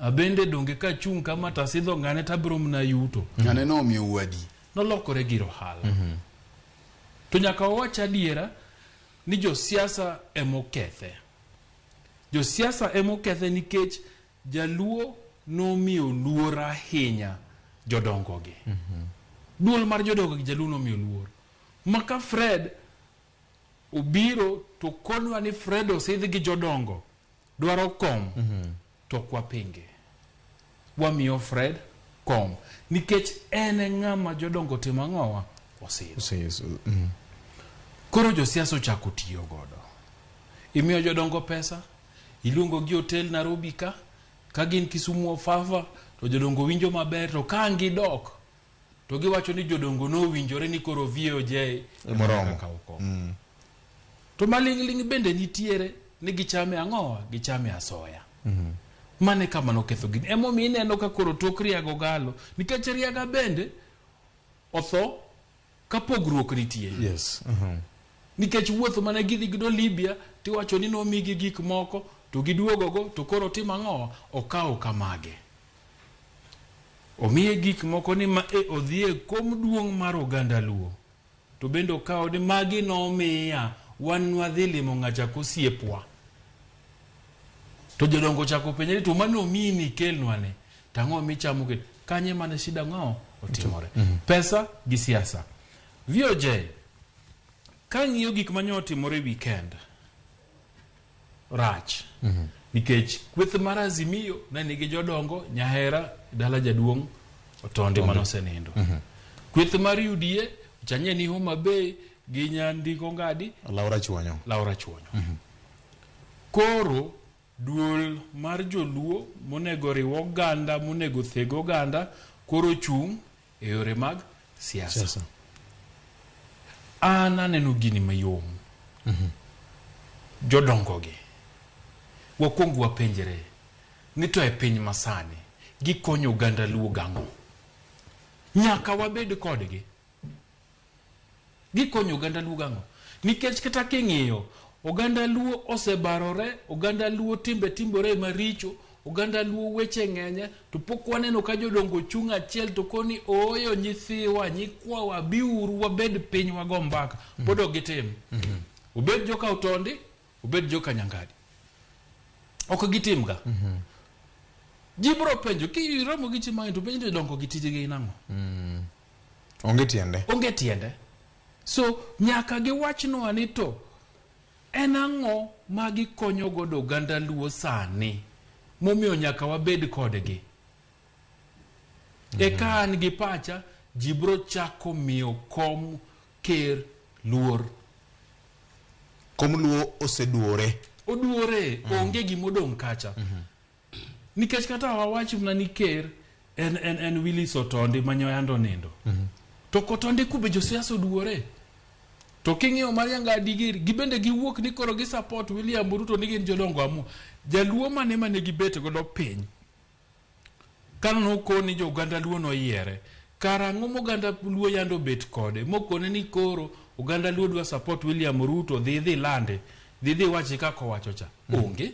abende donge ka chung kama tasidho ng'ane tabro mna yuto ng'ane no omiyo wadi nolokore giro hala to nyaka wacha diera ni jo siasa emokethe nikech jaluo nomiyo luor ahinya jodongo gi duol mar jodongo gi jaluo nomiyo luor maka Fred obiro to konwa ni Fred osidhi gi jodongo dwaro kom to kwa pinge wamiyo Fred kom nikech en ng'ama jodongo timo ng'owa osidho koro jo siasa chako tiyo godo imiyo jodongo pesa iluongo gi hotel Nairobi ka gin Kisumu ofafa to jodongo winjo maber to ka ngidok to giwacho ni jodongo no winjore ni koro VOJ moromo To maling bende nitiere ni gichame ang'owa, gichame asoya. Mane kama noketho gini. Emo mi ineno ka koro tok riago galo. Nikech riaga bende otho ka pogruok nitie. Yes. Nikech wuotho mane gidhi gido Libya tiwacho ni nomigi gik moko to giduogogo to koro timo ang'owa, okawo kamage. Omiye gik moko ni ma odhie kom duong' mar oganda Luo. To bende okawo ni magi nomiya wan wadhi limo ng'acha kosiepwa. To jodongo chako penjeni to mano mini kelnwane tang'o michamo ke kanye mane shida ng'ao otimore. Pesa gi siasa. VOJ ka ng'iyo gik manyo otimore weekend rach. Nikech kweth mar Azimio ne nigi jodongo Nyahera dala jaduong' Otonde manosenindo. Kweth mar UDA chanye ni Homa Bay gi Nyandiko Ngadi Laura Chuonyo. Koro duol mar joluo monego riw oganda, monego thego oganda, koro chung' e yore mag siasa. An aneno gini mayom. Jodongo gi wakwongo wapenjere ni to e piny masani gikonyo oganda Luo gang'o. Nyaka wabed kodgi. Gikonyo oganda Luo gang'o. Nikech kata king'iyo oganda Luo osebarore, oganda Luo timbore maricho, oganda Luo weche ng'enye, to pok waneno ka jodongo chung' achiel to koni oyo nyithiwa, nyikwawa, biuru wabed piny wago mbaka. Pod ok gitim. Obed joka Otonde, obed joka Nyangadi. Ok gitim ga. Jibro penjo ki romo gi chimanyo to penjo jodongo gi tijegi nang'o. Onge tiende. So nyaka giwachno ani to en ang'o ma gikonyo godo oganda Luo sani momiyo nyaka wabed kodgi. Eka an gi pacha jibro chako miyo kom ker luor. Kom Luo oseduore. Onge gimodong' kacha. Nikech kata wawachi mna ni ker en Willis Otonde manyoyando nindo. To Otonde kube josiasa oduore. To king'iyo Marianga Digiri gibende giwuok ni koro gi support William Ruto ni gin jodongo amu. Jaluo mane gibet godo piny. Kano koni jo oganda Luo no yiere. Karang'o moganda Luo yando bet kode. Mokone ni koro oganda Luo dwa support William Ruto dhi lande. Dhi wachi kako wacho cha. Onge.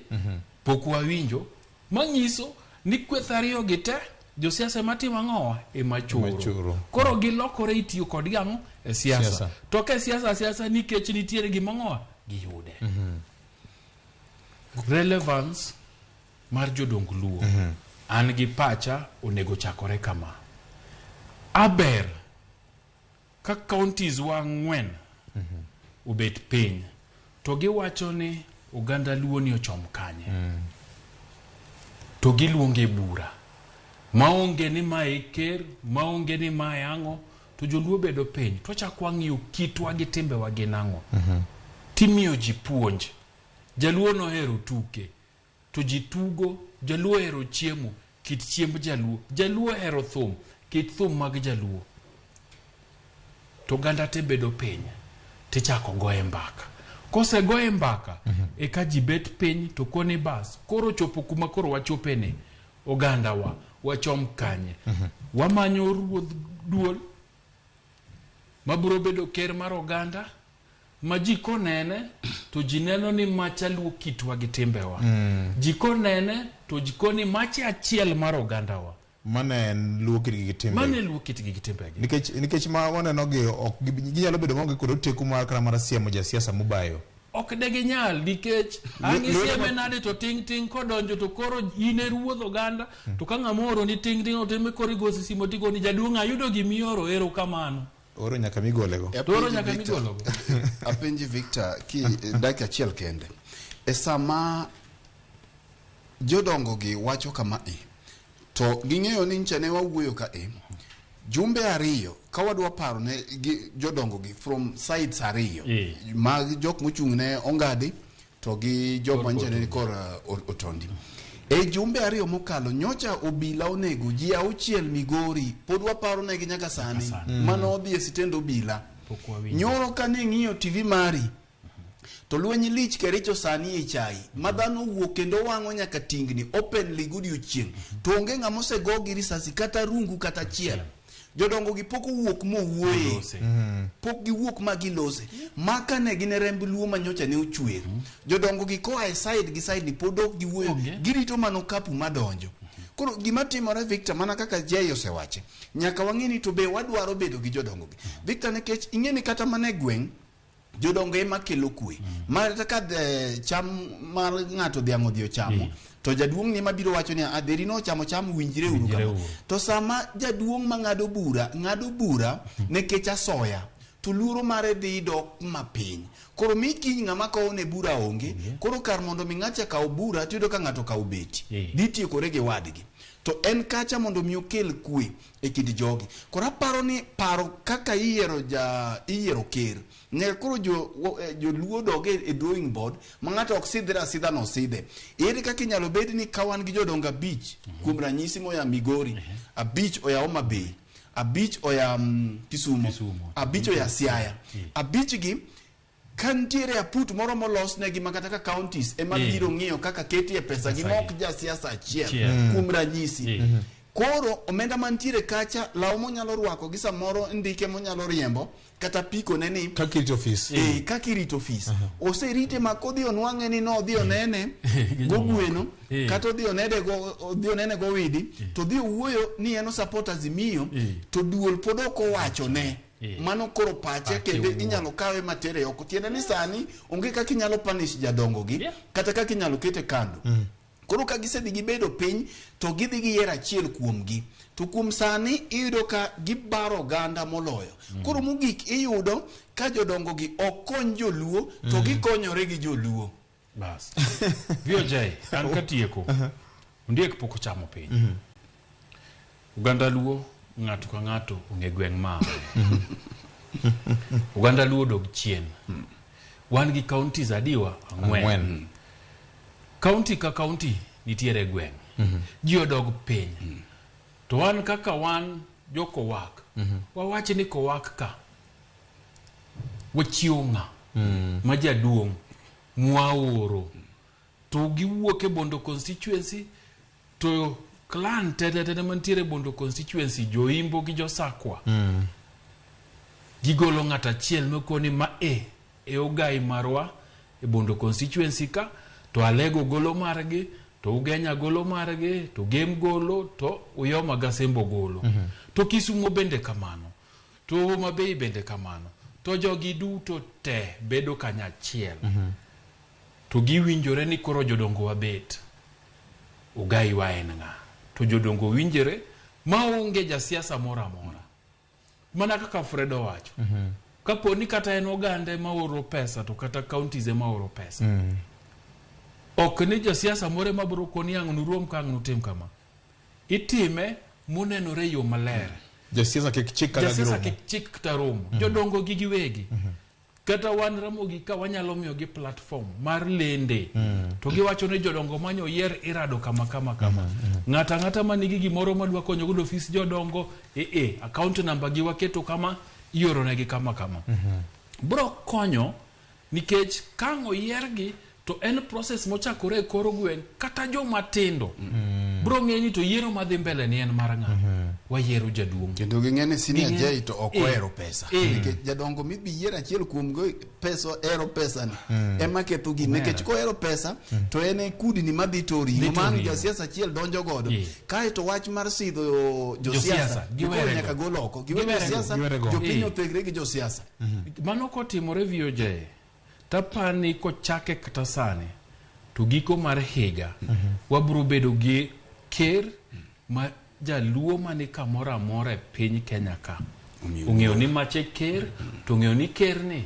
Pok wawinjo. Manyiso ni kweth ariyo gi te josiasa matimo ang'owa e machuro. Koro gilokore itiyo kod gang'o e siasa. To ke siasa nikech nitiere gimang'owa giyude. Relevance mar jodong Luo an gi pacha onego chakore kama. Aber ka counties wa 4 ubet piny to giwacho ni oganda Luo ni ochom kanye. To giluonge bura. Maonge ni mae ker, maonge ni mae ang'o, to joluo bedo piny. To chakwa ng'iyo kitwa gi timbe wa gi nang'o. Timiyo ji puonj. Jaluo no hero tuke. To ji tugo, jaluo hero chiemo, kit chiemb jaluo. Jaluo hero thum, kit thum mag jaluo. To ganda te bedo piny. Tichako goye mbaka. Kose goye mbaka, eka ji bet piny to koni bas. Koro chopo kuma koro wachopene. Oganda wachom kanye. Wamanyo ruodh duol. Maburo bedo ker mar oganda. Majiko nene, to jineno ni macha Luo kitwa gi timbewa. Jiko nene, to jiko ni macha achiel mar oganda wa. Mane Luo kitgi gi timbe. Nikech ma waneno gi ok ginyalo bedo monge kod teku mar kara mar siemo jasiasa mubayo. Ok degi nyal nikech angi sieme nade to ting kodonjo to koro ine ruodh oganda to ka ng'amoro ni ting otime kori gosi simo tigo ni jaduong' ayudo gimioro ero kamano. Oro nyaka migolego. Apenji Victor ki dakika achiel kende. E sama jodongo gi wacho kama to ging'eyo ni nchane wawuoyo ka jumbe ariyo ka wadwa paro ne jodongo gi from sides ariyo mag jok mochung' ne Ongadi to gi jok manchane ni kor Otondi. E jumbe ariyo mokalo nyocha obila onego ji 6 Migori pod waparo ne gi nyaka sani mano odhi e sitendo obila. Nyoro ka ne ng'iyo TV mari to lweny lich kericho sani e chai madhano wuok kendo wang'o nyaka tingni openly godiochieng' to onge ng'ama osego gi risasi kata rungu kata chiel. Jodongo gi pok wuok mowuoye pok giwuok ma gilose maka ne gine remb luo manyocha ne ochwer. Jodongo gi koa e side gi side ni podok giwuoyo girito mano kapu madonjo. Koro gima timore Victor mana kaka Jay osewache nyaka wang'eni to be wadwaro bedo gi jodongo gi Victor nekech ing'eni kata mane gweng' jodongo ema kelo kwe mar ka cham mar ng'ato dhiang' odhi ochamo to jaduong' ni mabiro wacho ni adheri no chamo cham winjire uru kama to sama jaduong' ma ng'ado bura nekech asoya to luoro mare dhi dok mapiny. Koro miki ng'ama kowo ne bura onge koro kar mondo mi ng'acha kaw bura tiyudo ka ng'ato kaw beti ditiekore gi wadgi to en kacha mondo mi okel kwe e kind jogi. Koro aparo ni paro kaka iyiero ker ne koro jo luo doge e drawing board ma ng'ato ok sidhre sidha no sidhe ere kaka inyalo bed ni kawan gi jodongo 5 kuom ranyisi moya Migori 5 oya Homa Bay 5 oya Kisumu 5 oya Siaya 5 gi kantiere aput moro molos negi makata ka counties ema biro ng'iyo kaka ketie pesa gi mok ja siasa achiel kuom ranyisi. Koro omenda mantiere kacha law monyalo rwako gi samoro ndike monyalo riembo kata piko neni kakirito office kakirito office oserite makodhi onwang'e ni no dhi onene go gweno kata dhi onene go widi to dhi wuoyo ni eno support Azimio to duol pod ok owacho ne mano koro pache kendo inyalo kawe matere oko tiende ni sani onge kaka inyalo punish jadongo gi kata kaka inyalo kete kando. Koro ka gisedhi gibedo piny to gidhi giyiero achiel kuomgi to kuom sani iyudo ka gibaro oganda moloyo. Koro mogik iyudo ka jodongo gi okony joluo to gikonyore gi joluo bas. Jay an katieko ondiek pok ochamo piny uganda luo ng'ato ka ng'ato onge gweng' ma uganda luo dog chien wan gi counties adiwa 4 county ka county nitiere gweng' ji odog piny to wan kaka wan joko wak wawache ni kowak ka wachiwo ng'a ma jaduong' mwaoro to giwuok e Bondo constituency to clan tete mantiere Bondo constituency joimbo gi josakwa gigolo ng'ata achiel mekoni ma e ogai marwa e Bondo constituency ka to Alego golo margi to Ugenya golo margi to Game golo to Uyoma Gasembo golo to Kisumo bende kamano to Homa Bay bende kamano to jogi duto te bedo kanyachiel to giwinjore ni koro jodongo wabet ugai wa en ng'a to jodongo winjore maonge jasiasa mora mana kaka Fredo wacho kapo ni kata en ogande maoro pesa to kata counties maoro pesa ok ni jasiasa more mabro koni ang' nurom ka ang' nutim kama itime munenore yo maler jasiasa kik chik taromo jodongo gi giwegi kata wan Ramogi ka wanyalo miyo gi platform mar lende to giwacho ne jodongo manyo yier irado kama ng'ata manigi gimoro madwa konyo godo office jodongo account number gi waketo kama ioro negi kama bro konyo nikech kango yiergi to en process mochakore koro gweng' kata joma tindo bro ng'eni to yiero madhi mbele ni en mar ng'a wayiero jaduong' kendo ging'ene senior Jay to ok ohero pesa nikech jadongo mibi yiero achiel kuom go pesa ero pesa ni ema ketho gi nikech ko ero pesa to en kudni madhi tori man jasiasa achiel donjo godo kae to wach mar sidho josiasa giwere nyaka goloko giwere josiasa jopinyo pegre gi josiasa mano kotimore VOJ tapani kochake kata sani to giko mar higa wabro bedo gi ker ma jaluo mani kamora amora e piny Kenya ka ung'eyo ni mache ker to ung'eyo ni ker ni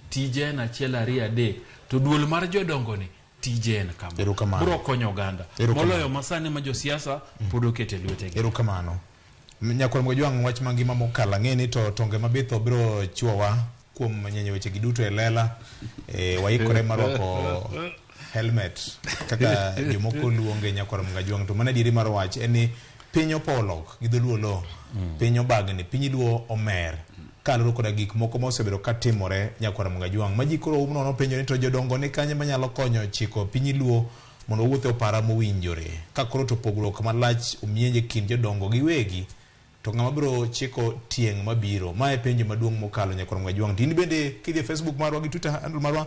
tije en achiel 2 3 to duol mar jodongo ni tije en kama bro konyo oganda moloyo masani ma josiasa pod okete lwetegi. Erokamano nyakoro mojwang' wach mangima mokala ng'eni to tonge mabitho bro chuowa kuom nyenye weche giduto e lela waikore maroko helmet kaka jomoko luonge nyakoro mgajwang' to mana diri mar wach en ni piny opolok gi dholuo lo piny obagni piny luo omer kaloro koda gik moko mosebedo katimore nyakwara Mungajwang ma ji koro nono penjo ni to jodongo ni kanye manyalo konyo chiko piny luo mondo wuothe opara mowinjore ka koro to pogruok malach omienje kind jodongo gi wegi to ng'ama biro chiko tieng' mabiro ma e penjo maduong' mokalo nyakwara Mungajwang. Tin bende kidhi Facebook marwa gi Twitter handle marwa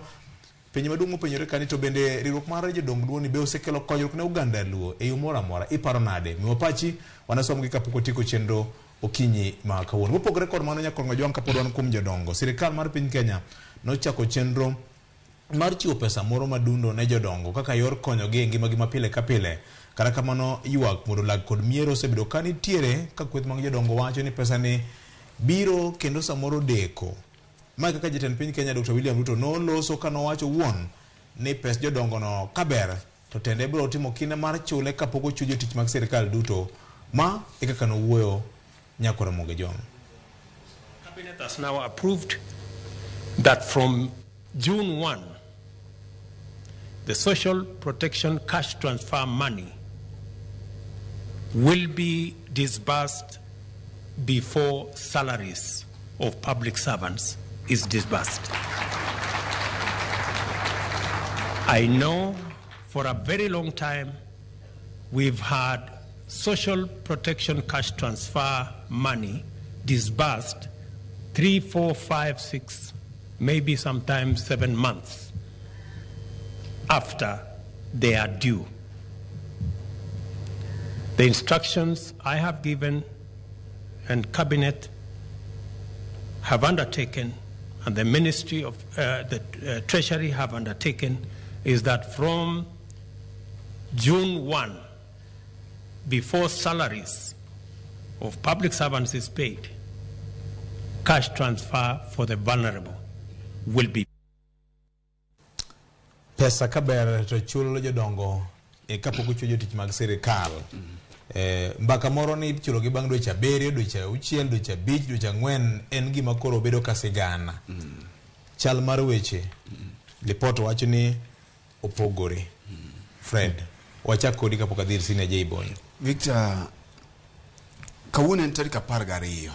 penjo maduong' mopenjore kani to bende riwruok mar jodong luo ni be osekelo konyruok ne Uganda luo e yo moro amora iparo nade miwa pachi wanasom gi kapok otiko chenro okinyi ma kawuono. Mopogore kod mano nyakwara Mungajwang kapod wan kuom jodongo sirikal mar piny Kenya nochako chenro mar chiwo pesa moro madundo ne jodongo kaka yor konyogi e ngimagi mapile ka pile. Kata kamano ywak mondo lag kod miero osebedo ka nitiere ka kweth mag jodongo wacho ni pesa ni biro kendo samoro deko. Ma kaka jatend piny Kenya Dr. William Ruto noloso ka nowacho wuon ni pes jodongo no kaber to tende biro timo kinde mar chule kapok ochujo tich mag sirikal duto ma e kaka nowuoyo nyakwara Mungajwang. Cabinet has now approved that from June 1 the social protection cash transfer money will be disbursed before salaries of public servants is disbursed. I know for a very long time we've had social protection cash transfer money disbursed 3, 4, 5, 6, maybe sometimes 7 months after they are due. The instructions I have given and Cabinet have undertaken and the Ministry of the Treasury have undertaken is that from June 1, before salaries of public servants is paid, cash transfer for the vulnerable will be. Pesa kaber to chulo jodongo e kapok ochujo tich mag sirikal. Mbaka moro ni chulo gi bang' dweche 7, dweche 6, dweche 5, dweche 4 en gima koro bedo ka sigana. Chal mar weche report wacho ni opogore. Fred, wachak kodi kapok adhir sine J-Boy. Victor, kawuono en tarik 12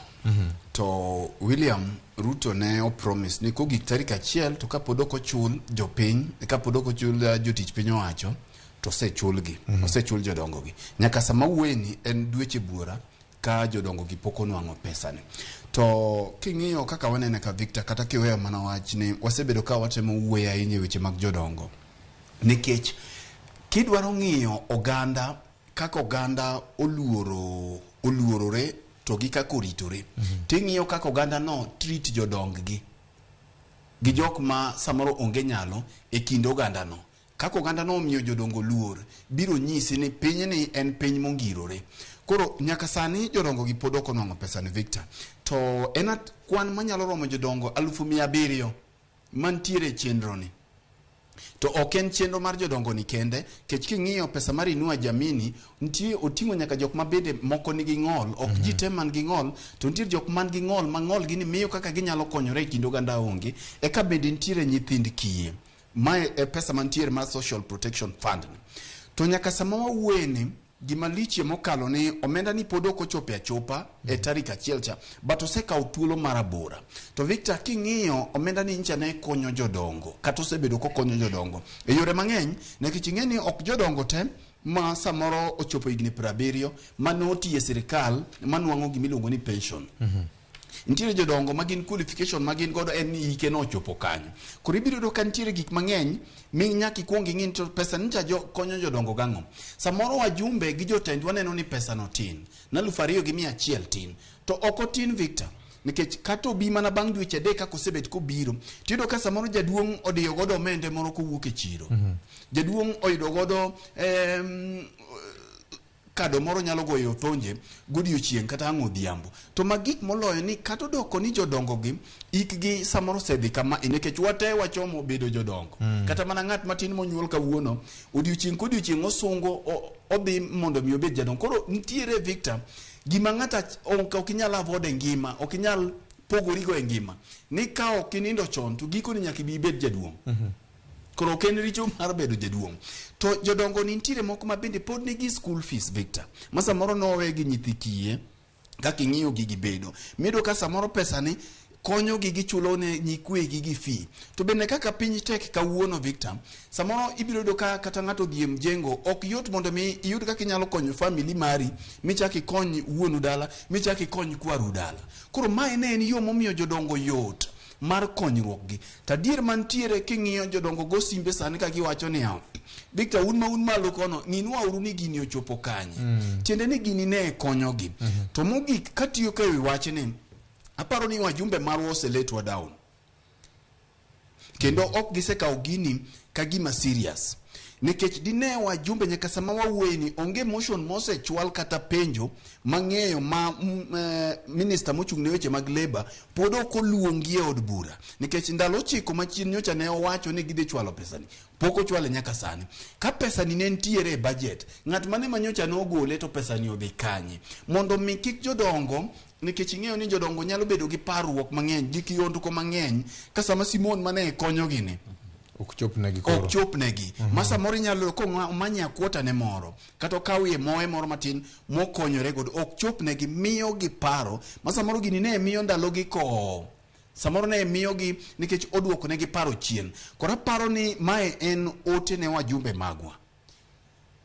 to William Ruto ne o promise ni kogik tarik 1 to kapod ok ochul jopiny kapod ok ochul jotich piny owacho to osechulgi osechul jodongo gi nyaka sama wueni en dweche buora ka jodongo gi pok onwang'o pesa ni to king'iyo kaka wanene ka Victor kata kiweyo mana wach ni wasebedo ka watemo wuoyo ahinya e weche mag jodongo nikech kidwaro ng'iyo oganda kaka oganda oluorore to gi kaka oritore ting'iyo kaka oganda no treat jodong gi jok ma samoro onge nyalo e kind oganda no kaka oganda no omiyo jodongo luor biro nyisi ni piny ni en piny mongirore koro nyaka sani jodongo gi pod ok onwang'o pesa ni Victor to en kwan manyalo romo jodongo 700,000 mantiere chenro ni to ok en chenro mar jodongo ni kende kech king'iyo pesa mar Inua Jamii nitie oting'o nyaka jok ma bende moko nigi ng'ol ok ji te man gi ng'ol to nitiere jok man gi ng'ol ma ng'ol gi ni miyo kaka ginyalo konyore e kind oganda onge eka bende nitiere nyithind kiye ma e pesa mantiere mar Social Protection Fund to nyaka sama wawueni gima liche mokalo ni omenda ni pod ok ochopo achopa e tarik 1 cha but osekawo thuolo marabora to Victor king'iyo omenda ni ncha ne konyo jodongo kata osebedo kokonyo jodongo e yore mang'eny nekech ing'eni ok jodongo te ma samoro ochopo higni 70 manoti e sirikal manwang'o gimiluongo ni pension nitiere jodongo magin qualification magin godo en ni ike no chopo kanyo koro ibiro do kantiere gik mang'eny mi nyaki kuongi ng'in to pesa ncha konyo jodongo gang'o samoro wajumbe gi jotend waneno ni pesa no tin na 2,100 tin to oko tin Victor nikech kato bi mana bang' dweche 3 kako sebet ko biro tido ka samoro jaduong' odiyo godo omende moro kowuok e chiro jaduong' oyudo godo kado moro nyalo goyo thonje godiochieng' kata ang'o odhiambo to magik moloyo ni kata doko ni jodongo gi ikgi samoro sedhi kama nikech wate wachomo bedo jodongo kata mana ng'at matin monyuol kawuono odiochieng' kodiochieng' osungo odhi mondo mi obed jadongo koro nitiere Victor gima ng'ata ok inyal avoid ngima ok inyal pogori go e ngima ni ka ok inindo chon to giko ni nyaka bi bed jaduong' koro ken richo mar bedo jaduong'. To jodongo ni nitiere moko ma bende pod nigi school fees Victor. Ma samoro nowe gi nyithi kiye kaka ing'iyo gigi bedo. Mido ka samoro pesa ni konyo gi chulo ne nyikwe gi fee. To bende kaka piny tek kawuono Victor, samoro ibiro do ka kata ng'ato dhi mjengo ok yot mondo mi iyud kaka inyalo konyo family mari, michaki kony wuonu dala, michaki kony kwaru dala. Koro mae ne en yo momiyo jodongo yot mar konyruok gi. Tadier mantiere king'iyo jodongo go simbe sani ka giwacho ni Victor un malo kono ninwa uru ni gini ochopo kanye. Tiende ni gini ne konyo gi. To mogik katiyo ka wach ni aparo ni wajumbe marwa oseletwa down. Kendo ok gisekawo gini ka gima serious. Nikech dine wajumbe nyaka sama wawuoyeni onge motion mose chwal kata penjo mang'eyo ma minister mochung' ne weche mag labor pod ok oluongi e od bura. Nikech ndalo chiko machien nyocha ne owacho ni gidhi chwalo pesani. Poko chwale nyaka sani. Ka pesani ne ntiere e budget, ng'at mane manyocha ne ogole to pesani odhi kanye. Mondo mi kik jodongo nikech ing'eyo ni jodongo nyalo bedo gi parruok mang'eny, gi kihondko mang'eny ka sama Simon mane konyo gini ok chopnegi. Masa moro nyalo ko manya kwota ne moro kata kawie moe moro matin mokonyore god ok chopnegi, miyo gi paro. Masa moro gini ne miyo ndalo gi ko samoro ne miyo gi nikech oduoko ne gi paro chien. Kora paro ni mae en ote ne wajumbe magwa.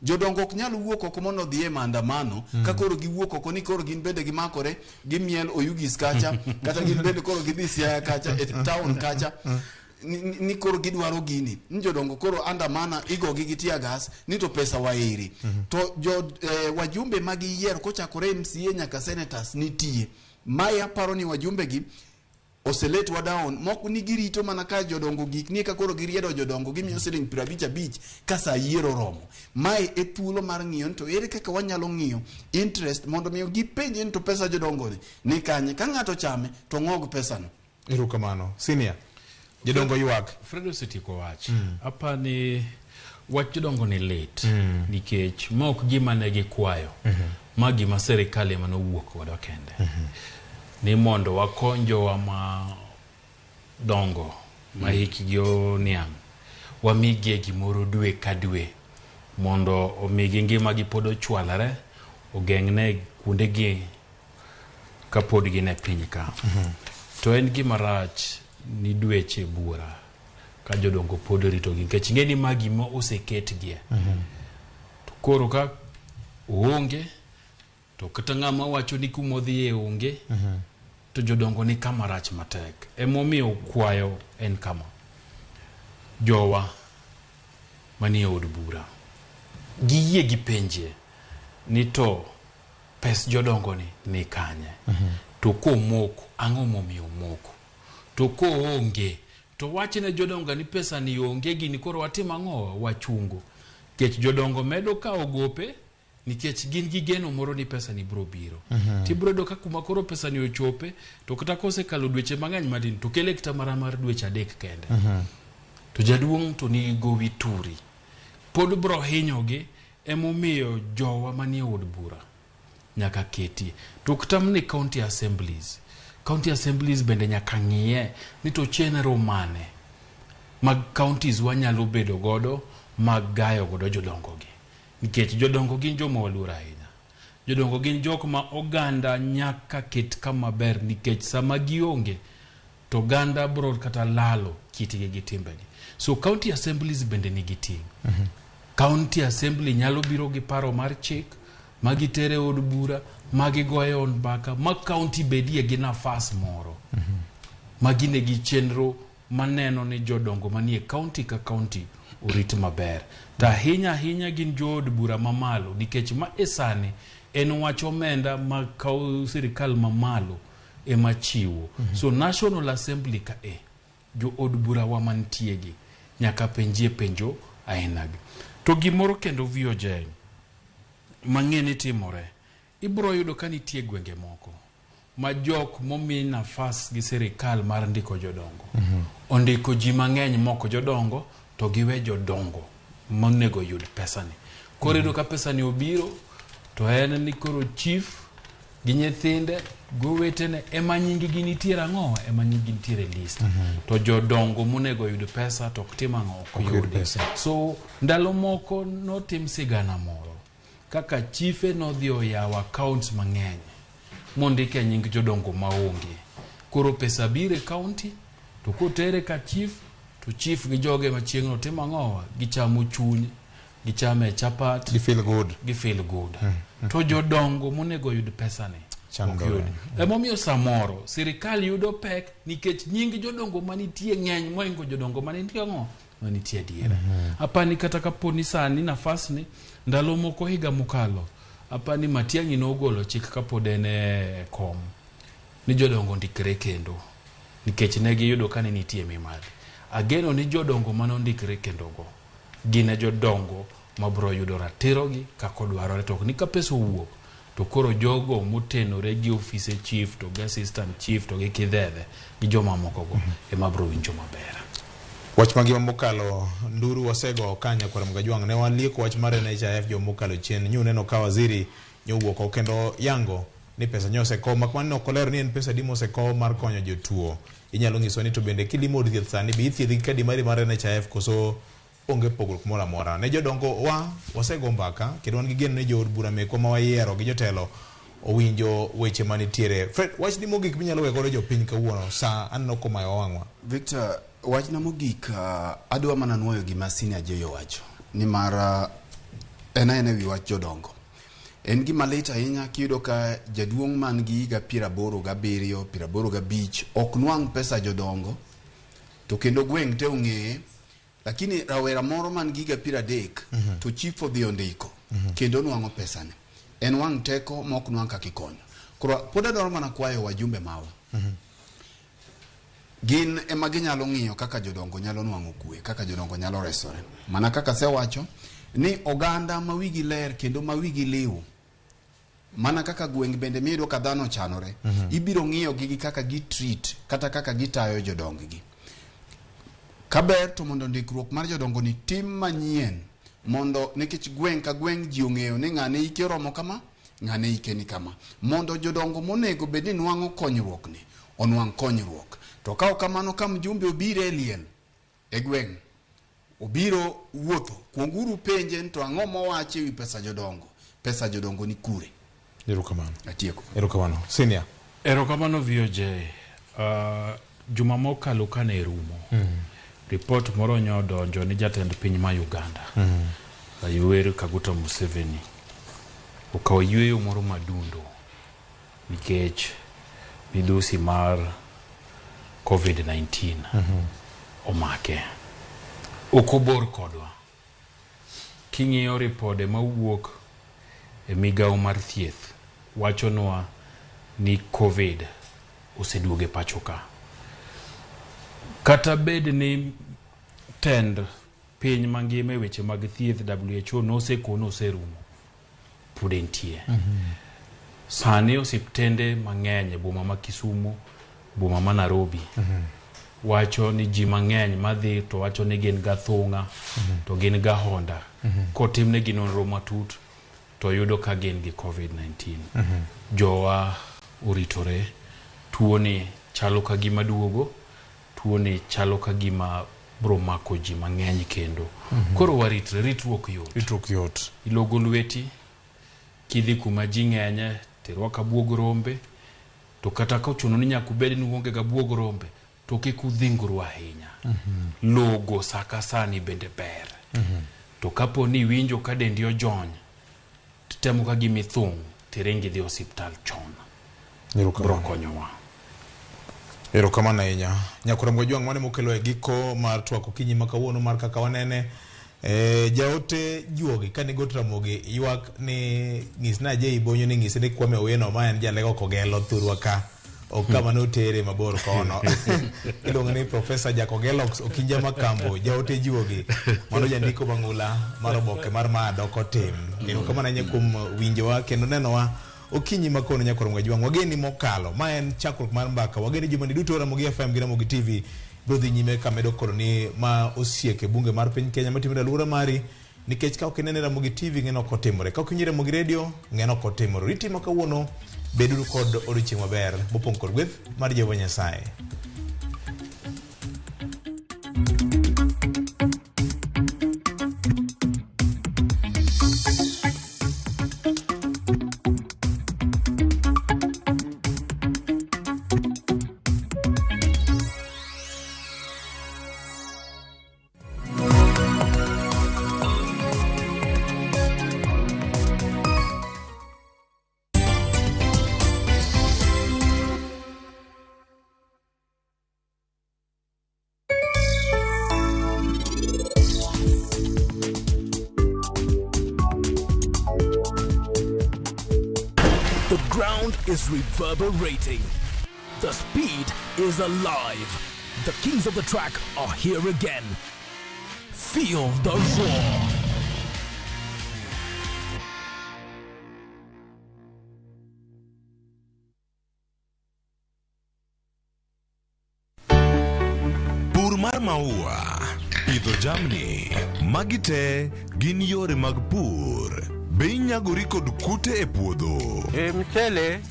Jodongo ok nyalo wuok oko mondo dhi e maandamano ka koro giwuok oko ni koro gin bende gimakore gimiel Oyugis kacha kata gin bende koro gidhi Siaya kacha e town kacha ni koro gidwaro gini. Jodongo koro andamana igo gi tear gas ni to pesa wairi. To wajumbe magi yiero kochakore MCA nyaka senators nitie. Maya paro ni wajumbe gi oseletwa down. Moko ni girito mana ka jodongo gik ni ka koro giriedo jodongo gimiyo siling 55 kasa yiero romo. Mae e thuolo mar ng'iyo to ere kaka wanyalo ng'iyo interest mondo miyo gipenje to pesa jodongo ni kanye ka ng'ato chame to ng'og pesa no. Erokamano. Senior jodongo ywak. Fredo setieko wach. Apa ni wach jodongo ni late nikech mok gima ne gikwayo. Ma gima serikali ema nowuok godo kende. Ni mondo wakonjo wa ma dongo ma hikgi oniang' wamigie gimoro dwe ka dwe mondo omigi ngima gi pod ochwalare, ogeng'ne kuonde gi ka pod gin e piny ka. To en gima rach ni dweche bura ka jodongo pod rito gi nikech ing'e ni magi ma oseketgie. To koro ka onge to kata ng'ama wacho ni kumodhi e onge to jodongo ni kama rach matek. Emomiyo kwayo en kama jowa manie od bura giyie gi penje ni to pes jodongo ni kanye. To komoko ang'o momiyo moko, to ko onge to wachne jodongo ni pesa ni onge gini koro watim ang'o wachungo. Kech jodongo medo ka ogope nikech gin gi geno moro ni pesa ni bro biro. Tibro do ka kuma koro pesa ni ochope to kata kose kalo dweche mang'eny matin to kele kita mar dweche 3 kende. To jaduong' to ni go wituri pod bro hinyogi. Emomiyo jowa manie od bura nyaka keti to ktamni county assemblies bende nyaka ng'iye ni to chenro mane mag counties wanyalo bedo godo mag gayo godo jodongo gi. Nikech jodongo gin joma waluor ahinya. Jodongo gin jok ma oganda nyaka ket kama ber nikech sama gionge to oganda bro kata lalo kitigi gi timbegi. So county assemblies bende nigi ting'. County assembly nyalo biro gi paro mar chik magitere od bura magigoye on baka ma county bedie gi nafas moro magine gi chenro maneno ni jodongo manie county ka county orit maber. Ta hinya gin jood bura mamalo nikech ma esani en wach omenda ma sirikal mamalo ema chiwo. So National Assembly ka jo od bura wa mantiegi nyaka penjo ainagi. To gimoro kendo VOJ mang'eni timore ibro yudo ka nitie gwenge moko ma jok momi nafas gi sirikal mar ndiko jodongo. Ondiko ji mang'eny moko jodongo to giwe jodongo monego yud pesa ni. Koro yudo ka pesa ni obiro to en ni koro chief gi nyithinde gowetene ema nyingi gi nitiere ang'o ema nyingi nitiere list to jodongo monego yud pesa to ok tim ang'o ok yudi so ndalo moko notim sigana moro kaka chife nodhi oyawo accounts mang'eny mondike nying jodongo maonge koro pesa bire county to kotere ka chief to chief gi joge machiegno tim ang'o gichamo chuny gichame chapat gi feel good to jodongo monego yud pesa ni emomiyo samoro sirikal yudo pek nikech nying jodongo manitie ng'eny moingo jodongo manitie ang'o manitie diere apani kata kaponi sani nafas ni ndalo moko higa mokalo apani Matiang'i nogolo chik kapod en kom ni jodongo ndikre kendo nikech ne giyudo kane nitie mimali ageno ni jodongo manondikre kendo go gine jodongo mabro yudo ratirogi kako dwarore to ni ka pesa owuok to koro jogo motenore gi office chief to gi assistant chief to gi kidhedhe gi joma moko go ema bro winjo maber. Wach mangima mokalo nduru wasego kanya kwa Mgajwang ne walieko wach mare NHIF jo mokalo chien nyu neno ka waziri nyowuok kendo yango ni pesa nyose ko makman no kolero ni en pesa dimo se ko mar konyo jotuo inyalo ngiso ni to bende kilimo thieth sani bi thieth kadi mari mar NHIF koso onge pogruok mora mora ne jodongo wasego mbaka kendo wan gi geno ne jood bura meko ma wayiero gi jotelo owinjo weche manitiere Fred wach di mogik minyalo wegoro jopiny kawuono sa anno koma wangwa Victor wach na mogik adwa mana nuoyo gima sini ajeyo wacho ni mara ena wi wach jodongo en gima lit ahinya kiyudo ka jaduong' man gi higa 87 85 ok nwang' pesa jodongo to kendo gweng' te ong'eye lakini rawera moro man gi higa 30 to chief odhi ondiko kendo nwang'o pesa ne en wang' teko mok nwang' kakikonyo koro pod adwaro mana kwayo wajumbe mawa gin ema ginyalo ng'iyo kaka jodongo nyalo nwang'o kwe kaka jodongo nyalo resore mana kaka sewacho ni oganda ma wigi ler kendo ma wigi liu mana kaka gweng' bende mido ka dhano chanore ibiro ng'iyo gi kaka gi treat kata kaka gitayo jodong gi kaber to mondo ndikruok mar jodongo ni tim manyien mondo nikech gweng' ka gweng' ji ong'eyo ni ng'ane ike romo kama ng'ane ike ni kama mondo jodongo monego bed ni nwang'o konyruok ni onwang' konyruok to ka kamano ka mjumbe obire liel e gweng' obiro wuotho kuonguru penje to ang'o mowachi wi pesa jodongo ni kure. Erokamano. Atieko. Erokamano. Senior. Erokamano VOJ. Juma mokalo kane rumo. Report moro nyodonjo ni jatend piny ma Uganda. Yoweri Kaguta Museveni. Okawo yweyo moro madundo nikech midhusi mar COVID-19 omake. Okobor kodwa. King'iyo ripode mawuok e migawo mar thieth wachonwa ni COVID oseduoge pachoka. Kata bed ni tend piny mangima e weche mag thieth WHO nosekono oserumo pudentie. Sani osiptende mang'eny e boma ma Kisumu, boma ma Nairobi. Wacho ni ji mang'eny madhi to wacho ni gin ga thung'a to gin ga honda. Kotimne gi nonro matut to yudo ka gin gi COVID-19. Jowa uritore tuo ni chalo ka gima duogo, tuo ni chalo ka gima bro mako ji mang'eny kendo. Koro waritre ritruok yot. Ilogo lweti kidhi kuma ji ng'enye terwaka buog rombe to kata ka ochuno ni nyaka ubed ni uonge ga buog rombe to kik udhingru ahinya. Logo saka sani bende ber. To kapo ni winjo ka dendi ojony temo ka gimi thung' tiringi dhi osiptal chon. Bro konyowa. Erokamano ahinya. Nyakura Mgajwang' mane mokelo e giko mar twako kinyi makawuono mar kaka wanene jaote juogi kani gotramogi ywak ni ng'isna je ibonyo ni ng'ise ni Kwame Owino ma en jalego kogelo thurwa ka okama notere mabor kono. Iluongo ni Professor Jakogelo Okinja Makambo jaote juogi mano jandiko mang'ula mar oboke mar Madoko Tim. Erokamano ahinya kuom winjowa kendo nenowa okinyi makono Nyakura Mgajwang'. Wageni mokalo ma en chakruok mar mbaka wageni jumani duto Ramogi FM gi Ramogi TV brodhi nyime kamedo koloni ma osieke bunge mar piny Kenya matimore alwora mari nikech ka ok inene Ramogi TV ng'eno kotimore ka ok inyire Ramogi Radio ng'eno kotimore. Riti makawuono Beduru kod odiochieng' maber mopong' kod gweth mar Jehova Nyasaye. The ground is reverberating. The speed is alive. The kings of the track are here again. Feel the roar. Pur mar maua, pidho jamni, magi te gin yore mag pur. Be inyagori kod kute e puodho? Mchele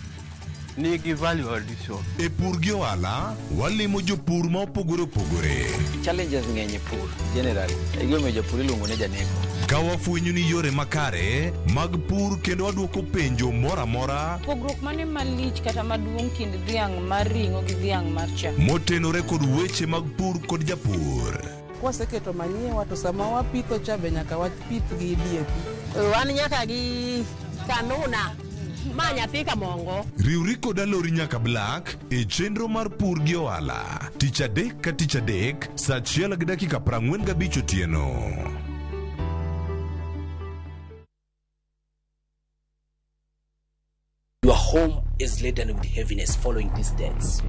nigi value addition. E pur gi ohala, walimo jopur ma opogore opogore. Challenges ng'eny e pur generally. E gima jopur iluongo ne janego. Ka wafwenyo ni yore makare mag pur kendo waduoko penjo moro amora pogruok mane malich kata maduong' kind dhiang' mar ring'o gi dhiang' mar chak motenore kod weche mag pur kod japur. Kwaseketo manyiwa to sama wapitho cha be nyaka wapith gi DAP. Wan nyaka gi kanuna ma nyathi kamongo. Riwri kod alori nyaka Black e chenro mar pur gi ohala. Tich adek ka tich adek, saa 1:45 otieno. Your home is laden with heaviness following these deaths.